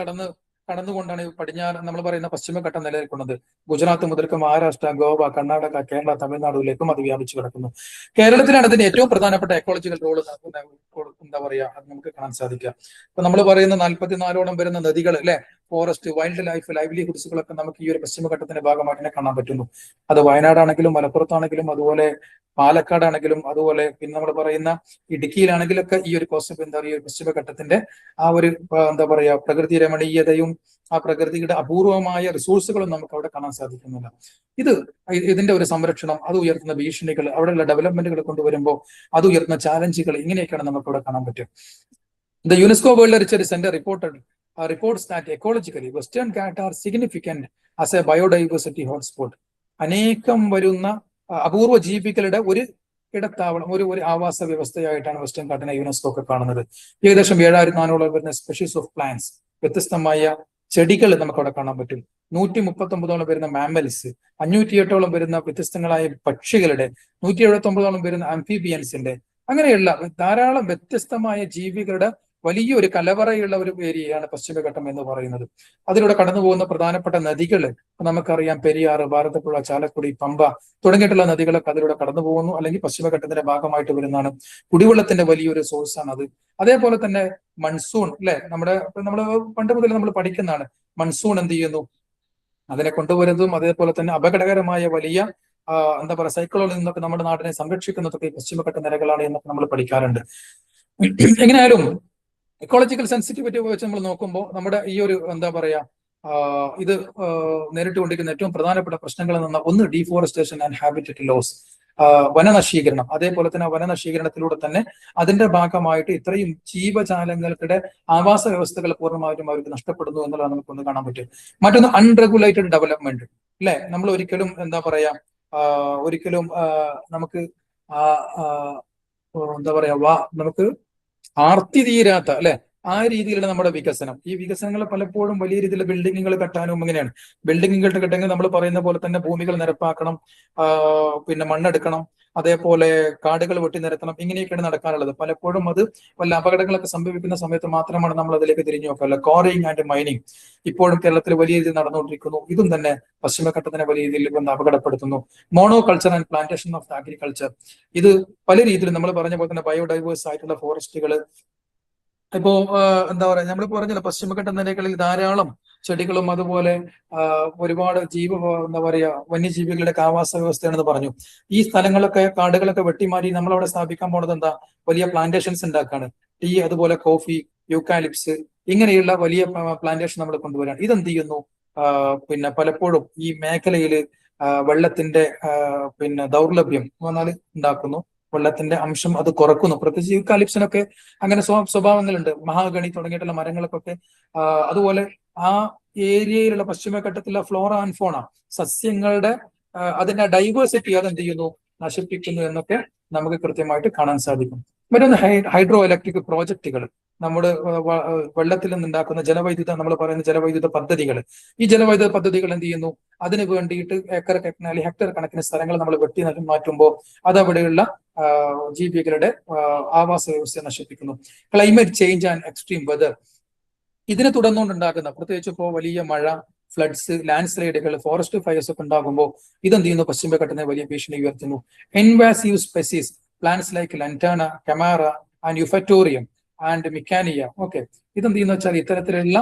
കടന്നുകൊണ്ടാണ് പടിഞ്ഞാറ് നമ്മൾ പറയുന്ന പശ്ചിമഘട്ടം നിലനിൽക്കുന്നത്. ഗുജറാത്ത് മുതൽക്ക് മഹാരാഷ്ട്ര, ഗോവ, കർണാടക, കേരള, തമിഴ്നാടുകളിലേക്കും അത് വ്യാപിച്ചു കിടക്കുന്നു. കേരളത്തിലാണ് അതിന്റെ ഏറ്റവും പ്രധാനപ്പെട്ട എക്കോളജിക്കൽ റോള് എന്താ പറയാ അത് നമുക്ക് കാണാൻ സാധിക്കുക. ഇപ്പൊ നമ്മൾ പറയുന്ന 44 വരുന്ന നദികൾ അല്ലെ, ഫോറസ്റ്റ്, വൈൽഡ് ലൈഫ്, ലൈവ്ലിഹുഡ്സുകളൊക്കെ നമുക്ക് ഈ ഒരു പശ്ചിമഘട്ടത്തിന്റെ ഭാഗമായിട്ട് തന്നെ കാണാൻ പറ്റുന്നു. അത് വയനാടാണെങ്കിലും മലപ്പുറത്താണെങ്കിലും അതുപോലെ പാലക്കാടാണെങ്കിലും അതുപോലെ പിന്നെ നമ്മൾ പറയുന്ന ഇടുക്കിയിലാണെങ്കിലൊക്കെ ഈ ഒരു എന്താ പറയുക, ഈ ഒരു പശ്ചിമഘട്ടത്തിന്റെ ആ ഒരു എന്താ പറയാ പ്രകൃതി രമണീയതയും ആ പ്രകൃതിയുടെ അപൂർവമായ റിസോഴ്സുകളും നമുക്ക് അവിടെ കാണാൻ സാധിക്കുന്നില്ല. ഇതിന്റെ ഒരു സംരക്ഷണം, അത് ഉയർത്തുന്ന ഭീഷണികൾ, അവിടെയുള്ള ഡെവലപ്മെന്റുകൾ കൊണ്ടുവരുമ്പോൾ അത് ഉയർത്തുന്ന ചാലഞ്ചുകൾ, ഇങ്ങനെയൊക്കെയാണ് നമുക്ക് അവിടെ കാണാൻ പറ്റുക. The UNESCO World Heritage Center reports that ecologically Western Ghats are significant as a biodiversity hotspot. അനേകം വരുന്ന അപൂർവ ജീവികളുടെ ഒരു ഇടത്താവളം, ഒരു ആവാസ വ്യവസ്ഥയായിട്ടാണ് വെസ്റ്റേൺ ഘാട്ടിനെ യുനെസ്കോ ഒക്കെ കാണുന്നത്. ഏകദേശം 7400 വരുന്ന സ്പെഷീസ് ഓഫ് പ്ലാന്റ്സ്, വ്യത്യസ്തമായ ചെടികൾ നമുക്ക് അവിടെ കാണാൻ പറ്റും. 139 വരുന്ന മാമൽസ്, 508 വരുന്ന വ്യത്യസ്തങ്ങളായ പക്ഷികളുടെ, 179 വരുന്ന ആംഫിബിയൻസിന്റെ, അങ്ങനെയുള്ള ധാരാളം വ്യത്യസ്തമായ ജീവികളുടെ വലിയൊരു കലവറയുള്ള ഒരു ഏരിയയാണ് പശ്ചിമഘട്ടം എന്ന് പറയുന്നത്. അതിലൂടെ കടന്നു പോകുന്ന പ്രധാനപ്പെട്ട നദികൾ നമുക്കറിയാം. പെരിയാർ, ഭാരതപ്പുഴ, ചാലക്കുടി, പമ്പ തുടങ്ങിയിട്ടുള്ള നദികളൊക്കെ അതിലൂടെ കടന്നു പോകുന്നു, അല്ലെങ്കിൽ പശ്ചിമഘട്ടത്തിന്റെ ഭാഗമായിട്ട് വരുന്നതാണ്. കുടിവെള്ളത്തിന്റെ വലിയൊരു സോഴ്സാണ് അത്. അതേപോലെ തന്നെ മൺസൂൺ, അല്ലെ, നമ്മൾ പണ്ട് മുതൽ നമ്മൾ പഠിക്കുന്നതാണ്. മൺസൂൺ എന്ത് ചെയ്യുന്നു, അതിനെ കൊണ്ടുവരുന്നതും അതേപോലെ തന്നെ അപകടകരമായ വലിയ എന്താ പറയുക സൈക്ലോണിൽ നിന്നൊക്കെ നമ്മുടെ നാടിനെ സംരക്ഷിക്കുന്നതൊക്കെ പശ്ചിമഘട്ട നിരകളാണ് എന്നൊക്കെ നമ്മൾ പഠിക്കാറുണ്ട്. എങ്ങനെയായാലും ഇക്കോളജിക്കൽ സെൻസിറ്റിവിറ്റി വെച്ച് നമ്മൾ നോക്കുമ്പോൾ നമ്മുടെ ഈ ഒരു എന്താ പറയാ ഇത് നേരിട്ടുകൊണ്ടിരിക്കുന്ന ഏറ്റവും പ്രധാനപ്പെട്ട പ്രശ്നങ്ങളിൽ നിന്ന് ഒന്ന് ഡീഫോറസ്റ്റേഷൻ ആൻഡ് ഹാബിറ്ററ്റ് ലോസ്, വനനശീകരണം. അതേപോലെ തന്നെ വനനശീകരണത്തിലൂടെ തന്നെ അതിന്റെ ഭാഗമായിട്ട് ഇത്രയും ജീവജാലങ്ങൾക്കിടെ ആവാസ വ്യവസ്ഥകൾ പൂർണ്ണമായിട്ടും അവർക്ക് നഷ്ടപ്പെടുന്നു എന്നുള്ളതാണ് നമുക്കൊന്ന് കാണാൻ പറ്റും. മറ്റൊന്ന് അൺറെഗുലേറ്റഡ് ഡെവലപ്മെന്റ്, അല്ലെ, നമ്മൾ ഒരിക്കലും എന്താ പറയാ ഒരിക്കലും നമുക്ക് എന്താ പറയാ നമുക്ക് ആർത്തി തീരാത്ത, അല്ലെ, ആ രീതിയിലുള്ള നമ്മുടെ വികസനം. ഈ വികസനങ്ങൾ പലപ്പോഴും വലിയ രീതിയിലുള്ള ബിൽഡിങ്ങുകൾ കെട്ടാനും ഇങ്ങനെയാണ്. ബിൽഡിങ്ങുകൾ കെട്ടെങ്കിൽ നമ്മൾ പറയുന്ന പോലെ തന്നെ ഭൂമികൾ നിരപ്പാക്കണം, പിന്നെ മണ്ണെടുക്കണം, അതേപോലെ കാടുകൾ വെട്ടി നിരത്തണം, ഇങ്ങനെയൊക്കെയാണ് നടക്കാനുള്ളത്. പലപ്പോഴും അത് വല്ല അപകടങ്ങളൊക്കെ സംഭവിക്കുന്ന സമയത്ത് മാത്രമാണ് നമ്മൾ അതിലേക്ക് തിരിഞ്ഞു നോക്കുക. കോറിങ് ആൻഡ് മൈനിങ് ഇപ്പോഴും കേരളത്തിൽ വലിയ രീതിയിൽ നടന്നുകൊണ്ടിരിക്കുന്നു. ഇതും തന്നെ പശ്ചിമഘട്ടത്തിനെ വലിയ രീതിയിൽ അപകടപ്പെടുത്തുന്നു. Monoculture and plantation of agriculture, ഇത് പല രീതിയിലും നമ്മൾ പറഞ്ഞ പോലെ തന്നെ ബയോഡൈവേഴ്സ് ആയിട്ടുള്ള ഫോറസ്റ്റുകൾ. ഇപ്പോ എന്താ പറയാ നമ്മൾ പറഞ്ഞല്ലോ, പശ്ചിമഘട്ട നിരകളിൽ ധാരാളം ചെടികളും അതുപോലെ ഒരുപാട് എന്താ പറയാ വന്യജീവികളുടെ ആവാസ വ്യവസ്ഥയാണെന്ന് പറഞ്ഞു. ഈ സ്ഥലങ്ങളൊക്കെ കാടുകളൊക്കെ വെട്ടിമാറി നമ്മളവിടെ സ്ഥാപിക്കാൻ പോണത് എന്താ, വലിയ പ്ലാന്റേഷൻസ് ഉണ്ടാക്കാണ്. ടീ, അതുപോലെ കോഫി, യൂക്കാലിപ്സ്, ഇങ്ങനെയുള്ള വലിയ പ്ലാന്റേഷൻ നമ്മൾ കൊണ്ടുവരാണ്. ഇതെന്ത് ചെയ്യുന്നു, പിന്നെ പലപ്പോഴും ഈ മേഖലയിൽ വെള്ളത്തിന്റെ പിന്നെ ദൗർലഭ്യം വന്നാൽ ഉണ്ടാക്കുന്നു. വെള്ളത്തിന്റെ അംശം അത് കുറക്കുന്നു. പ്രത്യേകിച്ച് യൂക്കാലിപ്സിനൊക്കെ അങ്ങനെ സ്വഭാവങ്ങളുണ്ട്. മഹാഗണി തുടങ്ങിയിട്ടുള്ള മരങ്ങൾക്കൊക്കെ അതുപോലെ ആ ഏരിയയിലുള്ള പശ്ചിമഘട്ടത്തിലുള്ള ഫ്ലോറ ആൻഡ് ഫോണ, സസ്യങ്ങളുടെ അതിന്റെ ഡൈവേഴ്സിറ്റി അതെന്ത് ചെയ്യുന്നു, നശിപ്പിക്കുന്നു എന്നൊക്കെ നമുക്ക് കൃത്യമായിട്ട് കാണാൻ സാധിക്കും. മറ്റൊന്ന് ഹൈഡ്രോ ഇലക്ട്രിക് പ്രോജക്റ്റുകൾ, നമ്മുടെ വെള്ളത്തിൽ നിന്നുണ്ടാക്കുന്ന ജലവൈദ്യുത, നമ്മൾ പറയുന്ന ജലവൈദ്യുത പദ്ധതികൾ. ഈ ജലവൈദ്യുത പദ്ധതികൾ എന്ത് ചെയ്യുന്നു, അതിന് വേണ്ടിയിട്ട് ഹെക്ടർ കണക്കിന് സ്ഥലങ്ങൾ നമ്മൾ വെട്ടി മാറ്റുമ്പോൾ അതവിടെയുള്ള ജീവികളുടെ ആവാസ വ്യവസ്ഥയെ നശിപ്പിക്കുന്നു. Climate change and extreme weather, ഇതിനെ തുടർന്നുകൊണ്ടുണ്ടാക്കുന്ന പ്രത്യേകിച്ച് ഇപ്പോൾ വലിയ മഴ, ഫ്ലഡ്സ്, ലാൻഡ് സ്ലൈഡുകൾ, ഫോറസ്റ്റ് ഫയർസ് ഒക്കെ ഉണ്ടാകുമ്പോൾ ഇതെന്ത് ചെയ്യുന്നു, പശ്ചിമഘട്ടത്തിന് വലിയ ഭീഷണി ഉയർത്തുന്നു. Invasive species plants like lantana, camara and eupatorium and mikania, okay, ഇതെന്ത് ചെയ്യുന്ന വെച്ചാൽ ഇത്തരത്തിലുള്ള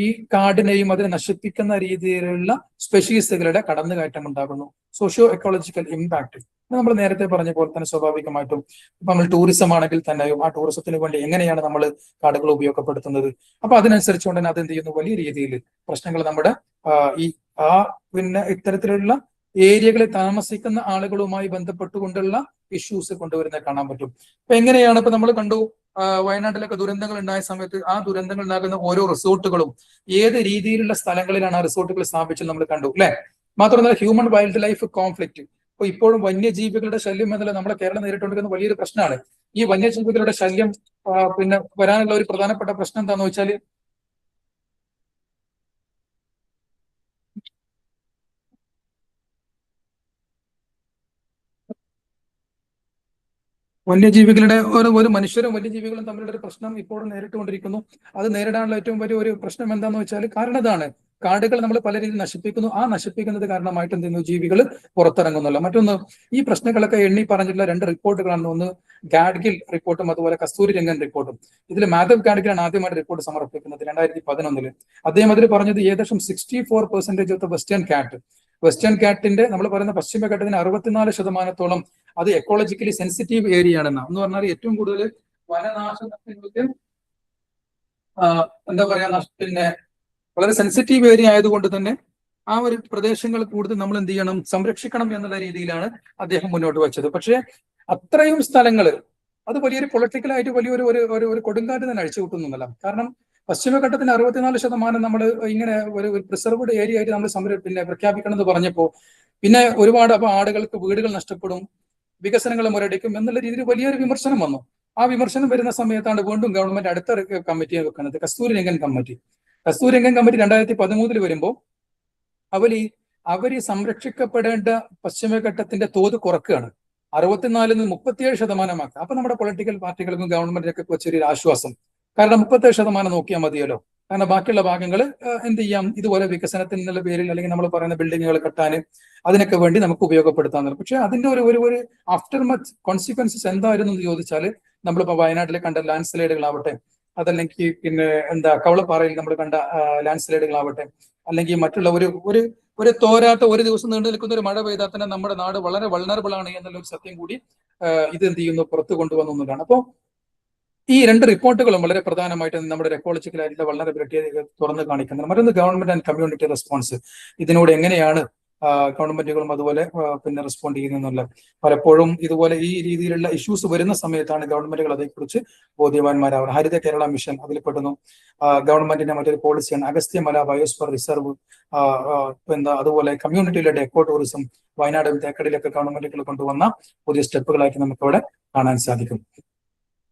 ഈ കാടിനെയും അതിനെ നശിപ്പിക്കുന്ന രീതിയിലുള്ള സ്പെഷീസുകളുടെ കടന്നുകയറ്റം ഉണ്ടാകുന്നു. സോഷ്യോ എക്കോളജിക്കൽ ഇമ്പാക്ട് നമ്മൾ നേരത്തെ പറഞ്ഞ പോലെ തന്നെ സ്വാഭാവികമായിട്ടും ഇപ്പൊ നമ്മൾ ടൂറിസം ആണെങ്കിൽ തന്നെയും ആ ടൂറിസത്തിന് വേണ്ടി എങ്ങനെയാണ് നമ്മൾ കാടുകൾ ഉപയോഗപ്പെടുത്തുന്നത്, അപ്പൊ അതിനനുസരിച്ചുകൊണ്ട് തന്നെ അതെന്ത് ചെയ്യുന്നു, വലിയ രീതിയിൽ പ്രശ്നങ്ങൾ നമ്മുടെ പിന്നെ ഇത്തരത്തിലുള്ള ഏരിയകളിൽ താമസിക്കുന്ന ആളുകളുമായി ബന്ധപ്പെട്ടുകൊണ്ടുള്ള ഇഷ്യൂസ് കൊണ്ടുവരുന്നത് കാണാൻ പറ്റും. അപ്പൊ എങ്ങനെയാണ് ഇപ്പൊ നമ്മൾ കണ്ടു വയനാട്ടിലൊക്കെ ദുരന്തങ്ങൾ ഉണ്ടായ സമയത്ത് ആ ദുരന്തങ്ങൾ ഉണ്ടാകുന്ന ഓരോ റിസോർട്ടുകളും ഏത് രീതിയിലുള്ള സ്ഥലങ്ങളിലാണ് ആ റിസോർട്ടുകൾ സ്ഥാപിച്ചത് നമ്മൾ കണ്ടു, അല്ലെ. മാത്രമല്ല ഹ്യൂമൻ വൈൽഡ് ലൈഫ് കോൺഫ്ലിക്റ്റ്, അപ്പൊ ഇപ്പോഴും വന്യജീവികളുടെ ശല്യം എന്നല്ല നമ്മുടെ കേരളം നേരിട്ടുകൊണ്ടിരിക്കുന്ന വലിയൊരു പ്രശ്നമാണ്. ഈ വന്യജീവികളുടെ ശല്യം പിന്നെ വരാനുള്ള ഒരു പ്രധാനപ്പെട്ട പ്രശ്നം എന്താണെന്ന് വെച്ചാൽ വന്യജീവികളുടെ ഒരു മനുഷ്യരും വന്യജീവികളും തമ്മിലുള്ള ഒരു പ്രശ്നം ഇപ്പോഴും നേരിട്ടുകൊണ്ടിരിക്കുന്നു. അത് നേരിടാനുള്ള ഏറ്റവും വലിയ ഒരു പ്രശ്നം എന്താണെന്ന് വെച്ചാൽ കാരണം ഇതാണ്. കാടുകൾ നമ്മൾ പല രീതിയിൽ നശിപ്പിക്കുന്നു. ആ നശിപ്പിക്കുന്നത് കാരണമായിട്ട് എന്ത് ചെയ്യുന്നു, ജീവികൾ പുറത്തിറങ്ങുന്നില്ല. മറ്റൊന്ന്, ഈ പ്രശ്നങ്ങളൊക്കെ എണ്ണി പറഞ്ഞിട്ടുള്ള 2 റിപ്പോർട്ടുകളാണ്. ഒന്ന് ഗാഡ്ഗിൽ റിപ്പോർട്ടും അതുപോലെ കസ്തൂരിരംഗൻ റിപ്പോർട്ടും. ഇതിൽ മാധവ് ഗാഡ്ഗിലാണ് ആദ്യമായിട്ട് റിപ്പോർട്ട് സമർപ്പിക്കുന്നത് 2011. അദ്ദേഹം അതിൽ പറഞ്ഞത് ഏകദേശം 64% ഓഫ് ദ വെസ്റ്റേൺ കാറ്റിന്റെ നമ്മൾ പറയുന്ന പശ്ചിമഘട്ടത്തിന് 64% അത് എക്കോളജിക്കലി സെൻസിറ്റീവ് ഏരിയ ആണെന്ന്. എന്ന് പറഞ്ഞാൽ ഏറ്റവും കൂടുതൽ വനനാശനങ്ങൾക്ക് എന്താ പറയാ, പിന്നെ വളരെ സെൻസിറ്റീവ് ഏരിയ ആയതുകൊണ്ട് തന്നെ ആ ഒരു പ്രദേശങ്ങൾ കൂടുതൽ നമ്മൾ എന്ത് ചെയ്യണം, സംരക്ഷിക്കണം എന്നുള്ള രീതിയിലാണ് അദ്ദേഹം മുന്നോട്ട് വെച്ചത്. പക്ഷേ അത്രയും സ്ഥലങ്ങൾ അത് വലിയൊരു പൊളിറ്റിക്കലായിട്ട് വലിയൊരു ഒരു കൊടുങ്കാറ്റ് തന്നെ അഴിച്ചു വിട്ടുന്നില്ല. കാരണം പശ്ചിമഘട്ടത്തിന് 64% നമ്മൾ ഇങ്ങനെ ഒരു പ്രിസർവ്ഡ് ഏരിയ ആയിട്ട് നമ്മൾ പിന്നെ പ്രഖ്യാപിക്കണം എന്ന് പറഞ്ഞപ്പോൾ പിന്നെ ഒരുപാട് അപ്പൊ ആളുകൾക്ക് വീടുകൾ നഷ്ടപ്പെടും, വികസനങ്ങൾ മുരടിക്കും എന്നുള്ള രീതിയിൽ വലിയൊരു വിമർശനം വന്നു. ആ വിമർശനം വരുന്ന സമയത്താണ് വീണ്ടും ഗവൺമെന്റ് അടുത്ത കമ്മിറ്റിയെ വെക്കുന്നത്, കസ്തൂരിരംഗൻ കമ്മിറ്റി. കസ്തൂരിരംഗൻ കമ്മിറ്റി 2013 വരുമ്പോൾ അവര് സംരക്ഷിക്കപ്പെടേണ്ട പശ്ചിമഘട്ടത്തിന്റെ തോത് കുറക്കുകയാണ്, 64 നിന്ന് 37% അപ്പൊ നമ്മുടെ പൊളിറ്റിക്കൽ പാർട്ടികൾക്കും ഗവൺമെന്റിനൊക്കെ വെച്ചൊരു ആശ്വാസം. കാരണം 37% നോക്കിയാൽ മതിയല്ലോ. കാരണം ബാക്കിയുള്ള ഭാഗങ്ങൾ എന്ത് ചെയ്യാം, ഇതുപോലെ വികസനത്തിനുള്ള പേരിൽ അല്ലെങ്കിൽ നമ്മൾ പറയുന്ന ബിൽഡിങ്ങുകൾ കെട്ടാൻ അതിനൊക്കെ വേണ്ടി നമുക്ക് ഉപയോഗപ്പെടുത്താൻ. പക്ഷെ അതിന്റെ ഒരു ആഫ്റ്റർ മച്ച് കോൺസിക്വൻസസ് എന്തായിരുന്നു എന്ന് ചോദിച്ചാൽ, നമ്മളിപ്പോൾ വയനാട്ടിൽ കണ്ട ലാൻഡ് സ്ലൈഡുകളാവട്ടെ, അതല്ലെങ്കിൽ പിന്നെ കവളപ്പാറയിൽ നമ്മൾ കണ്ട ലാൻഡ് സ്ലൈഡുകളാവട്ടെ, അല്ലെങ്കിൽ മറ്റുള്ള ഒരു തോരാത്ത ഒരു ദിവസം നീണ്ടു നിൽക്കുന്ന ഒരു മഴ പെയ്താൽ തന്നെ നമ്മുടെ നാട് വളരെ വൾണറബിൾ ആണ് എന്നുള്ള ഒരു സത്യം കൂടി ഇത് എന്ത് ചെയ്യുന്നു, പുറത്തു കൊണ്ടുവന്നതാണ്. അപ്പോൾ ഈ 2 റിപ്പോർട്ടുകളും വളരെ പ്രധാനമായിട്ട് നമ്മുടെ എക്കോളജിക്കൽ ആയിട്ടുള്ള വൾണറബിലിറ്റിയെ തുറന്നു കാണിക്കുന്നത്. മറ്റൊന്ന് ഗവൺമെന്റ് ആൻഡ് കമ്മ്യൂണിറ്റി റെസ്പോൺസ്. ഇതിനോട് എങ്ങനെയാണ് ഗവൺമെന്റുകളും അതുപോലെ പിന്നെ റെസ്പോണ്ട് ചെയ്യുന്നുള്ള. പലപ്പോഴും ഇതുപോലെ ഈ രീതിയിലുള്ള ഇഷ്യൂസ് വരുന്ന സമയത്താണ് ഗവൺമെന്റുകൾ അതേക്കുറിച്ച് ബോധ്യവാന്മാരാവുന്നത്. ഹരിത കേരള മിഷൻ അതിൽ പെടുന്നു. ഗവൺമെന്റിന്റെ മറ്റൊരു പോളിസിയാണ് അഗസ്ത്യമല ബയോസ്ഫിയർ റിസർവ്. അതുപോലെ കമ്മ്യൂണിറ്റിയിലെ എക്കോ ടൂറിസം, വയനാടും തേക്കടിയിലൊക്കെ ഗവൺമെന്റുകൾ കൊണ്ടുവന്ന പുതിയ സ്റ്റെപ്പുകളായിട്ട് നമുക്ക് ഇവിടെ കാണാൻ സാധിക്കും.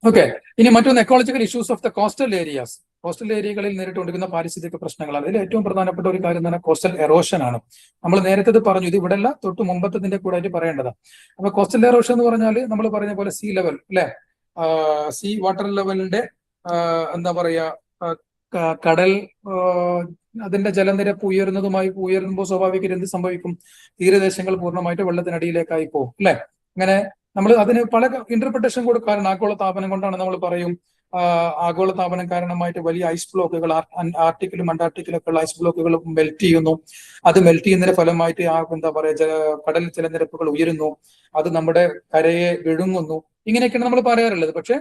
ഓക്കെ, ഇനി മറ്റൊന്ന് ecological issues of the coastal areas. Coastal ഏരിയകളിൽ നേരിട്ടുകൊണ്ടിരിക്കുന്ന പാരിസ്ഥിതിക പ്രശ്നങ്ങളാണ്. ഇതിൽ ഏറ്റവും പ്രധാനപ്പെട്ട ഒരു കാര്യം തന്നെ കോസ്റ്റൽ എറോഷൻ ആണ്. നമ്മൾ നേരത്തെ പറഞ്ഞു, ഇത് ഇവിടെ അല്ല, തൊട്ട് മുമ്പത്തതിന്റെ കൂടെ ആയിട്ട് പറയേണ്ടതാണ്. അപ്പൊ കോസ്റ്റൽ എറോഷൻ എന്ന് പറഞ്ഞാൽ നമ്മൾ പറഞ്ഞ പോലെ സീ ലെവൽ അല്ലെ, സീ വാട്ടർ ലെവലിന്റെ എന്താ പറയാ, കടൽ അതിന്റെ ജലനിരപ്പ് ഉയരുമ്പോൾ സ്വാഭാവികമായിട്ട് എന്ത് സംഭവിക്കും, തീരദേശങ്ങൾ പൂർണ്ണമായിട്ട് വെള്ളത്തിനടിയിലേക്കായി പോകും അല്ലെ. അങ്ങനെ നമ്മൾ അതിന് പല ഇന്റർപ്രിട്ടേഷൻ കൊടുക്കാറുണ്ട്. ആഗോളതാപനം കൊണ്ടാണ് നമ്മൾ പറയും, ആഗോളതാപനം കാരണമായിട്ട് വലിയ ഐസ് ബ്ലോക്കുകൾ ആർട്ടിക്കിലും അന്റാർട്ടിക്കിലൊക്കെ ഉള്ള ഐസ് ബ്ലോക്കുകൾ മെൽറ്റ് ചെയ്യുന്നു. അത് മെൽറ്റ് ചെയ്യുന്നതിന്റെ ഫലമായിട്ട് എന്താ പറയാ, കടൽ ജലനിരപ്പുകൾ ഉയരുന്നു, അത് നമ്മുടെ കരയെ വിഴുങ്ങുന്നു. ഇങ്ങനെയൊക്കെയാണ് നമ്മൾ പറയാറുള്ളത്. പക്ഷെ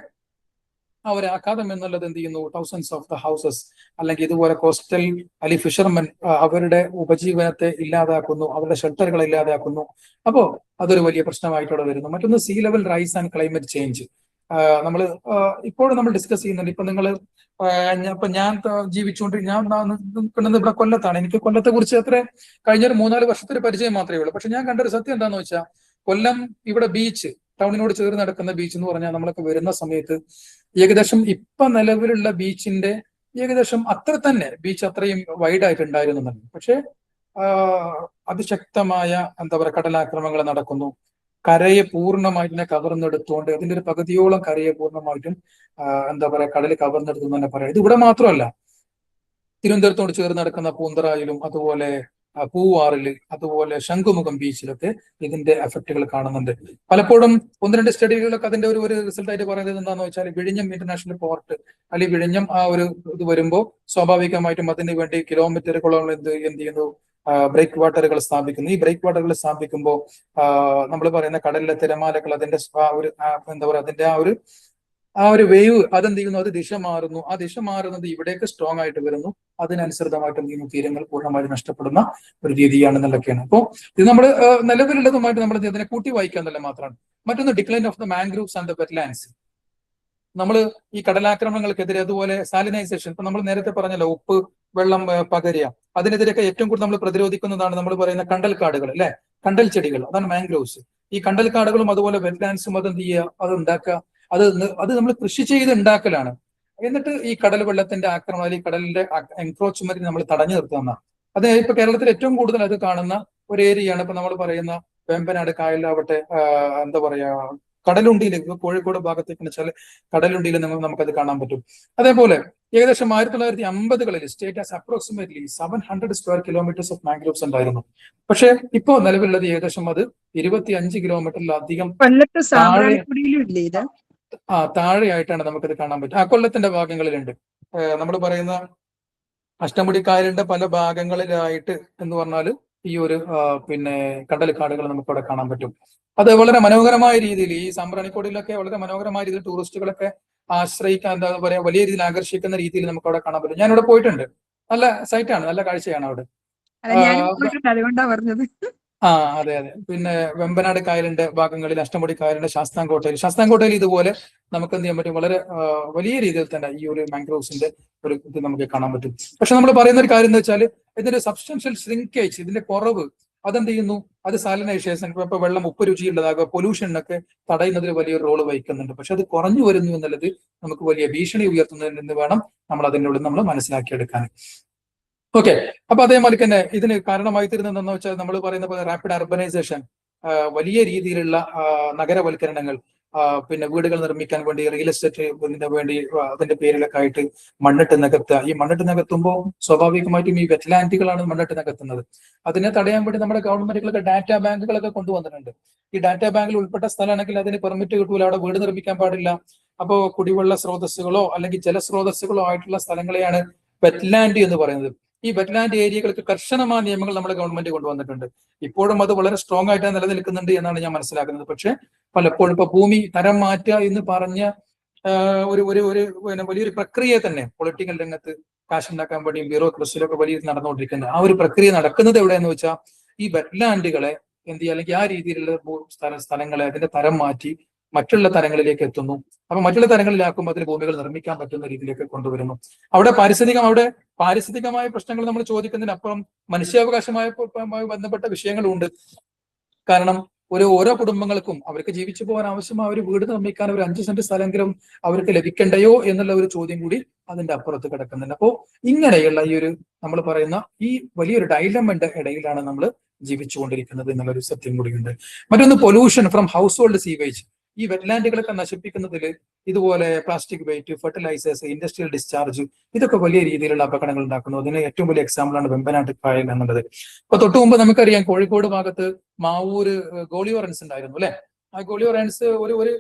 ആ ഒരു ആഘാതം എന്നുള്ളത് എന്ത് ചെയ്യുന്നു, തൗസൻഡ്സ് ഓഫ് ദ ഹൗസസ് അല്ലെങ്കിൽ ഇതുപോലെ കോസ്റ്റൽ അല്ലെങ്കിൽ ഫിഷർമെൻ അവരുടെ ഉപജീവനത്തെ ഇല്ലാതാക്കുന്നു, അവരുടെ ഷെൽട്ടറുകളെ ഇല്ലാതാക്കുന്നു. അപ്പോൾ അതൊരു വലിയ പ്രശ്നമായിട്ടവിടെ വരുന്നു. മറ്റൊന്ന് see level rice and climate change. നമ്മൾ ഇപ്പോഴും നമ്മൾ ഡിസ്കസ് ചെയ്യുന്നുണ്ട്. ഇപ്പൊ നിങ്ങൾ ഞാൻ ജീവിച്ചുകൊണ്ട് ഞാൻ നിൽക്കുന്നത് ഇവിടെ കൊല്ലത്താണ്. എനിക്ക് കൊല്ലത്തെ കുറിച്ച് അത്ര കഴിഞ്ഞൊരു 3-4 വർഷത്തെ ഒരു പരിചയം മാത്രമേ ഉള്ളൂ. പക്ഷെ ഞാൻ കണ്ടൊരു സത്യം എന്താന്ന് വെച്ചാൽ, കൊല്ലം ഇവിടെ ബീച്ച്, ടൗണിനോട് ചേർന്ന് നടക്കുന്ന ബീച്ച് എന്ന് പറഞ്ഞാൽ നമ്മളൊക്കെ വരുന്ന സമയത്ത് ഏകദേശം ഇപ്പൊ നിലവിലുള്ള ബീച്ചിന്റെ ഏകദേശം അത്ര തന്നെ ബീച്ച് അത്രയും വൈഡ് ആയിട്ടുണ്ടായിരുന്നു. പക്ഷെ അതിശക്തമായ എന്താ പറയുക കടലാക്രമണങ്ങൾ നടക്കുന്നു. കരയെ പൂർണ്ണമായിട്ട് തന്നെ കവർന്നെടുത്തുകൊണ്ട് അതിന്റെ ഒരു പകുതിയോളം കരയെ പൂർണ്ണമായിട്ടും എന്താ പറയാ കടൽ കവർന്നെടുത്തു തന്നെ പറയാം. ഇത് ഇവിടെ മാത്രമല്ല, തിരുവനന്തപുരത്തോട് ചേർന്ന് നടക്കുന്ന പൂന്തറയിലും അതുപോലെ പൂവാറില് അതുപോലെ ശംഖുമുഖം ബീച്ചിലൊക്കെ ഇതിന്റെ എഫക്റ്റുകൾ കാണുന്നുണ്ട്. പലപ്പോഴും 1-2 സ്റ്റഡികളിലൊക്കെ അതിന്റെ ഒരു റിസൾട്ട് ആയിട്ട് പറയുന്നത് എന്താണെന്ന് വെച്ചാൽ, വിഴിഞ്ഞം ഇന്റർനാഷണൽ പോർട്ട് അല്ലെങ്കിൽ വിഴിഞ്ഞം ആ ഒരു ഇത് വരുമ്പോൾ സ്വാഭാവികമായിട്ടും അതിന് വേണ്ടി കിലോമീറ്ററുകളോളം എന്ത് ചെയ്യുന്നു, ബ്രേക്ക് വാട്ടറുകൾ സ്ഥാപിക്കുന്നു. ഈ ബ്രേക്ക് വാട്ടറുകൾ സ്ഥാപിക്കുമ്പോൾ നമ്മൾ പറയുന്ന കടലിലെ തിരമാലകൾ അതിന്റെ എന്താ പറയുക അതിന്റെ ആ ഒരു വേവ് അതെന്ത് ചെയ്യുന്നു, അത് ദിശ മാറുന്നു. ആ ദിശ മാറുന്നത് ഇവിടേക്ക് സ്ട്രോങ് ആയിട്ട് വരുന്നു. അതിനനുസൃതമായിട്ട് എന്ത് ചെയ്യുന്നു, തീരങ്ങൾ പൂർണ്ണമായിട്ട് നഷ്ടപ്പെടുന്ന ഒരു രീതിയാണെന്നുള്ളതൊക്കെയാണ്. അപ്പോൾ ഇത് നമ്മൾ നിലവിലുള്ളതുമായിട്ട് നമ്മൾ ഇതിനെ കൂട്ടി വായിക്കാന്നല്ല മാത്രമാണ്. മറ്റൊന്ന് decline of the mangroves and the wetlands. നമ്മൾ ഈ കടലാക്രമണങ്ങൾക്കെതിരെ അതുപോലെ സാലിനൈസേഷൻ, ഇപ്പൊ നമ്മൾ നേരത്തെ പറഞ്ഞല്ലോ, ഉപ്പ് വെള്ളം പകരുക, അതിനെതിരെയൊക്കെ ഏറ്റവും കൂടുതൽ നമ്മൾ പ്രതിരോധിക്കുന്നതാണ് നമ്മൾ പറയുന്ന കണ്ടൽ കാടുകൾ അല്ലെ, കണ്ടൽ ചെടികൾ, അതാണ് മാംഗ്രോവ്സ്. ഈ കണ്ടൽ കാടുകളും അതുപോലെ വെറ്റ്ലാൻഡ്സും അതെന്ത് ചെയ്യുക, അത് ഉണ്ടാക്കുക, അത് നമ്മൾ കൃഷി ചെയ്ത് ഉണ്ടാക്കലാണ്. എന്നിട്ട് ഈ കടൽ വെള്ളത്തിന്റെ ആക്രമണം അല്ലെങ്കിൽ കടലിന്റെ എൻക്രോച്ച്മെന്റ് നമ്മൾ തടഞ്ഞു നിർത്തുന്ന, അത് ഇപ്പൊ കേരളത്തിൽ ഏറ്റവും കൂടുതൽ അത് കാണുന്ന ഒരു ഏരിയയാണ്. ഇപ്പൊ നമ്മൾ പറയുന്ന വേമ്പനാട് കായലാവട്ടെ, എന്താ പറയാ കടലുണ്ടിയിൽ കോഴിക്കോട് ഭാഗത്തേക്ക് വെച്ചാൽ കടലുണ്ടിയിൽ നമുക്കത് കാണാൻ പറ്റും. അതേപോലെ ഏകദേശം 1950-കളിൽ state has approximately 700 square kilometres of mangroves ഉണ്ടായിരുന്നു. പക്ഷെ ഇപ്പോൾ നിലവിലുള്ളത് ഏകദേശം അത് 25 കിലോമീറ്ററിലധികം താഴെയായിട്ടാണ് നമുക്കത് കാണാൻ പറ്റും. കൊല്ലത്തിന്റെ ഭാഗങ്ങളിലുണ്ട്. നമ്മൾ പറയുന്ന അഷ്ടമുടിക്കായലിന്റെ പല ഭാഗങ്ങളിലായിട്ട് എന്ന് പറഞ്ഞാൽ ഈ ഒരു പിന്നെ കണ്ടൽക്കാടുകൾ നമുക്ക് അവിടെ കാണാൻ പറ്റും. അത് വളരെ മനോഹരമായ രീതിയിൽ ഈ സാമ്പ്രാണിക്കോടിലൊക്കെ വളരെ മനോഹരമായ രീതിയിൽ ടൂറിസ്റ്റുകളൊക്കെ ആശ്രയിക്കാൻ, എന്താ പറയാ, വലിയ രീതിയിൽ ആകർഷിക്കുന്ന രീതിയിൽ നമുക്ക് അവിടെ കാണാൻ പറ്റും. ഞാനിവിടെ പോയിട്ടുണ്ട്. നല്ല സൈറ്റാണ്, നല്ല കാഴ്ചയാണ് അവിടെ. അതുകൊണ്ടാ പറഞ്ഞത്. അതെ. പിന്നെ വെമ്പനാട് കായലിന്റെ ഭാഗങ്ങളിൽ, അഷ്ടമുടി കായലിന്റെ ശാസ്താംകോട്ടയിൽ ഇതുപോലെ നമുക്ക് എന്ത് ചെയ്യാൻ പറ്റും, വളരെ വലിയ രീതിയിൽ തന്നെ ഈ ഒരു മാംഗ്രോവ്സിന്റെ ഒരു ഇത് നമുക്ക് കാണാൻ പറ്റും. പക്ഷെ നമ്മൾ പറയുന്ന ഒരു കാര്യം എന്ന് വെച്ചാൽ ഇതിന്റെ സബ്സ്റ്റൻഷ്യൽ ശ്രിങ്കേജ്, ഇതിന്റെ കുറവ്, അതെന്ത് ചെയ്യുന്നു, അത് സാലിനൈസേഷൻ, ഇപ്പൊ വെള്ളം ഉപ്പ് രുചിയുള്ളതാകുക, പൊല്യൂഷനൊക്കെ തടയുന്നതിൽ വലിയൊരു റോള് വഹിക്കുന്നുണ്ട്. പക്ഷെ അത് കുറഞ്ഞു വരുന്നു എന്നുള്ളത് നമുക്ക് വലിയ ഭീഷണി ഉയർത്തുന്നതിൽ നിന്ന് വേണം നമ്മൾ അതിൻ്റെ ഉള്ളിൽ നമ്മൾ മനസ്സിലാക്കിയെടുക്കാൻ. ഓക്കെ. അപ്പൊ അതേപോലെ തന്നെ ഇതിന് കാരണമായി തീരുന്നതെന്ന് വെച്ചാൽ നമ്മൾ പറയുന്ന പോലെ റാപ്പിഡ് അർബനൈസേഷൻ, വലിയ രീതിയിലുള്ള നഗരവൽക്കരണങ്ങൾ, പിന്നെ വീടുകൾ നിർമ്മിക്കാൻ വേണ്ടി റിയൽ എസ്റ്റേറ്റ് വേണ്ടി അതിന്റെ പേരിലൊക്കെ ആയിട്ട് മണ്ണിട്ട് നികത്തുക. ഈ മണ്ണിട്ട് നികത്തുമ്പോൾ സ്വാഭാവികമായിട്ടും ഈ വെറ്റ്ലാൻഡുകളാണ് മണ്ണിട്ട് നികത്തുന്നത്. അതിനെ തടയാൻ വേണ്ടി നമ്മുടെ ഗവൺമെന്റുകളൊക്കെ ഡാറ്റാ ബാങ്കുകളൊക്കെ കൊണ്ടുവന്നിട്ടുണ്ട്. ഈ ഡാറ്റാ ബാങ്കിൽ ഉൾപ്പെട്ട സ്ഥലമാണെങ്കിൽ അതിന് പെർമിറ്റ് കിട്ടൂല, അവിടെ വീട് നിർമ്മിക്കാൻ പാടില്ല. അപ്പോൾ കുടിവെള്ള സ്രോതസ്സുകളോ അല്ലെങ്കിൽ ജലസ്രോതസ്സുകളോ ആയിട്ടുള്ള സ്ഥലങ്ങളെയാണ് വെറ്റ്ലാൻഡ് എന്ന് പറയുന്നത്. ഈ വെറ്റ്ലാൻഡ് ഏരിയകൾക്ക് കർശനമായ നിയമങ്ങൾ നമ്മുടെ ഗവൺമെന്റ് കൊണ്ടുവന്നിട്ടുണ്ട്. ഇപ്പോഴും അത് വളരെ സ്ട്രോങ് ആയിട്ട് നിലനിൽക്കുന്നുണ്ട് എന്നാണ് ഞാൻ മനസ്സിലാക്കുന്നത്. പക്ഷെ പലപ്പോഴും ഇപ്പൊ ഭൂമി തരം മാറ്റുക എന്ന് പറഞ്ഞ ഒരു വലിയൊരു പ്രക്രിയ തന്നെ പൊളിറ്റിക്കൽ രംഗത്ത് കാശുണ്ടാക്കാൻ വേണ്ടിയും ബ്യൂറോക്രസിയിലൊക്കെ വലിയ നടന്നുകൊണ്ടിരിക്കുന്നത്. ആ ഒരു പ്രക്രിയ നടക്കുന്നത് എവിടെയെന്ന് വെച്ചാൽ ഈ വെറ്റ്ലാൻഡുകളെ എന്ത് ചെയ്യുക, അല്ലെങ്കിൽ ആ രീതിയിലുള്ള സ്ഥലങ്ങളെ അതിന്റെ തരം മാറ്റി മറ്റുള്ള തരങ്ങളിലേക്ക് എത്തുന്നു. അപ്പൊ മറ്റുള്ള തരങ്ങളിലാക്കുമ്പോൾ അതിൽ ഭൂമികൾ നിർമ്മിക്കാൻ പറ്റുന്ന രീതിയിലേക്ക് കൊണ്ടുവരുന്നു. അവിടെ പാരിസ്ഥിതികമായ പ്രശ്നങ്ങൾ നമ്മൾ ചോദിക്കുന്നതിനപ്പുറം മനുഷ്യാവകാശമായി ബന്ധപ്പെട്ട വിഷയങ്ങളുണ്ട്. കാരണം ഓരോ കുടുംബങ്ങൾക്കും അവർക്ക് ജീവിച്ചു പോകാൻ ആവശ്യമായ ഒരു വീട് നിർമ്മിക്കാൻ ഒരു 5 സെന്റ് സ്ഥലമെങ്കിലും അവർക്ക് ലഭിക്കണ്ടയോ എന്നുള്ള ഒരു ചോദ്യം കൂടി അതിന്റെ അപ്പുറത്ത് കിടക്കുന്നുണ്ട്. അപ്പോൾ ഇങ്ങനെയുള്ള ഈ ഒരു നമ്മൾ പറയുന്ന ഈ വലിയൊരു ഡൈലമന്റെ ഇടയിലാണ് നമ്മൾ ജീവിച്ചുകൊണ്ടിരിക്കുന്നത് എന്നുള്ളൊരു സത്യം കൂടിയുണ്ട്. മറ്റൊന്ന് pollution from household sewage. ഈ വെറ്റ്ലാൻഡുകളൊക്കെ നശിപ്പിക്കുന്നതിൽ ഇതുപോലെ plastic waste, fertilisers, industrial discharge, ഇതൊക്കെ വലിയ രീതിയിലുള്ള അപകടങ്ങൾ ഉണ്ടാക്കുന്നു. അതിന് ഏറ്റവും വലിയ എക്സാമ്പിളാണ് വെമ്പനാട് കായൽ എന്നുള്ളത്. അപ്പൊ തൊട്ടു മുമ്പ് നമുക്കറിയാം കോഴിക്കോട് ഭാഗത്ത് മാവൂര് ഗോളിയോറൻസ് ഉണ്ടായിരുന്നു അല്ലെ. ആ ഗോളിയോറൻസ് ഒരു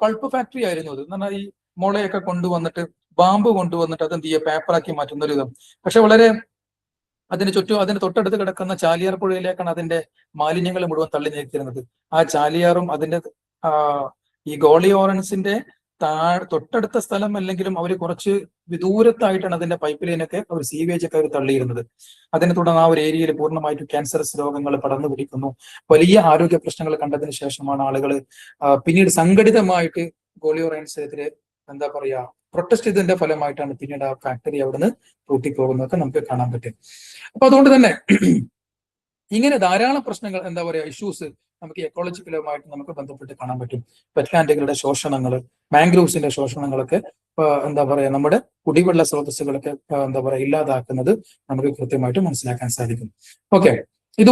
പൾപ്പ് ഫാക്ടറി ആയിരുന്നു. അത് എന്ന് പറഞ്ഞാൽ ഈ മുളയൊക്കെ കൊണ്ടുവന്നിട്ട് ബാമ്പ് കൊണ്ടുവന്നിട്ട് അത് എന്ത് ചെയ്യുക, പേപ്പറാക്കി മാറ്റുന്ന ഒരു ഇതും. പക്ഷെ വളരെ അതിന് തൊട്ടടുത്ത് കിടക്കുന്ന ചാലിയാർ പുഴയിലേക്കാണ് അതിന്റെ മാലിന്യങ്ങൾ മുഴുവൻ തള്ളി നീക്കിയിരുന്നത്. ആ ചാലിയാറും അതിന്റെ ഈ ഗോളിയോറൻസിന്റെ തൊട്ടടുത്ത സ്ഥലം അല്ലെങ്കിലും അവർ കുറച്ച് വിദൂരത്തായിട്ടാണ് അതിന്റെ പൈപ്പ് ലൈനൊക്കെ അവർ സീവേജ് ഒക്കെ അവർ തള്ളിയിരുന്നത്. അതിനെ തുടർന്ന് ആ ഒരു ഏരിയയിൽ പൂർണ്ണമായിട്ടും ക്യാൻസറസ് രോഗങ്ങൾ പടർന്നു പിടിക്കുന്നു. വലിയ ആരോഗ്യ പ്രശ്നങ്ങൾ കണ്ടതിന് ശേഷമാണ് ആളുകൾ പിന്നീട് സംഘടിതമായിട്ട് ഗോളിയോറൻസിനെതിരെ എന്താ പറയാ പ്രൊട്ടസ്റ്റ് ചെയ്തതിന്റെ ഫലമായിട്ടാണ് പിന്നീട് ആ ഫാക്ടറി അവിടുന്ന് പൂട്ടിപ്പോകുന്നതൊക്കെ നമുക്ക് കാണാൻ പറ്റും. അപ്പൊ അതുകൊണ്ട് തന്നെ ഇങ്ങനെ ധാരാളം പ്രശ്നങ്ങൾ, എന്താ പറയാ, ഇഷ്യൂസ് നമുക്ക് എക്കോളജിക്കലുമായിട്ട് നമുക്ക് ബന്ധപ്പെട്ട് കാണാൻ പറ്റും. വെറ്റ്ലാൻഡുകളുടെ ശോഷണങ്ങൾ, മാംഗ്രോവ്സിന്റെ ശോഷണങ്ങളൊക്കെ എന്താ പറയാ നമ്മുടെ കുടിവെള്ള സ്രോതസ്സുകളൊക്കെ എന്താ പറയാ ഇല്ലാതാക്കുന്നത് നമുക്ക് കൃത്യമായിട്ട് മനസ്സിലാക്കാൻ സാധിക്കും. ഓക്കെ. ഇത്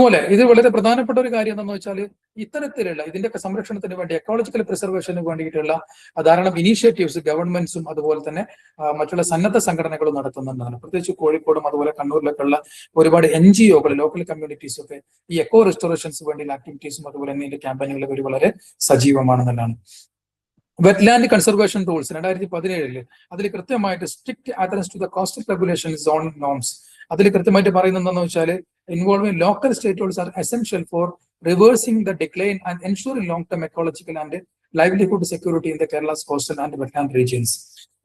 വളരെ പ്രധാനപ്പെട്ട ഒരു കാര്യം എന്താണെന്ന് വെച്ചാൽ ഇത്തരത്തിലുള്ള ഇതിന്റെയൊക്കെ സംരക്ഷണത്തിന് വേണ്ടി എക്കോളജിക്കൽ പ്രിസർവേഷന് വേണ്ടിയിട്ടുള്ള ധാരാളം ഇനീഷ്യേറ്റീവ്സ് ഗവൺമെന്റ്സും അതുപോലെ തന്നെ മറ്റുള്ള സന്നദ്ധ സംഘടനകളും നടത്തുന്നതാണ്. പ്രത്യേകിച്ച് കോഴിക്കോടും അതുപോലെ കണ്ണൂരിലൊക്കെ ഉള്ള ഒരുപാട് NGOകൾ, ലോക്കൽ കമ്മ്യൂണിറ്റീസും ഒക്കെ ഈ എക്കോ റെസ്റ്റോറേഷൻസ് വേണ്ടിയുള്ള ആക്ടിവിറ്റീസും അതുപോലെ തന്നെ ഇതിന്റെ ക്യാമ്പയിനുകളൊക്കെ വളരെ സജീവമാണെന്നുള്ളതാണ്. വെറ്റ്ലാൻഡ് കൺസർവേഷൻ റൂൾസ് 2017 അതിൽ കൃത്യമായിട്ട് strict adherence to the coastal regulation zone norms അതിൽ കൃത്യമായിട്ട് പറയുന്നത് എന്താണെന്ന് വെച്ചാൽ involving local state holders are essential for reversing the decline and ensuring long term ecological and livelihood security in the Kerala's coastal and wetland regions.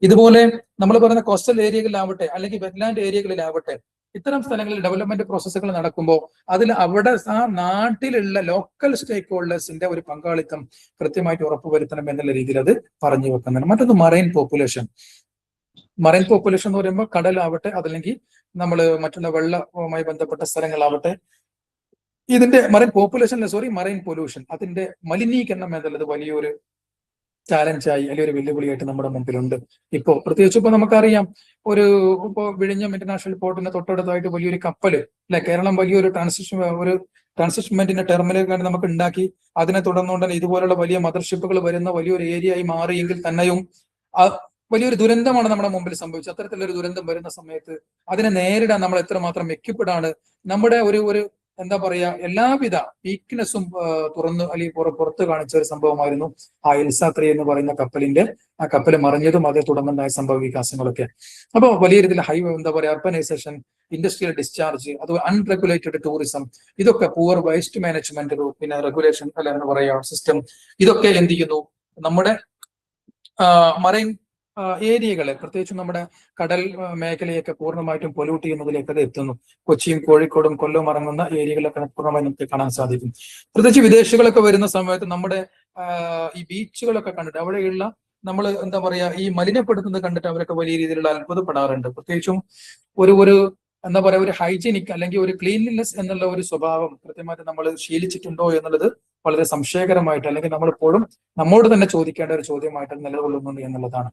ഇതുപോലെ നമ്മൾ പറയുന്ന coastal ഏരിയകളിലാവട്ടെ അല്ലെങ്കിൽ wetland ഏരിയകളിലാവട്ടെ ഇത്തരം സ്ഥലങ്ങളിൽ ഡെവലപ്മെന്റ് പ്രോസസ്സുകൾ നടക്കുമ്പോൾ അതിൽ അവിടെ ആ നാട്ടിലുള്ള ലോക്കൽ സ്റ്റേക്ക് ഹോൾഡേഴ്സിന്റെ ഒരു പങ്കാളിത്തം കൃത്യമായിട്ട് ഉറപ്പുവരുത്തണം എന്നുള്ള രീതിയിൽ അത് പറഞ്ഞു വെക്കുന്നുണ്ട്. മറ്റൊന്ന് മറൈൻ പോപ്പുലേഷൻ എന്ന് പറയുമ്പോൾ കടലാവട്ടെ അതല്ലെങ്കിൽ നമ്മൾ മറ്റുള്ള വെള്ളവുമായി ബന്ധപ്പെട്ട സ്ഥലങ്ങളാവട്ടെ ഇതിന്റെ മറൈൻ പൊല്യൂഷൻ അതിന്റെ മലിനീകരണം എന്നുള്ളത് വലിയൊരു ചാലഞ്ചായി അല്ലെങ്കിൽ ഒരു വെല്ലുവിളിയായിട്ട് നമ്മുടെ മുമ്പിലുണ്ട്. ഇപ്പോൾ പ്രത്യേകിച്ച് ഇപ്പൊ നമുക്കറിയാം, ഇപ്പോൾ വിഴിഞ്ഞം ഇന്റർനാഷണൽ പോർട്ടിന് തൊട്ടടുത്തായിട്ട് വലിയൊരു കപ്പല് അല്ലെ, കേരളം വലിയൊരു ട്രാൻസിറ്റ്മെന്റിന്റെ ടെർമിനൽ നമുക്ക് ഉണ്ടാക്കി, അതിനെ തുടർന്നുകൊണ്ട് തന്നെ ഇതുപോലുള്ള വലിയ മദർഷിപ്പുകൾ വരുന്ന വലിയൊരു ഏരിയ ആയി മാറിയെങ്കിൽ തന്നെയും വലിയൊരു ദുരന്തമാണ് നമ്മുടെ മുമ്പിൽ സംഭവിച്ചത്. അത്തരത്തിലൊരു ദുരന്തം വരുന്ന സമയത്ത് അതിനെ നേരിടാൻ നമ്മൾ എത്രമാത്രം എക്യുപ്ഡ് നമ്മുടെ ഒരു എന്താ പറയാ, എല്ലാവിധ വീക്ക്നെസ്സും തുറന്ന് അല്ലെങ്കിൽ പുറത്ത് കാണിച്ച ഒരു സംഭവമായിരുന്നു ആ എൽസ 3 എന്ന് പറയുന്ന ആ കപ്പൽ മറിഞ്ഞതും അതേ തുടർന്നുണ്ടായ സംഭവ വികാസങ്ങളൊക്കെ. അപ്പോൾ വലിയ രീതിയിൽ എന്താ പറയാ, അർബനൈസേഷൻ, ഇൻഡസ്ട്രിയൽ ഡിസ്ചാർജ്, അതുപോലെ അൺറെഗുലേറ്റഡ് ടൂറിസം, ഇതൊക്കെ പൂവർ വേസ്റ്റ് മാനേജ്മെന്റ്, പിന്നെ റെഗുലേഷൻ അല്ല എന്ന് പറയാ സിസ്റ്റം, ഇതൊക്കെ എന്ത് ചെയ്യുന്നു നമ്മുടെ മറൈൻ ഏരിയകളെ, പ്രത്യേകിച്ചും നമ്മുടെ കടൽ മേഖലയൊക്കെ പൂർണ്ണമായിട്ടും പൊല്യൂട്ട് ചെയ്യുന്നതിലേക്ക് അത് എത്തുന്നു. കൊച്ചിയും കോഴിക്കോടും കൊല്ലവും അടങ്ങുന്ന ഏരിയകളൊക്കെ പൂർണ്ണമായി നമുക്ക് കാണാൻ സാധിക്കും. പ്രത്യേകിച്ച് വിദേശികളൊക്കെ വരുന്ന സമയത്ത് നമ്മുടെ ഈ ബീച്ചുകളൊക്കെ കണ്ടിട്ട് അവിടെയുള്ള നമ്മൾ എന്താ പറയാ ഈ മലിനപ്പെടുത്തുന്നത് കണ്ടിട്ട് അവരൊക്കെ വലിയ രീതിയിലുള്ള അത്ഭുതപ്പെടാറുണ്ട്. പ്രത്യേകിച്ചും ഒരു എന്താ പറയാ, ഒരു ഹൈജീനിക് അല്ലെങ്കിൽ ഒരു ക്ലീൻലിനെസ് എന്നുള്ള ഒരു സ്വഭാവം കൃത്യമായിട്ട് നമ്മൾ ശീലിച്ചിട്ടുണ്ടോ എന്നുള്ളത് വളരെ സംശയകരമായിട്ട്, അല്ലെങ്കിൽ നമ്മളിപ്പോഴും നമ്മോട് തന്നെ ചോദിക്കേണ്ട ഒരു ചോദ്യമായിട്ട് നിലകൊള്ളുന്നുണ്ട് എന്നുള്ളതാണ്.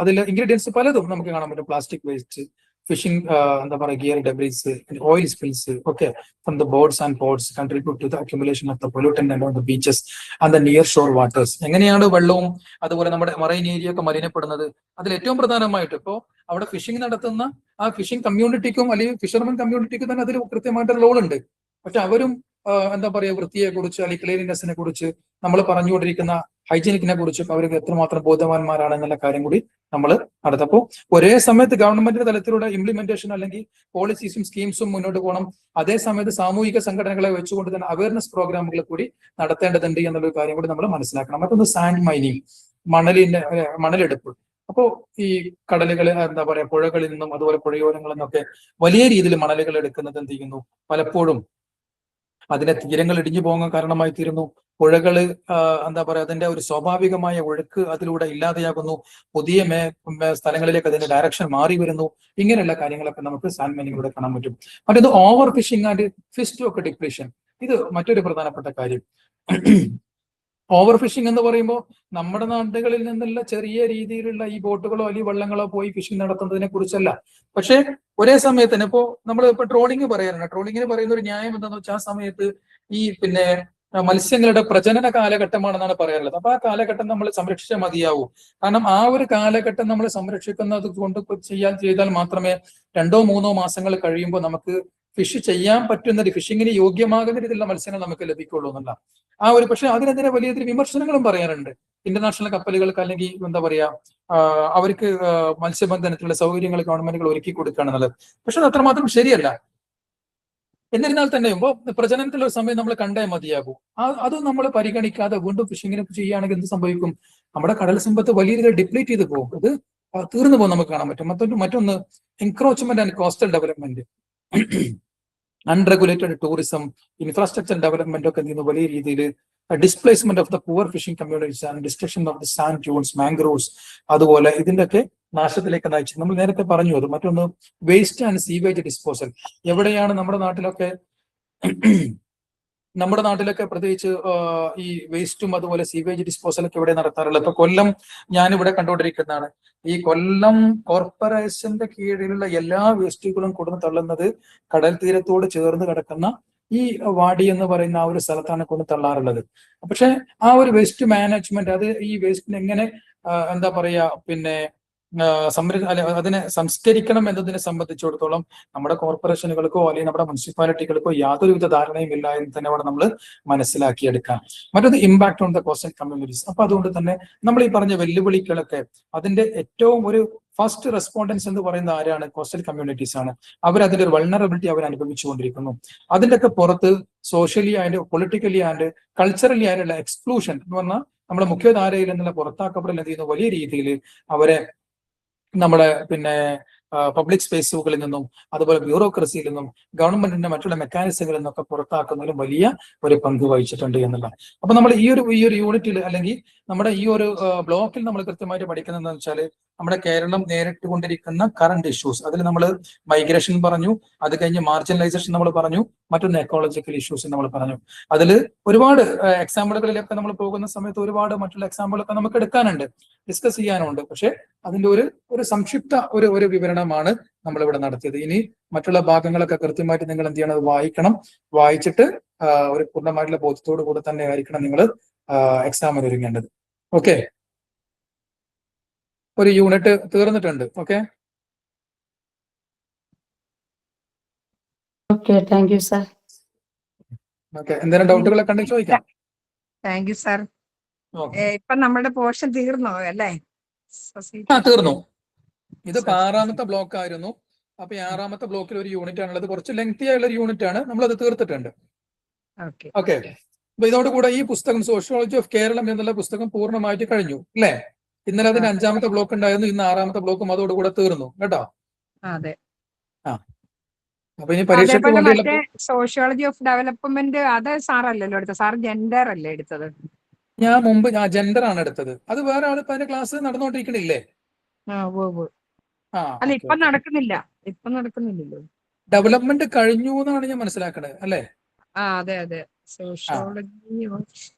അതിൽ ഇൻഗ്രീഡിയൻസ് പലതും നമുക്ക് കാണാൻ പറ്റും. പ്ലാസ്റ്റിക് വേസ്റ്റ്, ഫിഷിംഗ് എന്താ പറയുക, ഗിയർ ഡെബ്രീസ്, ഓയിൽ സ്പിൽസ് ഒക്കെ from the boards and ports contribute to the accumulation of the pollutant along the beaches and the near shore waters. എങ്ങനെയാണ് വെള്ളവും അതുപോലെ നമ്മുടെ മറൈൻ ഏരിയ ഒക്കെ മലിനപ്പെടുന്നത്? അതിൽ ഏറ്റവും പ്രധാനമായിട്ട് ഇപ്പോൾ അവിടെ ഫിഷിംഗ് നടത്തുന്ന ആ ഫിഷിംഗ് കമ്മ്യൂണിറ്റിക്കും അല്ലെങ്കിൽ ഫിഷർമെൻ കമ്മ്യൂണിറ്റിക്കും തന്നെ അതിൽ കൃത്യമായിട്ട് റോൾ ഉണ്ട്. പക്ഷെ അവരും എന്താ പറയുക, വൃത്തിയെ കുറിച്ച് അല്ലെങ്കിൽ ക്ലീനിനെസിനെ കുറിച്ച് നമ്മൾ പറഞ്ഞുകൊണ്ടിരിക്കുന്ന ഹൈജീനിക്കിനെ കുറിച്ചൊക്കെ അവർക്ക് എത്രമാത്രം ബോധവാന്മാരാണെന്നുള്ള കാര്യം കൂടി നമ്മൾ നടത്തപ്പോൾ ഒരേ സമയത്ത് ഗവൺമെന്റിന്റെ തലത്തിലുള്ള ഇംപ്ലിമെന്റേഷൻ അല്ലെങ്കിൽ പോളിസീസും സ്കീംസും മുന്നോട്ട് പോകണം. അതേ സമയത്ത് സാമൂഹിക സംഘടനകളെ വെച്ചുകൊണ്ട് തന്നെ അവയർനെസ് പ്രോഗ്രാമുകൾ കൂടി നടത്തേണ്ടതുണ്ട് എന്നുള്ള കാര്യം കൂടി നമ്മൾ മനസ്സിലാക്കണം. മറ്റൊന്ന് സാൻഡ് മൈനിങ്, മണലെടുപ്പ്. അപ്പോ ഈ കടലുകൾ എന്താ പറയാ, പുഴകളിൽ നിന്നും അതുപോലെ പുഴയോരങ്ങളിൽ നിന്നൊക്കെ വലിയ രീതിയിൽ മണലുകൾ എടുക്കുന്നത് എന്ത് ചെയ്യുന്നു, പലപ്പോഴും അതിന്റെ തീരങ്ങൾ ഇടിഞ്ഞു പോകാൻ കാരണമായി തീരുന്നു. പുഴകള് എന്താ പറയാ, അതിന്റെ ഒരു സ്വാഭാവികമായ ഒഴുക്ക് അതിലൂടെ ഇല്ലാതെയാകുന്നു. പുതിയ സ്ഥലങ്ങളിലേക്ക് അതിന്റെ ഡയറക്ഷൻ മാറി വരുന്നു. ഇങ്ങനെയുള്ള കാര്യങ്ങളൊക്കെ നമുക്ക് സാൻഡ് മൈനിങ്ങിലൂടെ കാണാൻ പറ്റും. മറ്റൊന്ന് over phishing and fish stock depletion. ഇത് മറ്റൊരു പ്രധാനപ്പെട്ട കാര്യം. ഓവർ ഫിഷിംഗ് എന്ന് പറയുമ്പോൾ നമ്മുടെ നാടുകളിൽ നിന്നുള്ള ചെറിയ രീതിയിലുള്ള ഈ ബോട്ടുകളോ അല്ലെങ്കിൽ വള്ളങ്ങളോ പോയി ഫിഷിംഗ് നടത്തുന്നതിനെ കുറിച്ചല്ല. പക്ഷെ ഒരേ സമയത്ത് തന്നെ നമ്മൾ ട്രോളിംഗ് പറയാറുണ്ട്. ട്രോളിങ്ങിന് പറയുന്ന ഒരു ന്യായം എന്താണെന്ന് വെച്ചാൽ ആ സമയത്ത് ഈ മത്സ്യങ്ങളുടെ പ്രജനന കാലഘട്ടമാണെന്നാണ് പറയാറുള്ളത്. അപ്പൊ ആ കാലഘട്ടം നമ്മൾ സംരക്ഷിച്ചാൽ മതിയാവൂ. കാരണം ആ ഒരു കാലഘട്ടം നമ്മൾ സംരക്ഷിക്കുന്നത് കൊണ്ട് ചെയ്താൽ മാത്രമേ 2-3 മാസങ്ങൾ കഴിയുമ്പോൾ നമുക്ക് ഫിഷ് ചെയ്യാൻ പറ്റുന്ന ഫിഷിങ്ങിന് യോഗ്യമാകുന്ന രീതിയിലുള്ള മത്സ്യങ്ങൾ നമുക്ക് ലഭിക്കുള്ളൂ എന്നുള്ള പക്ഷെ അതിനെതിരെ വലിയ വിമർശനങ്ങളും പറയാറുണ്ട്. ഇന്റർനാഷണൽ കപ്പലുകൾക്ക് അല്ലെങ്കിൽ എന്താ പറയാ, അവർക്ക് മത്സ്യബന്ധനത്തിലുള്ള സൗകര്യങ്ങൾ ഗവൺമെന്റുകൾ ഒരുക്കി കൊടുക്കുകയാണെന്നുള്ളത്. പക്ഷെ അത് അത്രമാത്രം ശരിയല്ല. എന്നിരുന്നാൽ തന്നെയും പ്രജനനത്തിലുള്ള സമയം നമ്മൾ കണ്ടേ മതിയാകൂ. അത് നമ്മൾ പരിഗണിക്കാതെ വീണ്ടും ഫിഷിങ്ങിന് ചെയ്യുകയാണെങ്കിൽ എന്ത് സംഭവിക്കും? നമ്മുടെ കടൽ സമ്പത്ത് വലിയ രീതിയിൽ ഡിപ്ലീറ്റ് ചെയ്ത് പോകും. ഇത് തീർന്നു പോകും നമുക്ക് കാണാൻ പറ്റും. മറ്റൊന്ന് encroachment and coastal development, unregulated tourism, infrastructure development ഒക്കെ എന്ത് വലിയ രീതിയിൽ displacement of the poor fishing communities and destruction of the sand dunes, mangroves, അതുപോലെ ഇതിന്റെയൊക്കെ നാശത്തിലേക്ക് നയിച്ചു. നമ്മൾ നേരത്തെ പറഞ്ഞു അത്. മറ്റൊന്ന് വേസ്റ്റ് ആൻഡ് സീവേജ് ഡിസ്പോസൽ. എവിടെയാണ് നമ്മുടെ നാട്ടിലൊക്കെ പ്രത്യേകിച്ച് ഈ വേസ്റ്റും അതുപോലെ സീവേജ് ഡിസ്പോസലൊക്കെ ഇവിടെ നടത്താറുള്ളത്? ഇപ്പൊ കൊല്ലം ഞാനിവിടെ കണ്ടുകൊണ്ടിരിക്കുന്നതാണ്. ഈ കൊല്ലം കോർപ്പറേഷന്റെ കീഴിലുള്ള എല്ലാ വേസ്റ്റുകളും കൊടുന്ന് തള്ളുന്നത് കടൽ തീരത്തോട് ചേർന്ന് കിടക്കുന്ന ഈ വാടി എന്ന് പറയുന്ന ആ ഒരു സ്ഥലത്താണ് കൊണ്ട് തള്ളാറുള്ളത്. പക്ഷെ ആ ഒരു വേസ്റ്റ് മാനേജ്മെന്റ്, അത് ഈ വേസ്റ്റിനെ എങ്ങനെ എന്താ പറയാ അതിനെ സംസ്കരിക്കണം എന്നതിനെ സംബന്ധിച്ചിടത്തോളം നമ്മുടെ കോർപ്പറേഷനുകൾക്കോ അല്ലെങ്കിൽ നമ്മുടെ മുനിസിപ്പാലിറ്റികൾക്കോ യാതൊരുവിധ ധാരണയും ഇല്ല എന്ന് തന്നെ അവിടെ നമ്മൾ മനസ്സിലാക്കിയെടുക്കാം. മറ്റൊന്ന് impact on the coastal communities. അപ്പൊ അതുകൊണ്ട് തന്നെ നമ്മൾ ഈ പറഞ്ഞ വെല്ലുവിളികളൊക്കെ അതിന്റെ ഏറ്റവും ഒരു ഫസ്റ്റ് റെസ്പോണ്ടൻസ് എന്ന് പറയുന്ന ആരാണ്? കോസ്റ്റൽ കമ്മ്യൂണിറ്റീസ് ആണ്. അതിന്റെ ഒരു വൾണറബിലിറ്റി അവർ അനുഭവിച്ചുകൊണ്ടിരിക്കുന്നു. അതിന്റെയൊക്കെ പുറത്ത് socially and politically and culturally ആയിട്ടുള്ള എക്സ്ക്ലൂഷൻ എന്ന് പറഞ്ഞാൽ നമ്മുടെ മുഖ്യധാരയിൽ നിന്നുള്ള പുറത്താക്കപ്പെടൽ എന്ത് ചെയ്യുന്നു വലിയ രീതിയിൽ അവരെ നമ്മുടെ പബ്ലിക് സ്പേസുകളിൽ നിന്നും അതുപോലെ ബ്യൂറോക്രസിയിൽ നിന്നും ഗവൺമെന്റിന്റെ മറ്റുള്ള മെക്കാനിസങ്ങളിൽ നിന്നൊക്കെ പുറത്താക്കുന്നതിലും വലിയ ഒരു പങ്ക് വഹിച്ചിട്ടുണ്ട് എന്നുള്ളതാണ്. അപ്പൊ നമ്മൾ ഈ ഒരു യൂണിറ്റിൽ അല്ലെങ്കിൽ നമ്മുടെ ഈ ഒരു ബ്ലോക്കിൽ നമ്മൾ കൃത്യമായിട്ട് പഠിക്കുന്നത് എന്താണെന്ന് വെച്ചാൽ നമ്മുടെ കേരളം നേരിട്ടുകൊണ്ടിരിക്കുന്ന കറണ്ട് ഇഷ്യൂസ്. അതിൽ നമ്മൾ മൈഗ്രേഷൻ പറഞ്ഞു, അത് കഴിഞ്ഞ് മാർജിനലൈസേഷൻ നമ്മൾ പറഞ്ഞു, മറ്റൊന്ന് എക്കോളജിക്കൽ ഇഷ്യൂസ് നമ്മൾ പറഞ്ഞു. അതിൽ ഒരുപാട് എക്സാമ്പിളുകളിലൊക്കെ നമ്മൾ പോകുന്ന സമയത്ത് ഒരുപാട് മറ്റുള്ള എക്സാമ്പിളൊക്കെ നമുക്ക് എടുക്കാനുണ്ട്, ഡിസ്കസ് ചെയ്യാനുണ്ട്. പക്ഷെ അതിന്റെ ഒരു സംക്ഷിപ്ത ഒരു വിവരണമാണ് നമ്മളിവിടെ നടത്തിയത്. ഇനി മറ്റുള്ള ഭാഗങ്ങളൊക്കെ കൃത്യമായിട്ട് നിങ്ങൾ എന്ത് ചെയ്യണം, അത് വായിക്കണം. വായിച്ചിട്ട് ഒരു പൂർണ്ണമായിട്ടുള്ള ബോധ്യത്തോടു കൂടെ തന്നെ ആയിരിക്കണം നിങ്ങൾ എക്സാമിന് ഒരുങ്ങേണ്ടത്. ഓക്കെ, ഒരു യൂണിറ്റ് തീർന്നിട്ടുണ്ട്. Okay, okay, thank you sir. Okay, എന്തെങ്കിലും ഡൗട്ടുകളൊക്കെ ഉണ്ടെങ്കിൽ ചോദിക്കാം. Thank you sir. ഓക്കെ, ഇപ്പൊ നമ്മുടെ പോർഷൻ തീർന്നോ അല്ലേ? തീർന്നു. ഇതിപ്പോ 6ാമത്തെ ബ്ലോക്ക് ആയിരുന്നു. അപ്പൊ ഈ 6ാമത്തെ ബ്ലോക്കിൽ ഒരു യൂണിറ്റ് ആണുള്ളത്. കുറച്ച് ലെങ്തി ആയുള്ള ഒരു യൂണിറ്റ് ആണ്, നമ്മളത് തീർത്തിട്ടുണ്ട്. ഓക്കെ, അപ്പൊ ഇതോടുകൂടെ ഈ പുസ്തകം സോഷ്യോളജി ഓഫ് കേരളം എന്നുള്ള പുസ്തകം പൂർണ്ണമായിട്ട് കഴിഞ്ഞു അല്ലേ? ഇന്നലെ അതിന് 5ാമത്തെ ബ്ലോക്ക് ഉണ്ടായിരുന്നു, ഇന്ന് 6ാമത്തെ ബ്ലോക്കും അതോടുകൂടെ തീർന്നു കേട്ടോ. അതെ. അപ്പൊ ഇനി പരീക്ഷയ്ക്ക് വേണ്ടിയുള്ള സോഷ്യോളജി ഓഫ് ഡെവലപ്മെന്റ് അത് സാറല്ലല്ലോ എടുത്തത്, സാർ ജെൻഡർ അല്ലേ എടുത്തത്? ഞാൻ മുമ്പ് ജെൻഡർ ആണ് എടുത്തത്. അത് വേറെ ആൾ ഇപ്പൊ അതിന്റെ ക്ലാസ് നടന്നുകൊണ്ടിരിക്കണില്ലേ? അല്ല, ഇപ്പൊ നടക്കുന്നില്ലല്ലോ. ഡെവലപ്മെന്റ് കഴിഞ്ഞു എന്നാണ് ഞാൻ മനസ്സിലാക്കണത് അല്ലേ? അതെ അതെ. സോഷ്യോളജി ഓഫ്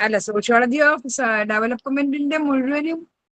അല്ല, സോഷ്യോളജി ഓഫ് ഡെവലപ്മെന്റിന്റെ മുഴുവനും